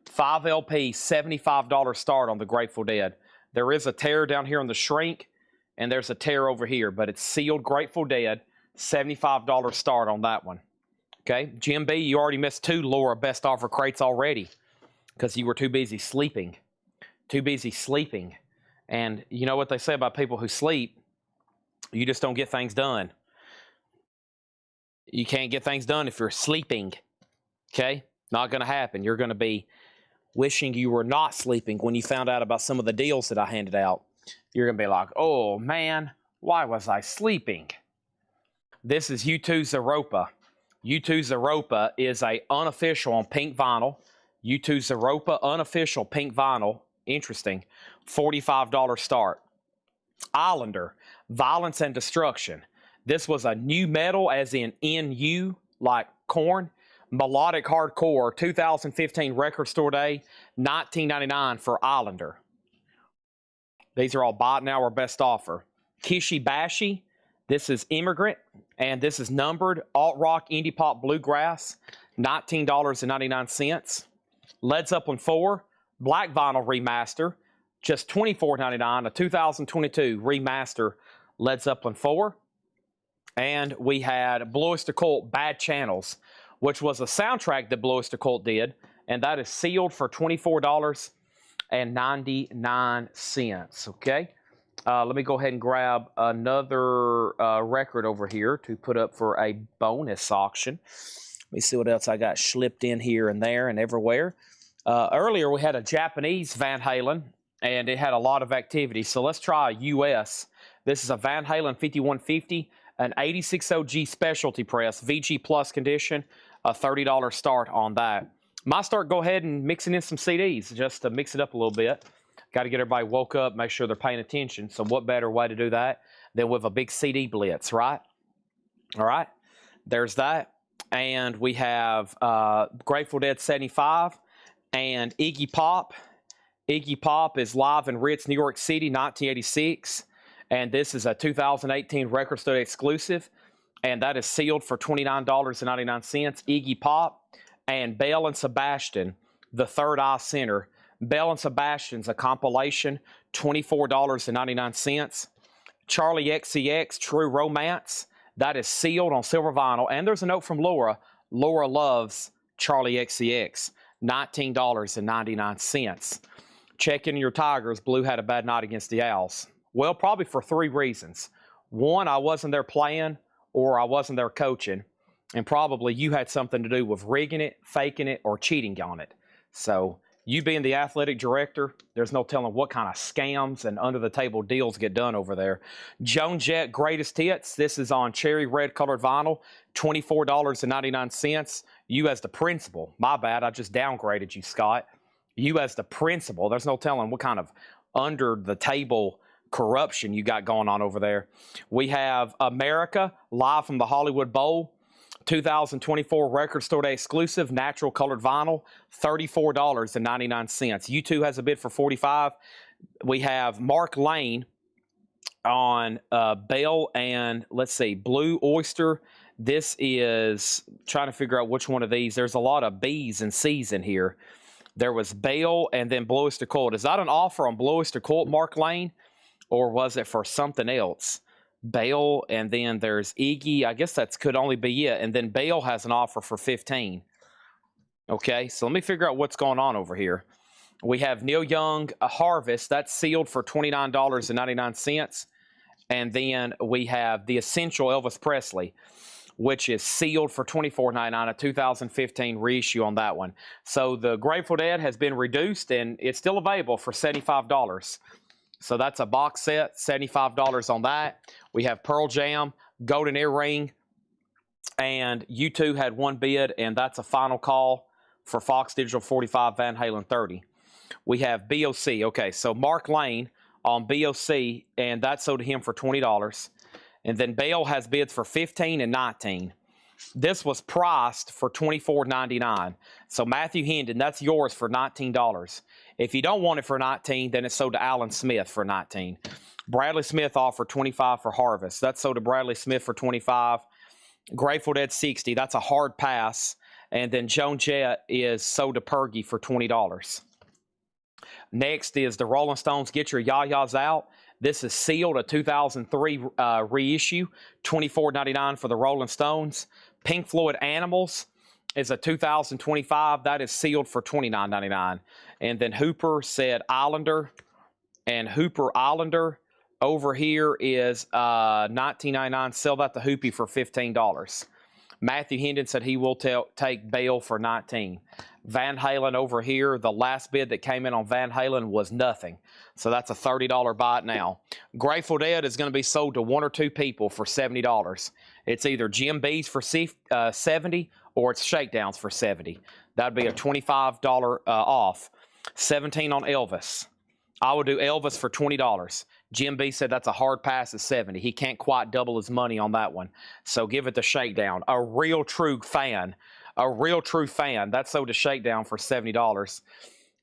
5 LP, $75 start on the Grateful Dead. There is a tear down here on the shrink, and there's a tear over here, but it's sealed Grateful Dead, $75 start on that one. Okay, Jim B, you already missed 2 Laura best offer crates already because you were too busy sleeping. Too busy sleeping. And you know what they say about people who sleep? You just don't get things done. You can't get things done if you're sleeping. Okay? Not going to happen. You're going to be wishing you were not sleeping when you found out about some of the deals that I handed out. You're going to be like, oh man, why was I sleeping? This is U2 Zeropa. U2 Zeropa is a unofficial on pink vinyl. U2 Zeropa unofficial pink vinyl. Interesting. $45 start. Islander, Violence and Destruction. This was a new metal, as in NU, like corn. Melodic hardcore, 2015 Record Store Day, $19.99 for Islander. These are all buy now or best offer. Kishi Bashi, this is Immigrant, and this is numbered alt rock, indie pop, bluegrass, $19.99. Led Zeppelin 4, Black Vinyl Remaster, just $24.99, a 2022 remaster Led Zeppelin 4. And we had Blue Oyster Cult Bad Channels, which was a soundtrack that Blue Oyster Cult did, and that is sealed for $24.99. Okay, let me go ahead and grab another record over here to put up for a bonus auction. Let me see what else I got slipped in here and there and everywhere. Earlier we had a Japanese Van Halen, and it had a lot of activity. So let's try a US. This is a Van Halen 5150, an 86 OG specialty press, VG Plus condition, a $30 start on that. Might start go ahead and mixing in some CDs just to mix it up a little bit. Got to get everybody woke up, make sure they're paying attention. So what better way to do that than with a big CD blitz, right? All right, there's that. And we have Grateful Dead 75 and Iggy Pop. Iggy Pop is live in Ritz, New York City, 1986. And this is a 2018 Record Store exclusive. And that is sealed for $29.99. Iggy Pop and Belle and Sebastian, The Third Eye Center. Belle and Sebastian's a compilation, $24.99. Charlie XCX, True Romance. That is sealed on silver vinyl. And there's a note from Laura. Laura loves Charlie XCX, $19.99. Check in your Tigers. Blue had a bad night against the Owls. Well, probably for 3 reasons. 1, I wasn't there playing, or I wasn't there coaching. And probably you had something to do with rigging it, faking it, or cheating on it. So you being the athletic director, there's no telling what kind of scams and under-the-table deals get done over there. Joan Jett Greatest Hits. This is on cherry red colored vinyl, $24.99. You as the principal. My bad, I just downgraded you, Scott. You as the principal. There's no telling what kind of under-the-table corruption you got going on over there. We have America, live from the Hollywood Bowl, 2024 Record Store Day exclusive, natural colored vinyl, $34.99. U2 has a bid for $45. We have Mark Lane on Bell and, let's see, Blue Oyster. This is, trying to figure out which one of these. There's a lot of B's and C's in here. There was Bale and then Bluister Colt. Is that an offer on Bluister Colt, Mark Lane? Or was it for something else? Bale, and then there's Iggy. I guess that could only be it. And then Bale has an offer for 15. Okay, so let me figure out what's going on over here. We have Neil Young, a Harvest. That's sealed for $29.99. And then we have the Essential Elvis Presley, which is sealed for $24.99, a 2015 reissue on that one. So the Grateful Dead has been reduced, and it's still available for $75. So that's a box set, $75 on that. We have Pearl Jam, Golden Earring, and U2 had one bid, and that's a final call for Fox Digital 45, Van Halen 30. We have BOC. Okay, so Mark Lane on BOC, and that sold to him for $20. And then Bale has bids for 15 and 19. This was priced for $24.99. So Matthew Hendon, that's yours for $19. If you don't want it for 19, then it's sold to Alan Smith for 19. Bradley Smith offered 25 for Harvest. That's sold to Bradley Smith for 25. Grateful Dead 60. That's a hard pass. And then Joan Jett is sold to Pergy for $20. Next is the Rolling Stones Get Your Yah-Yahs Out. This is sealed, a 2003 reissue, $24.99 for the Rolling Stones. Pink Floyd Animals is a 2025. That is sealed for $29.99. And then Hooper said Islander. And Hooper Islander over here is $19.99. Sell that to Hoopy for $15. Matthew Hendon said he will take Bale for $19. Van Halen over here, the last bid that came in on Van Halen was nothing. So that's a $30 buy it now. Grateful Dead is going to be sold to one or two people for $70. It's either Jim B's for $70 or it's Shakedowns for $70. That'd be a $25 off. 17 on Elvis. I would do Elvis for $20. Jim B said that's a hard pass at 70. He can't quite double his money on that one. So give it the Shakedown. A real true fan. A real true fan. That's sold to Shakedown for $70.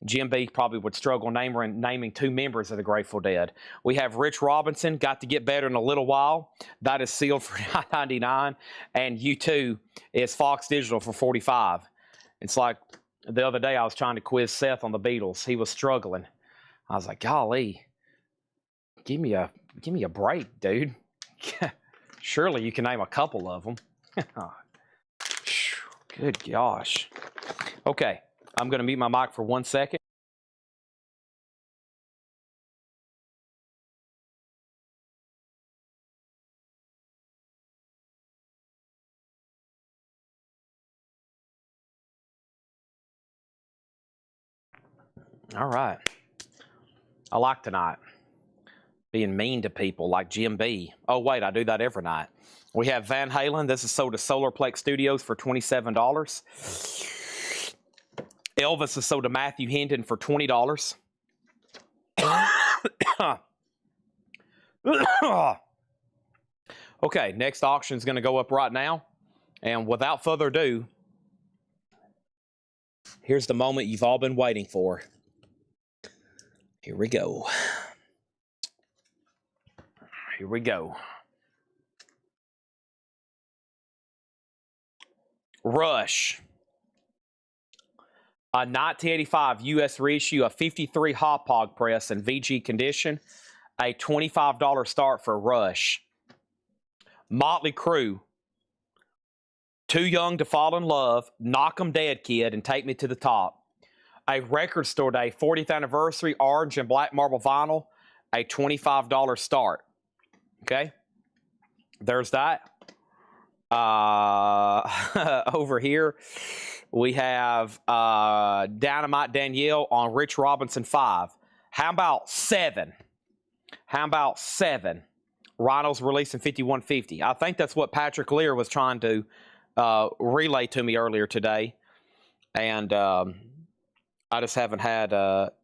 Jim B probably would struggle naming two members of the Grateful Dead. We have Rich Robinson, Got to Get Better in a Little While. That is sealed for $9.99. And U2 is Fox Digital for $45. It's like the other day I was trying to quiz Seth on the Beatles. He was struggling. I was like, golly, give me a break, dude. Surely you can name a couple of them. Good gosh. Okay, I'm going to mute my mic for 1 second. All right. I like tonight being mean to people like Jim B. Oh, wait, I do that every night. We have Van Halen. This is sold to Solarplex Studios for $27. Elvis is sold to Matthew Hendon for $20. Okay, next auction is going to go up right now. And without further ado, here's the moment you've all been waiting for. Here we go. Here we go. Rush. A 1985 U.S. reissue, a 53 hop hog press in VG condition. A $25 start for Rush. Motley Crue. Too Young to Fall in Love, Knock 'em Dead Kid, and Take Me to the Top. A Record Store Day 40th Anniversary Orange and Black Marble Vinyl, a $25 start. Okay, there's that. Over here, we have Dynamite Danielle on Rich Robinson 5. How about 7? How about 7? Rhinos releasing 5150. I think that's what Patrick Lear was trying to relay to me earlier today. And I just haven't had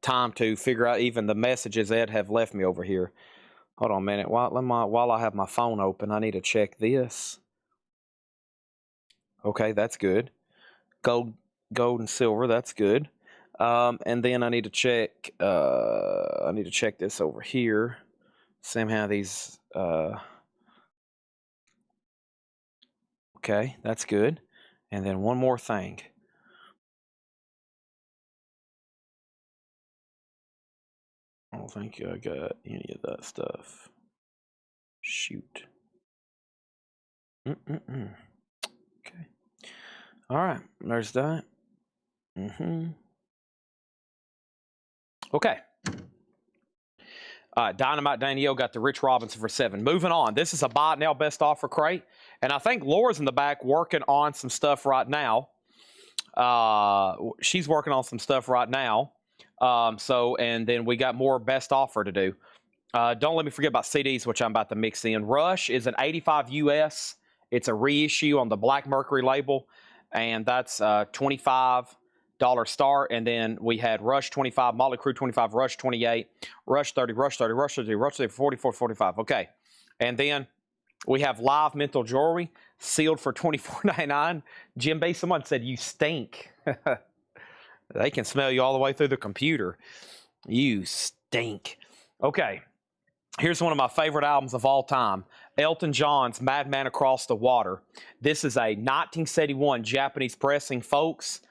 time to figure out even the messages Ed have left me over here. Hold on a minute. While I have my phone open, I need to check this. Okay, that's good. Gold and silver, that's good. And then I need to check. I need to check this over here. Somehow these. Okay, that's good. And then one more thing. don't think I got any of that stuff. Shoot. Okay. All right. There's that. Okay. Dynamite Danielle got the Rich Robinson for 7. Moving on. This is a buy it now best offer crate. And I think Laura's in the back working on some stuff right now. She's working on some stuff right now. And then we got more best offer to do. Don't let me forget about CDs, which I'm about to mix in. Rush is an 85 US. It's a reissue on the Black Mercury label. And that's $25 start. And then we had Rush 25, Motley Crue 25, Rush 28, Rush 30, Rush 30, Rush 30, Rush 30, 44, 45. Okay. And then we have Live Mental Jewelry sealed for $24.99. Jim B, someone said, you stink. They can smell you all the way through the computer. You stink. Okay. Here's one of my favorite albums of all time. Elton John's Madman Across the Water. This is a 1971 Japanese pressing, folks.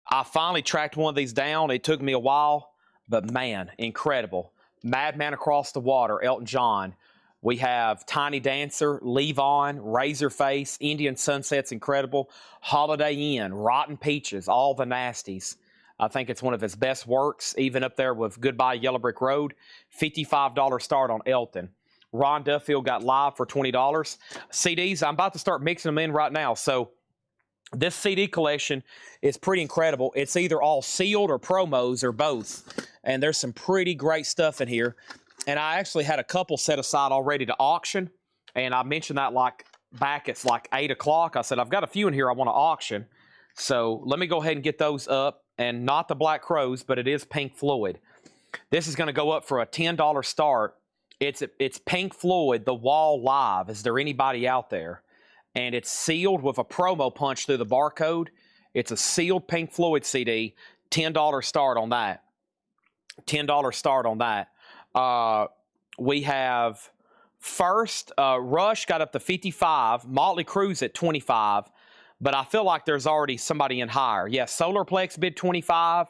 I finally tracked one of these down. It took me a while, but man, incredible. Madman Across the Water, Elton John. We have Tiny Dancer, Leave On, Razorface, Indian Sunset's incredible, Holiday Inn, Rotten Peaches, all the nasties. I think it's one of his best works, even up there with Goodbye Yellow Brick Road. $55 start on Elton. Ron Duffield got Live for $20. CDs, I'm about to start mixing them in right now. So this CD collection is pretty incredible. It's either all sealed or promos or both. And there's some pretty great stuff in here. And I actually had a couple set aside already to auction. And I mentioned that back at 8 o'clock. I said, I've got a few in here I want to auction. So let me go ahead and get those up. And not the Black Crowes, but it is Pink Floyd. This is going to go up for a $10 start. It's Pink Floyd, The Wall Live. Is there anybody out there? And it's sealed with a promo punch through the barcode. It's a sealed Pink Floyd CD. $10 start on that. $10 start on that. We have first, Rush got up to 55. Motley Crue's at 25. But I feel like there's already somebody in higher. Yeah, Solarplex bid 25.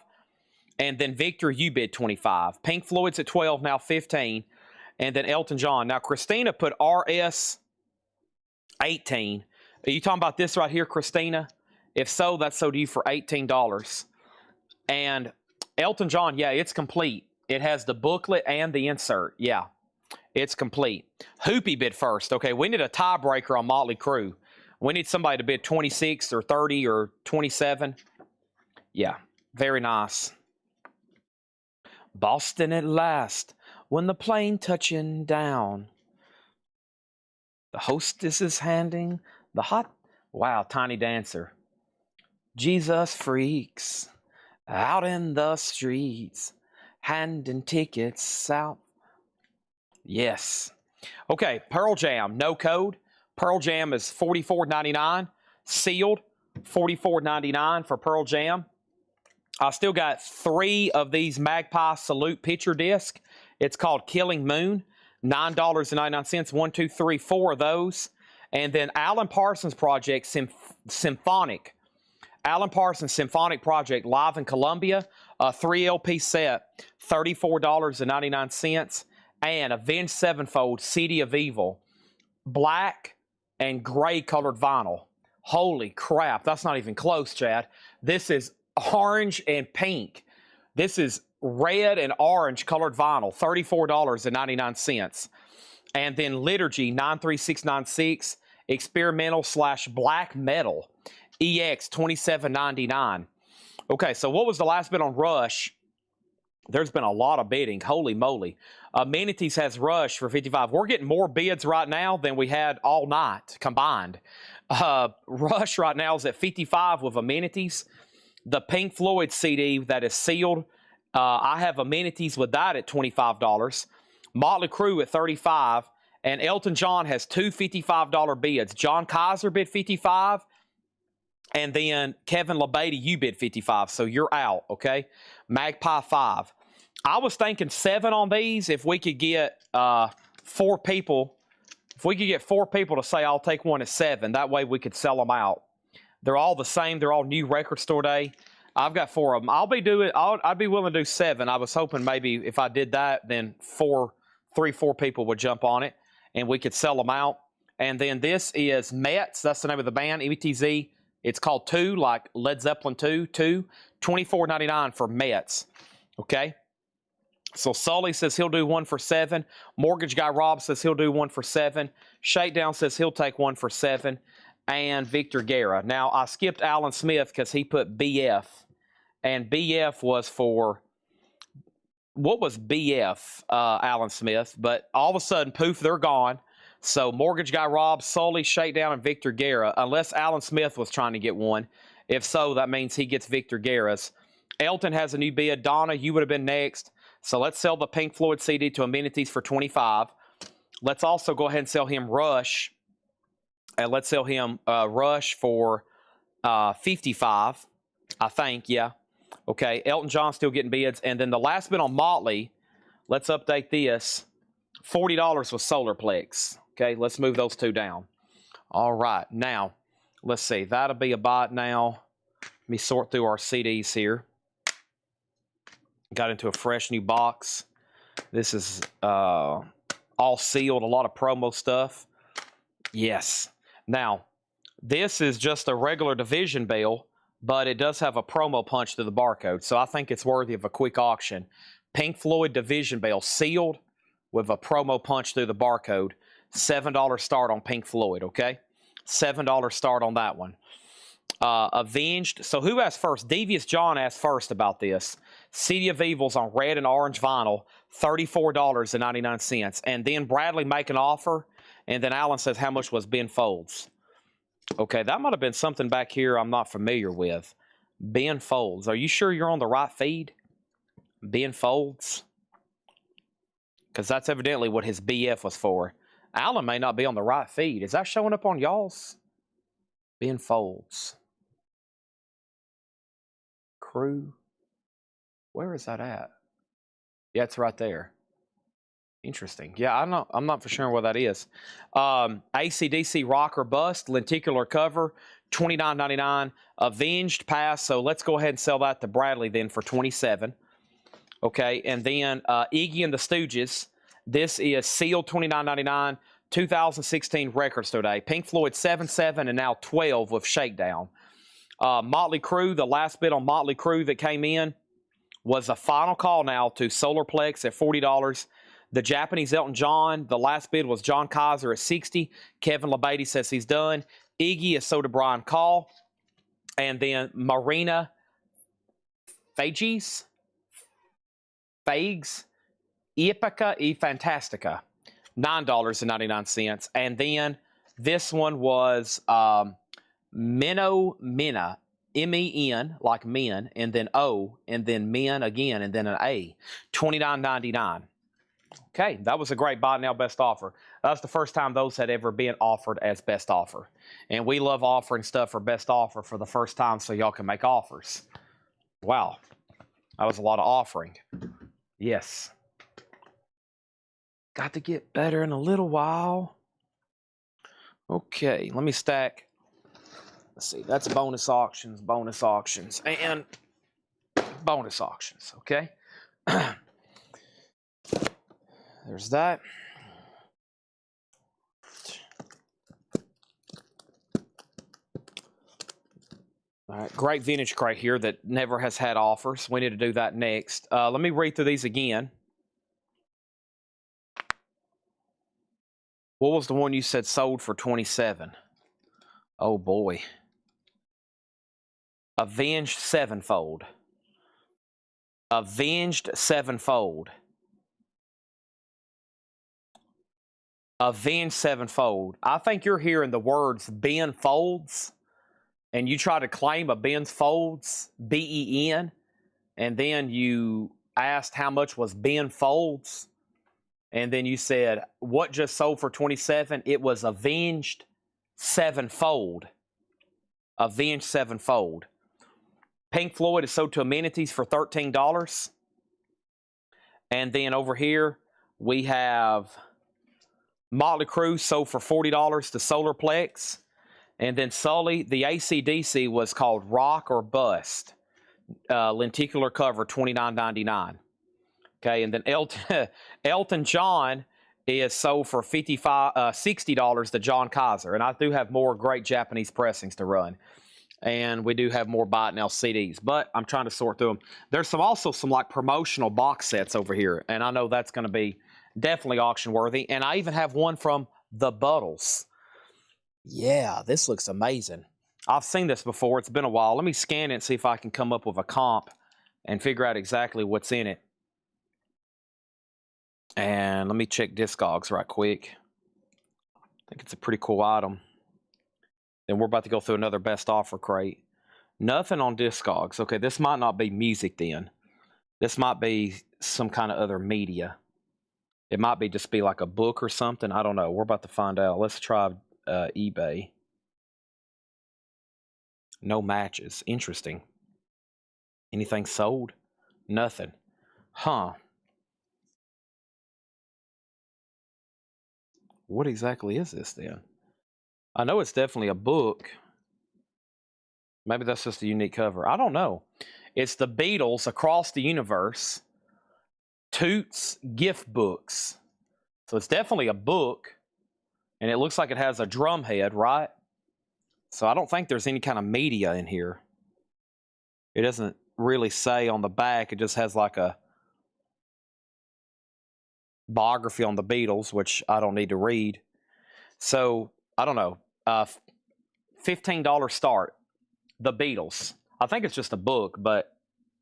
And then Victor, you bid 25. Pink Floyd's at 12, now 15. And then Elton John. Now, Christina put RS 18. Are you talking about this right here, Christina? If so, that's so to you for $18. And Elton John, yeah, it's complete. It has the booklet and the insert. Yeah, it's complete. Hoopy bid first. Okay, we need a tiebreaker on Motley Crue. We need somebody to bid 26 or 30 or 27. Yeah, very nice. Boston at last, when the plane touching down. The hostess is handing the hot... Wow, Tiny Dancer. Jesus freaks out in the streets, handing tickets out. Yes. Okay, Pearl Jam, no code. Pearl Jam is $44.99. Sealed, $44.99 for Pearl Jam. I still got 3 of these Magpie Salute picture disc. It's called Killing Moon. $9.99. 1, 2, 3, 4 of those. And then Alan Parsons Project Symphonic. Alan Parsons Symphonic Project live in Columbia. A 3 LP set. $34.99. And Avenged Sevenfold City of Evil. Black and gray colored vinyl. Holy crap, that's not even close, Chad. This is orange and pink. This is red and orange colored vinyl, $34.99. And then Liturgy 93696, experimental / black metal, EX $27.99. Okay, so what was the last bid on Rush? There's been a lot of bidding. Holy moly. Amenities has Rush for 55. We're getting more bids right now than we had all night combined. Rush right now is at 55 with Amenities. The Pink Floyd CD that is sealed, I have Amenities with that at $25. Motley Crue at 35. And Elton John has 2 $55 bids. John Kaiser bid 55. And then Kevin LeBady, you bid 55. So you're out, okay? Magpie 5. I was thinking 7 on these if we could get 4 people. If we could get 4 people to say, I'll take one at 7. That way we could sell them out. They're all the same. They're all new record store day. I've got 4 of them. I'd be willing to do 7. I was hoping maybe if I did that, then 4 people would jump on it, and we could sell them out. And then this is Mets. That's the name of the band, ETZ. It's called 2, like Led Zeppelin 2, $24.99 for Mets. Okay? So Sully says he'll do 1 for 7. Mortgage Guy Rob says he'll do 1 for 7. Shakedown says he'll take 1 for 7. And Victor Guerra. Now, I skipped Alan Smith because he put BF. And BF was for, what was BF, Alan Smith? But all of a sudden, poof, they're gone. So Mortgage Guy Rob, Sully, Shakedown, and Victor Guerra, unless Alan Smith was trying to get one. If so, that means he gets Victor Guerra's. Elton has a new bid. Donna, you would have been next. So let's sell the Pink Floyd CD to Amenities for $25. Let's also go ahead and sell him Rush. And let's sell him Rush for $55, I think, yeah. Okay, Elton John still getting bids. And then the last bid on Motley, let's update this. $40 was Solarplex. Okay, let's move those 2 down. All right, now, let's see. That'll be a bot now. Let me sort through our CDs here. Got into a fresh new box. This is all sealed, a lot of promo stuff. Yes. Now, this is just a regular division bill, but it does have a promo punch to the barcode, so I think it's worthy of a quick auction. Pink Floyd division bill, sealed with a promo punch through the barcode. $7 start on Pink Floyd, okay? $7 start on that one. Avenged. So who asked first? Devious John asked first about this. City of Evils on red and orange vinyl, $34.99. And then Bradley make an offer, and then Alan says, how much was Ben Folds? Okay, that might have been something back here I'm not familiar with. Ben Folds. Are you sure you're on the right feed? Ben Folds? Because that's evidently what his BF was for. Alan may not be on the right feed. Is that showing up on y'all's? Ben Folds. Crew. Where is that at? Yeah, it's right there. Interesting. Yeah, I'm not for sure what that is. AC/DC Rock or Bust, lenticular cover, $29.99. Avenged pass. So let's go ahead and sell that to Bradley then for $27. Okay, and then Iggy and the Stooges. This is sealed $29.99. 2016 records today. Pink Floyd 7/7 and now 12 with Shakedown. Motley Crue, the last bid on Motley Crue that came in was a final call now to Solarplex at $40. The Japanese Elton John, the last bid was John Kaiser at $60. Kevin LeBeatty says he's done. Iggy is so to Brian Call. And then Marina Fages, Epica e Fantastica, $9.99. And then this one was Minno Minna, M-E-N, like men, and then O, and then men again, and then an A, $29.99. Okay, that was a great buy now best offer. That was the first time those had ever been offered as best offer. And we love offering stuff for best offer for the first time so y'all can make offers. Wow, that was a lot of offering. Yes. Got to get better in a little while. Okay, let me stack. Let's see, that's bonus auctions, and bonus auctions, okay? There's that. All right, great vintage crate here that never has had offers. We need to do that next. Let me read through these again. What was the one you said sold for 27? Oh boy. Avenged Sevenfold. Avenged Sevenfold. Avenged Sevenfold. I think you're hearing the words Ben Folds, and you try to claim a Ben's Folds, B-E-N, and then you asked how much was Ben Folds, and then you said, what just sold for 27? It was Avenged Sevenfold. Avenged Sevenfold. Pink Floyd is sold to Amenities for $13. And then over here, we have Motley Crue sold for $40 to Solarplex. And then Sully, the AC/DC was called Rock or Bust. lenticular cover, $29.99. Okay, and then Elton John is sold for $60 to John Kaiser. And I do have more great Japanese pressings to run. And we do have more Buy It Now CDs. But I'm trying to sort through them. There's also some like promotional box sets over here. And I know that's going to be definitely auction worthy. And I even have one from the Buttles. Yeah, this looks amazing. I've seen this before. It's been a while. Let me scan it and see if I can come up with a comp and figure out exactly what's in it. And let me check Discogs right quick. I think it's a pretty cool item. Then we're about to go through another best offer crate. Nothing on Discogs. Okay, this might not be music then. This might be some kind of other media. It might be just be like a book or something. I don't know. We're about to find out. Let's try eBay. No matches. Interesting. Anything sold? Nothing. Huh. What exactly is this then? I know it's definitely a book. Maybe that's just a unique cover. I don't know. It's the Beatles Across the Universe. Toots Gift Books. So it's definitely a book. And it looks like it has a drum head, right? So I don't think there's any kind of media in here. It doesn't really say on the back. It just has like a biography on the Beatles, which I don't need to read. So, I don't know. $15 start. The Beatles. I think it's just a book, but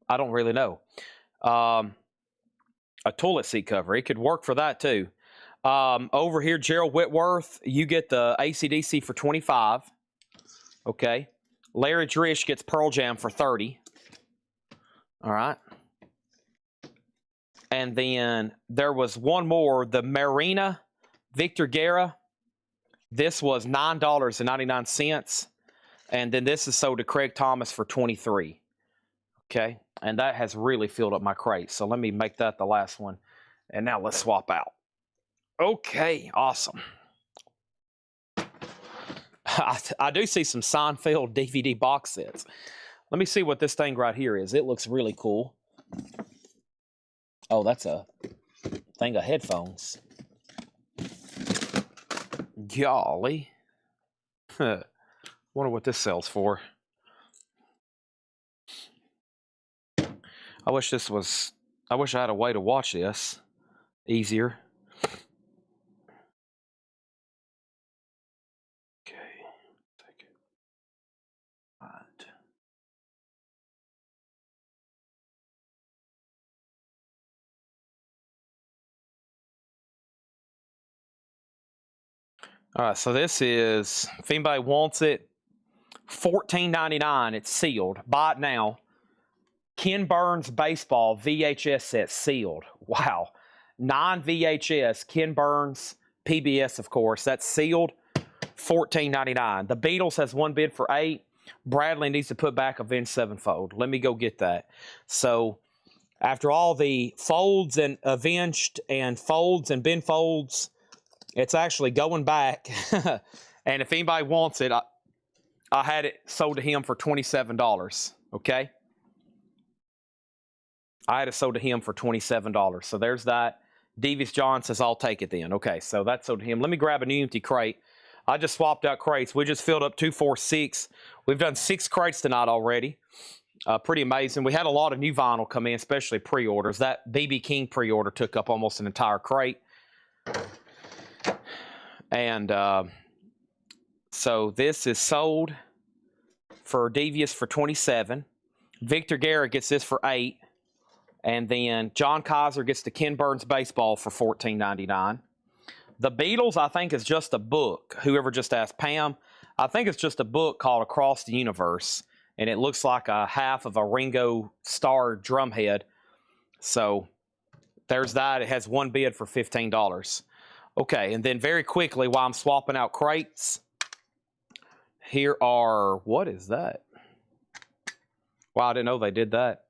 I don't really know. A toilet seat cover. It could work for that too. Over here, Gerald Whitworth, you get the AC/DC for $25. Okay. Larry Drish gets Pearl Jam for $30. All right. And then there was one more, the Marina Victor Guerra. This was $9.99. And then this is sold to Craig Thomas for $23. Okay. And that has really filled up my crate. So let me make that the last one. And now let's swap out. Okay. Awesome. I do see some Seinfeld DVD box sets. Let me see what this thing right here is. It looks really cool. Oh, that's a thing of headphones. Golly. Wonder what this sells for. I wish I had a way to watch this easier. Okay. Take it. All right. All right, so this is, if anybody wants it, $14.99. It's sealed. Buy it now. Ken Burns Baseball VHS set sealed. Wow. 9 VHS. Ken Burns PBS, of course. That's sealed. $14.99. The Beatles has one bid for $8. Bradley needs to put back Avenged Sevenfold. Let me go get that. So after all the folds and Avenged and folds and Ben folds, it's actually going back. And if anybody wants it, I had it sold to him for $27. Okay? I had it sold to him for $27. So there's that. Devious John says, I'll take it then. Okay, so that's sold to him. Let me grab a new empty crate. I just swapped out crates. We just filled up 246. We've done 6 crates tonight already. Pretty amazing. We had a lot of new vinyl come in, especially pre-orders. That B.B. King pre-order took up almost an entire crate. And so this is sold for Devious for $27. Victor Garrett gets this for $8. And then John Kaiser gets the Ken Burns Baseball for $14.99. The Beatles, I think, is just a book. Whoever just asked Pam, I think it's just a book called Across the Universe. And it looks like a half of a Ringo Starr drumhead. So there's that. It has one bid for $15. Okay, and then very quickly, while I'm swapping out crates, here are, what is that? Wow, I didn't know they did that.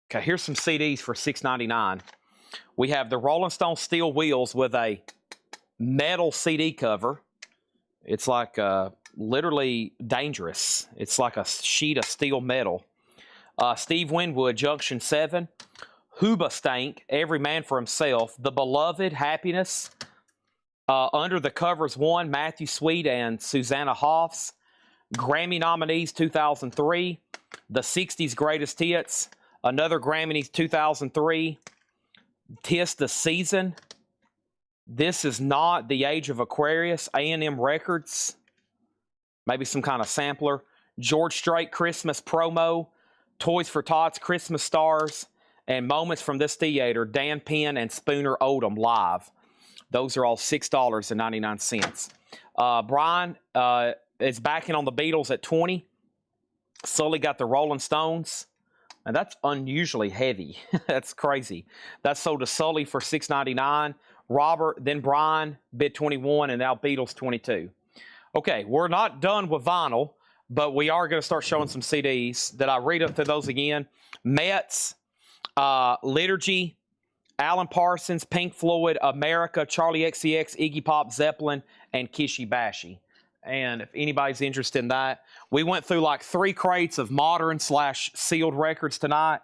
Okay, here's some CDs for $6.99. We have the Rolling Stone Steel Wheels with a metal CD cover. It's like literally dangerous. It's like a sheet of steel metal. Steve Winwood, Junction 7. Hoobastank, Every Man for Himself. The Beloved, Happiness. Under the Covers 1, Matthew Sweet and Susanna Hoffs. Grammy nominees 2003. The 60s Greatest Hits. Another Grammy 2003. Tis the Season. This Is Not the Age of Aquarius. A&M Records. Maybe some kind of sampler. George Strait Christmas Promo. Toys for Tots Christmas Stars. And Moments from This Theater. Dan Penn and Spooner Oldham live. Those are all $6.99. Brian is backing on the Beatles at 20. Sully got the Rolling Stones. And that's unusually heavy. That's crazy. That's sold to Sully for $6.99. Robert, then Brian, bid 21, and now Beatles 22. Okay, we're not done with vinyl, but we are going to start showing some CDs. Did I read up to those again? Mets, Liturgy, Alan Parsons, Pink Floyd, America, Charlie XCX, Iggy Pop, Zeppelin, and Kishi Bashi. And if anybody's interested in that, we went through like 3 crates of modern/sealed records tonight,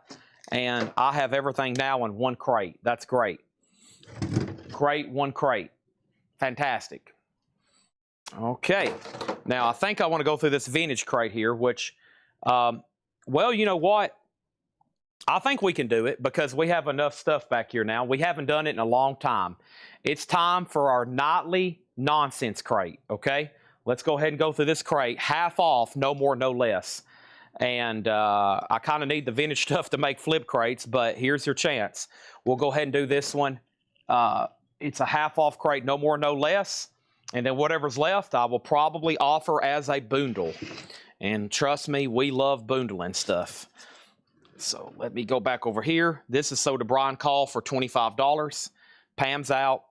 and I have everything now in 1 crate. That's great. Great, 1 crate. Fantastic. Okay. Now, I think I want to go through this vintage crate here, which, well, you know what? I think we can do it because we have enough stuff back here now. We haven't done it in a long time. It's time for our nightly nonsense crate, okay? Let's go ahead and go through this crate. Half off, no more, no less. And I kind of need the vintage stuff to make flip crates, but here's your chance. We'll go ahead and do this one. It's a half off crate, no more, no less. And then whatever's left, I will probably offer as a boondle. And trust me, we love boondling stuff. So let me go back over here. This is sold to Brian Call for $25. Pam's out.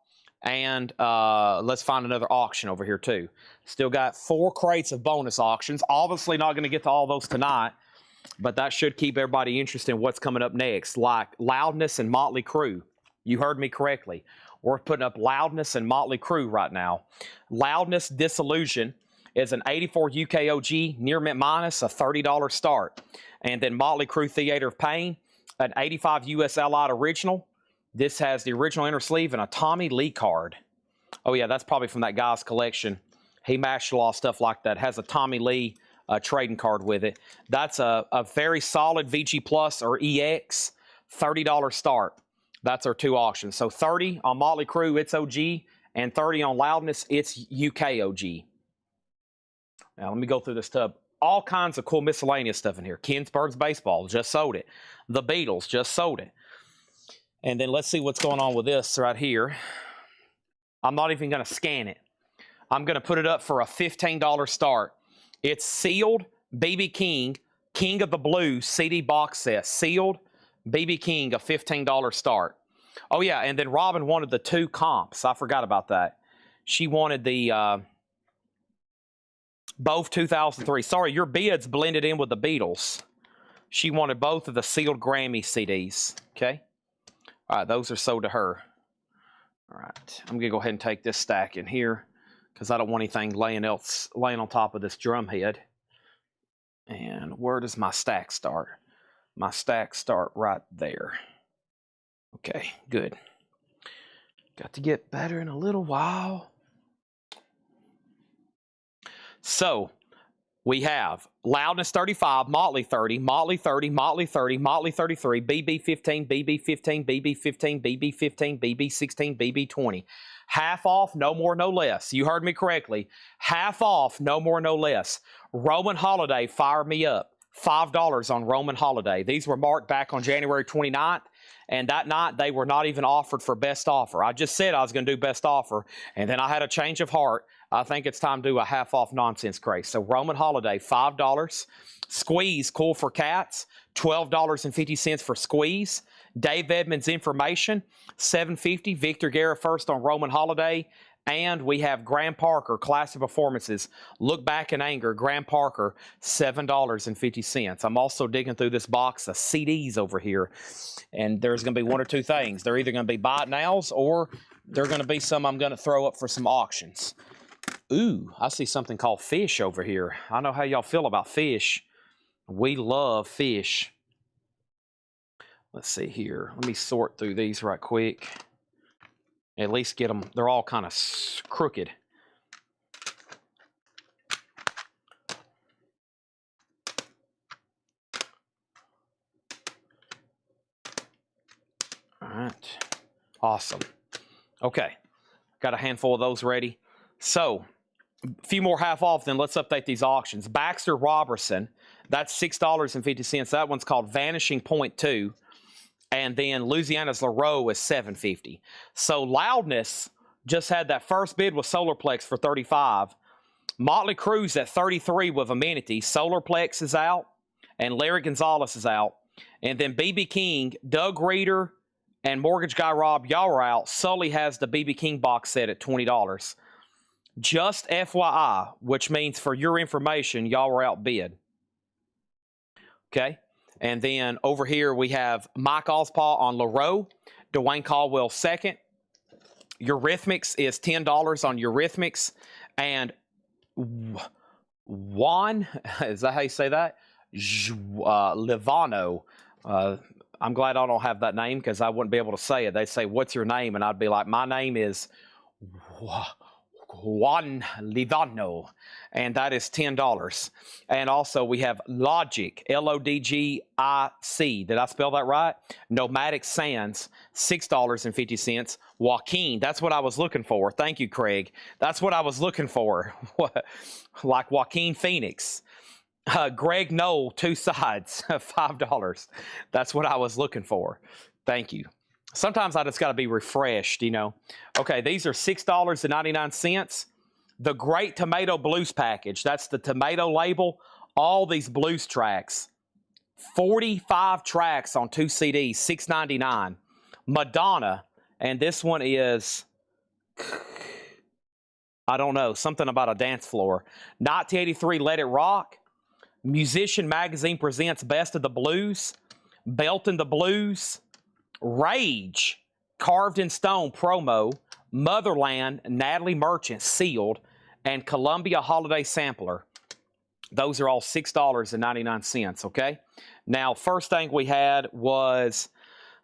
And let's find another auction over here too. Still got 4 crates of bonus auctions. Obviously not going to get to all those tonight, but that should keep everybody interested in what's coming up next. Like Loudness and Motley Crue. You heard me correctly. We're putting up Loudness and Motley Crue right now. Loudness Disillusion is an 84 UKOG near mint minus, a $30 start. And then Motley Crue Theater of Pain, an 85 US Allied original. This has the original inner sleeve and a Tommy Lee card. Oh yeah, that's probably from that guy's collection. He mashed a lot of stuff like that. Has a Tommy Lee trading card with it. That's a very solid VG Plus or EX, $30 start. That's our 2 auctions. So 30 on Motley Crue, it's OG, and 30 on Loudness, it's UK OG. Now let me go through this tub. All kinds of cool miscellaneous stuff in here. Kinsburg's Baseball, just sold it. The Beatles, just sold it. And then let's see what's going on with this right here. I'm not even going to scan it. I'm going to put it up for a $15 start. It's sealed B.B. King, King of the Blues CD box set. Sealed B.B. King, a $15 start. Oh, yeah, and then Robin wanted the 2 comps. I forgot about that. She wanted the both 2003. Sorry, your bids blended in with the Beatles. She wanted both of the sealed Grammy CDs. Okay? All right, those are sold to her. All right, I'm going to go ahead and take this stack in here because I don't want anything laying on top of this drum head. And where does my stack start? My stacks start right there. Okay, good. Got to get better in a little while. So, we have Loudness 35, Motley 30, Motley 30, Motley 30, Motley 33, BB 15, BB 15, BB 15, BB 15, BB 16, BB 20. Half off, no more, no less. You heard me correctly. Half off, no more, no less. Roman Holiday, fire me up. $5 on Roman Holiday. These were marked back on January 29th, and that night they were not even offered for best offer. I just said I was going to do best offer, and then I had a change of heart. I think it's time to do a half-off nonsense craze. So Roman Holiday, $5. Squeeze, Cool for Cats, $12.50 for Squeeze. Dave Edmonds Information, $7.50. Victor Guerra first on Roman Holiday. And we have Graham Parker, Classic Performances, Look Back in Anger, Graham Parker, $7.50. I'm also digging through this box of CDs over here, and there's going to be 1 or 2 things. They're either going to be buy it nows or they're going to be some I'm going to throw up for some auctions. Ooh, I see something called fish over here. I know how y'all feel about fish. We love fish. Let's see here. Let me sort through these right quick. At least get them. They're all kind of crooked. All right. Awesome. Okay. Got a handful of those ready. So, a few more half off, then let's update these auctions. Baxter Robertson, that's $6.50. That one's called Vanishing Point 2. And then Louisiana's LaRoe is $7.50. So Loudness just had that first bid with Solarplex for $35. Motley Crue's at $33 with amenities. Solarplex is out, and Larry Gonzalez is out. And then BB King, Doug Reeder, and Mortgage Guy Rob, y'all are out. Sully has the BB King box set at $20. Just FYI, which means for your information, y'all were outbid. Okay? And then over here we have Mike Ospaw on LaRoe, Dwayne Caldwell second. Eurythmics is $10 on Eurythmics. And Juan, is that how you say that? Livano. I'm glad I don't have that name because I wouldn't be able to say it. They'd say, what's your name? And I'd be like, my name is Juan Livano, and that is $10. And also we have Logic, Lodgic. Did I spell that right? Nomadic Sands, $6.50. Joaquin, that's what I was looking for. Thank you, Craig. That's what I was looking for. Like Joaquin Phoenix. Greg Knoll, two sides, $5. That's what I was looking for. Thank you. Sometimes I just got to be refreshed, you know. Okay, these are $6.99. The Great Tomato Blues Package. That's the tomato label. All these blues tracks. 45 tracks on 2 CDs, $6.99. Madonna, and this one is, I don't know, something about a dance floor. 1983 Let It Rock. Musician Magazine presents Best of the Blues. Belton the Blues. Rage, Carved in Stone promo, Motherland, Natalie Merchant sealed, and Columbia Holiday Sampler. Those are all $6.99, okay? Now, first thing we had was,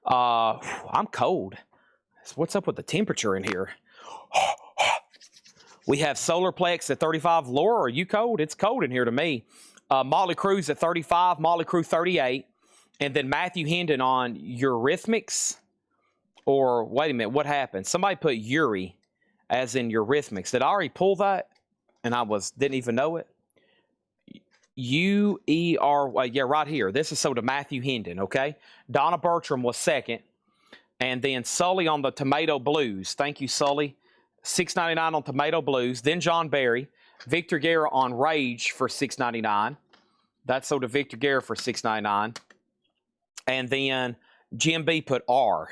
I'm cold. What's up with the temperature in here? We have Solarplex at $35. Laura, are you cold? It's cold in here to me. Motley Crue's at $35, Motley Crue $38. And then Matthew Hendon on Eurythmics. Or, wait a minute, what happened? Somebody put Uri as in Eurythmics. Did I already pull that? And I didn't even know it? U-E-R, yeah, right here. This is so to Matthew Hendon, okay? Donna Bertram was second. And then Sully on the Tomato Blues. Thank you, Sully. $6.99 on Tomato Blues. Then John Barry. Victor Guerra on Rage for $6.99. That's so to Victor Guerra for $6.99. And then Jim B put R.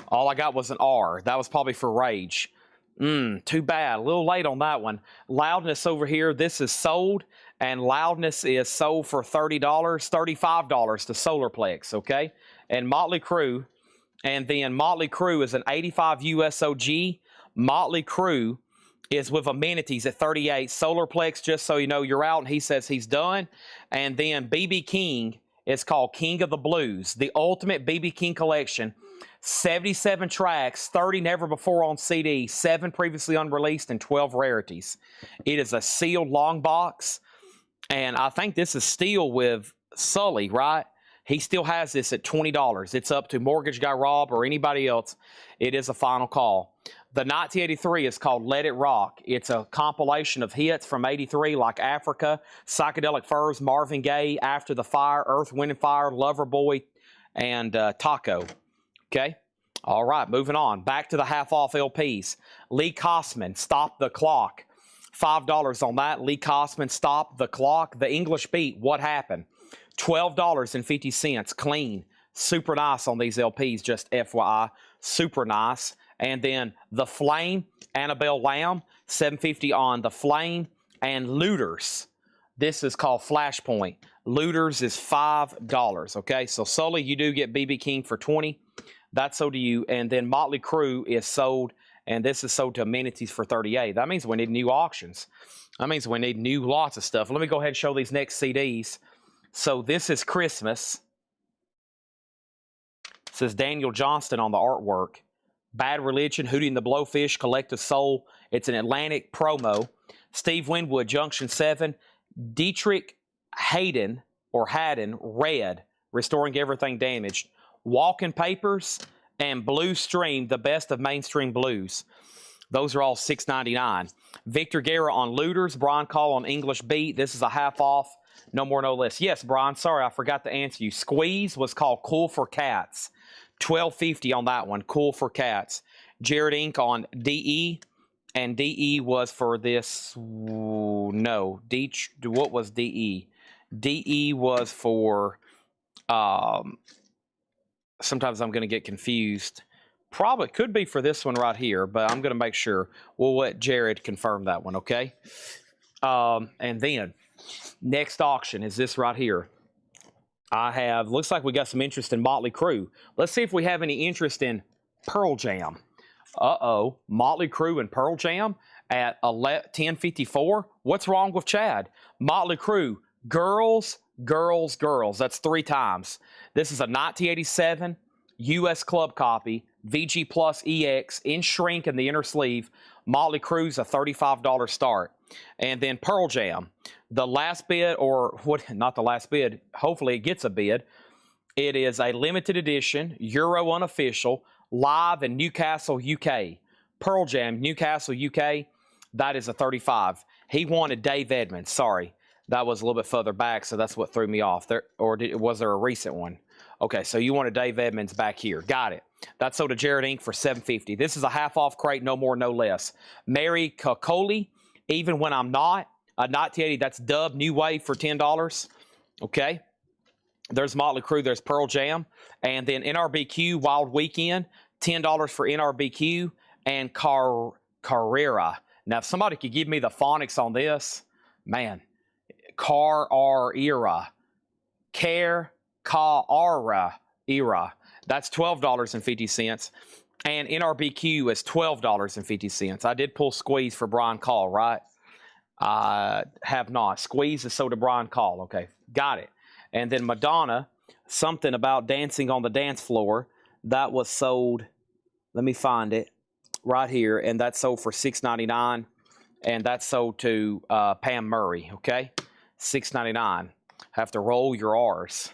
All I got was an R. That was probably for Rage. Too bad. A little late on that one. Loudness over here. This is sold. And Loudness is sold for $30, $35 to Solarplex, okay? And Motley Crue. And then Motley Crue is an 85 USOG. Motley Crue is with amenities at $38. Solarplex, just so you know, you're out. And he says he's done. And then BB King. It's called King of the Blues, the ultimate BB King collection. 77 tracks, 30 never before on CD, 7 previously unreleased, and 12 rarities. It is a sealed long box, and I think this is still with Sully, right? He still has this at $20. It's up to Mortgage Guy Rob or anybody else. It is a final call. The 1983 is called Let It Rock. It's a compilation of hits from 83 like Africa, Psychedelic Furs, Marvin Gaye, After the Fire, Earth, Wind and Fire, Loverboy, and Taco. Okay? All right, moving on. Back to the half-off LPs. Lee Kosman, Stop the Clock. $5 on that. Lee Kosman, Stop the Clock. The English Beat, What Happened? $12.50, clean. Super nice on these LPs, just FYI. Super nice. And then The Flame, Annabelle Lamb, $7.50 on The Flame. And Looters. This is called Flashpoint. Looters is $5, okay? So, Sully, you do get BB King for $20. That's sold to you. And then Motley Crue is sold and this is sold to amenities for $38. That means we need new auctions. That means we need new lots of stuff. Let me go ahead and show these next CDs. So this is Christmas. It says Daniel Johnston on the artwork. Bad Religion, Hootie and the Blowfish, Collective Soul. It's an Atlantic promo. Steve Winwood, Junction 7. Dietrich Haddon, Red, Restoring Everything Damaged. Walking Papers and Blue Stream, the best of mainstream blues. Those are all $6.99. Victor Guerra on Looters. Brian Call on English Beat. This is a half off. No more, no less. Yes, Brian, sorry, I forgot to answer you. Squeeze was called Cool for Cats. $12.50 on that one. Cool for Cats. Jared Inc. on DE. And DE was for this. No. What was DE? DE was for. Sometimes I'm going to get confused. Probably could be for this one right here, but I'm going to make sure. We'll let Jared confirm that one, okay? And then, next auction is this right here. Looks like we got some interest in Motley Crue. Let's see if we have any interest in Pearl Jam. Uh-oh, Motley Crue and Pearl Jam at $10.54. What's wrong with Chad? Motley Crue, girls, girls, girls. That's 3 times. This is a 1987 U.S. club copy, VG Plus EX, in shrink in the inner sleeve. Motley Crue's a $35 start. And then Pearl Jam, the last bid, or what? Not the last bid. Hopefully it gets a bid. It is a limited edition, Euro unofficial, live in Newcastle, UK. Pearl Jam, Newcastle, UK. That is a $35. He wanted Dave Edmunds. Sorry, that was a little bit further back, so that's what threw me off. Was there a recent one? Okay, so you wanted Dave Edmunds back here. Got it. That's sold to Jared Inc. for $7.50. This is a half-off crate, no more, no less. Mary Kokoli, Even When I'm Not. 1980, that's Dub New Wave for $10. Okay. There's Motley Crue. There's Pearl Jam. And then NRBQ, Wild Weekend. $10 for NRBQ. And Carrera. Now, if somebody could give me the phonics on this, man. Carrera. Era. That's $12.50. And NRBQ is $12.50. I did pull Squeeze for Brian Call, right? I have not. Squeeze is sold to Brian Call. Okay, got it. And then Madonna, Something About Dancing on the Dance Floor. That was sold, let me find it, right here. And that's sold for $6.99. And that's sold to Pam Murray, okay? $6.99. Have to roll your R's.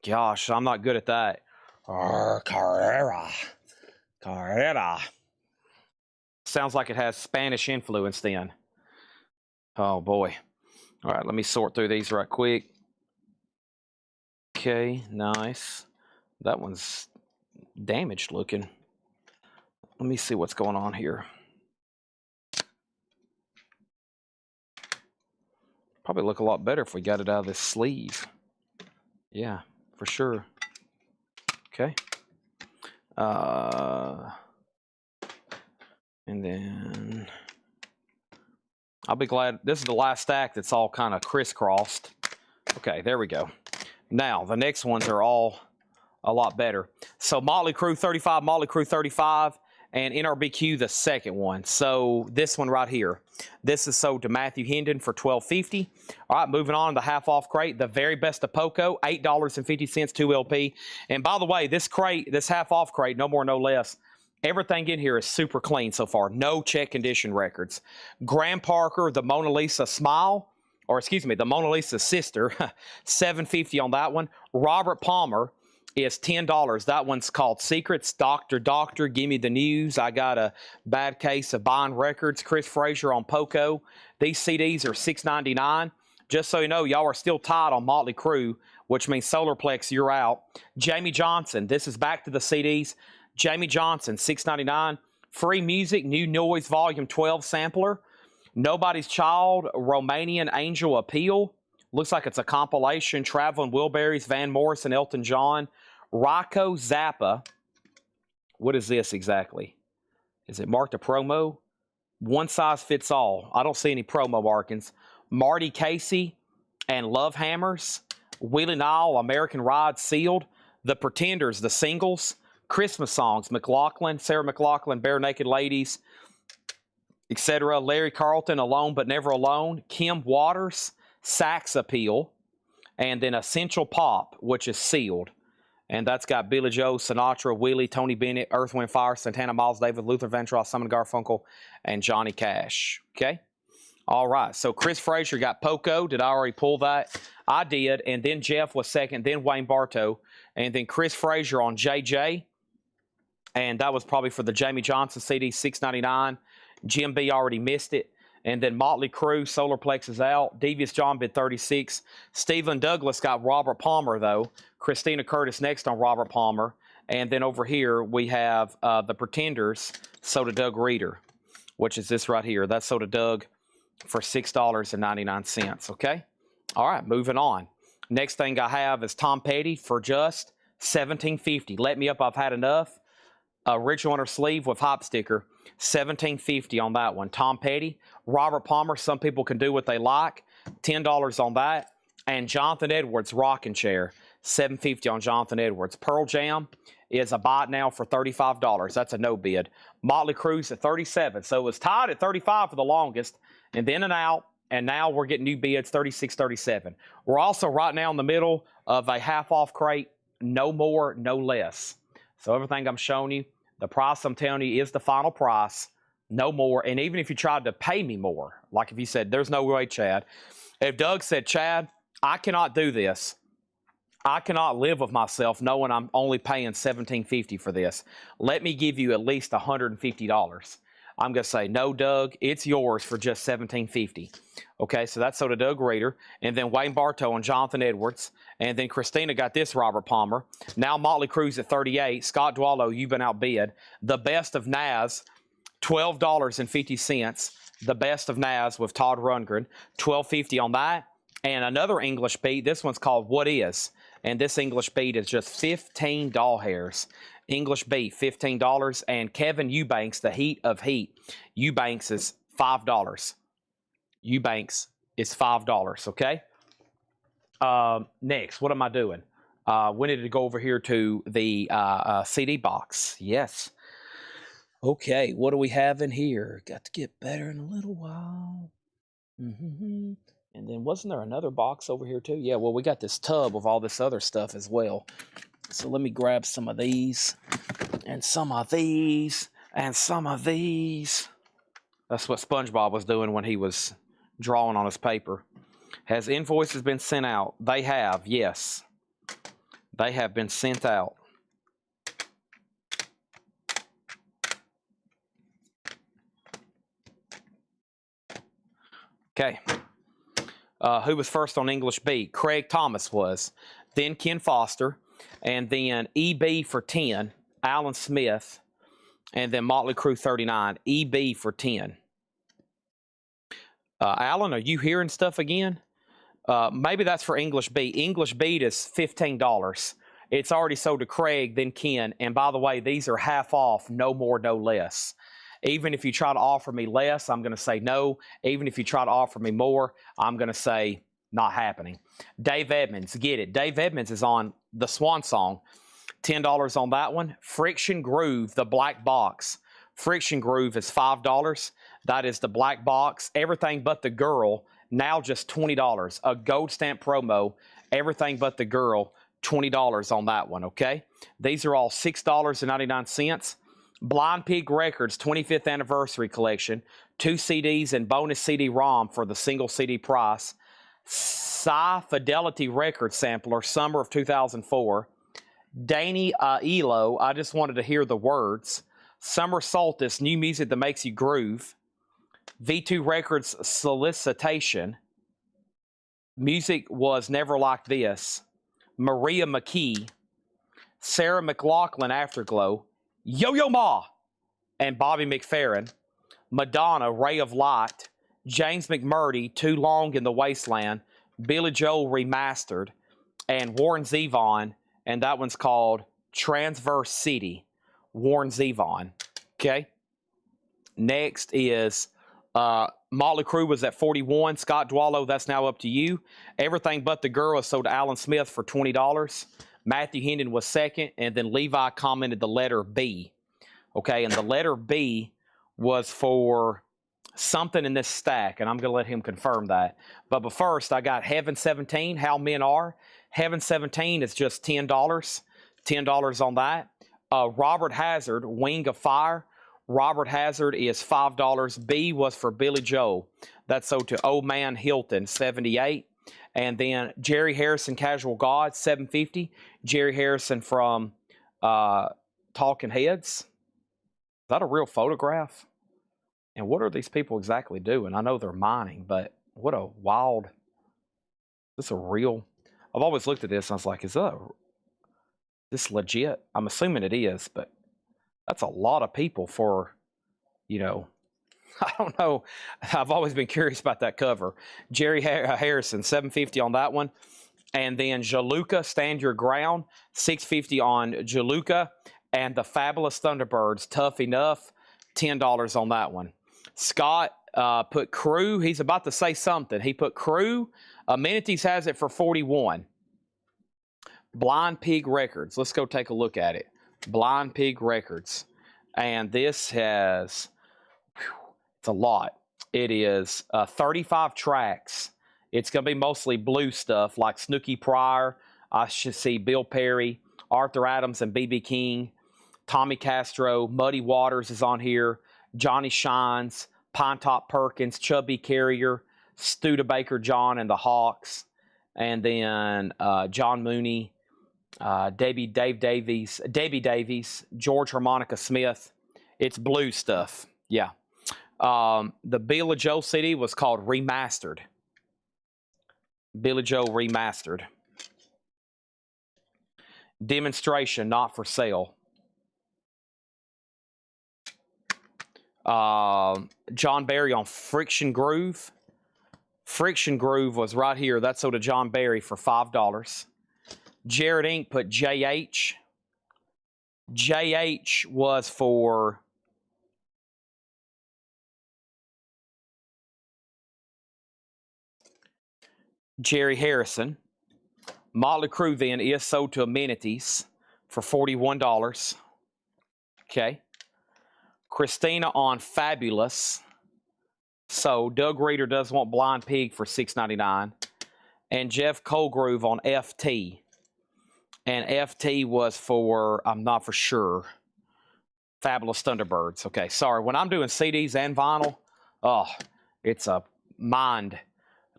Gosh, I'm not good at that. Carrera. Sounds like it has Spanish influence then. Oh, boy. All right, let me sort through these right quick. Okay, nice. That one's damaged looking. Let me see what's going on here. Probably look a lot better if we got it out of this sleeve. Yeah, for sure. Okay. And then I'll be glad. This is the last stack that's all kind of crisscrossed. Okay, there we go. Now, the next ones are all a lot better. So Motley Crue 35, Motley Crue 35, and NRBQ the second one. So this one right here. This is sold to Matthew Hendon for $12.50. All right, moving on to the half-off crate. The Very Best of Poco, $8.50, 2 LP. And by the way, this crate, this half-off crate, no more, no less, everything in here is super clean so far. No check condition records. Graham Parker, the Mona Lisa Smile, or excuse me, the Mona Lisa Sister, $7.50 on that one. Robert Palmer is $10. That one's called Secrets. Doctor, Give Me the News. I got a bad case of buying records. Chris Frazier on Poco. These CDs are $6.99. Just so you know, y'all are still tied on Motley Crue, which means Solarplex, you're out. Jamie Johnson, this is back to the CDs. Jamie Johnson, $6.99. Free Music, New Noise Volume 12 sampler. Nobody's Child, Romanian Angel Appeal. Looks like it's a compilation. Traveling Wilburys, Van Morrison, Elton John. Rocco Zappa. What is this exactly? Is it marked a promo? One size fits all. I don't see any promo markings. Marty Casey and Love Hammers. Willie Nile, American Ride sealed. The Pretenders, the singles. Christmas songs, McLaughlin, Sarah McLaughlin, Bare Naked Ladies, etc. Larry Carlton, Alone But Never Alone. Kim Waters, Sax Appeal. And then Essential Pop, which is sealed. And that's got Billy Joe, Sinatra, Willie, Tony Bennett, Earth, Wind, Fire, Santana, Miles Davis, Luther Vandross, Simon Garfunkel, and Johnny Cash. Okay? All right. So Chris Frazier got Poco. Did I already pull that? I did. And then Jeff was second. Then Wayne Bartow. And then Chris Frazier on JJ. And that was probably for the Jamie Johnson CD, $6.99. Jim B already missed it. And then Motley Crue, Solarplex is out. Devious John bid 36. Stephen Douglas got Robert Palmer, though. Christina Curtis next on Robert Palmer. And then over here, we have the Pretenders, Soda Doug Reader, which is this right here. That's Soda Doug for $6.99, okay? All right, moving on. Next thing I have is Tom Petty for just $17.50. Let Me Up, I've Had Enough. Original on her sleeve with hop sticker, $17.50 on that one. Tom Petty, Robert Palmer, Some People Can Do What They Like, $10 on that. And Jonathan Edwards, Rocking Chair, $7.50 on Jonathan Edwards. Pearl Jam is a buy it now for $35. That's a no bid. Motley Crue's at $37. So it was tied at $35 for the longest, and then and out. And now we're getting new bids, $36, $37. We're also right now in the middle of a half-off crate, no more, no less. So everything I'm showing you, the price I'm telling you is the final price, no more. And even if you tried to pay me more, like if you said, there's no way, Chad. If Doug said, Chad, I cannot do this. I cannot live with myself knowing I'm only paying $17.50 for this. Let me give you at least $150. I'm going to say, no, Doug, it's yours for just $17.50. Okay, so that's Soda Doug Reader. And then Wayne Bartow and Jonathan Edwards. And then Christina got this Robert Palmer. Now Motley Crue's at $38. Scott Dwallow, You've Been Outbid. The Best of Naz, $12.50. The Best of Naz with Todd Rundgren, $12.50 on that. And another English beat, this one's called What Is. And this English beat is just 15 doll hairs. English beat, $15. And Kevin Eubanks, The Heat of Heat. Eubanks is $5. Eubanks is $5, okay? Next, what am I doing? We need to go over here to the CD box. Yes. Okay, what do we have in here? Got to get better in a little while. And then wasn't there another box over here too? Yeah, well, we got this tub of all this other stuff as well. So let me grab some of these and some of these and some of these. That's what SpongeBob was doing when he was drawing on his paper. Has invoices been sent out? They have, yes. They have been sent out. Okay. Who was first on English beat? Craig Thomas was. Then Ken Foster. And then EB for 10. Alan Smith. And then Motley Crue 39. EB for 10. Alan, are you hearing stuff again? Maybe that's for English beat. English beat is $15. It's already sold to Craig, then Ken. And by the way, these are half off, no more, no less. Even if you try to offer me less, I'm going to say no. Even if you try to offer me more, I'm going to say not happening. Dave Edmonds, get it. Dave Edmonds is on the Swan Song. $10 on that one. Friction Groove, the black box. Friction Groove is $5. That is the black box. Everything But the Girl, now just $20. A gold stamp promo. Everything But the Girl, $20 on that one, okay? These are all $6.99. Blind Pig Records 25th Anniversary Collection. 2 CDs and bonus CD-ROM for the single CD price. Psy Fidelity Record Sampler, summer of 2004. Danny Elo, I Just Wanted to Hear the Words. Summer Solstice, New Music That Makes You Groove. V2 Records Solicitation. Music Was Never Like This. Maria McKee. Sarah McLaughlin Afterglow. Yo-Yo Ma and Bobby McFerrin. Madonna, Ray of Light. James McMurdy, Too Long in the Wasteland. Billy Joel Remastered. And Warren Zevon, and that one's called Transverse City. Warren Zevon. Okay. Next is Motley Crue was at 41. Scott Dwallow, that's now up to you. Everything But the Girl is sold to Alan Smith for $20. Matthew Hendon was second, and then Levi commented the letter B. Okay, and the letter B was for something in this stack, and I'm going to let him confirm that. But first, I got Heaven 17, How Men Are. Heaven 17 is just $10. $10 on that. Robert Hazard, Wing of Fire. Robert Hazard is $5. B was for Billy Joel. That's sold to Old Man Hilton, 78. And then Jerry Harrison, Casual God, $7.50. Jerry Harrison from Talking Heads. Is that a real photograph? And what are these people exactly doing? I know they're mining, but what a wild... Is this a real... I've always looked at this and I was like, is this legit? I'm assuming it is, but that's a lot of people for, you know... I don't know. I've always been curious about that cover. Jerry Harrison, $7.50 on that one. And then Jaluka, Stand Your Ground, $6.50 on Jaluka. And the Fabulous Thunderbirds, Tough Enough, $10 on that one. Scott put Crew. He's about to say something. He put Crew. Amenities has it for $41. Blind Pig Records. Let's go take a look at it. Blind Pig Records. And this has... It's a lot. It is 35 tracks. It's going to be mostly blue stuff like Snooky Pryor. I should see Bill Perry, Arthur Adams and B.B. King, Tommy Castro, Muddy Waters is on here, Johnny Shines, Pinetop Perkins, Chubby Carrier, Studebaker John and the Hawks, and then John Mooney, Debbie Davies, George Harmonica Smith. It's blue stuff. Yeah. The Billy Joel CD was called Remastered. Billy Joel Remastered. Demonstration, Not for Sale. John Barry on Friction Groove. Friction Groove was right here. That's sold to John Barry for $5. Jared Inc. put JH. JH was for... Jerry Harrison. Motley Crue then is sold to Amenities for $41. Okay. Christina on Fabulous. So Doug Reader does want Blind Pig for $6.99. And Jeff Colgrove on FT. And FT was for, I'm not for sure, Fabulous Thunderbirds. Okay, sorry. When I'm doing CDs and vinyl, oh, it's a mind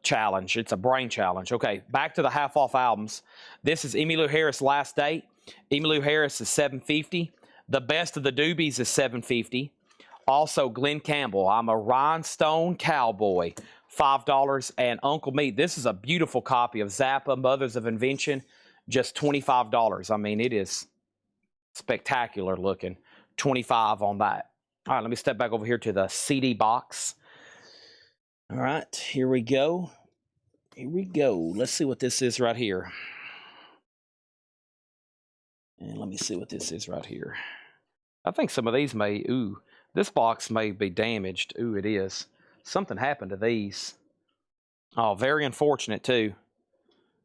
challenge. It's a brain challenge. Okay, back to the half-off albums. This is Emmylou Harris Last Date. Emmylou Harris is $7.50. The Best of the Doobies is $7.50. Also, Glenn Campbell, I'm a Rhinestone Cowboy, $5. And Uncle Meat, this is a beautiful copy of Zappa, Mothers of Invention, just $25. I mean, it is spectacular looking. $25 on that. All right, let me step back over here to the CD box. All right, here we go. Here we go. Let's see what this is right here. And let me see what this is right here. I think some of these may, this box may be damaged. It is. Something happened to these. Oh, very unfortunate too.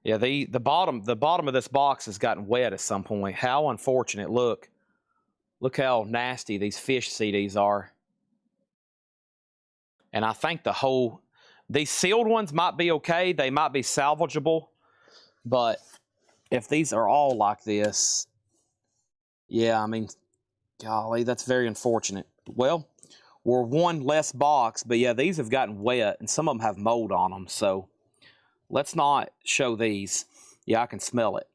Yeah, the bottom of this box has gotten wet at some point. How unfortunate. Look how nasty these Fish CDs are. And I think these sealed ones might be okay. They might be salvageable. But if these are all like this, yeah, I mean, golly, that's very unfortunate. Well, we're one less box, but yeah, these have gotten wet, and some of them have mold on them. So let's not show these. Yeah, I can smell it.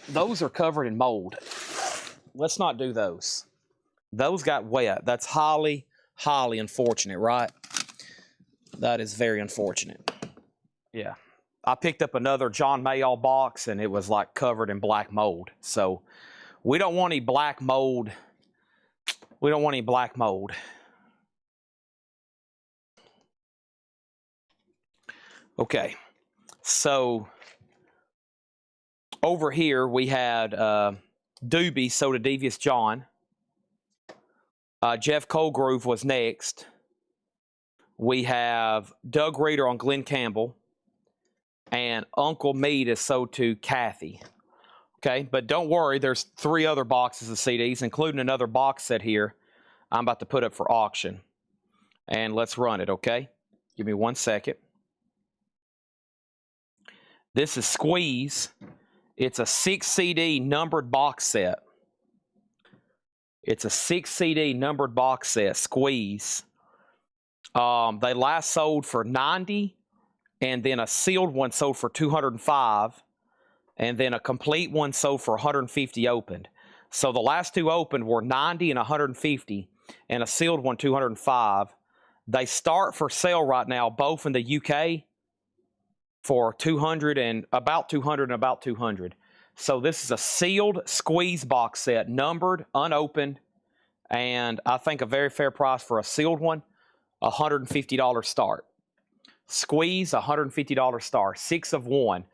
Those are covered in mold. Let's not do those. Those got wet. That's highly unfortunate, right? That is very unfortunate. Yeah. I picked up another John Mayall box, and it was like covered in black mold. So we don't want any black mold. We don't want any black mold. Okay. So over here we had Doobie, Soda Devious John. Jeff Colgrove was next. We have Doug Reader on Glenn Campbell. And Uncle Meat is sold to Kathy. Okay, but don't worry, there's 3 other boxes of CDs, including another box set here I'm about to put up for auction. And let's run it, okay? Give me 1 second. This is Squeeze. It's a 6 CD numbered box set. It's a 6 CD numbered box set, Squeeze. They last sold for $90, and then a sealed one sold for $205, and then a complete one sold for $150 opened. So the last 2 opened were $90 and $150, and a sealed one $205. They start for sale right now, both in the UK, for $200 and about $200. So this is a sealed Squeeze box set, numbered, unopened, and I think a very fair price for a sealed one, $150 start. Squeeze, $150 start, 6 of 1.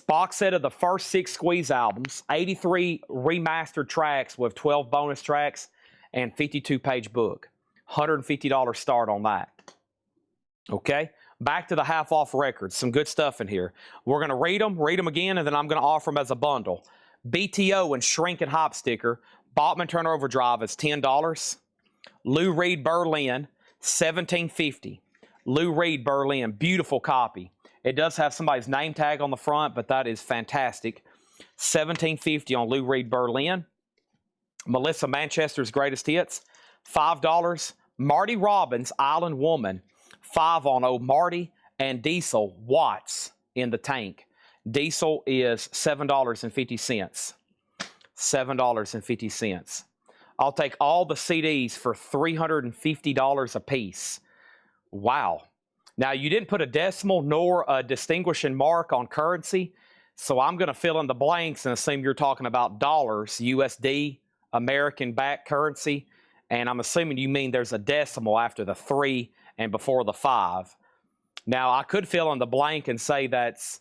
Box set of the first 6 Squeeze albums, 83 remastered tracks with 12 bonus tracks and 52-page book. $150 start on that. Okay, back to the half-off records. Some good stuff in here. We're going to read them again, and then I'm going to offer them as a bundle. BTO and Shrink and Hop sticker. Bachman Turner Overdrive is $10. Lou Reed Berlin, $17.50. Lou Reed Berlin, beautiful copy. It does have somebody's name tag on the front, but that is fantastic. $17.50 on Lou Reed Berlin. Melissa Manchester's Greatest Hits, $5. Marty Robbins, Island Woman, 5 on Old Marty. And Diesel, Watts in the Tank. Diesel is $7.50. $7.50. I'll take all the CDs for $350 a piece. Wow. Now, you didn't put a decimal nor a distinguishing mark on currency, so I'm going to fill in the blanks and assume you're talking about dollars, USD, American-backed currency, and I'm assuming you mean there's a decimal after the 3 and before the 5. Now, I could fill in the blank and say that's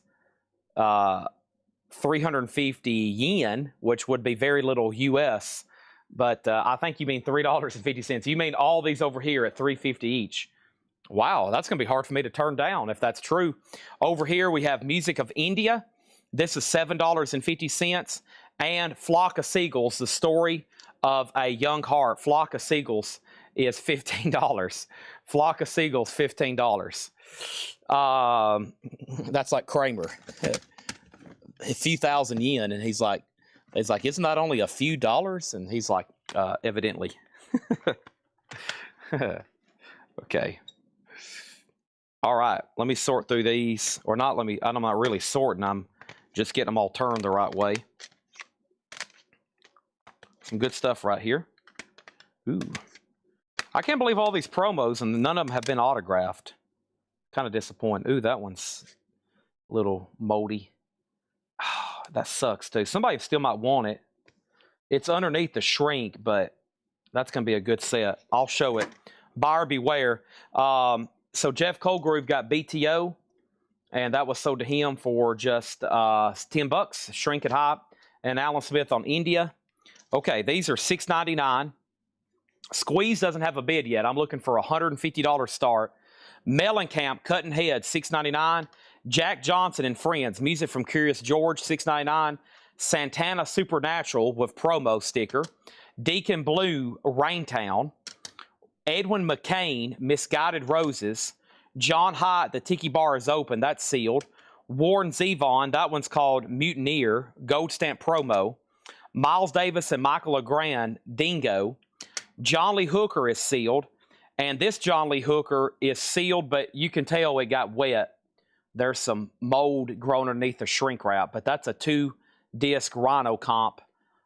350 yen, which would be very little US, but I think you mean $3.50. You mean all these over here at $3.50 each. Wow, that's going to be hard for me to turn down if that's true. Over here, we have Music of India. This is $7.50. And Flock of Seagulls, the story of a young heart. Flock of Seagulls is $15. Flock of Seagulls, $15. That's like Kramer. A few thousand yen. And he's like, isn't that only a few dollars? And he's like, evidently. Okay. All right, let me sort through these, or not let me, I'm not really sorting, I'm just getting them all turned the right way. Some good stuff right here. Ooh. I can't believe all these promos and none of them have been autographed. Kind of disappointing. Ooh, that one's a little moldy. Oh, that sucks too. Somebody still might want it. It's underneath the Shrink, but that's going to be a good set. I'll show it. Buyer beware. So Jeff Colgrove got BTO, and that was sold to him for just $10. Shrink and Hop, and Alan Smith on India. Okay, these are $6.99. Squeeze doesn't have a bid yet. I'm looking for a $150 start. Mellencamp, Cutting Head, $6.99. Jack Johnson and Friends, music from Curious George, $6.99. Santana Supernatural with promo sticker. Deacon Blue, Raintown. Edwin McCain, Misguided Roses. John Hyatt, The Tiki Bar is Open. That's sealed. Warren Zevon, that one's called Mutineer, Gold Stamp Promo. Miles Davis and Michael LeGrand, Dingo. John Lee Hooker is sealed. And this John Lee Hooker is sealed, but you can tell it got wet. There's some mold growing underneath the shrink wrap, but that's a 2-disc Rhino comp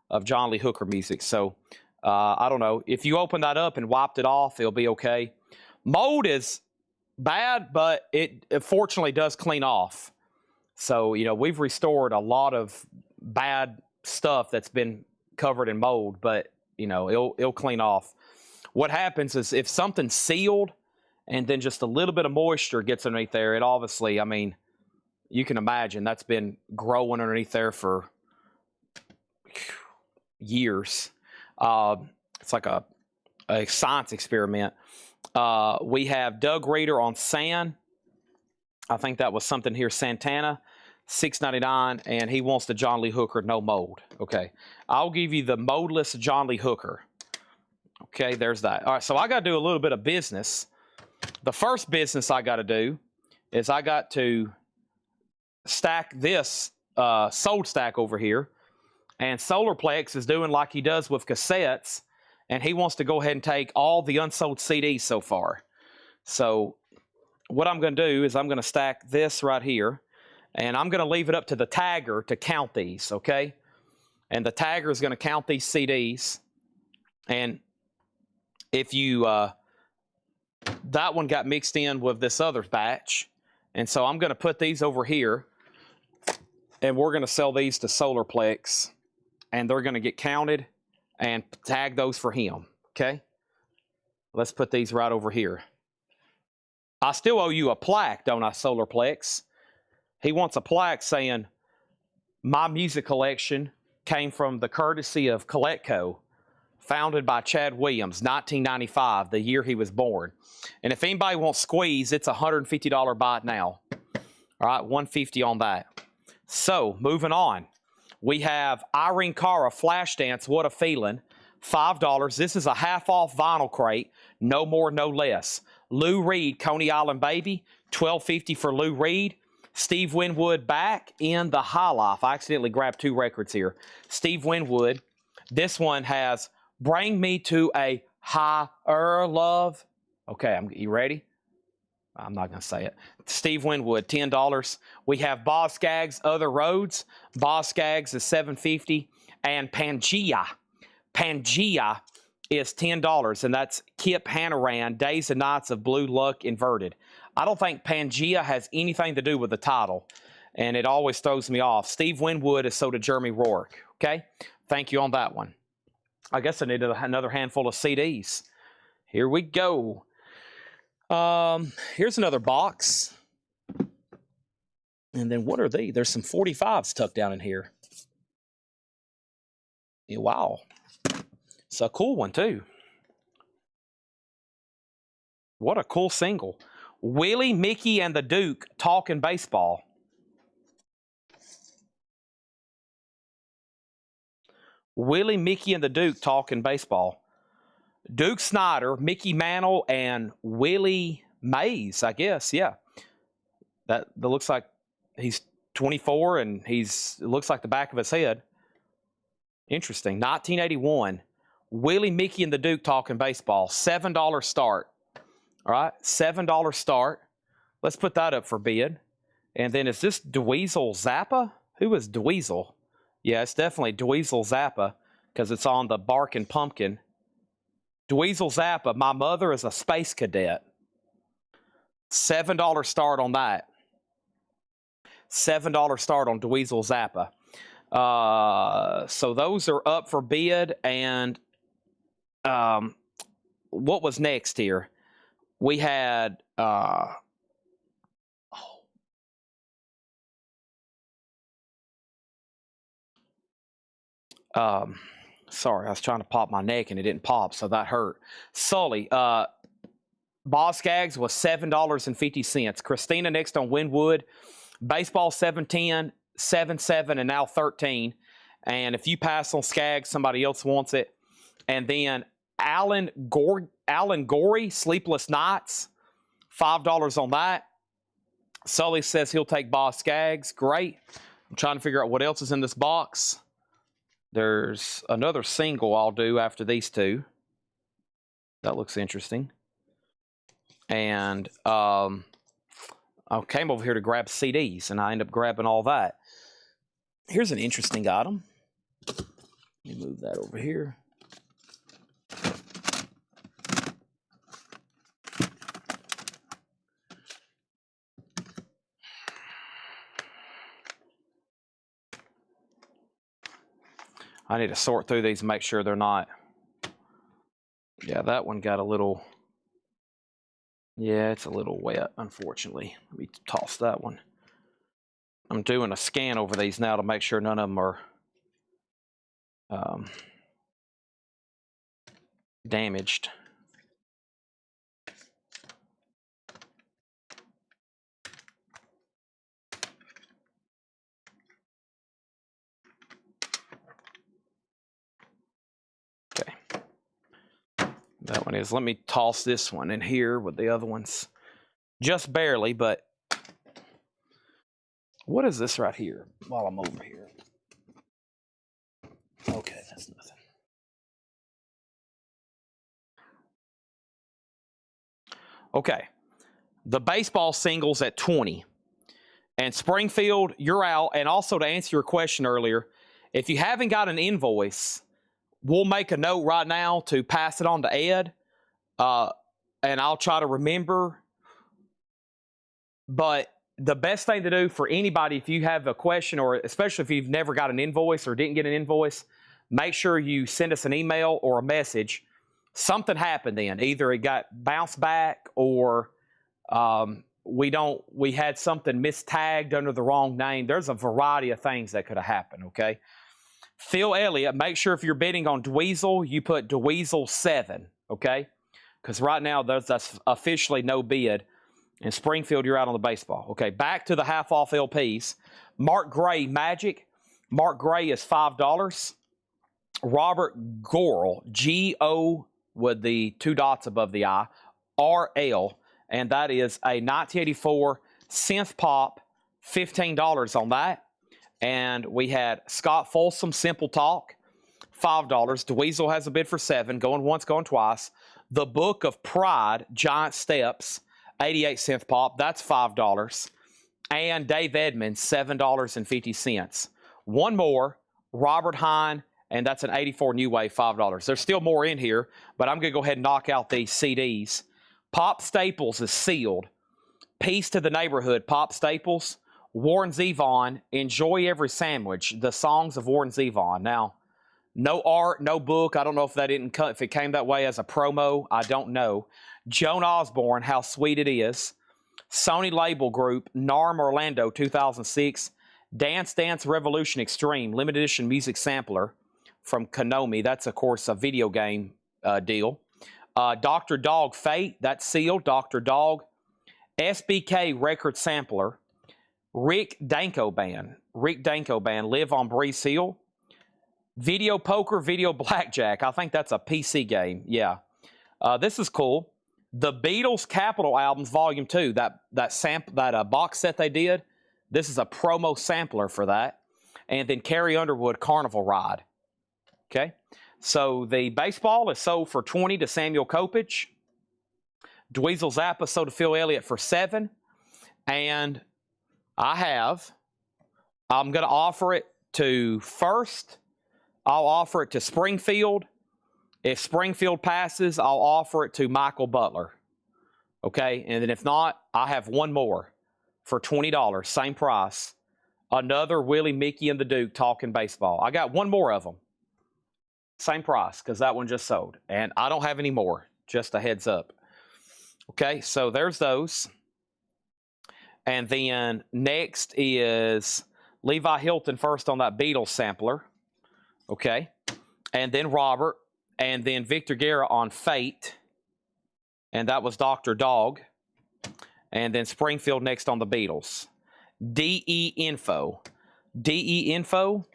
of John Lee Hooker music. So, I don't know. If you open that up and wiped it off, it'll be okay. Mold is bad, but it fortunately does clean off. So, you know, we've restored a lot of bad stuff that's been covered in mold, but, you know, it'll clean off. What happens is if something's sealed and then just a little bit of moisture gets underneath there, it obviously, I mean, you can imagine that's been growing underneath there for years. It's like a science experiment. We have Doug Reeder on San. I think that was something here. Santana. $6.99, and he wants the John Lee Hooker no mold. Okay, I'll give you the moldless John Lee Hooker. Okay, there's that. All right, so I got to do a little bit of business. The first business I got to do is I got to stack this sold stack over here, and Solarplex is doing like he does with cassettes, and he wants to go ahead and take all the unsold CDs so far. So what I'm going to do is I'm going to stack this right here, and I'm going to leave it up to the tagger to count these, okay? And the tagger is going to count these CDs, and if you that one got mixed in with this other batch, and so I'm going to put these over here, and we're going to sell these to Solarplex, and they're going to get counted and tag those for him, okay? Let's put these right over here. I still owe you a plaque, don't I, Solarplex? He wants a plaque saying, my music collection came from the courtesy of Collectco, founded by Chad Williams, 1995, the year he was born. And if anybody wants squeeze, it's a $150 buy it now. All right, $150 on that. So, moving on. We have Irene Cara Flashdance, What a Feeling, $5. This is a half-off vinyl crate, no more, no less. Lou Reed, Coney Island Baby, $12.50 for Lou Reed. Steve Winwood, Back in the High Life. I accidentally grabbed two records here. Steve Winwood. This one has Bring Me to a Higher Love. Okay, you ready? I'm not going to say it. Steve Winwood, $10. We have Boz Scaggs, Other Roads. Boz Scaggs is $7.50. And Pangea. Pangea is $10, and that's Kip Hannaran, Days and Nights of Blue Luck Inverted. I don't think Pangea has anything to do with the title, and it always throws me off. Steve Winwood is so did Jeremy Rourke. Okay? Thank you on that one. I guess I need another handful of CDs. Here we go. Here's another box. And then what are these? There's some 45s tucked down in here. Yeah, wow. It's a cool one, too. What a cool single. Willie, Mickey, and the Duke Talking Baseball. Willie, Mickey, and the Duke Talking Baseball. Duke Snyder, Mickey Mantle, and Willie Mays, I guess. Yeah. That looks like he's 24, and it looks like the back of his head. Interesting. 1981. Willie, Mickey, and the Duke Talking Baseball. $7 start. All right. $7 start. Let's put that up for bid. And then is this Dweezil Zappa? Who is Dweezil? Yeah, it's definitely Dweezil Zappa because it's on the Barkin' Pumpkin. Dweezil Zappa, My Mother is a Space Cadet. $7 start on that. $7 start on Dweezil Zappa. So those are up for bid. And what was next here? We had sorry, I was trying to pop my neck and it didn't pop, so that hurt. Sully, Boz Scaggs was $7.50. Christina next on Winwood. Baseball $7.10, $7.7, and now $13. And if you pass on Skaggs, somebody else wants it. And then Alan Gorey, Sleepless Nights, $5 on that. Sully says he'll take Boz Scaggs. Great. I'm trying to figure out what else is in this box. There's another single I'll do after these two. That looks interesting. And I came over here to grab CDs, and I ended up grabbing all that. Here's an interesting item. Let me move that over here. I need to sort through these and make sure they're not. Yeah, that one got a little. Yeah, it's a little wet, unfortunately. Let me toss that one. I'm doing a scan over these now to make sure none of them are damaged. That one is. Let me toss this one in here with the other ones. Just barely, but what is this right here while I'm over here? Okay, that's nothing. Okay. The baseball singles at 20. And Springfield, you're out. And also to answer your question earlier, if you haven't got an invoice, we'll make a note right now to pass it on to Ed. And I'll try to remember. But the best thing to do for anybody, if you have a question, or especially if you've never got an invoice or didn't get an invoice, make sure you send us an email or a message. Something happened then. Either it got bounced back or we had something mistagged under the wrong name. There's a variety of things that could have happened, okay? Phil Elliott, make sure if you're bidding on Dweezil, you put Dweezil 7, okay? Because right now that's officially no bid. In Springfield, you're out on the baseball. Okay, back to the half-off LPs. Mark Gray, Magic. Mark Gray is $5. Robert Gorel, G-O with the 2 dots above the I, R-L, and that is a 1984 synth pop, $15 on that. And we had Scott Folsom, Simple Talk, $5. Dweezil has a bid for 7, going once, going twice. The Book of Pride, Giant Steps, 88 synth pop, that's $5. And Dave Edmonds, $7.50. One more, Robert Hine, and that's an 84 New Wave, $5. There's still more in here, but I'm going to go ahead and knock out these CDs. Pop Staples is sealed. Peace to the Neighborhood, Pop Staples. Warren Zevon, Enjoy Every Sandwich, the songs of Warren Zevon. Now, no art, no book. I don't know if if it came that way as a promo. I don't know. Joan Osborne, How Sweet It Is. Sony Label Group, NARM Orlando, 2006. Dance Dance Revolution Extreme, limited edition music sampler from Konami. That's, of course, a video game deal. Dr. Dog Fate, that's sealed. Dr. Dog. SBK Record Sampler. Rick Danko Band, Live on Breeze Hill. Video Poker, Video Blackjack. I think that's a PC game. Yeah. This is cool. The Beatles Capitol albums, Volume 2. That box set they did. This is a promo sampler for that. And then Carrie Underwood Carnival Ride. Okay. So the baseball is sold for 20 to Samuel Kopech. Dweezil Zappa sold to Phil Elliott for 7. And I'm going to offer it to First. I'll offer it to Springfield. If Springfield passes, I'll offer it to Michael Butler. Okay? And then if not, I have one more for $20, same price. Another Willie, Mickey, and the Duke talking baseball. I got one more of them. Same price, because that one just sold. And I don't have any more, just a heads up. Okay, so there's those. And then next is Levi Hilton first on that Beatles sampler. Okay. And then Robert. And then Victor Guerra on Fate. And that was Dr. Dog. And then Springfield next on the Beatles. DE Info. DE Info.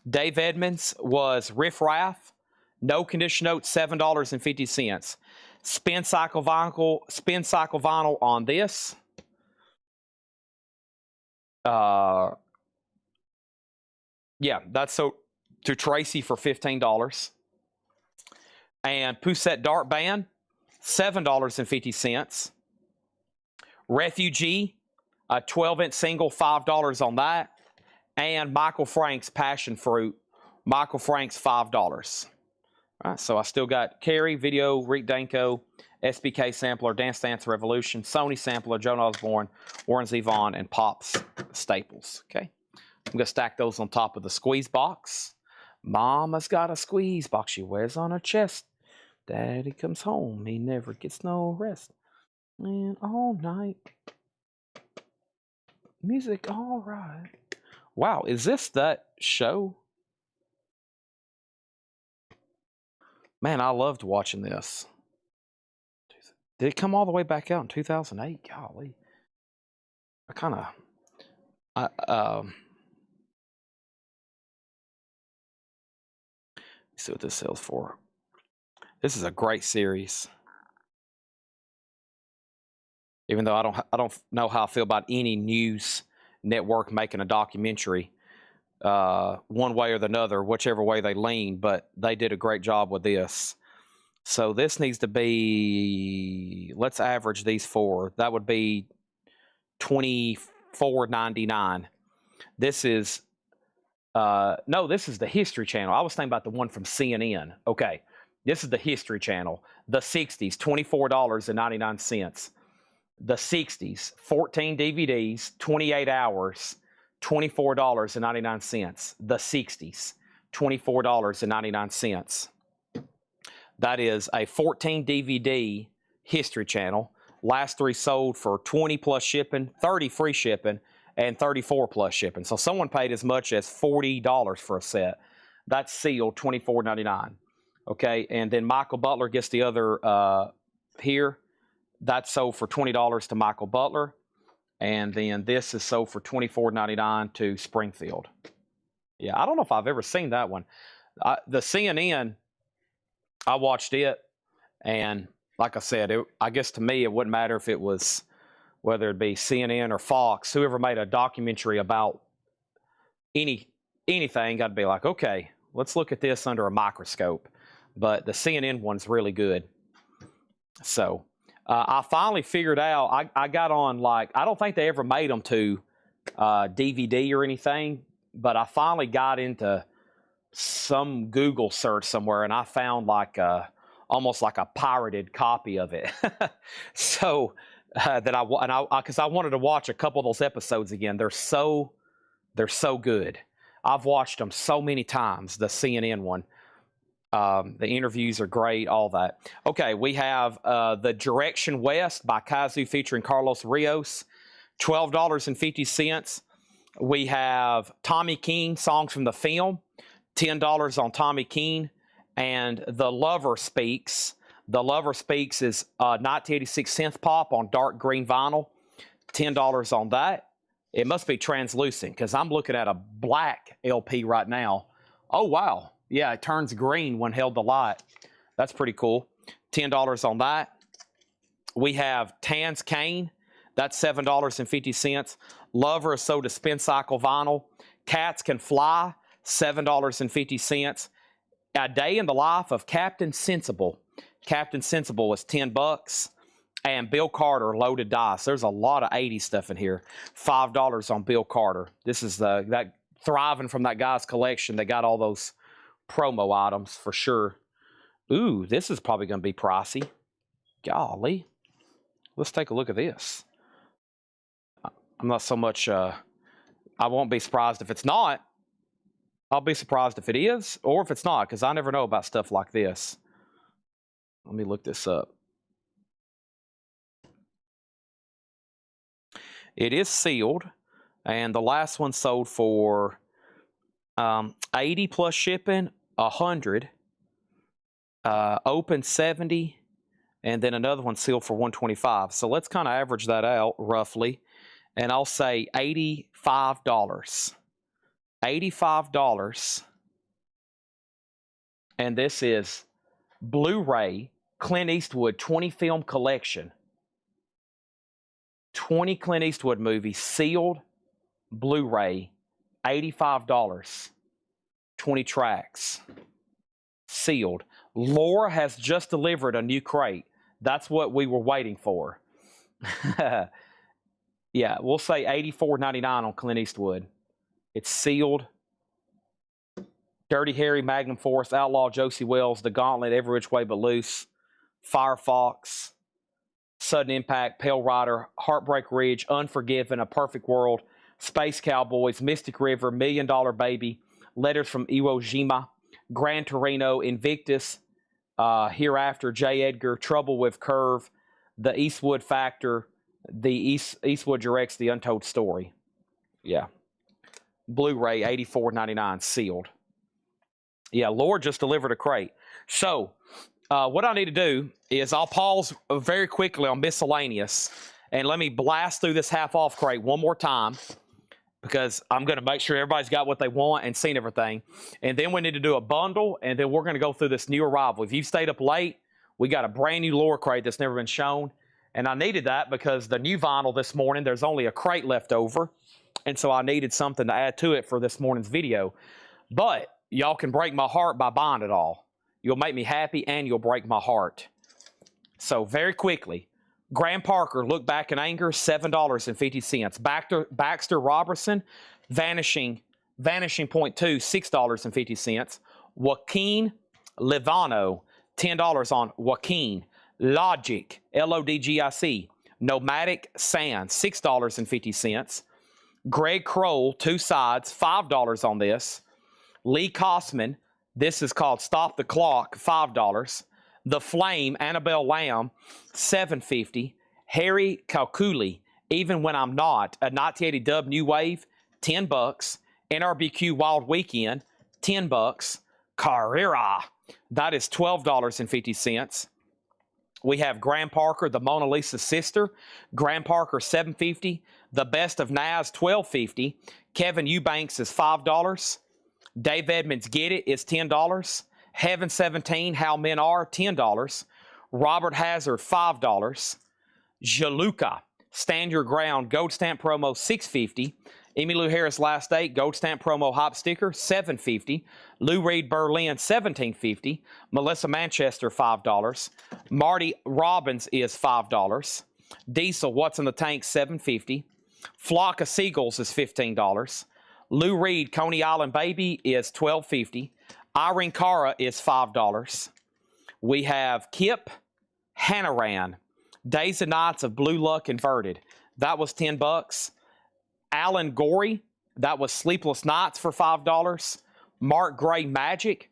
Dave Edmonds was Riff Raff. No condition note, $7.50. Spin cycle vinyl on this. Yeah, that's so to Tracy for $15. And Poussette Dart Band, $7.50. Refugee, a 12-inch single, $5 on that. And Michael Frank's Passion Fruit, Michael Frank's $5. All right, so I still got Carrie, Video, Rick Danko, SBK Sampler, Dance Dance Revolution, Sony Sampler, Joan Osborne, Warren Zevon, and Pops Staples. Okay, I'm going to stack those on top of the squeeze box. Mama's got a squeeze box she wears on her chest. Daddy comes home, he never gets no rest. And all night, music all right. Wow, is this that show? Man, I loved watching this. Did it come all the way back out in 2008? Golly. See what this sells for. This is a great series. Even though I don't know how I feel about any news network making a documentary, one way or the other, whichever way they lean, but they did a great job with this. So this needs to be, let's average these four. That would be $24.99. This is no, this is the History Channel. I was thinking about the one from CNN. Okay, this is the History Channel. The 60s, $24.99. The 60s, 14 DVDs, 28 hours, $24.99. The 60s, $24.99. That is a 14 DVD History Channel. Last three sold for 20 plus shipping, 30 free shipping, and 34 plus shipping. So someone paid as much as $40 for a set. That's sealed, $24.99. Okay, and then Michael Butler gets the other here. That's sold for $20 to Michael Butler. And then this is sold for $24.99 to Springfield. Yeah, I don't know if I've ever seen that one. The CNN, I watched it, and like I said, I guess to me it wouldn't matter if it was, whether it be CNN or Fox, whoever made a documentary about anything, I'd be like, okay, let's look at this under a microscope. But the CNN one's really good. So I finally figured out, I got on, like, I don't think they ever made them to DVD or anything, but I finally got into some Google search somewhere, and I found like almost like a pirated copy of it. So that because I wanted to watch a couple of those episodes again. They're so good. I've watched them so many times. The CNN one. The interviews are great, all that. Okay, we have The Direction West by Kazoo featuring Carlos Rios, $12.50. We have Tommy Keene, songs from the film, $10 on Tommy Keene. And The Lover Speaks. The Lover Speaks is 1986 synth pop on dark green vinyl, $10 on that. It must be translucent because I'm looking at a black LP right now. Oh, wow. Yeah, it turns green when held to light. That's pretty cool. $10 on that. We have Tan's Cane. That's $7.50. Lover is So to Spin Cycle vinyl. Cats Can Fly, $7.50. A Day in the Life of Captain Sensible. Captain Sensible was $10. And Bill Carter, Loaded Dice. There's a lot of 80s stuff in here. $5 on Bill Carter. This is that thriving from that guy's collection. They got all those promo items for sure. Ooh, this is probably going to be pricey. Golly. Let's take a look at this. I'm not so much, I won't be surprised if it's not. I'll be surprised if it is or if it's not, because I never know about stuff like this. Let me look this up. It is sealed, and the last one sold for 80 plus shipping, 100, open 70, and then another one sealed for 125. So let's kind of average that out roughly, and I'll say $85. $85. And this is Blu-ray Clint Eastwood 20 film collection. 20 Clint Eastwood movies, sealed, Blu-ray, $85. 20 tracks, sealed. Laura has just delivered a new crate. That's what we were waiting for. Yeah, we'll say $84.99 on Clint Eastwood. It's sealed. Dirty Harry, Magnum Force, Outlaw, Josie Wells, The Gauntlet, Every Which Way But Loose, Firefox, Sudden Impact, Pale Rider, Heartbreak Ridge, Unforgiven, A Perfect World, Space Cowboys, Mystic River, $1 Million Baby, Letters from Iwo Jima, Gran Torino, Invictus, Hereafter, J. Edgar, Trouble with Curve, The Eastwood Factor, the Eastwood Directs The Untold Story. Yeah. Blu-ray, $84.99, sealed. Yeah, Lord just delivered a crate. So, what I need to do is I'll pause very quickly on miscellaneous, and let me blast through this half-off crate one more time, because I'm going to make sure everybody's got what they want and seen everything. And then we need to do a bundle, and then we're going to go through this new arrival. If you've stayed up late, we got a brand new lore crate that's never been shown. And I needed that because the new vinyl this morning, there's only a crate left over. And so I needed something to add to it for this morning's video. But y'all can break my heart by buying it all. You'll make me happy and you'll break my heart. So very quickly, Graham Parker, Look Back in Anger, $7.50. Baxter Robertson, Vanishing Point 2, $6.50. Joaquin Livano, $10 on Joaquin. Logic, Lodgic, Nomadic Sand, $6.50. Greg Kroll, Two Sides, $5 on this. Lee Kosman, this is called Stop the Clock, $5. The Flame, Annabelle Lamb, $7.50. Harry Kalkuli, Even When I'm Not, a 1980 dub new wave, $10. NRBQ Wild Weekend, $10. Carrera, that is $12.50. We have Graham Parker, The Mona Lisa's Sister. Graham Parker, $7.50. The Best of Naz, $12.50. Kevin Eubanks is $5. Dave Edmonds, Get It, is $10. Heaven 17, How Men Are, $10. Robert Hazard, $5. Jaluka, Stand Your Ground, Gold Stamp Promo, $6.50. Emmylou Harris, Last 8, Gold Stamp Promo Hop Sticker, $7.50. Lou Reed Berlin, $17.50. Melissa Manchester, $5. Marty Robbins is $5. Diesel, What's in the Tank, $7.50. Flock of Seagulls is $15. Lou Reed, Coney Island Baby, is $12.50. Irene Cara is $5. We have Kip Hanaran, Days and Nights of Blue Luck Inverted. That was $10. Alan Gorey, that was Sleepless Nights for $5. Mark Gray Magic,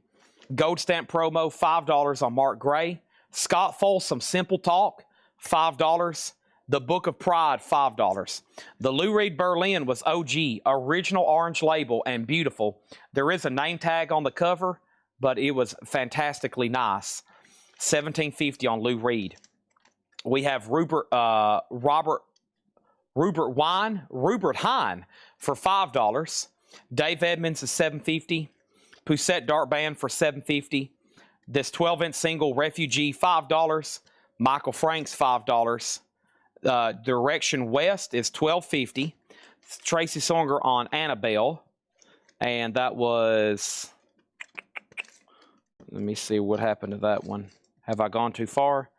Gold Stamp Promo, $5 on Mark Gray. Scott Folsom, Simple Talk, $5. The Book of Pride, $5. The Lou Reed Berlin was OG, original orange label, and beautiful. There is a name tag on the cover, but it was fantastically nice. $17.50 on Lou Reed. We have Rupert Hine for $5. Dave Edmonds is $7.50. Poussette Dark Band for $7.50. This 12-inch single, Refugee, $5. Michael Franks, $5. Direction West is $12.50. Tracy Songer on Annabelle. And that was... Let me see what happened to that one. Have I gone too far?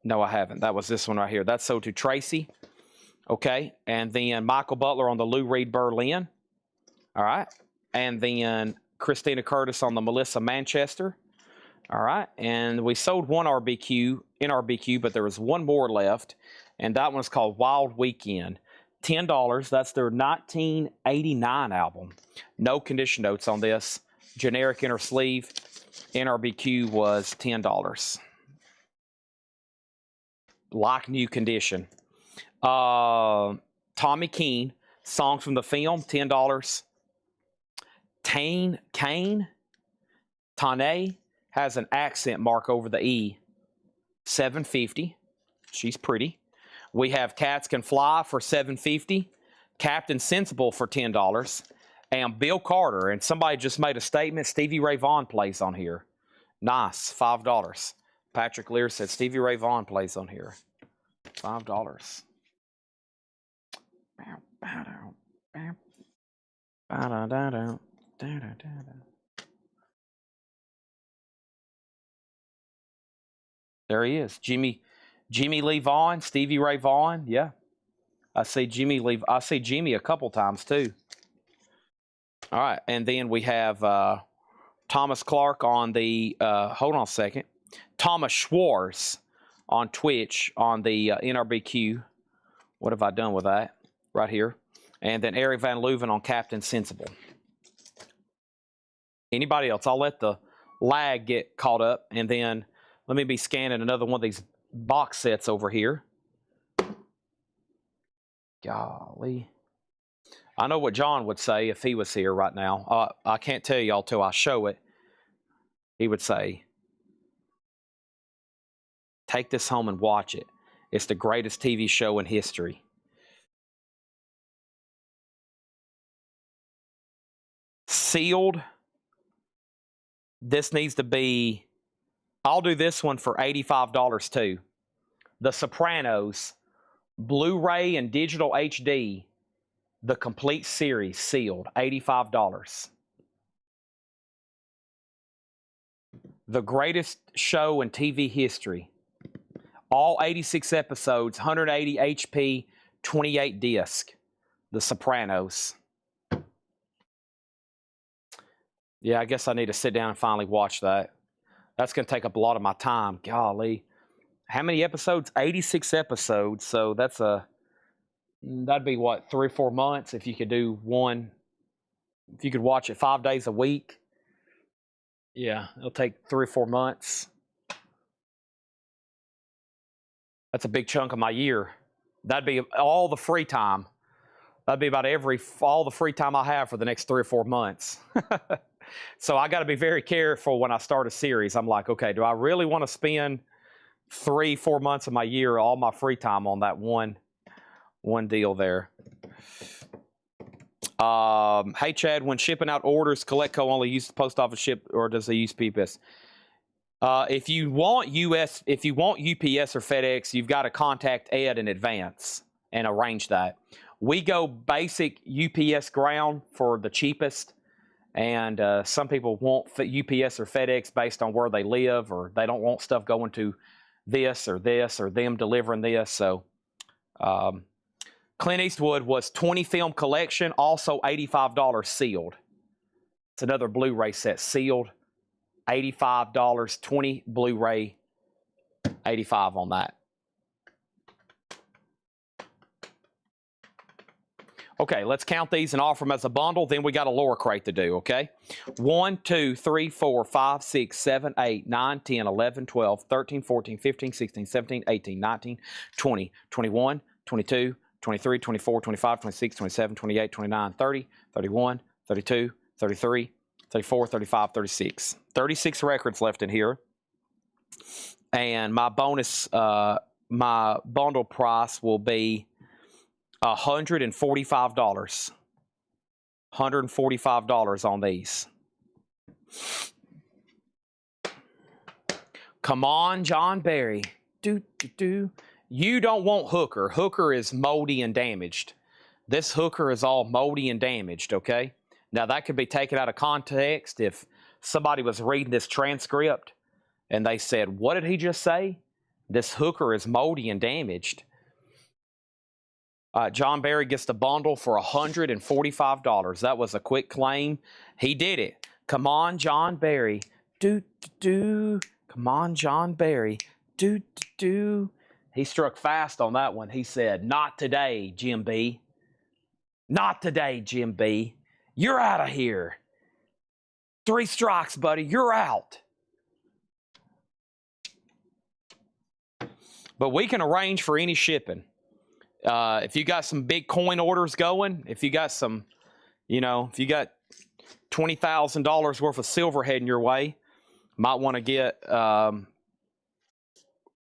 No, I haven't. That was this one right here. That's sold to Tracy. Okay. And then Michael Butler on the Lou Reed Berlin. All right. And then Christina Curtis on the Melissa Manchester. All right. And we sold one NRBQ, but there was one more left. And that one's called Wild Weekend. $10. That's their 1989 album. No condition notes on this. Generic inner sleeve. NRBQ was $10. Like new condition. Tommy Keene, Songs from the Film, $10. Tane has an accent mark over the E, $7.50. She's pretty. We have Cats Can Fly for $7.50. Captain Sensible for $10. And Bill Carter, and somebody just made a statement, Stevie Ray Vaughan plays on here. Nice, $5. Patrick Lear said Stevie Ray Vaughan plays on here. $5. There he is. Jimmy Lee Vaughan, Stevie Ray Vaughan. Yeah. I see Jimmy a couple times too. All right. And then we have Thomas Clark on the hold on a second. Thomas Schwartz on Twitch on the NRBQ. What have I done with that? Right here. And then Eric Van Leuven on Captain Sensible. Anybody else? I'll let the lag get caught up, and then let me be scanning another one of these box sets over here. Golly. I know what John would say if he was here right now. I can't tell y'all till I show it. He would say, take this home and watch it. It's the greatest TV show in history. sealed. This needs to be, I'll do this one for $85 too. The Sopranos, Blu-ray and digital HD, the complete series, sealed, $85. The greatest show in TV history. All 86 episodes, 180 HP, 28 disc. The Sopranos. Yeah, I guess I need to sit down and finally watch that. That's going to take up a lot of my time. Golly. How many episodes? 86 episodes. So that'd be what, 3 or 4 months if you could do one. If you could watch it 5 days a week. Yeah, it'll take 3 or 4 months. That's a big chunk of my year. That'd be all the free time. That'd be about all the free time I have for the next 3 or 4 months. So I got to be very careful when I start a series. I'm like, okay, do I really want to spend 3 or 4 months of my year, all my free time on that one deal there? Hey Chad, when shipping out orders, Coletco only use the post office ship, or does they use PPS? If you want UPS or FedEx, you've got to contact Ed in advance and arrange that. We go basic UPS ground for the cheapest, and some people want UPS or FedEx based on where they live, or they don't want stuff going to this or them delivering this. So Clint Eastwood was 20 film collection, also $85 sealed. It's another Blu-ray set, sealed, $85, 20 Blu-ray, $85 on that. Okay, let's count these and offer them as a bundle. Then we got a lower crate to do, okay? 1, 2, 3, 4, 5, 6, 7, 8, 9, 10, 11, 12, 13, 14, 15, 16, 17, 18, 19, 20, 21, 22, 23, 24, 25, 26, 27, 28, 29, 30, 31, 32, 33, 34, 35, 36. 36 records left in here. And my bonus, my bundle price will be $145. $145 on these. Come on, John Barry. You don't want Hooker. Hooker is moldy and damaged. This Hooker is all moldy and damaged, okay? Now, that could be taken out of context if somebody was reading this transcript and they said, what did he just say? This Hooker is moldy and damaged. John Barry gets the bundle for $145. That was a quick claim. He did it. Come on, John Barry. Come on, John Barry. He struck fast on that one. He said, not today, Jim B. Not today, Jim B. You're out of here. 3 strikes, buddy. You're out. But we can arrange for any shipping. If you got some big coin orders going, if you got some, if you got $20,000 worth of silver heading your way, might want to get,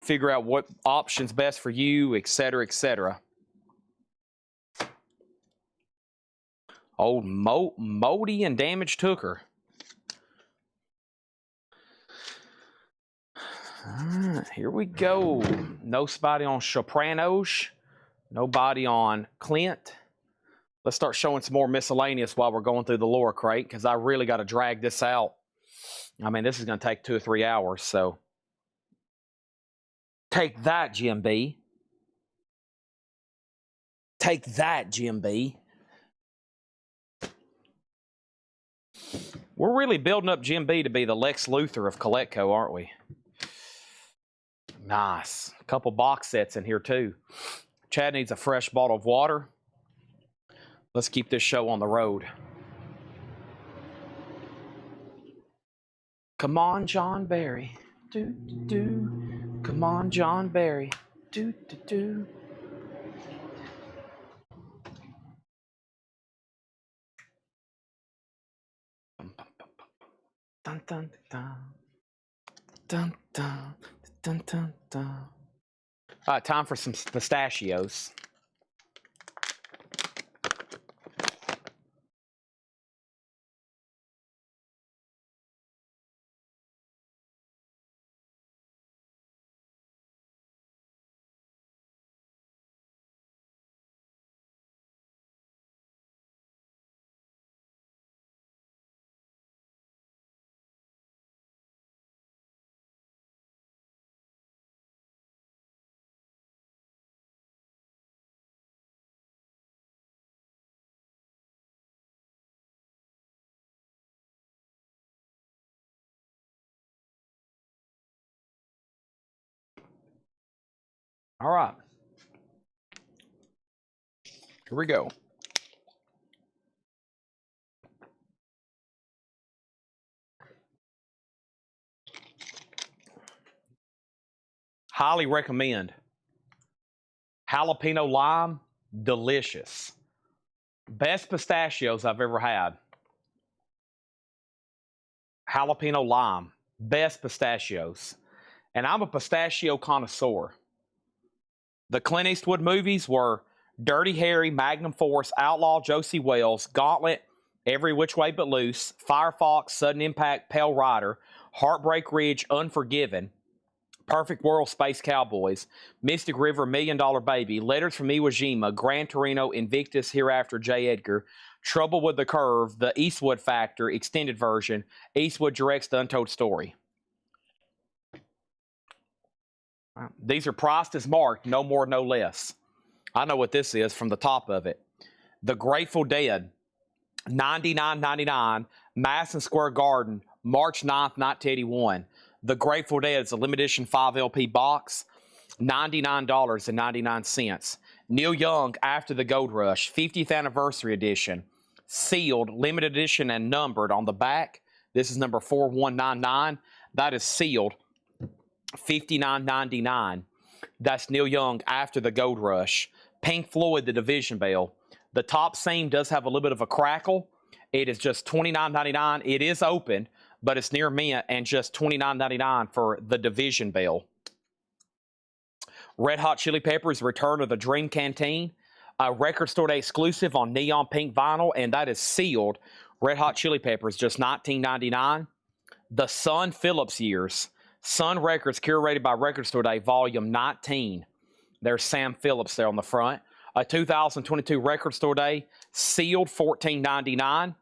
figure out what option's best for you, et cetera, et cetera. Old moldy and damaged Hooker. All right, here we go. No spotty on Sopranos. Nobody on Clint. Let's start showing some more miscellaneous while we're going through the lower crate, because I really got to drag this out. I mean, this is going to take 2 or 3 hours, so. Take that, Jim B. Take that, Jim B. We're really building up Jim B to be the Lex Luthor of Coletco, aren't we? Nice. A couple box sets in here, too. Chad needs a fresh bottle of water. Let's keep this show on the road. Come on, John Barry. Come on, John Barry. Dun, dun, dun. Dun, dun, dun, dun, dun. All right, time for some pistachios. All right. Here we go. Highly recommend. Jalapeno lime, delicious. Best pistachios I've ever had. Jalapeno lime, best pistachios. And I'm a pistachio connoisseur. The Clint Eastwood movies were Dirty Harry, Magnum Force, Outlaw, Josie Wells, Gauntlet, Every Which Way But Loose, Firefox, Sudden Impact, Pale Rider, Heartbreak Ridge, Unforgiven, Perfect World, Space Cowboys, Mystic River, $1 Million Baby, Letters from Iwo Jima, Gran Torino, Invictus, Hereafter, J. Edgar, Trouble with the Curve, The Eastwood Factor, Extended Version, Eastwood Directs The Untold Story. These are priced as marked, no more, no less. I know what this is from the top of it. The Grateful Dead, $99.99, Madison Square Garden, March 9th, 1981. The Grateful Dead is a limited edition 5 LP box, $99.99. Neil Young, After the Gold Rush, 50th Anniversary Edition, sealed, limited edition, and numbered on the back. This is number 4199. That is sealed, $59.99. That's Neil Young, After the Gold Rush. Pink Floyd, The Division Bell. The top seam does have a little bit of a crackle. It is just $29.99. It is open, but it's near mint and just $29.99 for The Division Bell. Red Hot Chili Peppers, Return of the Dream Canteen. A Record Store Day exclusive on neon pink vinyl, and that is sealed. Red Hot Chili Peppers, just $19.99. The Sun Phillips Years. Sun Records, curated by Record Store Day, Volume 19. There's Sam Phillips there on the front. A 2022 Record Store Day, sealed, $14.99.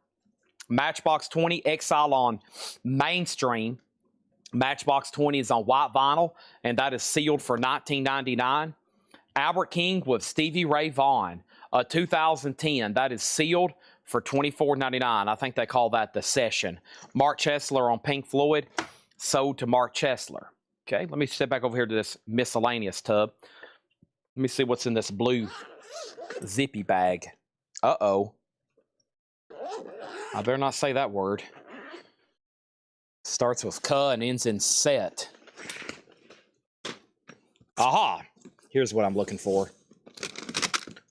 Matchbox 20, Exile on Mainstream. Matchbox 20 is on white vinyl, and that is sealed for $19.99. Albert King with Stevie Ray Vaughan, a 2010. That is sealed for $24.99. I think they call that the Session. Mark Chesler on Pink Floyd, sold to Mark Chesler. Okay, let me step back over here to this miscellaneous tub. Let me see what's in this blue zippy bag. Uh-oh. I better not say that word. Starts with "k" and ends in "set." Aha! Here's what I'm looking for.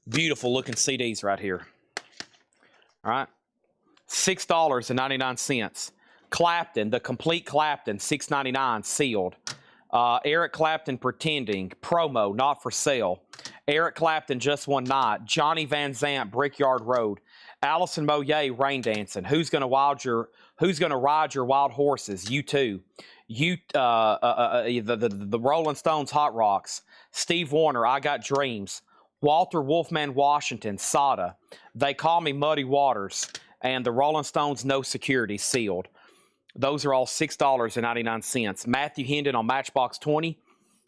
Beautiful looking CDs right here. All right. $6.99. Clapton, the complete Clapton, $6.99, sealed. Eric Clapton, Pretending, promo, not for sale. Eric Clapton, Just One Night. Johnny Van Zant, Brickyard Road. Allison Moyet, Rain Dancing. Who's gonna ride your wild horses? You too. The Rolling Stones, Hot Rocks. Steve Wariner, I Got Dreams. Walter Wolfman Washington, Sada. They Call Me Muddy Waters. And the Rolling Stones, No Security, sealed. Those are all $6.99. Matthew Hendon on Matchbox 20.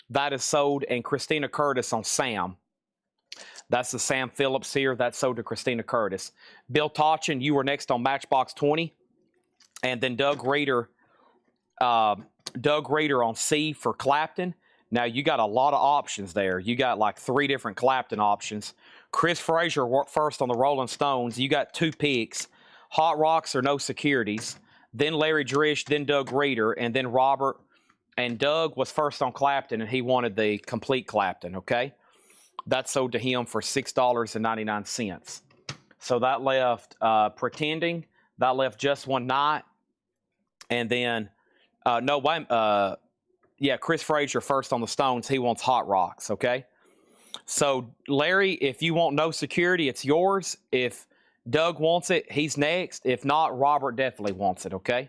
That is sold. And Christina Curtis on Sam. That's the Sam Phillips here. That's sold to Christina Curtis. Bill Tauchen, You Were Next on Matchbox 20. And then Doug Reeder on C for Clapton. Now, you got a lot of options there. You got like 3 different Clapton options. Chris Frazier worked first on the Rolling Stones. You got 2 picks. Hot Rocks or No Securities. Then Larry Drish, then Doug Reeder, and then Robert. And Doug was first on Clapton, and he wanted the complete Clapton, okay? That sold to him for $6.99. So that left Pretending. That left Just One Night. And then, Chris Frazier first on the Stones. He wants Hot Rocks, okay? So, Larry, if you want No Security, it's yours. If Doug wants it, he's next. If not, Robert definitely wants it, okay?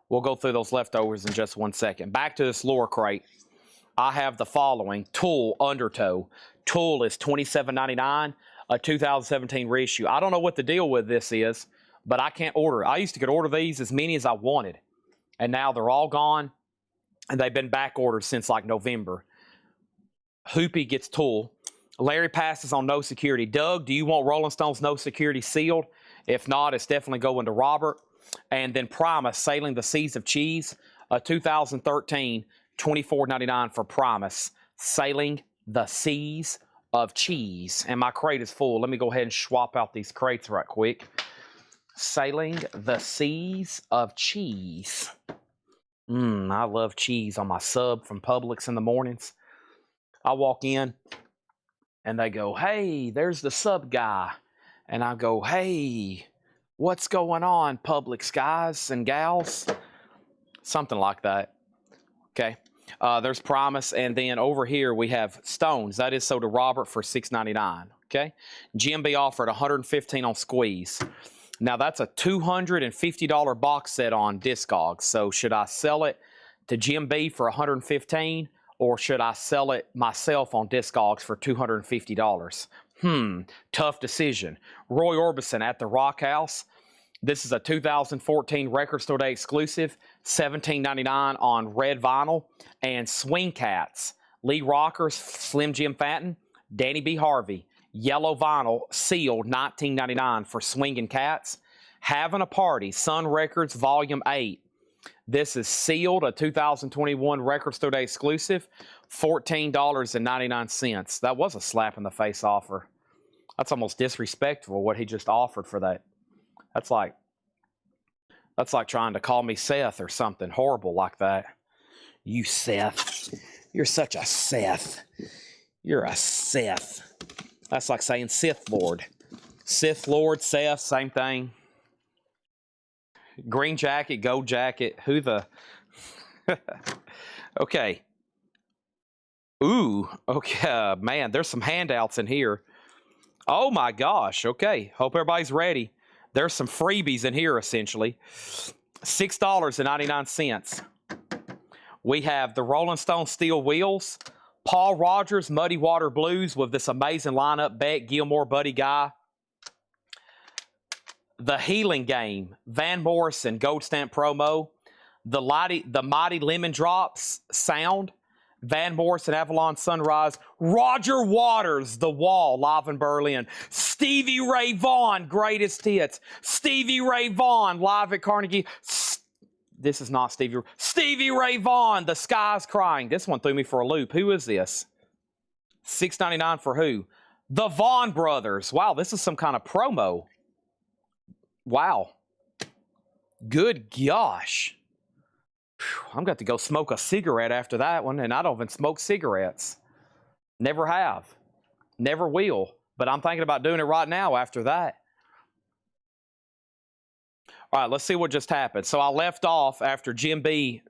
We'll go through those leftovers in just 1 second. Back to this lower crate. I have the following. Tool, Undertow. Tool is $27.99, a 2017 reissue. I don't know what the deal with this is, but I can't order it. I used to could order these as many as I wanted, and now they're all gone, and they've been back ordered since like November. Hoopy gets Tool. Larry passes on No Security. Doug, do you want Rolling Stones No Security sealed? If not, it's definitely going to Robert. And then Primus, Sailing the Seas of Cheese, a 2013, $24.99 for Primus, Sailing the Seas of Cheese. And my crate is full. Let me go ahead and swap out these crates right quick. Sailing the Seas of Cheese. I love cheese on my sub from Publix in the mornings. I walk in and they go, hey, there's the sub guy. And I go, hey, what's going on, Publix guys and gals? Something like that. Okay. There's Promise. And then over here we have Stones. That is sold to Robert for $6.99. Okay. Jim B offered $115 on Squeeze. Now that's a $250 box set on Discogs. So should I sell it to Jim B for $115 or should I sell it myself on Discogs for $250? Tough decision. Roy Orbison at the Rock House. This is a 2014 Record Store Day exclusive, $17.99 on red vinyl. And Swing Cats, Lee Rockers, Slim Jim Fenton, Danny B. Harvey, yellow vinyl, sealed, $19.99 for Swingin' Cats. Having a Party, Sun Records, Volume 8. This is sealed, a 2021 Record Store Day exclusive, $14.99. That was a slap in the face offer. That's almost disrespectful what he just offered for that. That's like trying to call me Seth or something horrible like that. You Seth. You're such a Seth. You're a Seth. That's like saying Sith Lord. Sith Lord, Seth, same thing. Green jacket, gold jacket. Who the... Okay. Ooh, okay. Man, there's some handouts in here. Oh my gosh. Okay. Hope everybody's ready. There's some freebies in here, essentially. $6.99. We have the Rolling Stone Steel Wheels, Paul Rogers, Muddy Water Blues with this amazing lineup, Beck, Gilmore, Buddy Guy. The Healing Game, Van Morrison, Gold Stamp Promo. The Mighty Lemon Drops Sound, Van Morrison, Avalon Sunrise. Roger Waters, The Wall, live in Berlin. Stevie Ray Vaughan, Greatest Hits. Stevie Ray Vaughan, live at Carnegie. This is not Stevie. Stevie Ray Vaughan, The Sky's Crying. This one threw me for a loop. Who is this? $6.99 for who? The Vaughan Brothers. Wow, this is some kind of promo. Wow. Good gosh. I'm going to go smoke a cigarette after that one, and I don't even smoke cigarettes. Never have. Never will. But I'm thinking about doing it right now after that. All right, let's see what just happened. So I left off after Jim B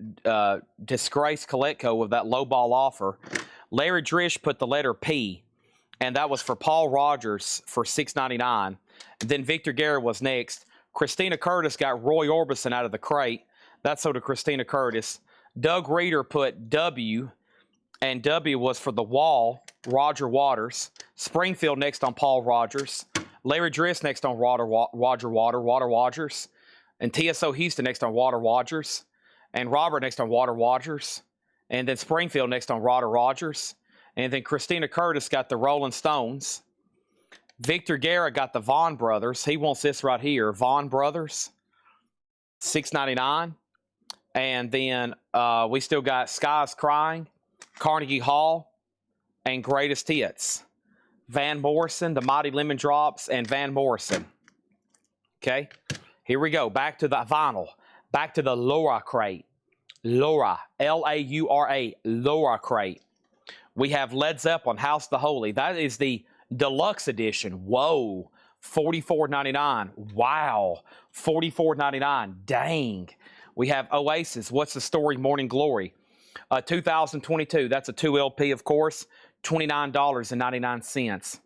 disgraced Coletco with that lowball offer. Larry Drish put the letter P, and that was for Paul Rogers for $6.99. Then Victor Guerra was next. Christina Curtis got Roy Orbison out of the crate. That's so to Christina Curtis. Doug Reeder put W, and W was for The Wall, Roger Waters. Springfield next on Paul Rogers. Larry Driss next on Water Rogers. And TSO Houston next on Water Rogers. And Robert next on Water Rogers. And then Springfield next on Water Rogers. And then Christina Curtis got the Rolling Stones. Victor Guerra got the Vaughan Brothers. He wants this right here. Vaughan Brothers. $6.99. And then we still got Sky's Crying, Carnegie Hall, and Greatest Hits. Van Morrison, the Mighty Lemon Drops, and Van Morrison. Okay, here we go. Back to the vinyl. Back to the Laura crate. Laura, L-A-U-R-A, Laura crate. We have Led Zeppelin, House of the Holy. That is the deluxe edition. Whoa, $44.99. Wow, $44.99. Dang. We have Oasis, What's the Story, Morning Glory. 2022, that's a 2 LP, of course, $29.99.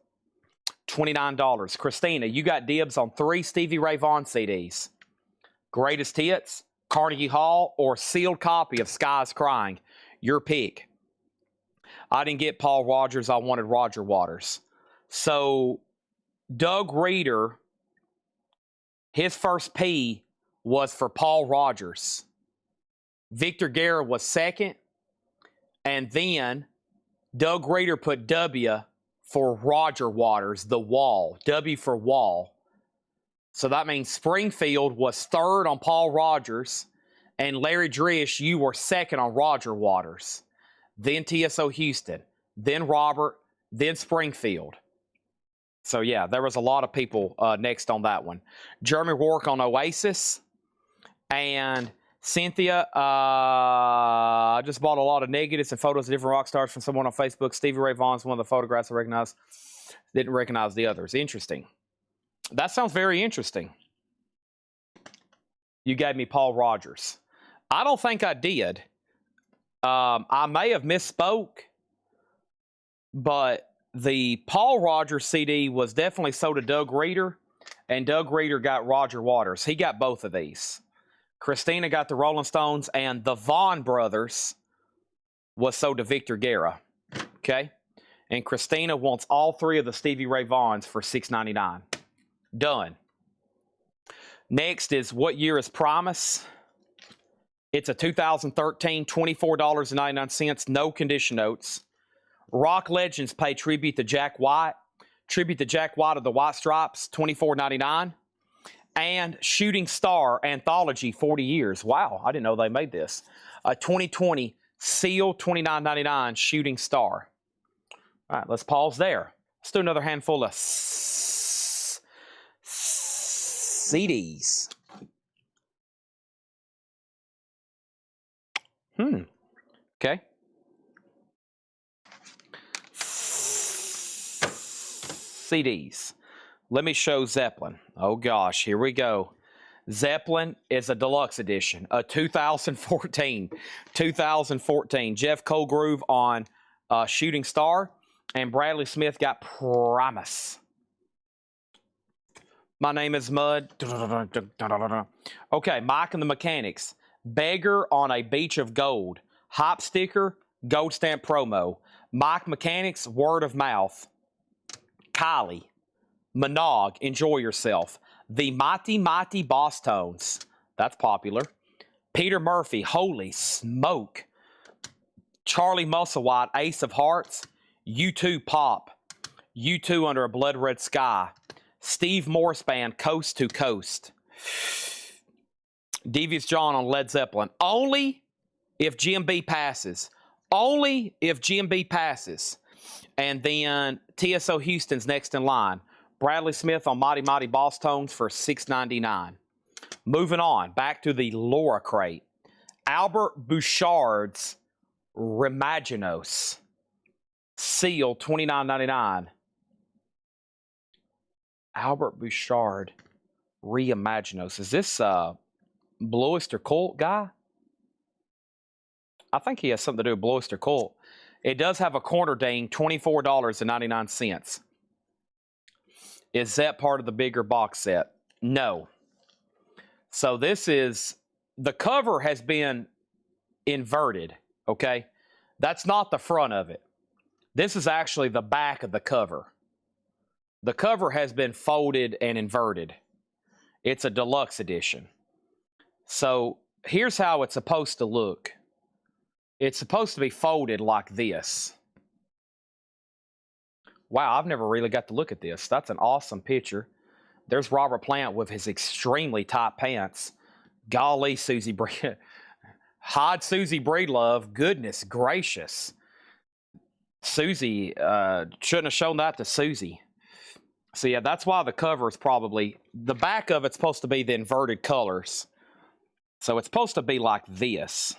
$29. Christina, you got dibs on 3 Stevie Ray Vaughan CDs. Greatest Hits, Carnegie Hall, or sealed copy of Sky's Crying. Your pick. I didn't get Paul Rogers. I wanted Roger Waters. So, Doug Reeder, his first P was for Paul Rogers. Victor Guerra was second. And then Doug Reeder put W for Roger Waters, The Wall. W for Wall. So that means Springfield was third on Paul Rogers. And Larry Drish, you were second on Roger Waters. then TSO Houston, then Robert, then Springfield. So, yeah, there was a lot of people next on that one. Jeremy Rourke on Oasis. And Cynthia, I just bought a lot of negatives and photos of different rock stars from someone on Facebook. Stevie Ray Vaughan's one of the photographs I recognized. Didn't recognize the others. Interesting. That sounds very interesting. You gave me Paul Rogers. I don't think I did. I may have misspoke, but the Paul Rogers CD was definitely sold to Doug Reeder, and Doug Reeder got Roger Waters. He got both of these. Christina got the Rolling Stones, and the Vaughn Brothers was sold to Victor Guerra. Okay? And Christina wants all three of the Stevie Ray Vaughns for $6.99. Done. Next is What Year is Promise? It's a 2013, $24.99, no condition notes. Rock Legends pay tribute to Jack White. Tribute to Jack White of the White Stripes, $24.99. And Shooting Star Anthology, 40 years. Wow, I didn't know they made this. 2020, Seal, $29.99, Shooting Star. All right, let's pause there. Let's do another handful of CDs. Okay. CDs. Let me show Zeppelin. Oh gosh, here we go. Zeppelin is a deluxe edition, a 2014. Jeff Colgrove on Shooting Star, and Bradley Smith got Promise. My Name is Mud. Okay, Mike and the Mechanics. Beggar on a Beach of Gold. Hop Sticker, Gold Stamp Promo. Mike Mechanics, Word of Mouth. Kylie. Minogue, Enjoy Yourself. The Mighty Mighty Boss Tones. That's popular. Peter Murphy, Holy Smoke. Charlie Musselwhite, Ace of Hearts. U2 Pop. U2 Under a Blood Red Sky. Steve Morse Band, Coast to Coast. Devious John on Led Zeppelin. Only if GMB passes. Only if GMB passes. And then TSO Houston's next in line. Bradley Smith on Mighty Mighty Boss Tones for $6.99. Moving on, back to the Laura crate. Albert Bouchard's Remaginos. Seal, $29.99. Albert Bouchard, Reimaginos. Is this Blue Oyster Cult guy? I think he has something to do with Blue Oyster Cult. It does have a corner ding, $24.99. Is that part of the bigger box set? No. So this is, the cover has been inverted, okay? That's not the front of it. This is actually the back of the cover. The cover has been folded and inverted. It's a deluxe edition. So here's how it's supposed to look. It's supposed to be folded like this. Wow, I've never really got to look at this. That's an awesome picture. There's Robert Plant with his extremely tight pants. Golly, Susie Breed. Hide Susie Breedlove. Goodness gracious. Susie, shouldn't have shown that to Susie. So yeah, that's why the cover is probably, the back of it's supposed to be the inverted colors. So it's supposed to be like this.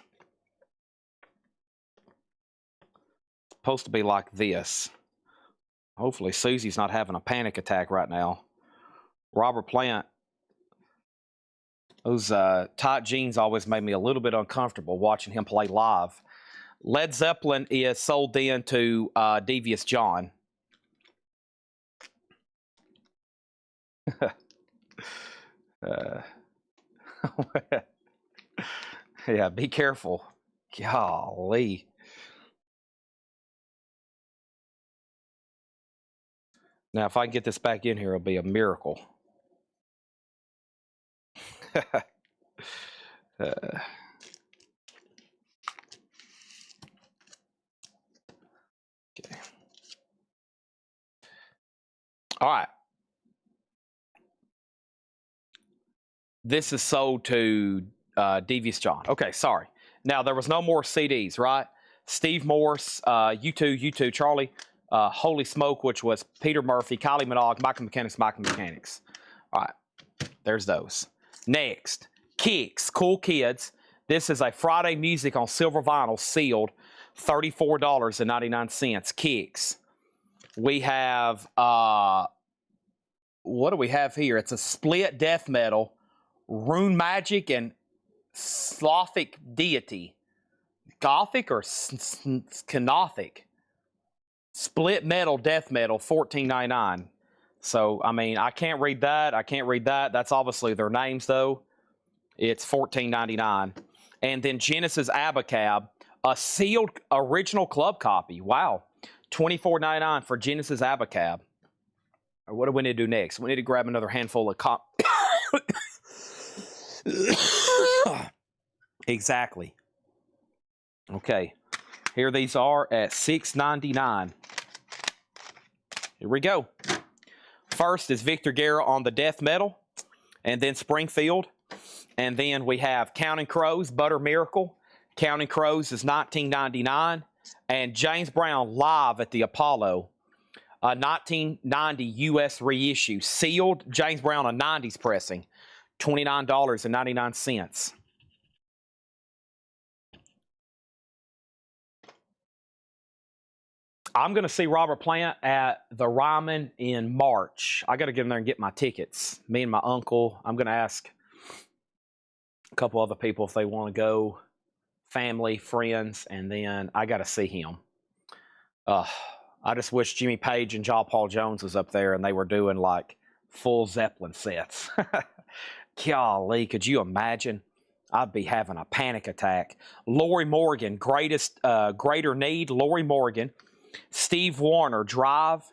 It's supposed to be like this. Hopefully Susie's not having a panic attack right now. Robert Plant. Those tight jeans always made me a little bit uncomfortable watching him play live. Led Zeppelin is sold in to Devious John. Yeah, be careful. Golly. Now, if I can get this back in here, it'll be a miracle. Okay. All right. This is sold to Devious John. Okay, sorry. Now, there was no more CDs, right? Steve Morse, U2, Charlie, Holy Smoke, which was Peter Murphy, Kylie Minogue, Michael Mechanics. All right, there's those. Next, Kicks, Cool Kids. This is a Friday Music on silver vinyl, sealed, $34.99. Kicks. We have, what do we have here? It's a split death metal, Rune Magic and Slothic Deity. Gothic or Canothic? Split metal, death metal, $14.99. So, I mean, I can't read that. That's obviously their names, though. It's $14.99. And then Genesis Abacab, a sealed original club copy. Wow. $24.99 for Genesis Abacab. What do we need to do next? We need to grab another handful of Exactly. Okay. Here these are at $6.99. Here we go. First is Victor Guerra on the death metal, and then Springfield. And then we have Counting Crows, Butter Miracle. Counting Crows is $19.99. And James Brown live at the Apollo, 1990 U.S. reissue. Sealed, James Brown, a 90s pressing, $29.99. I'm going to see Robert Plant at the Ryman in March. I got to get in there and get my tickets. Me and my uncle. I'm going to ask a couple other people if they want to go, family, friends, and then I got to see him. I just wish Jimmy Page and John Paul Jones was up there and they were doing like full Zeppelin sets. Golly, could you imagine? I'd be having a panic attack. Lori Morgan, Greater Need, Lori Morgan. Steve Warner, Drive.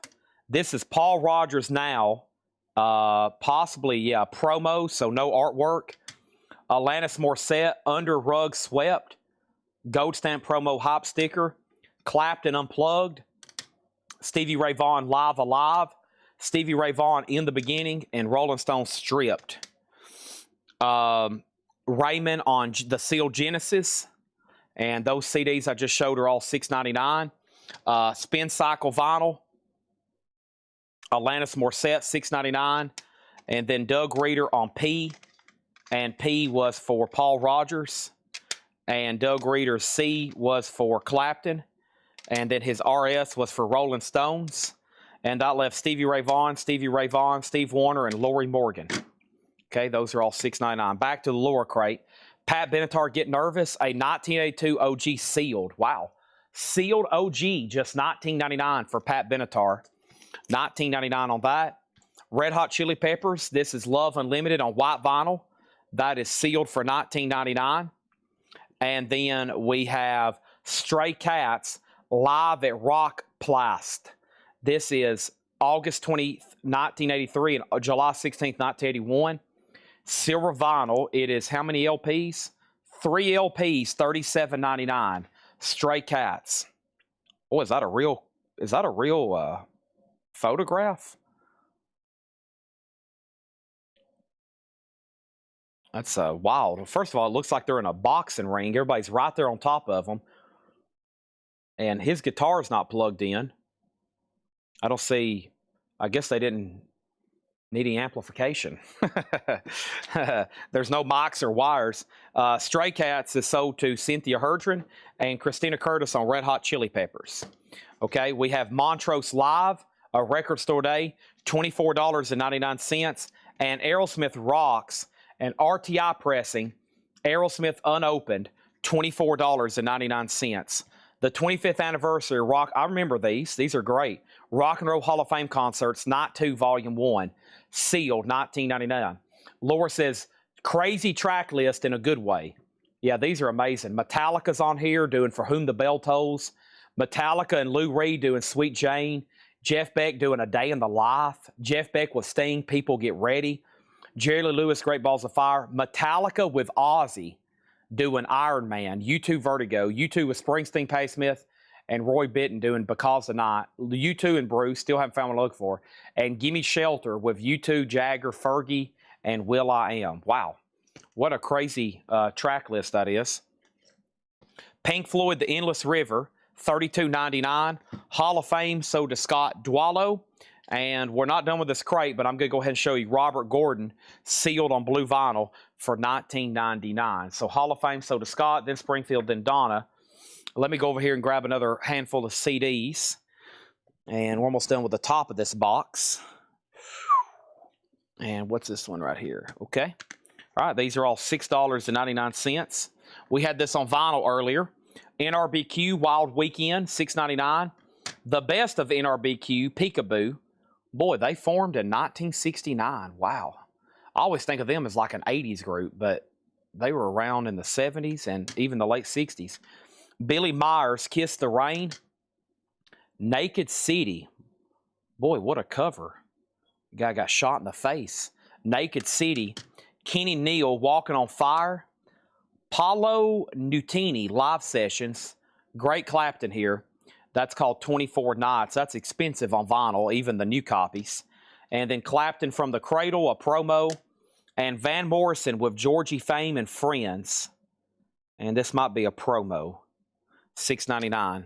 This is Paul Rogers Now. Possibly, yeah, promo, so no artwork. Alanis Morissette, Under Rug Swept. Gold Stamp promo hop sticker. Clapton Unplugged. Stevie Ray Vaughan Live Alive. Stevie Ray Vaughan In the Beginning. And Rolling Stone Stripped. Raymond on the sealed Genesis. And those CDs I just showed are all $6.99. Spin Cycle Vinyl. Alanis Morissette, $6.99. And then Doug Reeder on P. And P was for Paul Rogers. And Doug Reeder's C was for Clapton. And then his RS was for Rolling Stones. And that left Stevie Ray Vaughan, Steve Warner, and Lori Morgan. Okay, those are all $6.99. Back to the lower crate. Pat Benatar, Get Nervous, a 1982 OG sealed. Wow. Sealed OG, just $19.99 for Pat Benatar. $19.99 on that. Red Hot Chili Peppers, this is Love Unlimited on white vinyl. That is sealed for $19.99. And then we have Stray Cats live at Rock Plast. This is August 20th, 1983 and July 16th, 1981. Silver vinyl. It is how many LPs? 3 LPs, $37.99. Stray Cats. Oh, is that a real photograph? That's wild. First of all, it looks like they're in a boxing ring. Everybody's right there on top of them. And his guitar is not plugged in. I don't see, I guess they didn't need any amplification. There's no mics or wires. Stray Cats is sold to Cynthia Herdron and Christina Curtis on Red Hot Chili Peppers. Okay, we have Montrose Live, a record store day, $24.99. And Aerosmith Rocks, an RTI pressing, Aerosmith unopened, $24.99. The 25th anniversary rock, I remember these. These are great. Rock and Roll Hall of Fame concerts, Night 2, Volume 1. Sealed, $19.99. Laura says, crazy track list in a good way. Yeah, these are amazing. Metallica's on here doing For Whom the Bell Tolls. Metallica and Lou Reed doing Sweet Jane. Jeff Beck doing A Day in the Life. Jeff Beck with Sting, People Get Ready. Jerry Lee Lewis, Great Balls of Fire. Metallica with Ozzy doing Iron Man. U2 Vertigo. U2 with Springsteen, Patti Smith, and Roy Bittan doing Because the Night. U2 and Bruce, still haven't found what to look for. And Gimme Shelter with U2, Jagger, Fergie, and Will.i.am. Wow. What a crazy track list that is. Pink Floyd, The Endless River, $32.99. Hall of Fame, so to Scott Dwallow. And we're not done with this crate, but I'm going to go ahead and show you Robert Gordon, sealed on blue vinyl for $19.99. So Hall of Fame, so to Scott, then Springfield, then Donna. Let me go over here and grab another handful of CDs. And we're almost done with the top of this box. And what's this one right here? Okay. All right, these are all $6.99. We had this on vinyl earlier. NRBQ Wild Weekend, $6.99. The best of NRBQ, Peekaboo. Boy, they formed in 1969. Wow. I always think of them as like an 80s group, but they were around in the 70s and even the late 60s. Billy Myers, Kiss the Rain. Naked City. Boy, what a cover. Guy got shot in the face. Naked City. Kenny Neal, Walking on Fire. Paolo Nutini, Live Sessions. Great Clapton here. That's called 24 Nights. That's expensive on vinyl, even the new copies. And then Clapton from the Cradle, a promo. And Van Morrison with Georgie Fame and Friends. And this might be a promo. $6.99.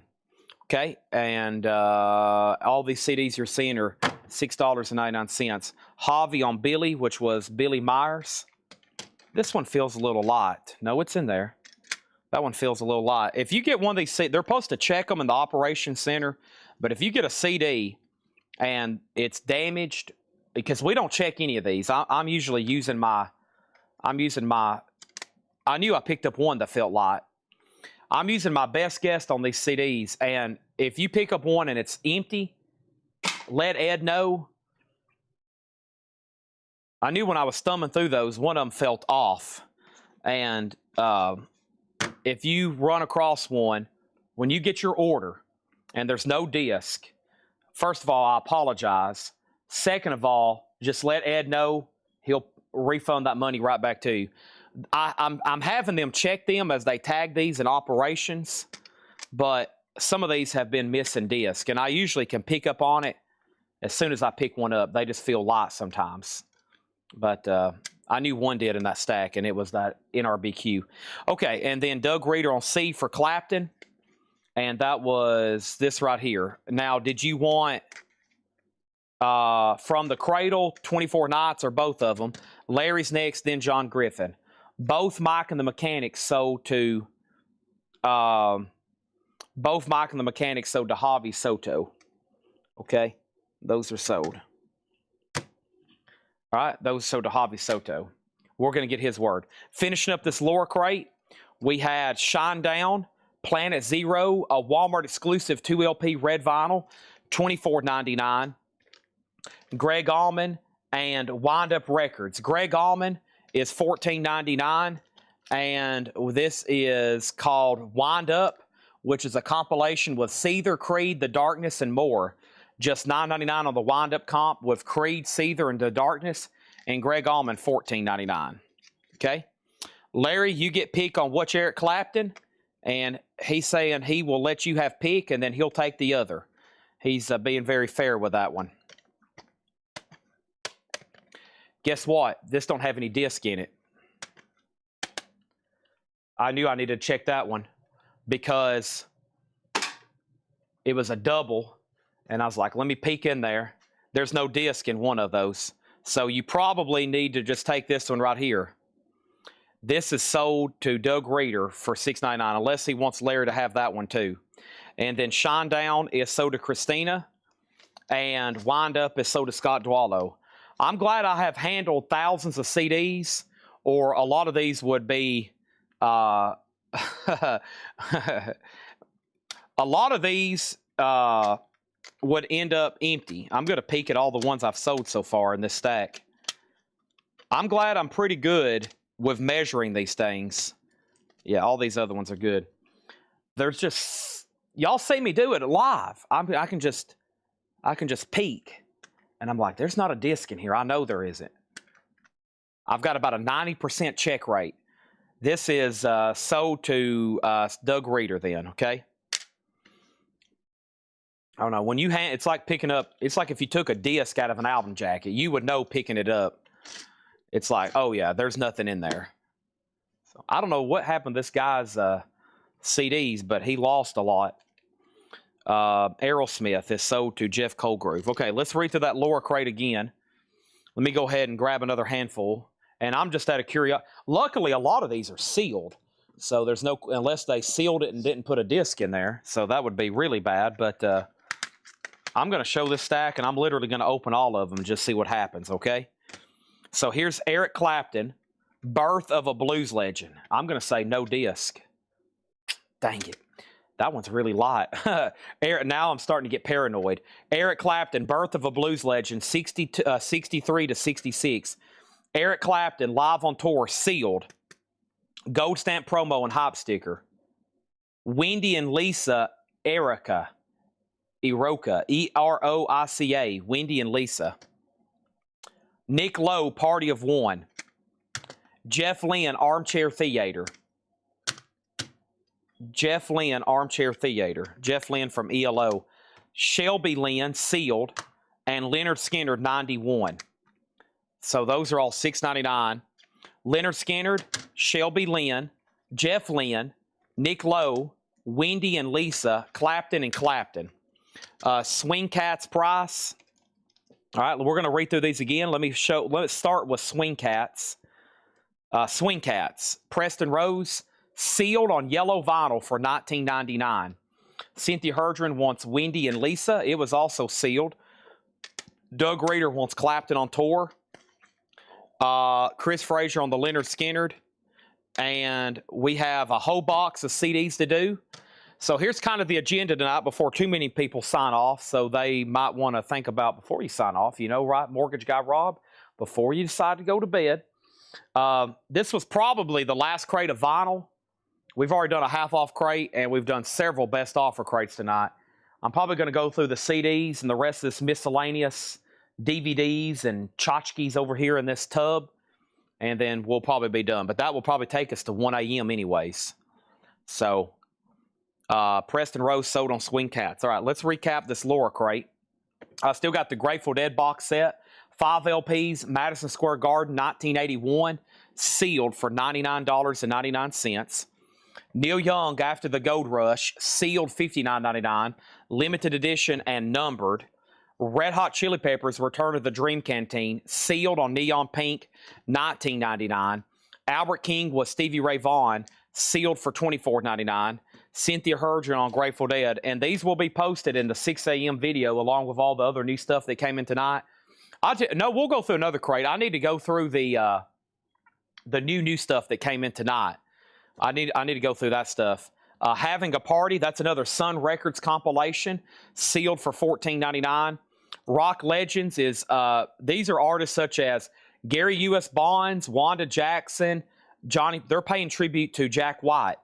Okay, and all these CDs you're seeing are $6.99. Javi on Billy, which was Billy Myers. This one feels a little light. No, it's in there. That one feels a little light. If you get one of these, they're supposed to check them in the operations center, but if you get a CD and it's damaged, because we don't check any of these. I'm usually using my, I knew I picked up one that felt light. I'm using my best guess on these CDs, and if you pick up one and it's empty, let Ed know. I knew when I was thumbing through those, one of them felt off. And if you run across one, when you get your order and there's no disc, first of all, I apologize. Second of all, just let Ed know. He'll refund that money right back to you. I'm having them check them as they tag these in operations, but some of these have been missing disc, and I usually can pick up on it as soon as I pick one up. They just feel light sometimes, but I knew one did in that stack, and it was that NRBQ. Okay, and then Doug Reeder on C for Clapton, and that was this right here. Now, did you want From the Cradle, 24 Nights, or both of them? Larry's next, then John Griffin. Both Mike and the Mechanics sold to Javi Soto. Okay, those are sold. All right, those sold to Javi Soto. We're going to get his word. Finishing up this lower crate, we had Shine Down, Planet Zero, a Walmart exclusive 2LP red vinyl, $24.99. Greg Allman and Wind Up Records. Greg Allman is $14.99, and this is called Wind Up, which is a compilation with Seether, Creed, The Darkness, and more. Just $9.99 on the Wind Up comp with Creed, Seether, and The Darkness, and Greg Allman $14.99. Okay, Larry, you get pick on What's Eric Clapton, and he's saying he will let you have pick, and then he'll take the other. He's being very fair with that one. Guess what? This don't have any disc in it. I knew I needed to check that one because it was a double, and I was like, let me peek in there. There's no disc in one of those. So you probably need to just take this one right here. This is sold to Doug Reeder for $6.99, unless he wants Larry to have that one too. And then Shine Down is sold to Christina, and Wind Up is sold to Scott Dwallow. I'm glad I have handled thousands of CDs, or a lot of these would be, a lot of these would end up empty. I'm going to peek at all the ones I've sold so far in this stack. I'm glad I'm pretty good with measuring these things. Yeah, all these other ones are good. There's just, y'all see me do it live. I can just peek. And I'm like, there's not a disc in here. I know there isn't. I've got about a 90% check rate. This is sold to Doug Reeder then, okay? I don't know. When you it's like picking up, it's like if you took a disc out of an album jacket, you would know picking it up. It's like, oh yeah, there's nothing in there. So I don't know what happened to this guy's CDs, but he lost a lot. Aerosmith is sold to Jeff Colgrove. Okay, let's read through that lower crate again. Let me go ahead and grab another handful. And I'm just out of curiosity. Luckily, a lot of these are sealed. So there's no, unless they sealed it and didn't put a disc in there. So that would be really bad. But I'm going to show this stack, and I'm literally going to open all of them and just see what happens, okay? So here's Eric Clapton, Birth of a Blues Legend. I'm going to say no disc. Dang it. That one's really light. Now I'm starting to get paranoid. Eric Clapton, Birth of a Blues Legend, 63 to 66. Eric Clapton, live on tour, sealed. Gold stamp promo and hop sticker. Wendy and Lisa, Eroica, E-R-O-I-C-A, Wendy and Lisa. Nick Lowe, Party of One. Jeff Lynne, Armchair Theater. Jeff Lynne, Armchair Theater. Jeff Lynne from ELO. Shelby Lynne, sealed. And Leonard Skinner, 91. So those are all $6.99. Leonard Skinner, Shelby Lynne, Jeff Lynne, Nick Lowe, Wendy and Lisa, Clapton and Clapton. Swing Cats price. All right, we're going to read through these again. Let's start with Swing Cats. Swing Cats. Preston Rose, sealed on yellow vinyl for $19.99. Cynthia Herdron wants Wendy and Lisa. It was also sealed. Doug Reeder wants Clapton on tour. Chris Frazier on the Leonard Skinner. And we have a whole box of CDs to do. So here's kind of the agenda tonight before too many people sign off. So they might want to think about before you sign off, you know, right, Mortgage Guy Rob, before you decide to go to bed. This was probably the last crate of vinyl. We've already done a half-off crate, and we've done several best offer crates tonight. I'm probably going to go through the CDs and the rest of this miscellaneous DVDs and tchotchkes over here in this tub, and then we'll probably be done. But that will probably take us to 1 a.m. anyways. So, Preston Rose sold on Swing Cats. All right, let's recap this lower crate. I still got the Grateful Dead box set. 5 LPs, Madison Square Garden, 1981, sealed for $99.99. Neil Young, After the Gold Rush, sealed $59.99, limited edition and numbered. Red Hot Chili Peppers, Return of the Dream Canteen, sealed on neon pink, $19.99. Albert King was Stevie Ray Vaughan, sealed for $24.99. Cynthia Herdron on Grateful Dead, and these will be posted in the 6 a.m. video along with all the other new stuff that came in tonight. No, we'll go through another crate. I need to go through the new stuff that came in tonight. I need to go through that stuff. Having a Party, that's another Sun Records compilation, sealed for $14.99. Rock Legends is, these are artists such as Gary U.S. Bonds, Wanda Jackson, Johnny, they're paying tribute to Jack White,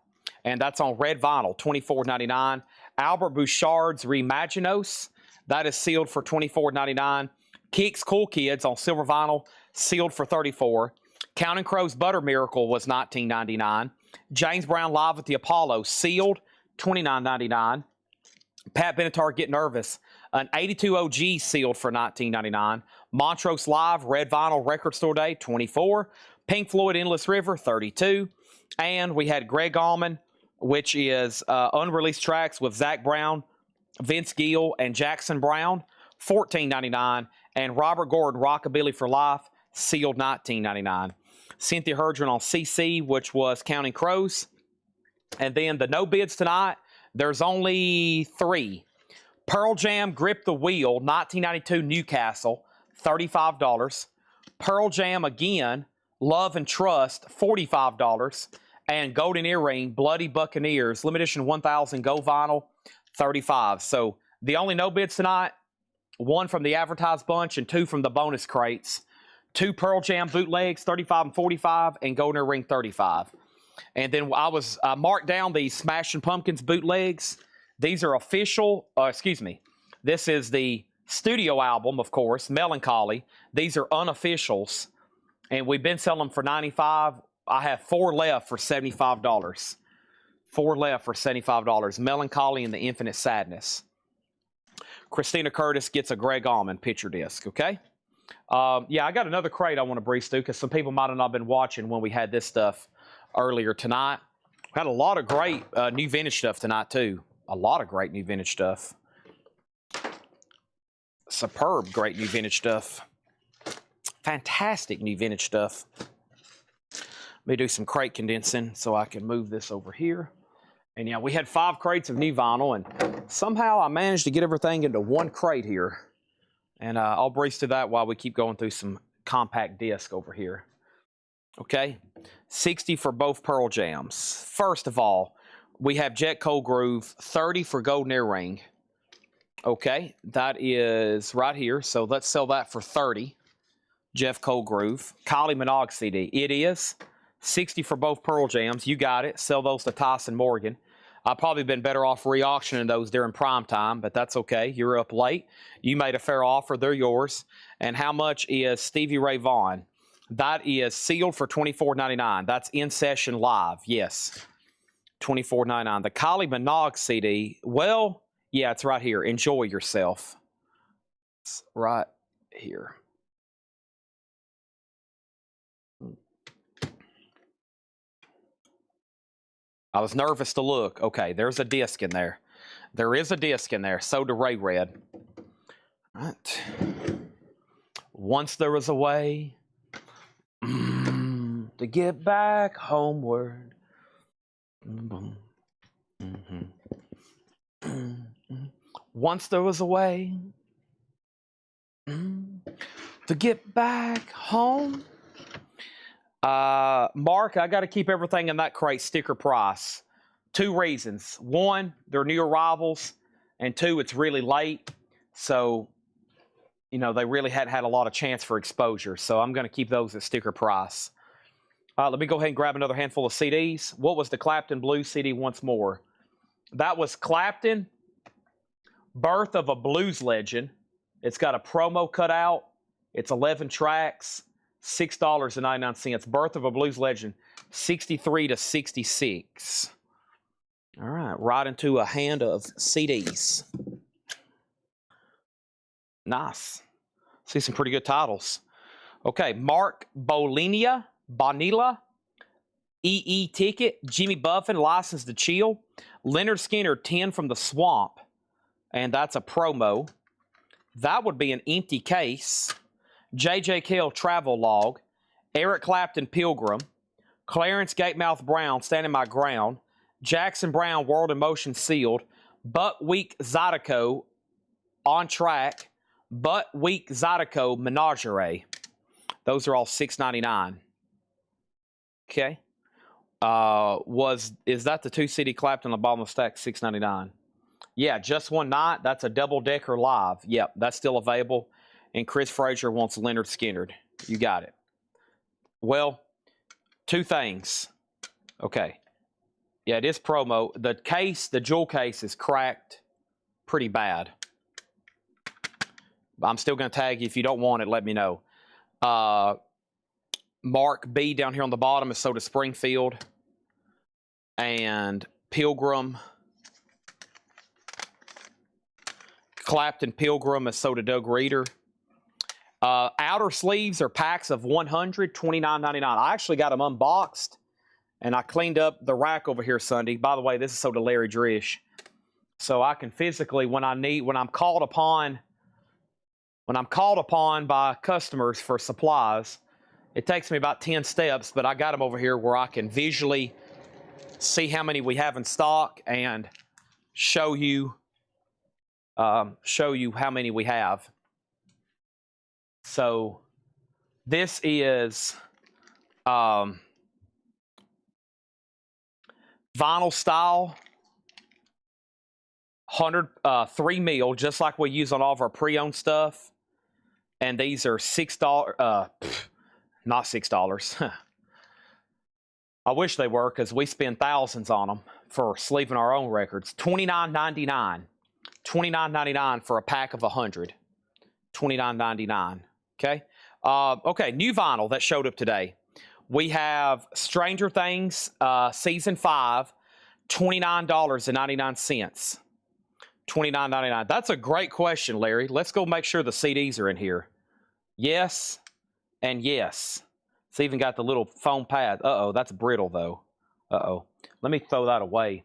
and that's on red vinyl, $24.99. Albert Bouchard's Reimaginos, that is sealed for $24.99. Kicks Cool Kids on silver vinyl, sealed for $34. Counting Crows Butter Miracle was $19.99. James Brown Live at the Apollo, sealed, $29.99. Pat Benatar, Get Nervous, an 82 OG sealed for $19.99. Montrose Live, Red Vinyl Record Store Day, $24. Pink Floyd Endless River, $32. And we had Greg Allman, which is unreleased tracks with Zach Brown, Vince Gill, and Jackson Brown, $14.99. And Robert Gordon, Rockabilly for Life, sealed $19.99. Cynthia Herdron on CC, which was Counting Crows. And then the no bids tonight, there's only 3. Pearl Jam, Grip the Wheel, 1992 Newcastle, $35. Pearl Jam again, Love and Trust, $45. And Golden Earring, Bloody Buccaneers, limited edition 1000 Go Vinyl, $35. So the only no bids tonight, 1 from the advertised bunch and 2 from the bonus crates. 2 Pearl Jam bootlegs, 35 and 45, and Golden Ring 35. And then I was marked down the Smashing Pumpkins bootlegs. These are official, this is the studio album, of course, Melancholy. These are unofficials, and we've been selling them for $95. I have 4 left for $75. 4 left for $75. Melancholy and the Infinite Sadness. Christina Curtis gets a Greg Allman picture disc, okay? Yeah, I got another crate I want to breeze through because some people might have not been watching when we had this stuff earlier tonight. Got a lot of great new vintage stuff tonight, too. A lot of great new vintage stuff. Superb, great new vintage stuff. Fantastic new vintage stuff. Let me do some crate condensing so I can move this over here. And yeah, we had 5 crates of new vinyl, and somehow I managed to get everything into 1 crate here. And I'll breeze through that while we keep going through some compact disc over here. Okay, 60 for both Pearl Jams. First of all, we have Jet Cold Groove, 30 for Golden Earring. Okay, that is right here. So let's sell that for 30. Jeff Cold Groove. Kylie Minogue CD. It is 60 for both Pearl Jams. You got it. Sell those to Tyson Morgan. I've probably been better off re-auctioning those during prime time, but that's okay. You're up late. You made a fair offer. They're yours. And how much is Stevie Ray Vaughan? That is sealed for $24.99. That's in session live. Yes. $24.99. The Kylie Minogue CD, well, yeah, it's right here. Enjoy yourself. It's right here. I was nervous to look. Okay, there's a disc in there. There is a disc in there. So do Ray Red. All right. Once there was a way to get back homeward. Once there was a way to get back home. Mark, I got to keep everything in that crate sticker price. 2 reasons. 1, they're new arrivals. And 2, it's really late. So, you know, they really hadn't had a lot of chance for exposure. So I'm going to keep those at sticker price. Let me go ahead and grab another handful of CDs. What was the Clapton Blues CD once more? That was Clapton, Birth of a Blues Legend. It's got a promo cut out. It's 11 tracks. $6.99. Birth of a Blues Legend, 63 to 66. All right, right into a hand of CDs. Nice. See some pretty good titles. Okay, Mark Bonilla, EE Ticket, Jimmy Buffett, License to Chill, Leonard Skinner, 10 from the Swamp, and that's a promo. That would be an empty case. J.J. Cale Travel Log, Eric Clapton Pilgrim, Clarence Gatemouth Brown Standing My Ground, Jackson Brown World in Motion Sealed, Butt Week Zydeco On Track, Butt Week Zydeco Menagerie. Those are all $6.99. Okay. Is that the 2 CD Clapton on the bottom of the stack, $6.99? Yeah, Just One Night. That's a double-decker live. Yep, that's still available. And Chris Frazier wants Leonard Skinner. You got it. Well, 2 things. Okay. Yeah, it is promo. The case, the jewel case is cracked pretty bad. I'm still going to tag you. If you don't want it, let me know. Mark B down here on the bottom is sold to Springfield. And Pilgrim. Clapton Pilgrim is sold to Doug Reeder. Outer sleeves are packs of 100, $29.99. I actually got them unboxed, and I cleaned up the rack over here Sunday. By the way, this is sold to Larry Drish. So I can physically, when I'm called upon by customers for supplies, it takes me about 10 steps, but I got them over here where I can visually see how many we have in stock and show you how many we have. So this is vinyl style 3 mil, just like we use on all of our pre-owned stuff. And these are $6, not $6. I wish they were, because we spend thousands on them for sleeving our own records. $29.99. $29.99 for a pack of 100. $29.99. Okay. Okay. New vinyl that showed up today. We have Stranger Things season 5, $29.99. $29.99. That's a great question, Larry. Let's go make sure the CDs are in here. Yes and yes. It's even got the little foam pad. Uh-oh, that's brittle though. Uh-oh. Let me throw that away.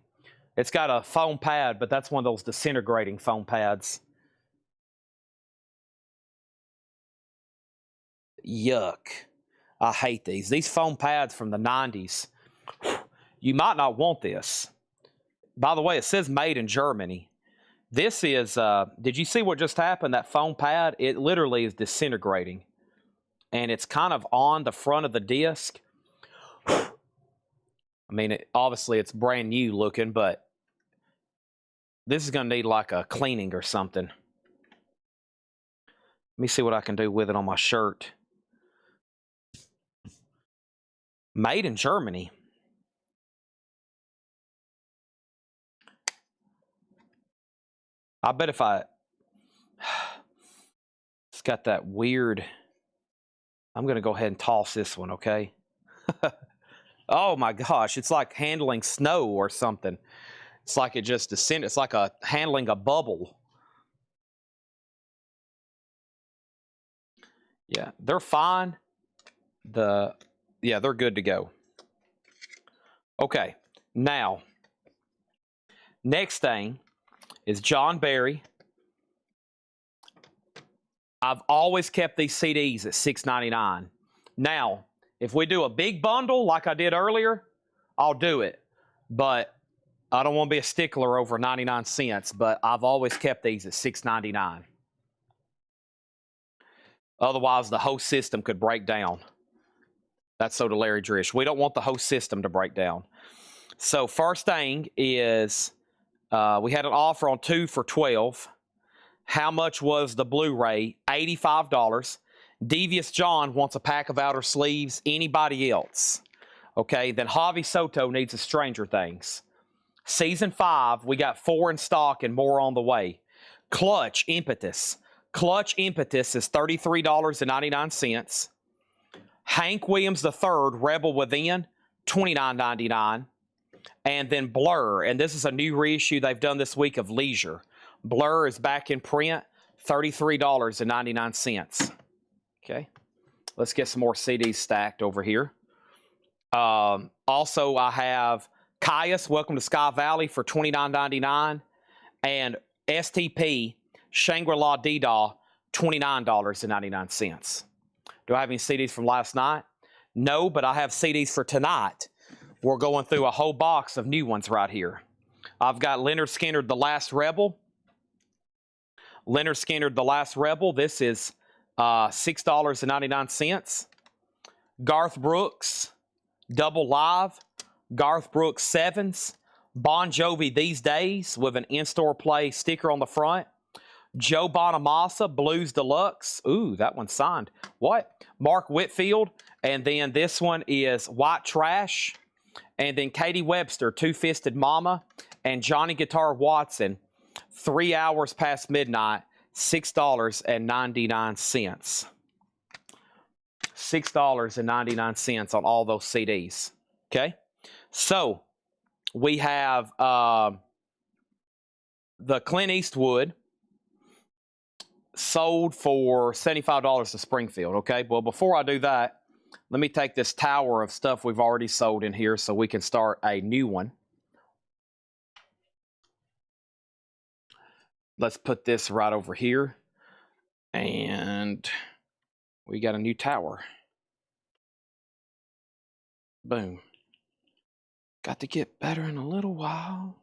It's got a foam pad, but that's one of those disintegrating foam pads. Yuck. I hate these. These foam pads from the 90s. You might not want this. By the way, it says made in Germany. This is, did you see what just happened? That foam pad, it literally is disintegrating. And it's kind of on the front of the disc. I mean, obviously it's brand new looking, but this is going to need like a cleaning or something. Let me see what I can do with it on my shirt. Made in Germany. I bet if I... It's got that weird... I'm going to go ahead and toss this one, okay? Oh my gosh, it's like handling snow or something. It's like it just descended. It's like handling a bubble. Yeah, they're fine. Yeah, they're good to go. Okay, now, next thing is John Barry. I've always kept these CDs at $6.99. Now, if we do a big bundle like I did earlier, I'll do it. But I don't want to be a stickler over 99 cents, but I've always kept these at $6.99. Otherwise, the whole system could break down. That's so to Larry Drish. We don't want the whole system to break down. So first thing is we had an offer on 2 for $12. How much was the Blu-ray? $85. Devious John wants a pack of outer sleeves. Anybody else? Okay, then Javi Soto needs a Stranger Things. Season 5, we got 4 in stock and more on the way. Clutch Impetus. Clutch Impetus is $33.99. Hank Williams III, Rebel Within, $29.99. And then Blur, and this is a new reissue they've done this week of Leisure. Blur is back in print, $33.99. Okay, let's get some more CDs stacked over here. Also, I have Caius, Welcome to Sky Valley for $29.99, and STP, Shangri-La Dee-Dah, $29.99. Do I have any CDs from last night? No, but I have CDs for tonight. We're going through a whole box of new ones right here. I've got Leonard Skinner, The Last Rebel. Leonard Skinner, The Last Rebel. This is $6.99. Garth Brooks, Double Live. Garth Brooks 7s. Bon Jovi These Days with an in-store play sticker on the front. Joe Bonamassa, Blues Deluxe. Ooh, that one's signed. What? Mark Whitfield. And then this one is White Trash. And then Katie Webster, Two-Fisted Mama. And Johnny Guitar Watson, 3 Hours Past Midnight, $6.99. $6.99 on all those CDs. Okay? So, we have the Clint Eastwood sold for $75 to Springfield. Okay? Well, before I do that, let me take this tower of stuff we've already sold in here so we can start a new one. Let's put this right over here. And we got a new tower. Boom. Got to get better in a little while.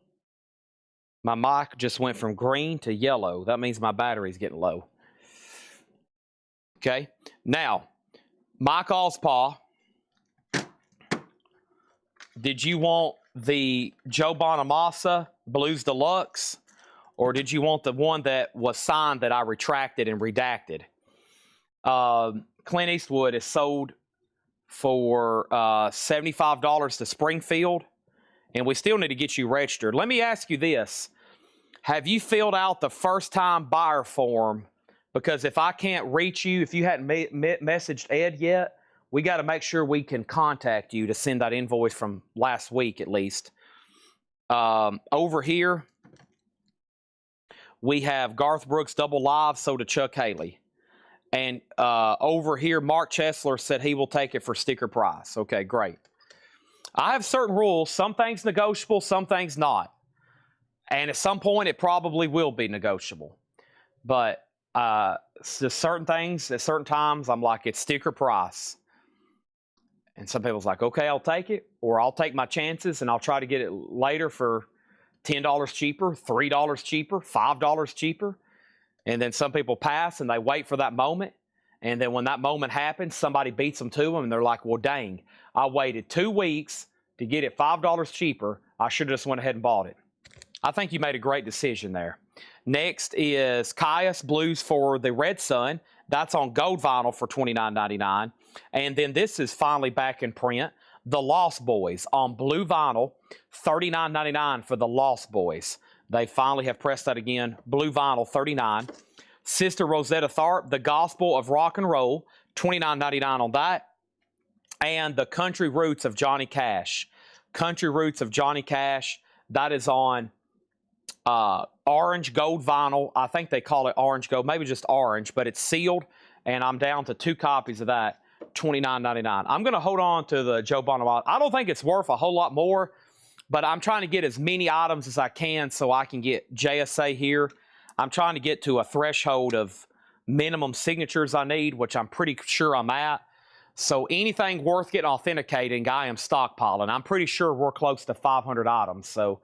My mic just went from green to yellow. That means my battery's getting low. Okay. Now, Mike Allspaw, did you want the Joe Bonamassa Blues Deluxe? Or did you want the one that was signed that I retracted and redacted? Clint Eastwood is sold for $75 to Springfield, and we still need to get you registered. Let me ask you this. Have you filled out the first-time buyer form? Because if I can't reach you, if you hadn't messaged Ed yet, we got to make sure we can contact you to send that invoice from last week at least. Over here, we have Garth Brooks Double Live sold to Chuck Haley. And over here, Mark Chesler said he will take it for sticker price. Okay, great. I have certain rules. Some things negotiable, some things not. And at some point, it probably will be negotiable. But certain things, at certain times, I'm like, it's sticker price. And some people's like, okay, I'll take it. Or I'll take my chances and I'll try to get it later for $10 cheaper, $3 cheaper, $5 cheaper. And then some people pass and they wait for that moment. And then when that moment happens, somebody beats them to them and they're like, well, dang, I waited 2 weeks to get it $5 cheaper. I should have just went ahead and bought it. I think you made a great decision there. Next is Caius Blues for the Red Sun. That's on gold vinyl for $29.99. And then this is finally back in print. The Lost Boys on blue vinyl, $39.99 for the Lost Boys. They finally have pressed that again. Blue vinyl, $39. Sister Rosetta Tharpe, The Gospel of Rock and Roll, $29.99 on that. And the Country Roots of Johnny Cash. Country Roots of Johnny Cash, that is on orange gold vinyl. I think they call it orange gold, maybe just orange, but it's sealed, and I'm down to 2 copies of that, $29.99. I'm going to hold on to the Joe Bonamassa. I don't think it's worth a whole lot more, but I'm trying to get as many items as I can so I can get JSA here. I'm trying to get to a threshold of minimum signatures I need, which I'm pretty sure I'm at. So anything worth getting authenticating, I am stockpiling. I'm pretty sure we're close to 500 items. So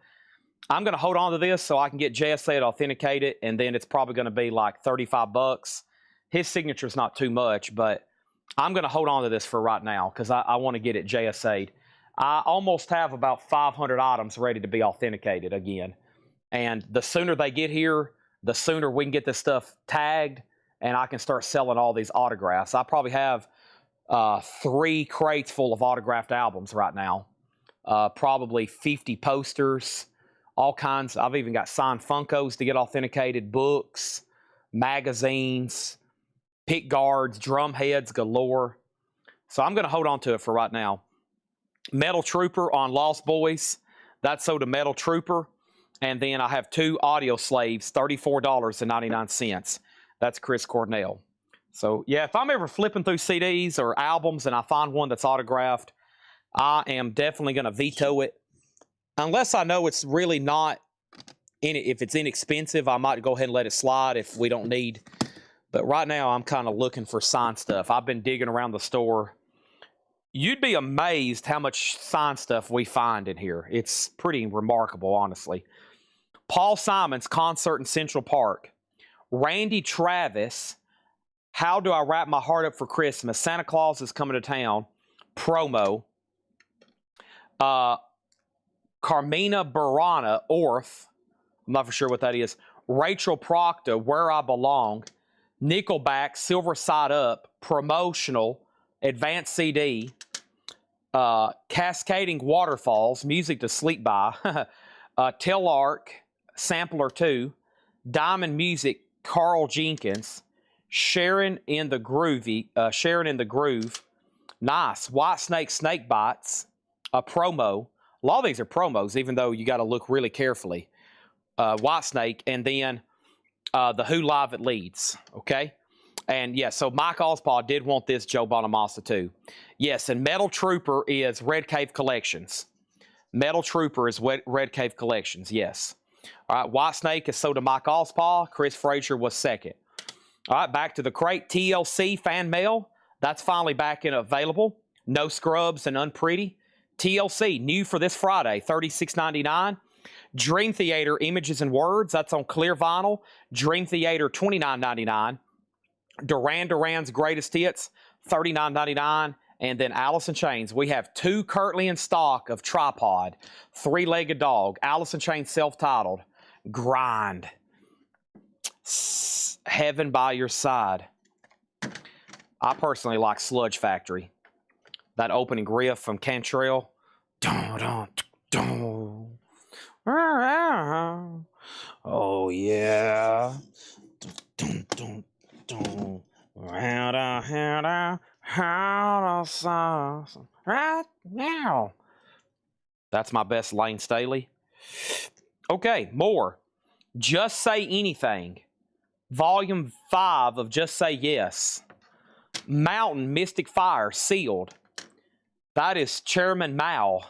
I'm going to hold on to this so I can get JSA to authenticate it, and then it's probably going to be like $35. His signature's not too much, but I'm going to hold on to this for right now because I want to get it JSA'd. I almost have about 500 items ready to be authenticated again. And the sooner they get here, the sooner we can get this stuff tagged, and I can start selling all these autographs. I probably have 3 crates full of autographed albums right now. Probably 50 posters, all kinds. I've even got signed Funkos to get authenticated, books, magazines, pick guards, drum heads galore. So I'm going to hold on to it for right now. Metal Trooper on Lost Boys. That's sold to Metal Trooper. And then I have 2 Audio Slaves, $34.99. That's Chris Cornell. So, yeah, if I'm ever flipping through CDs or albums and I find one that's autographed, I am definitely going to veto it. Unless I know it's really not, if it's inexpensive, I might go ahead and let it slide if we don't need. But right now, I'm kind of looking for signed stuff. I've been digging around the store. You'd be amazed how much signed stuff we find in here. It's pretty remarkable, honestly. Paul Simon's concert in Central Park. Randy Travis, How Do I Wrap My Heart Up for Christmas? Santa Claus is Coming to Town. Promo. Carmina Burana, Orth. I'm not for sure what that is. Rachel Proctor, Where I Belong. Nickelback, Silver Side Up. Promotional. Advanced CD. Cascading Waterfalls, Music to Sleep By. Telarc, Sampler 2. Diamond Music, Carl Jenkins. Sharon in the Groove. Nice. White Snake, Snake Bites. A promo. A lot of these are promos, even though you got to look really carefully. White Snake, and then the Who Live at Leeds. Okay? And yeah, so Mike Ospaw did want this Joe Bonamassa too. Yes, and Metal Trooper is Red Cave Collections. Metal Trooper is Red Cave Collections, yes. All right, White Snake is sold to Mike Ospaw. Chris Frazier was second. All right, back to the crate. TLC Fan Mail. That's finally back and available. No Scrubs and Unpretty. TLC, new for this Friday, $36.99. Dream Theater Images and Words. That's on clear vinyl. Dream Theater, $29.99. Duran Duran's Greatest Hits, $39.99. And then Alice in Chains. We have 2 currently in stock of Tripod. 3-Legged Dog. Alice in Chains self-titled. Grind. Heaven by Your Side. I personally like Sludge Factory. That opening riff from Cantrell. Oh, yeah. Right now. That's my best Lane Staley. Okay, more. Just Say Anything. Volume 5 of Just Say Yes. Mountain Mystic Fire, sealed. That is Chairman Mao.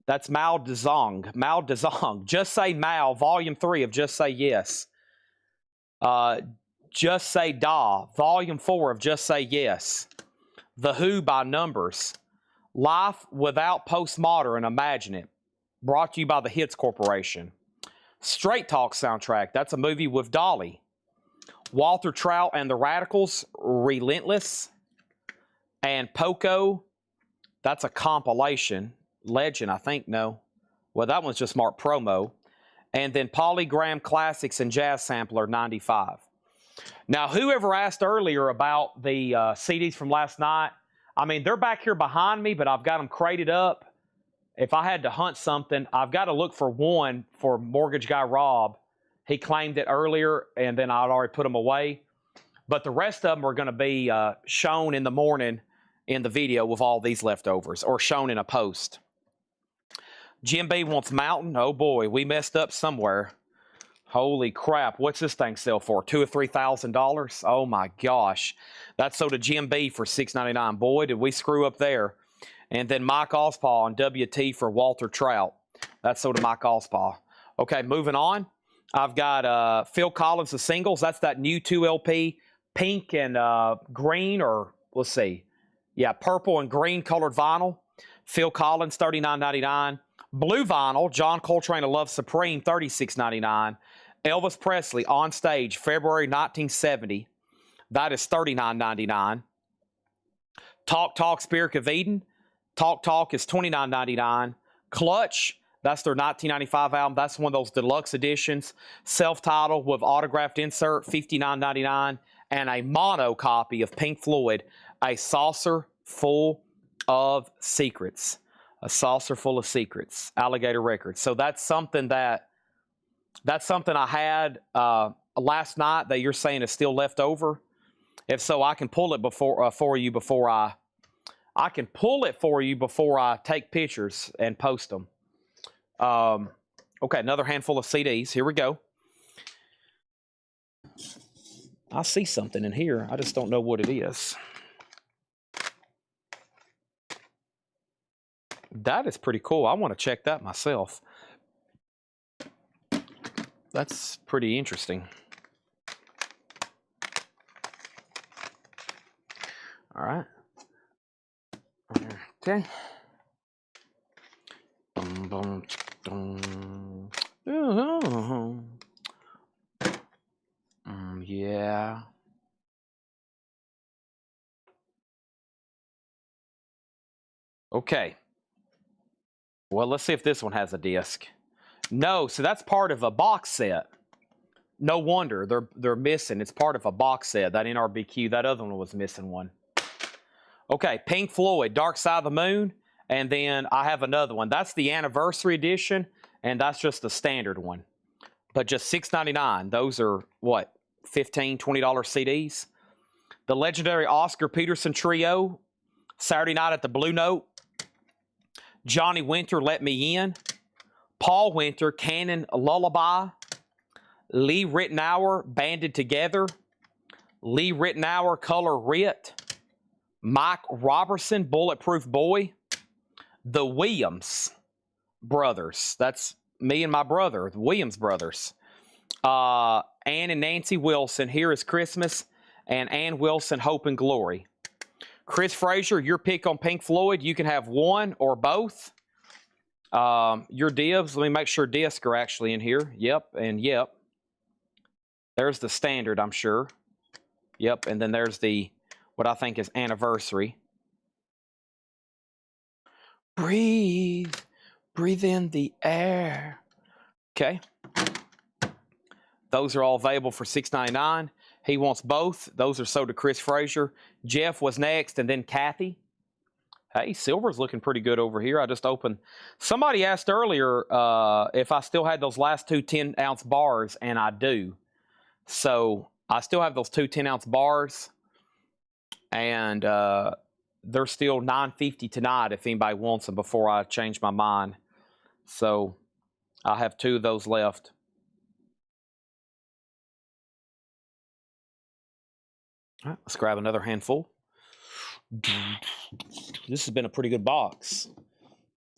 That's Mao Zedong. Mao Zedong. Just Say Mao, Volume 3 of Just Say Yes. Just Say Da, Volume 4 of Just Say Yes. The Who by Numbers. Life Without Postmodern, Imagine It. Brought to you by the Hits Corporation. Straight Talk soundtrack. That's a movie with Dolly. Walter Trout and the Radicals, Relentless. And Poco, that's a compilation. Legend, I think, no. Well, that one's just marked promo. And then Polygram Classics and Jazz Sampler, 95. Now, whoever asked earlier about the CDs from last night, I mean, they're back here behind me, but I've got them crated up. If I had to hunt something, I've got to look for one for Mortgage Guy Rob. He claimed it earlier, and then I'd already put them away. But the rest of them are going to be shown in the morning in the video with all these leftovers, or shown in a post. Jim B wants Mountain. Oh boy, we messed up somewhere. Holy crap, what's this thing sell for? $2,000 or $3,000? Oh my gosh. That sold to Jim B for $6.99. Boy, did we screw up there. And then Mike Ospaw on WT for Walter Trout. That's sold to Mike Ospaw. Okay, moving on. I've got Phil Collins, the singles. That's that new 2LP, pink and green, or let's see. Yeah, purple and green colored vinyl. Phil Collins, $39.99. Blue vinyl, John Coltrane of Love Supreme, $36.99. Elvis Presley on stage, February 1970. That is $39.99. Talk Talk, Spirit of Eden. Talk Talk is $29.99. Clutch, that's their 1995 album. That's one of those deluxe editions. Self-titled with autographed insert, $59.99. And a mono copy of Pink Floyd, A Saucer Full of Secrets. A Saucer Full of Secrets, Alligator Records. So that's something I had last night that you're saying is still left over. If so, I can pull it for you before I take pictures and post them. Okay, another handful of CDs. Here we go. I see something in here. I just don't know what it is. That is pretty cool. I want to check that myself. That's pretty interesting. All right. Okay. Yeah. Okay. Well, let's see if this one has a disc. No, so that's part of a box set. No wonder they're missing. It's part of a box set. That NRBQ, that other one was missing one. Okay, Pink Floyd, Dark Side of the Moon, and then I have another one. That's the anniversary edition, and that's just the standard one. But just $6.99. Those are, what, $15, $20 CDs? The legendary Oscar Peterson Trio, Saturday Night at the Blue Note. Johnny Winter, Let Me In. Paul Winter, Cannon Lullaby. Lee Ritenour, Banded Together. Lee Ritenour, Color Writ. Mike Robertson, Bulletproof Boy. The Williams Brothers. That's me and my brother, the Williams Brothers. Ann and Nancy Wilson, Here Is Christmas. And Ann Wilson, Hope and Glory. Chris Frazier, your pick on Pink Floyd. You can have one or both. Your dibs. Let me make sure discs are actually in here. Yep, and yep. There's the standard, I'm sure. Yep, and then there's the, what I think is anniversary. Breathe. Breathe in the air. Okay. Those are all available for $6.99. He wants both. Those are sold to Chris Frazier. Jeff was next, and then Kathy. Hey, silver's looking pretty good over here. I just opened. Somebody asked earlier if I still had those last two 10-ounce bars, and I do. So I still have those two 10-ounce bars, and they're still $9.50 tonight if anybody wants them before I change my mind. So I have two of those left. All right, let's grab another handful. This has been a pretty good box.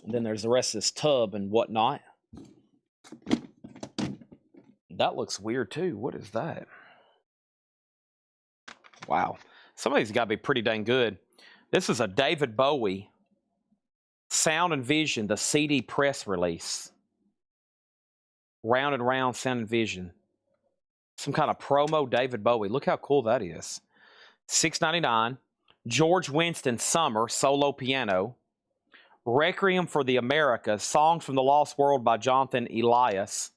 And then there's the rest of this tub and whatnot. That looks weird too. What is that? Wow. Some of these got to be pretty dang good. This is a David Bowie Sound and Vision, the CD press release. Round and Round Sound and Vision. Some kind of promo David Bowie. Look how cool that is. $6.99. George Winston Summer solo piano. Requiem for the Americas, Songs from the Lost World by Jonathan Elias.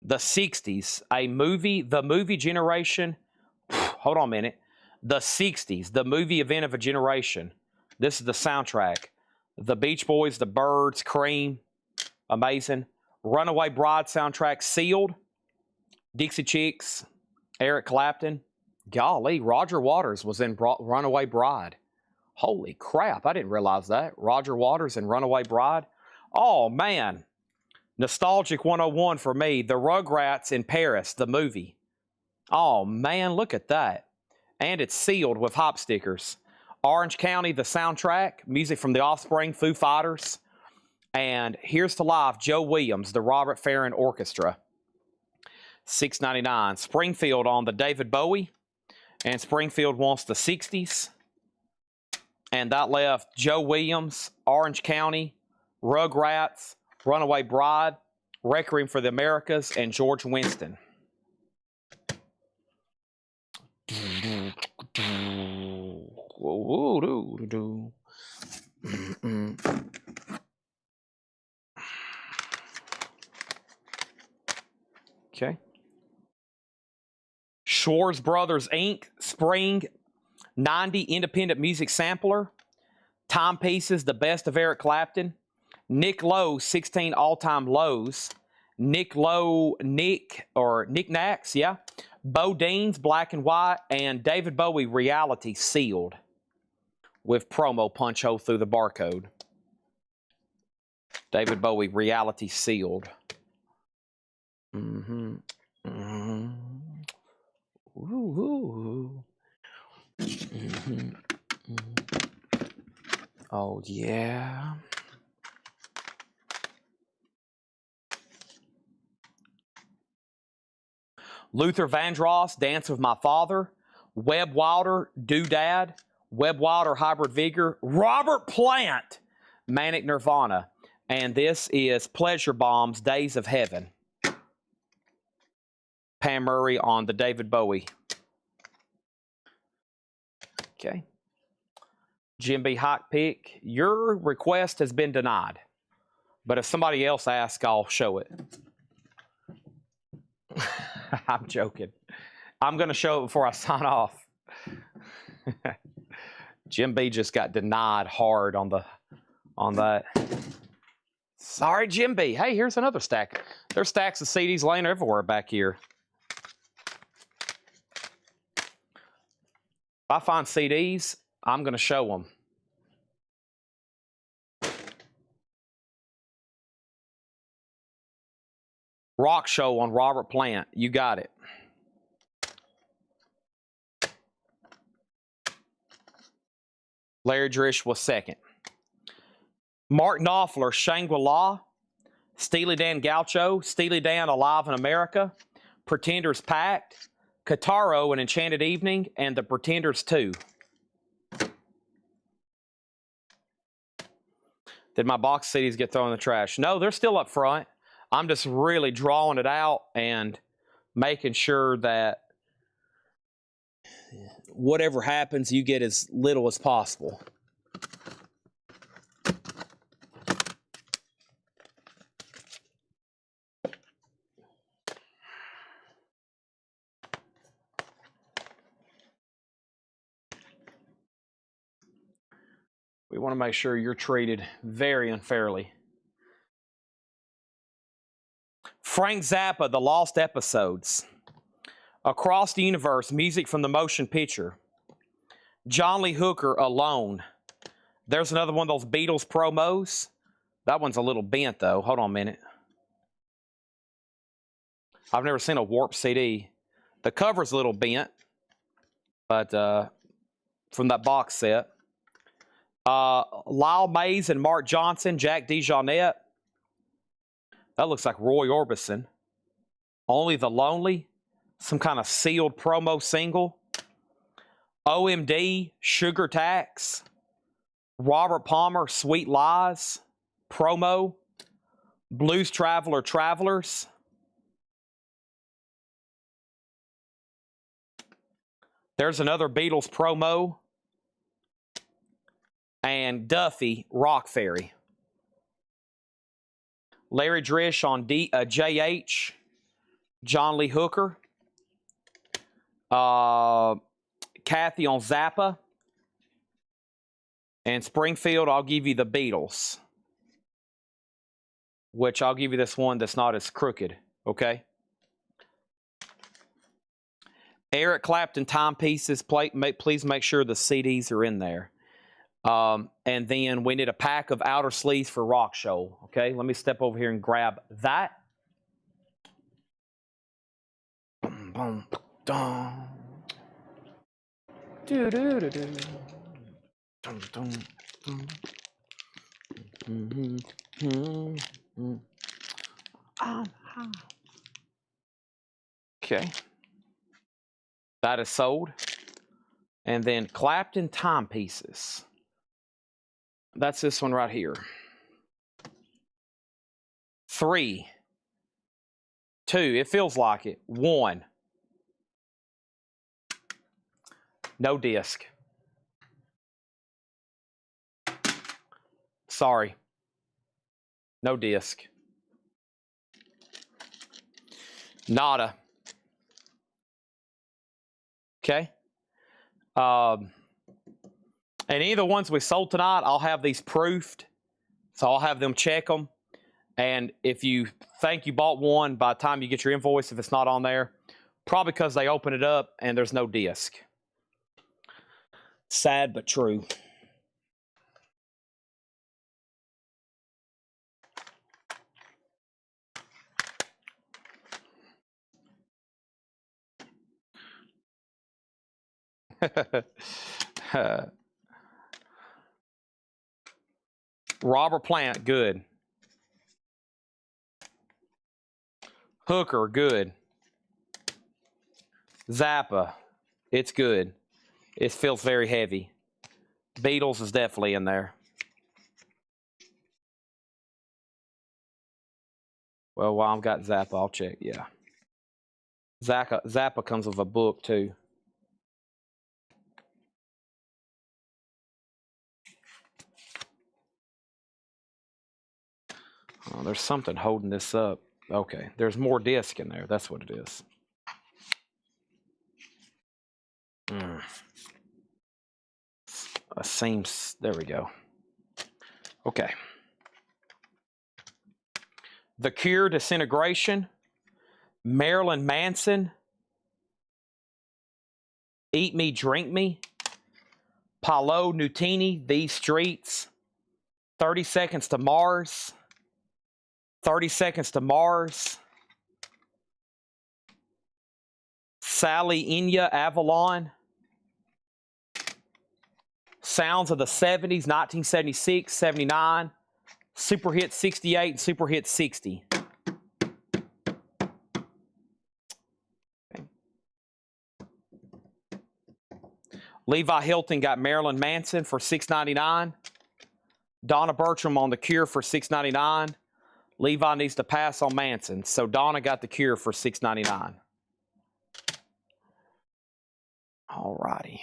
The 60s, a movie, the movie generation. Hold on a minute. The 60s, the movie event of a generation. This is the soundtrack. The Beach Boys, the Byrds, Cream. Amazing. Runaway Bride soundtrack, Sealed. Dixie Chicks, Eric Clapton. Golly, Roger Waters was in Runaway Bride. Holy crap, I didn't realize that. Roger Waters and Runaway Bride. Oh, man. Nostalgic 101 for me. The Rugrats in Paris, the movie. Oh, man, look at that. And it's sealed with hop stickers. Orange County, the soundtrack. Music from The Offspring, Foo Fighters. And Here's to Life, Joe Williams, the Robert Farron Orchestra. $6.99. Springfield on the David Bowie. And Springfield wants the 60s. And that left Joe Williams, Orange County, Rugrats, Runaway Bride, Requiem for the Americas, and George Winston. Okay. Schwartz Brothers Inc. Spring 90 Independent Music Sampler. Timepieces, the best of Eric Clapton. Nick Lowe, 16 all-time lows. Nick Lowe, Knickknacks, yeah. Bo Dean's Black and White, and David Bowie Reality sealed with promo punch hole through the barcode. David Bowie Reality sealed. Mm-hmm. Mm-hmm. Ooh. Mm-hmm. Mm-hmm. Oh, yeah. Luther Vandross, Dance with My Father. Webb Wilder, Doodad. Webb Wilder, Hybrid Vigor. Robert Plant, Manic Nirvana. And this is Pleasure Bombs, Days of Heaven. Pam Murray on the David Bowie. Okay. Jim B. Hot Pick. Your request has been denied. But if somebody else asks, I'll show it. I'm joking. I'm going to show it before I sign off. Jim B just got denied hard on that. Sorry, Jim B. Hey, here's another stack. There's stacks of CDs laying everywhere back here. If I find CDs, I'm going to show them. Rock Show on Robert Plant. You got it. Larry Drish was second. Mark Knopfler, Shangri-La. Steely Dan Gaucho. Steely Dan Alive in America. Pretenders Pact. Kataro, An Enchanted Evening. And The Pretenders 2. Did my box CDs get thrown in the trash? No, they're still up front. I'm just really drawing it out and making sure that whatever happens, you get as little as possible. We want to make sure you're treated very unfairly. Frank Zappa, The Lost Episodes. Across the Universe, music from the motion picture. John Lee Hooker, Alone. There's another one of those Beatles promos. That one's a little bent, though. Hold on a minute. I've never seen a warped CD. The cover's a little bent, but from that box set. Lyle Mays and Mark Johnson, Jack DeJohnette. That looks like Roy Orbison. Only the Lonely, some kind of sealed promo single. OMD, Sugar Tax. Robert Palmer, Sweet Lies, promo. Blues Traveler, Travelers. There's another Beatles promo. And Duffy, Rock Fairy. Larry Drish on JH, John Lee Hooker. Kathy on Zappa. And Springfield, I'll give you the Beatles. Which I'll give you this one that's not as crooked, okay? Eric Clapton timepieces, please make sure the CDs are in there. And then we need a pack of outer sleeves for Rock Show. Okay, let me step over here and grab that. Boom, boom, dum. Do do do do. Dum dum dum. Okay, that is sold. And then Clapton timepieces. That's this one right here. 3, 2, it feels like it. 1. No disc. Sorry. No disc. Nada. Okay. And any of the ones we sold tonight, I'll have these proofed. So I'll have them check them. And if you think you bought one, by the time you get your invoice, if it's not on there, probably because they open it up and there's no disc. Sad but true. Robert Plant, good. Hooker, good. Zappa, it's good. It feels very heavy. Beatles is definitely in there. Well, while I've got Zappa, I'll check, yeah. Zappa comes with a book, too. Oh, there's something holding this up. Okay, there's more disc in there. That's what it is. Seems, there we go. Okay. The Cure, Disintegration. Marilyn Manson. Eat Me, Drink Me. Paolo Nutini, These Streets. 30 Seconds to Mars. 30 Seconds to Mars. Sally Enya, Avalon. Sounds of the 70s, 1976, 79. Super Hit 68 and Super Hit 60. Okay. Levi Hilton got Marilyn Manson for $6.99. Donna Bertram on The Cure for $6.99. Levi needs to pass on Manson, so Donna got The Cure for $6.99. All righty.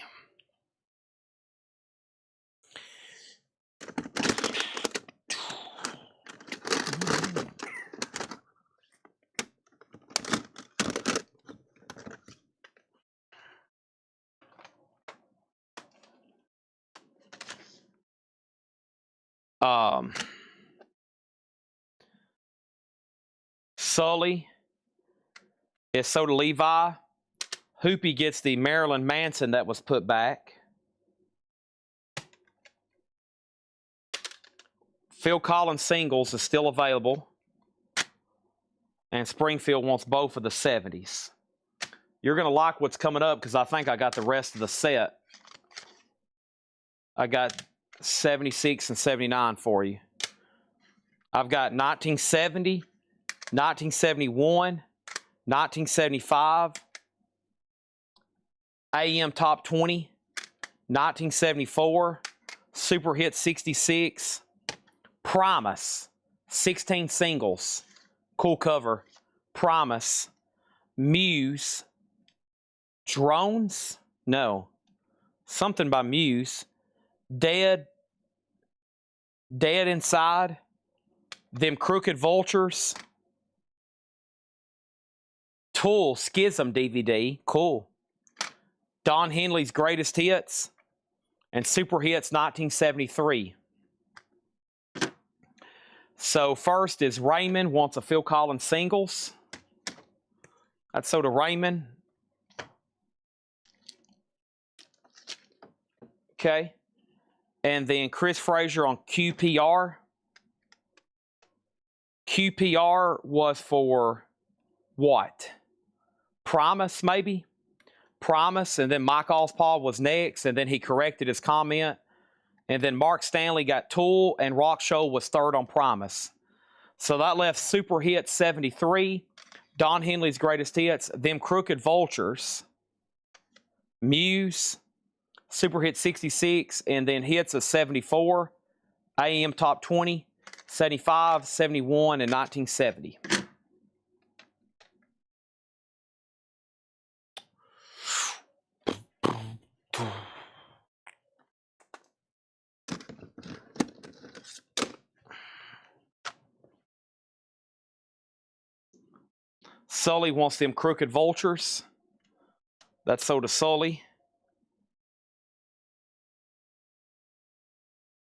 Sully is so to Levi. Hoopy gets the Marilyn Manson that was put back. Phil Collins singles is still available. And Springfield wants both of the 70s. You're going to like what's coming up because I think I got the rest of the set. I got 76, and 79 for you. I've got 1970, 1971, 1975, AM Top 20, 1974, Super Hit 66, Promise, 16 singles, cool cover, Promise, Muse, Drones, no, something by Muse, Dead Inside, Them Crooked Vultures, Tool Schism DVD, cool, Don Henley's Greatest Hits, and Super Hits 1973. So first is Raymond wants a Phil Collins singles. That's so to Raymond. Okay. And then Chris Frazier on QPR. QPR was for what? Promise, maybe? Promise. And then Mike Ospaw was next. And then he corrected his comment. And then Mark Stanley got Tool. And Rock Show was third on Promise. So that left Super Hit 73. Don Henley's Greatest Hits. Them Crooked Vultures. Muse. Super Hit 66, and then hits of 74, AM Top 20, 75, 71, and 1970. Sully wants them Crooked Vultures. That's so to Sully.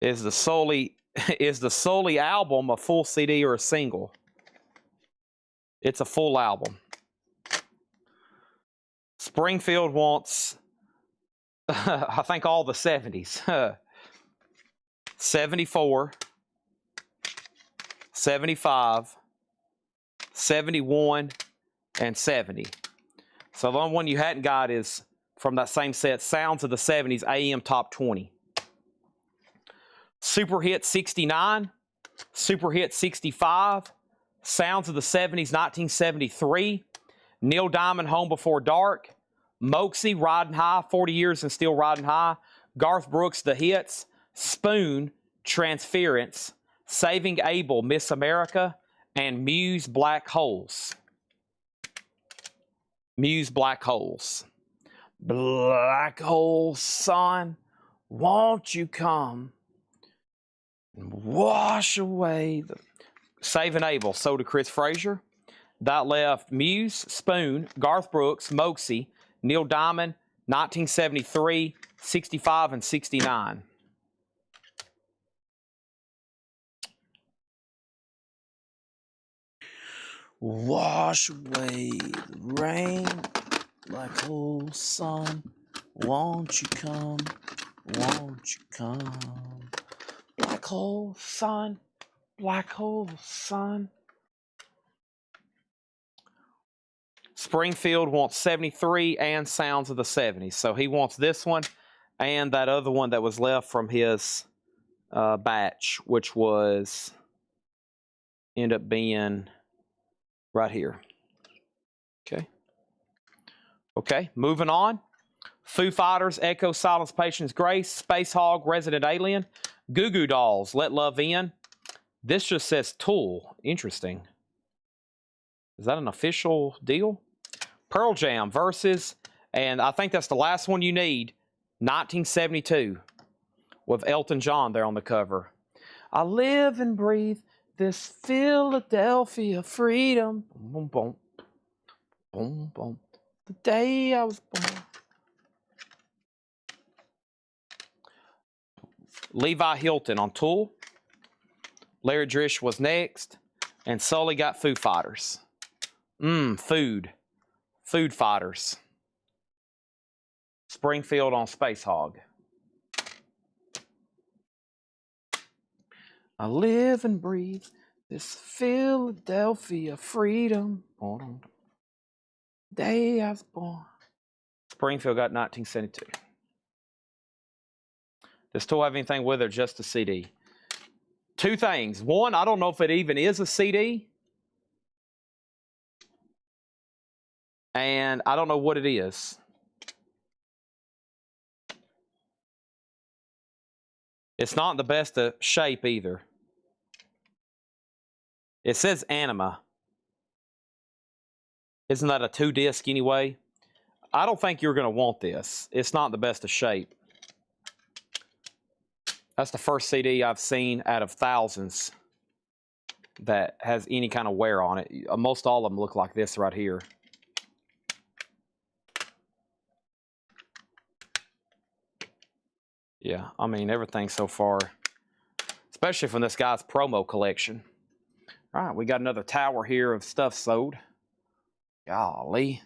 Is the Sully album a full CD or a single? It's a full album. Springfield wants, I think, all the 70s. 74, 75, 71, and 70. So the only one you hadn't got is from that same set, Sounds of the 70s, AM Top 20. Super Hit 69, Super Hit 65, Sounds of the 70s, 1973, Neil Diamond, Home Before Dark, Moxie, Riding High, 40 Years and Still Riding High, Garth Brooks, The Hits, Spoon, Transference, Saving Abel, Miss America, and Muse, Black Holes. Muse, Black Holes. Black holes, son, won't you come and wash away the... Saving Abel, so to Chris Frazier. That left Muse, Spoon, Garth Brooks, Moxie, Neil Diamond, 1973, 65, and 69. Wash away the rain, black hole sun, won't you come, won't you come? Black hole sun, black hole sun. Springfield wants 73 and Sounds of the 70s. So he wants this one and that other one that was left from his batch, which was end up being right here. Okay, moving on. Foo Fighters, Echo, Silence, Patience, Grace, Space Hog, Resident Alien, Goo Goo Dolls, Let Love In. This just says Tool. Interesting. Is that an official deal? Pearl Jam versus, and I think that's the last one you need, 1972, with Elton John there on the cover. I live and breathe this Philadelphia freedom. Boom, boom, boom, boom. The day I was born. Levi Hilton on Tool. Larry Drish was next. And Sully got Foo Fighters. Food. Food Fighters. Springfield on Space Hog. I live and breathe this Philadelphia freedom. Day I was born. Springfield got 1972. Does tool have anything with it or just a CD? Two things. One, I don't know if it even is a CD. And I don't know what it is. It's not in the best of shape either. It says Anima. Isn't that a 2-disc anyway? I don't think you're going to want this. It's not in the best of shape. That's the first CD I've seen out of thousands that has any kind of wear on it. Most all of them look like this right here. Yeah, I mean, everything so far, especially from this guy's promo collection. All right, we got another tower here of stuff sold. Golly.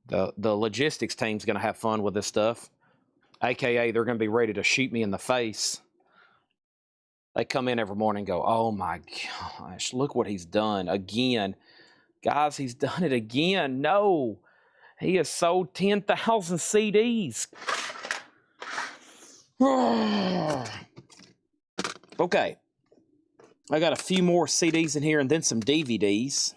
The logistics team's going to have fun with this stuff. AKA, they're going to be ready to shoot me in the face. They come in every morning and go, oh my gosh, look what he's done again. Guys, he's done it again. No, he has sold 10,000 CDs. Okay, I got a few more CDs in here and then some DVDs.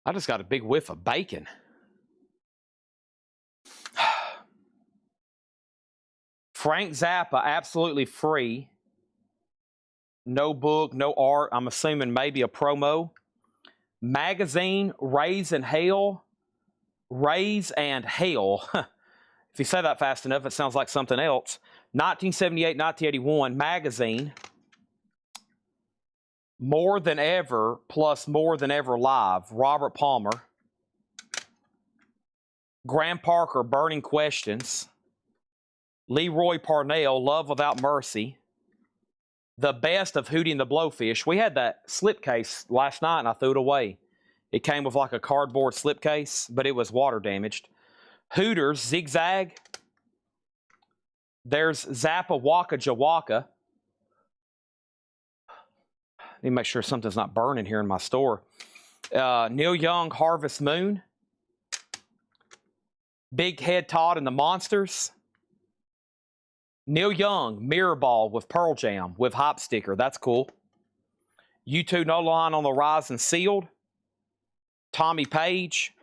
I just got a big whiff of bacon. Frank Zappa, absolutely free. No book, no art. I'm assuming maybe a promo. Magazine, Raise and Hail. Raise and Hail. If you say that fast enough, it sounds like something else. 1978, 1981 magazine. More Than Ever plus More Than Ever Live. Robert Palmer. Graham Parker, Burning Questions. Leroy Parnell, Love Without Mercy. The Best of Hootie and the Blowfish. We had that slipcase last night and I threw it away. It came with like a cardboard slipcase, but it was water damaged. Hooters, Zigzag. There's Zappa, Waka Jawaka. Need to make sure something's not burning here in my store. Neil Young, Harvest Moon. Big Head Todd and the Monsters. Neil Young, Mirror Ball with Pearl Jam with Hop Sticker. That's cool. U2, No Line on the Rise and Sealed. Tommy Page.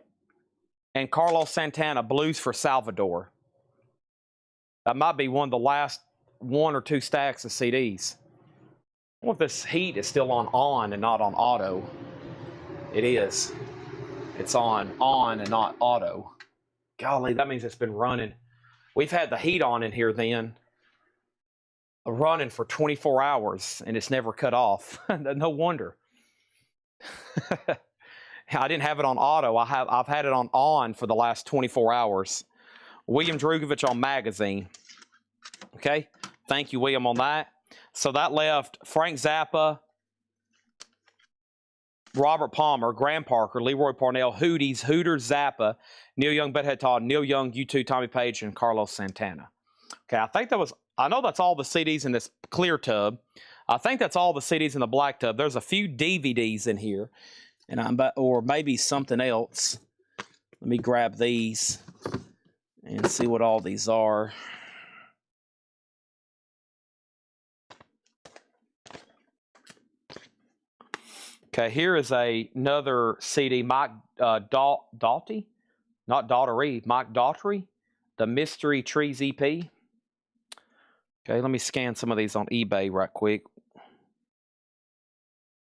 And Carlos Santana, Blues for Salvador. That might be one of the last 1 or 2 stacks of CDs. I wonder if this heat is still on and not on auto. It is. It's on and not auto. Golly, that means it's been running. We've had the heat on in here then. Running for 24 hours and it's never cut off. No wonder. I didn't have it on auto. I've had it on for the last 24 hours. William Drugovich on magazine. Okay. Thank you, William, on that. So that left Frank Zappa, Robert Palmer, Graham Parker, Leroy Parnell, Hooters, Zappa, Neil Young, Bedhead Todd, Neil Young, U2, Tommy Page, and Carlos Santana. Okay, I know that's all the CDs in this clear tub. I think that's all the CDs in the black tub. There's a few DVDs in here, or maybe something else. Let me grab these and see what all these are. Okay, here is another CD, Mike Daugherty, not Daughtery, Mike Daugherty, the Mystery Trees EP. Okay, let me scan some of these on eBay right quick.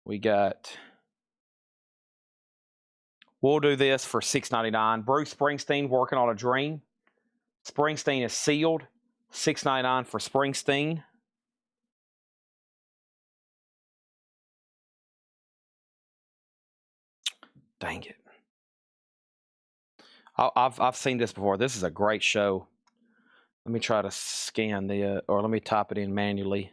We got, we'll do this for $6.99. Bruce Springsteen, Working on a Dream. Springsteen is sealed, $6.99 for Springsteen. Dang it. I've seen this before. This is a great show. Let me try to scan or let me type it in manually.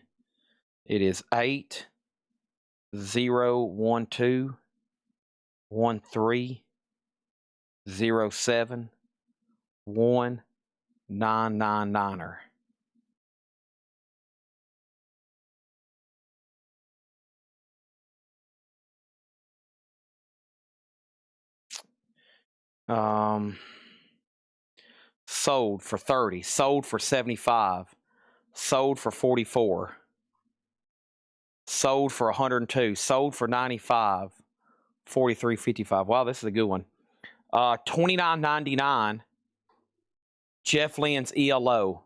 It is 8012130714. 999er. Sold for 30, sold for 75, sold for 44, sold for 102, sold for 95, 43.55. Wow, this is a good one. $29.99. Jeff Lynne's ELO,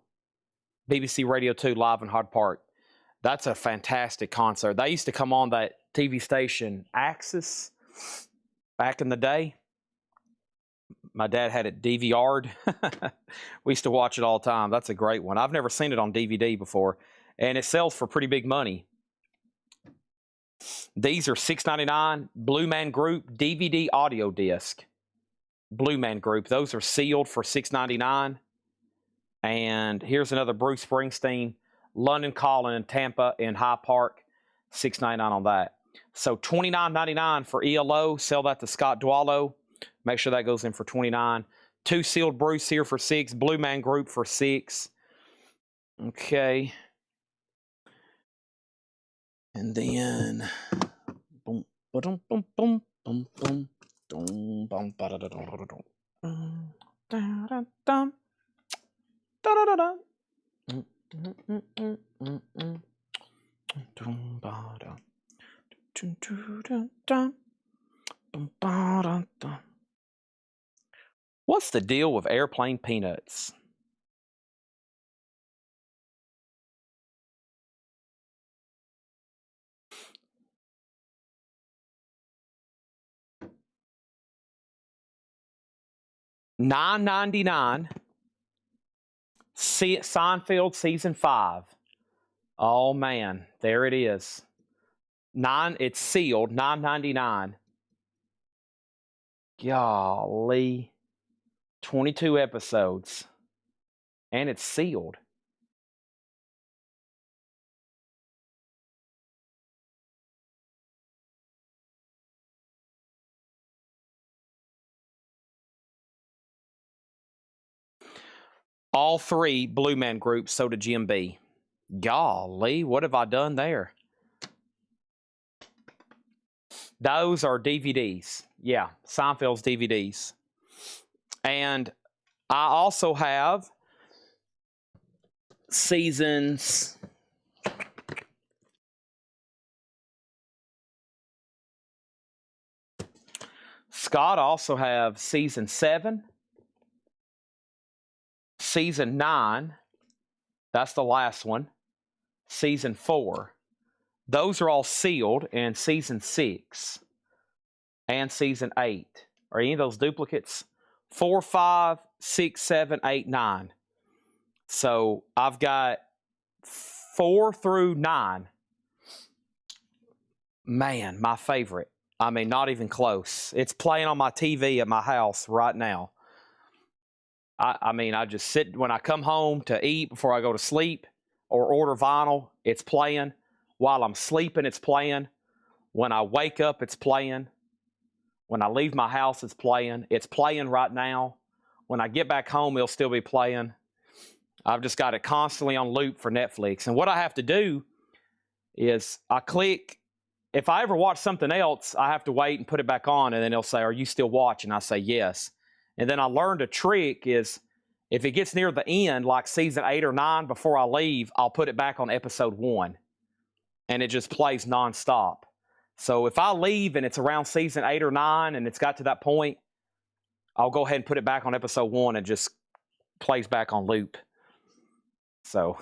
BBC Radio 2 live in Hyde Park. That's a fantastic concert. They used to come on that TV station Axis back in the day. My dad had it DVR'd. We used to watch it all the time. That's a great one. I've never seen it on DVD before, and it sells for pretty big money. These are $6.99. Blue Man Group DVD audio disc. Blue Man Group. Those are sealed for $6.99. And here's another Bruce Springsteen, London Calling in Tampa in High Park, $6.99 on that. So $29.99 for ELO. Sell that to Scott Dwallow. Make sure that goes in for $29. 2 sealed Bruce here for $6. Blue Man Group for $6. Okay. And then boom, boom, boom, boom, boom, boom, boom, boom, What's the deal with airplane peanuts? $9.99. Seinfeld season 5. Oh man, there it is. It's sealed. $9.99. Golly. 22 episodes. And it's sealed. All 3 Blue Man Groups sold to Jim B. Golly, what have I done there? Those are DVDs. Yeah, Seinfeld's DVDs. And I also have seasons. Scott also have season 7, season 9. That's the last one. Season 4. Those are all sealed, and season 6 and season 8. Are any of those duplicates? 4, 5, 6, 7, 8, 9. So I've got 4 through 9. Man, my favorite. I mean, not even close. It's playing on my TV at my house right now. I mean, I just sit when I come home to eat before I go to sleep or order vinyl, it's playing. While I'm sleeping, it's playing. When I wake up, it's playing. When I leave my house, it's playing. It's playing right now. When I get back home, it'll still be playing. I've just got it constantly on loop for Netflix. And what I have to do is I click. If I ever watch something else, I have to wait and put it back on, and then it'll say, "Are you still watching?" I say, "Yes." And then I learned a trick is if it gets near the end, like season 8 or 9, before I leave, I'll put it back on episode 1. And it just plays nonstop. So if I leave and it's around season 8 or 9 and it's got to that point, I'll go ahead and put it back on episode 1 and just plays back on loop. So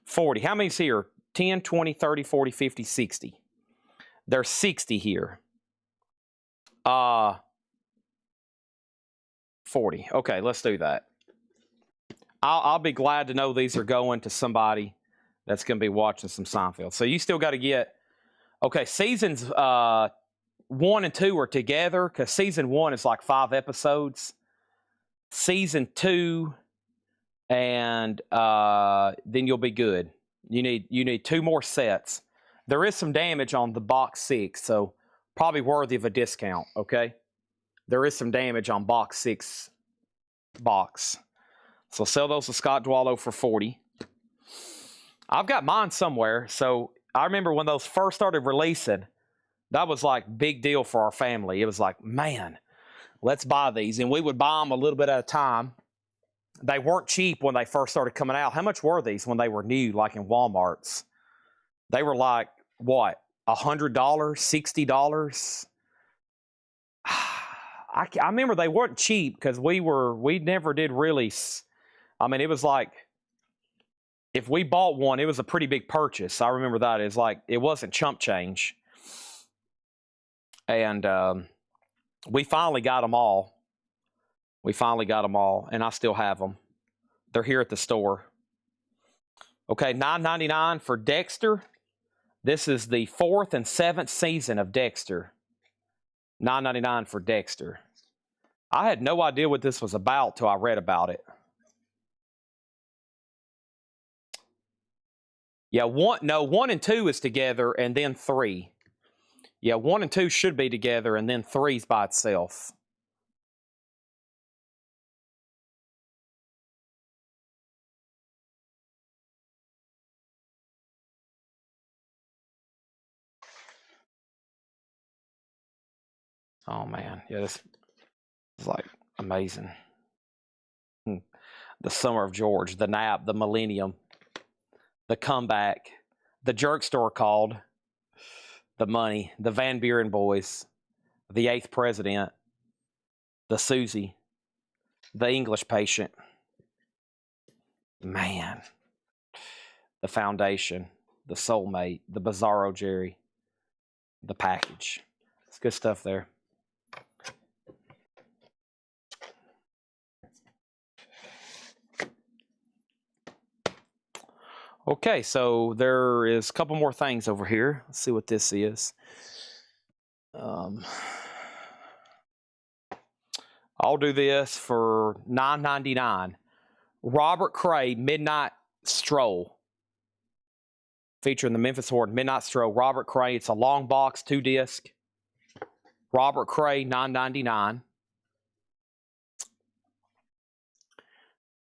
40. How many's here? 10, 20, 30, 40, 50, 60. There's 60 here. 40. Okay, let's do that. I'll be glad to know these are going to somebody that's going to be watching some Seinfeld. So you still got to get, okay, seasons 1 and 2 are together because season 1 is like 5 episodes. Season 2, and then you'll be good. You need 2 more sets. There is some damage on the box 6, so probably worthy of a discount, okay? There is some damage on box 6 box. So sell those to Scott Dwallow for 40. I've got mine somewhere. So I remember when those first started releasing, that was like big deal for our family. It was like, man, let's buy these. And we would buy them a little bit at a time. They weren't cheap when they first started coming out. How much were these when they were new, like in Walmart's? They were like, what, $100, $60? I remember they weren't cheap because we never did really. I mean, it was like, if we bought one, it was a pretty big purchase. I remember that. It's like, it wasn't chump change. And we finally got them all. And I still have them. They're here at the store. Okay, $9.99 for Dexter. This is the 4th and 7th season of Dexter. $9.99 for Dexter. I had no idea what this was about till I read about it. Yeah, 1 and 2 is together, and then 3. Yeah, 1 and 2 should be together, and then 3's by itself. Oh man, yeah, this is like amazing. The Summer of George, the Nap, the Millennium, the Comeback, the Jerk Store Called, the Money, the Van Buren Boys, the 8th President, the Susie, the English Patient. Man, the Foundation, the Soulmate, the Bizarro Jerry, the Package. It's good stuff there. Okay, so there is a couple more things over here. Let's see what this is. I'll do this for $9.99. Robert Cray, Midnight Stroll. Featuring the Memphis Horde, Midnight Stroll. Robert Cray, it's a long box, 2-disc. Robert Cray, $9.99.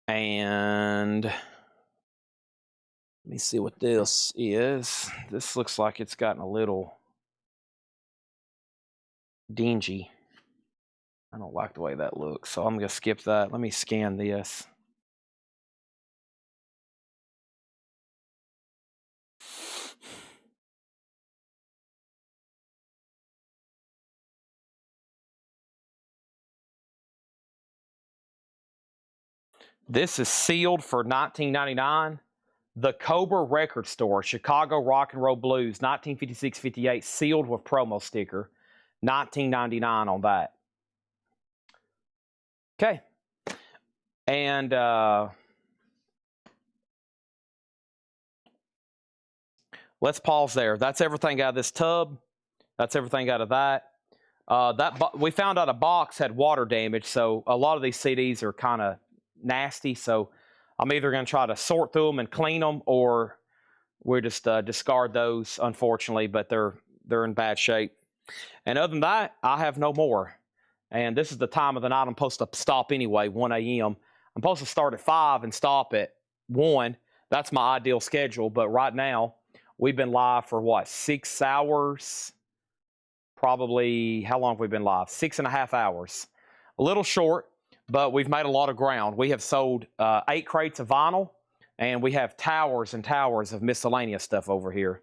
And let me see what this is. This looks like it's gotten a little dingy. I don't like the way that looks, so I'm going to skip that. Let me scan this. This is sealed for $19.99. The Cobra Record Store, Chicago Rock and Roll Blues, 1956-58, sealed with promo sticker. $19.99 on that. Okay. And let's pause there. That's everything out of this tub. That's everything out of that. We found out a box had water damage, so a lot of these CDs are kind of nasty. So I'm either going to try to sort through them and clean them, or we'll just discard those, unfortunately. But they're in bad shape. And other than that, I have no more. And this is the time of the night I'm supposed to stop anyway, 1 a.m. I'm supposed to start at 5 and stop at 1. That's my ideal schedule. But right now, we've been live for what, 6 hours? Probably, how long have we been live? 6.5 hours. A little short, but we've made a lot of ground. We have sold 8 crates of vinyl, and we have towers and towers of miscellaneous stuff over here.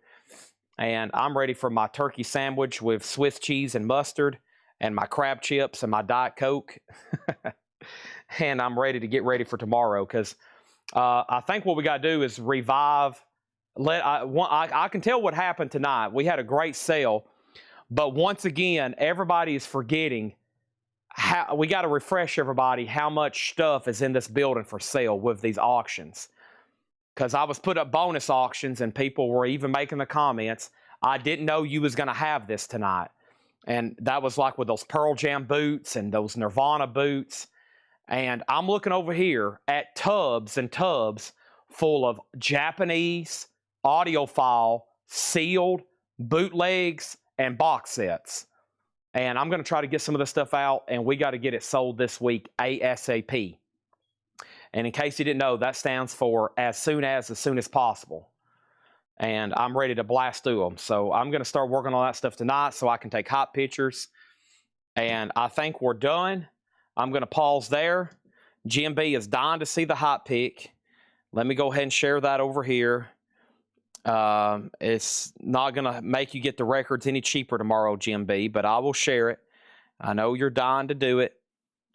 And I'm ready for my turkey sandwich with Swiss cheese and mustard, and my crab chips and my Diet Coke. And I'm ready to get ready for tomorrow, because I think what we got to do is revive. I can tell what happened tonight. We had a great sale, but once again, everybody is forgetting how we got to refresh everybody how much stuff is in this building for sale with these auctions. Because I was put up bonus auctions, and people were even making the comments, I didn't know you was going to have this tonight. And that was like with those Pearl Jam boots and those Nirvana boots. And I'm looking over here at tubs and tubs full of Japanese, audiophile, sealed, bootlegs, and box sets. And I'm going to try to get some of this stuff out, and we got to get it sold this week ASAP. And in case you didn't know, that stands for as soon as possible. And I'm ready to blast through them. So I'm going to start working on that stuff tonight so I can take hot pictures. And I think we're done. I'm going to pause there. Jim B is dying to see the hot pick. Let me go ahead and share that over here. It's not going to make you get the records any cheaper tomorrow, Jim B, but I will share it. I know you're dying to do it.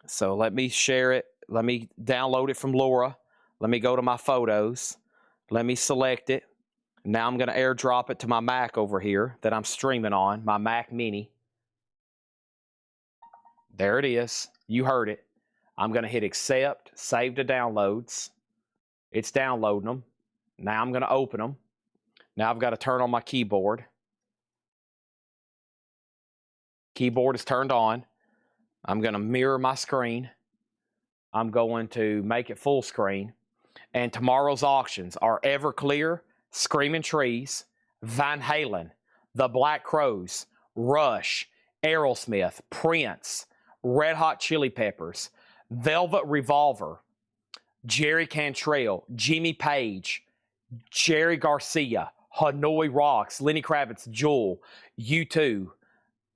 So let me share it. Let me download it from Laura. Let me go to my photos. Let me select it. Now I'm going to airdrop it to my Mac over here that I'm streaming on, my Mac Mini. There it is. You heard it. I'm going to hit accept, save to downloads. It's downloading them. Now I'm going to open them. Now I've got to turn on my keyboard. Keyboard is turned on. I'm going to mirror my screen. I'm going to make it full screen. And tomorrow's auctions are Everclear, Screaming Trees, Van Halen, The Black Crowes, Rush, Aerosmith, Prince, Red Hot Chili Peppers, Velvet Revolver, Jerry Cantrell, Jimmy Page, Jerry Garcia, Hanoi Rocks, Lenny Kravitz, Jewel, U2.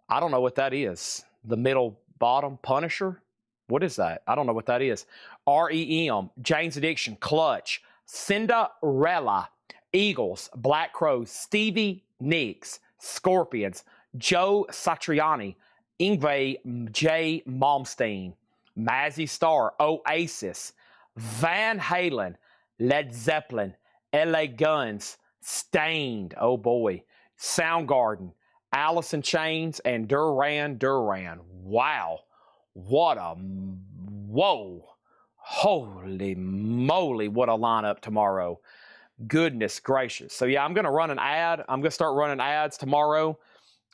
I don't know what that is. The middle bottom Punisher? What is that? I don't know what that is. REM, Jane's Addiction, Clutch, Cinderella, Eagles, Black Crowes, Stevie Nicks, Scorpions, Joe Satriani, Yngwie J. Malmsteen, Mazzy Star, Oasis, Van Halen, Led Zeppelin, LA Guns, Stained, oh boy, Soundgarden, Alice in Chains, and Duran Duran. Wow. What a, whoa. Holy moly, what a lineup tomorrow. Goodness gracious. So yeah, I'm going to run an ad. I'm going to start running ads tomorrow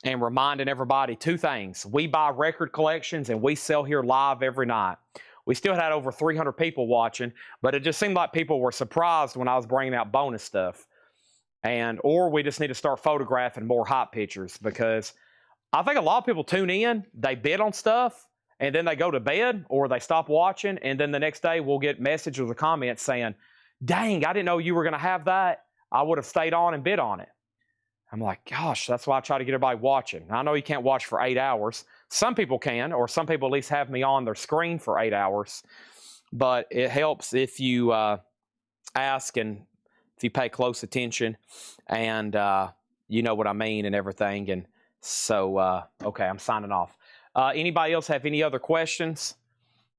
and reminding everybody two things. We buy record collections and we sell here live every night. We still had over 300 people watching, but it just seemed like people were surprised when I was bringing out bonus stuff. Or we just need to start photographing more hot pictures, because I think a lot of people tune in, they bid on stuff, and then they go to bed or they stop watching, and then the next day we'll get messages or comments saying, dang, I didn't know you were going to have that. I would have stayed on and bid on it. I'm like, gosh, that's why I try to get everybody watching. I know you can't watch for 8 hours. Some people can, or some people at least have me on their screen for 8 hours. But it helps if you ask and if you pay close attention, and you know what I mean and everything. And so, okay, I'm signing off. Anybody else have any other questions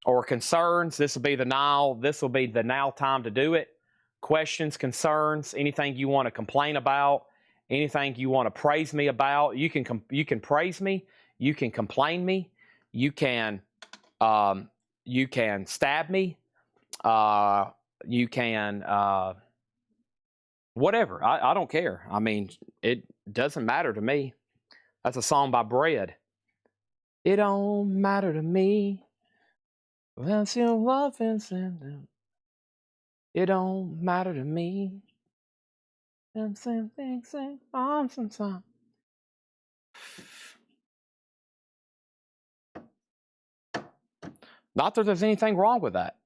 or concerns? This will be the now time to do it. Questions, concerns, anything you want to complain about, anything you want to praise me about. You can praise me. You can complain me. You can stab me. You can whatever. I don't care. I mean, it doesn't matter to me. That's a song by Bread. It don't matter to me. Once your love is in them. It don't matter to me. Them same things say on sometime. Not that there's anything wrong with that.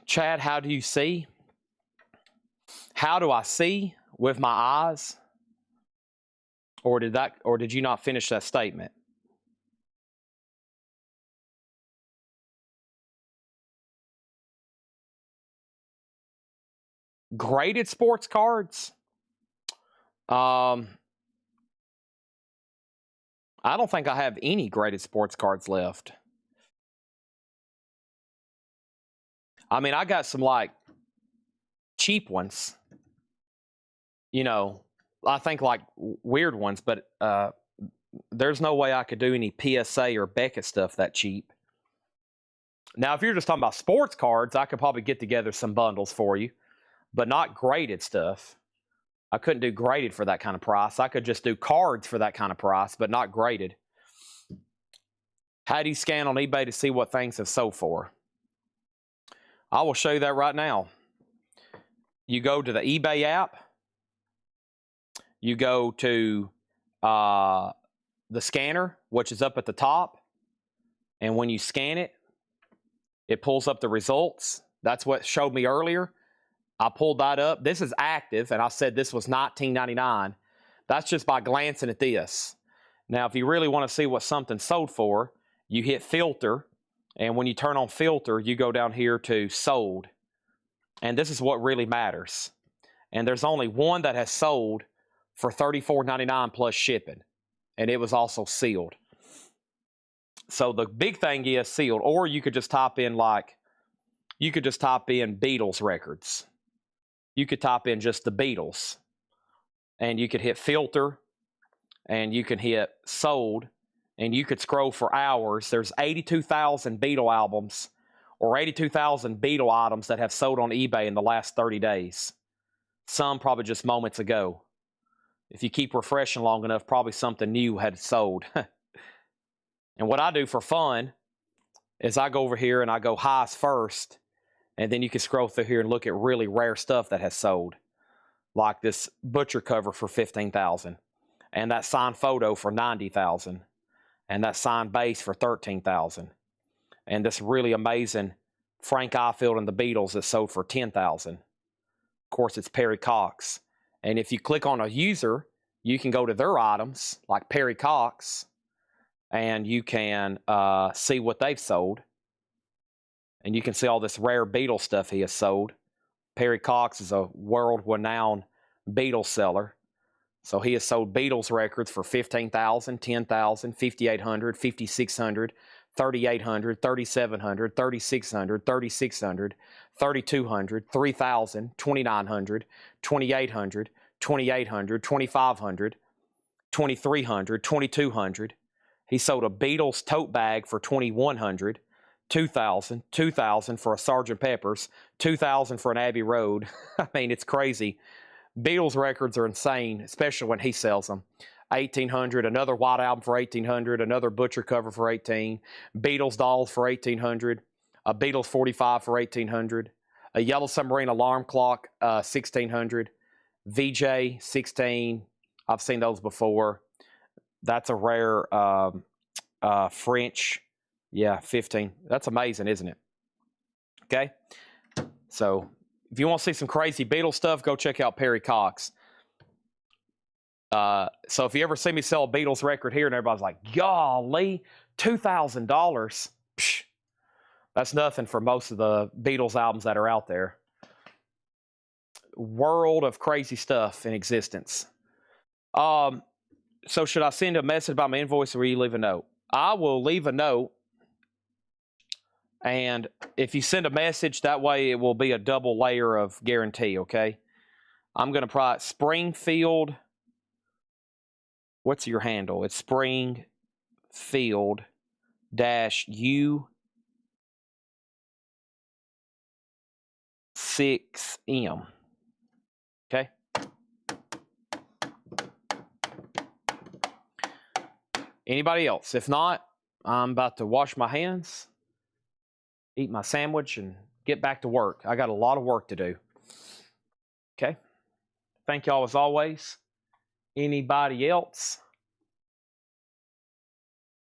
Chad, how do you see? How do I see? With my eyes? Or did you not finish that statement? Graded sports cards? I don't think I have any graded sports cards left. I mean, I got some like cheap ones. You know, I think like weird ones, but there's no way I could do any PSA or Beckett stuff that cheap. Now, if you're just talking about sports cards, I could probably get together some bundles for you, but not graded stuff. I couldn't do graded for that kind of price. I could just do cards for that kind of price, but not graded. How do you scan on eBay to see what things have sold for? I will show you that right now. You go to the eBay app. You go to the scanner, which is up at the top. And when you scan it, it pulls up the results. That's what showed me earlier. I pulled that up. This is active, and I said this was $19.99. That's just by glancing at this. Now, if you really want to see what something's sold for, you hit filter, and when you turn on filter, you go down here to sold. And this is what really matters. And there's only one that has sold for $34.99 plus shipping, and it was also sealed. So the big thing is sealed, or you could just type in Beatles records. You could type in just the Beatles, and you could hit filter, and you can hit sold, and you could scroll for hours. There's 82,000 Beatle albums or 82,000 Beatle items that have sold on eBay in the last 30 days. Some probably just moments ago. If you keep refreshing long enough, probably something new had sold. And what I do for fun is I go over here and I go highest first, and then you can scroll through here and look at really rare stuff that has sold, like this butcher cover for $15,000, and that signed photo for $90,000, and that signed bass for $13,000, and this really amazing Frank Ifield and the Beatles that sold for $10,000. Of course, it's Perry Cox. And if you click on a user, you can go to their items, like Perry Cox, and you can see what they've sold. And you can see all this rare Beatles stuff he has sold. Perry Cox is a world-renowned Beatles seller. So he has sold Beatles records for $15,000, $10,000, $5,800, $5,600, $3,800, $3,700, $3,600, $3,600, $3,200, $3,000, $2,900, $2,800, $2,800, $2,500, $2,300, $2,200. He sold a Beatles tote bag for $2,100, $2,000, $2,000 for a Sgt. Pepper's, $2,000 for an Abbey Road. I mean, it's crazy. Beatles records are insane, especially when he sells them. $1,800, another White Album for $1,800, another Butcher cover for $1,800, Beatles dolls for $1,800, a Beatles 45 for $1,800, a Yellow Submarine alarm clock, $1,600, VJ 16. I've seen those before. That's a rare French. Yeah, 15. That's amazing, isn't it? Okay. So if you want to see some crazy Beatles stuff, go check out Perry Cox. So if you ever see me sell a Beatles record here and everybody's like, golly, $2,000. That's nothing for most of the Beatles albums that are out there. World of crazy stuff in existence. So should I send a message about my invoice, or will you leave a note? I will leave a note. And if you send a message, that way it will be a double layer of guarantee, okay? I'm going to probably Springfield. What's your handle? It's Springfield-U -6M. Okay? Anybody else? If not, I'm about to wash my hands, eat my sandwich, and get back to work. I got a lot of work to do. Okay? Thank y'all as always. Anybody else?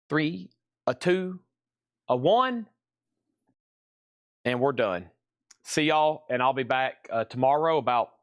3, a 2, a 1, and we're done. See y'all, and I'll be back tomorrow about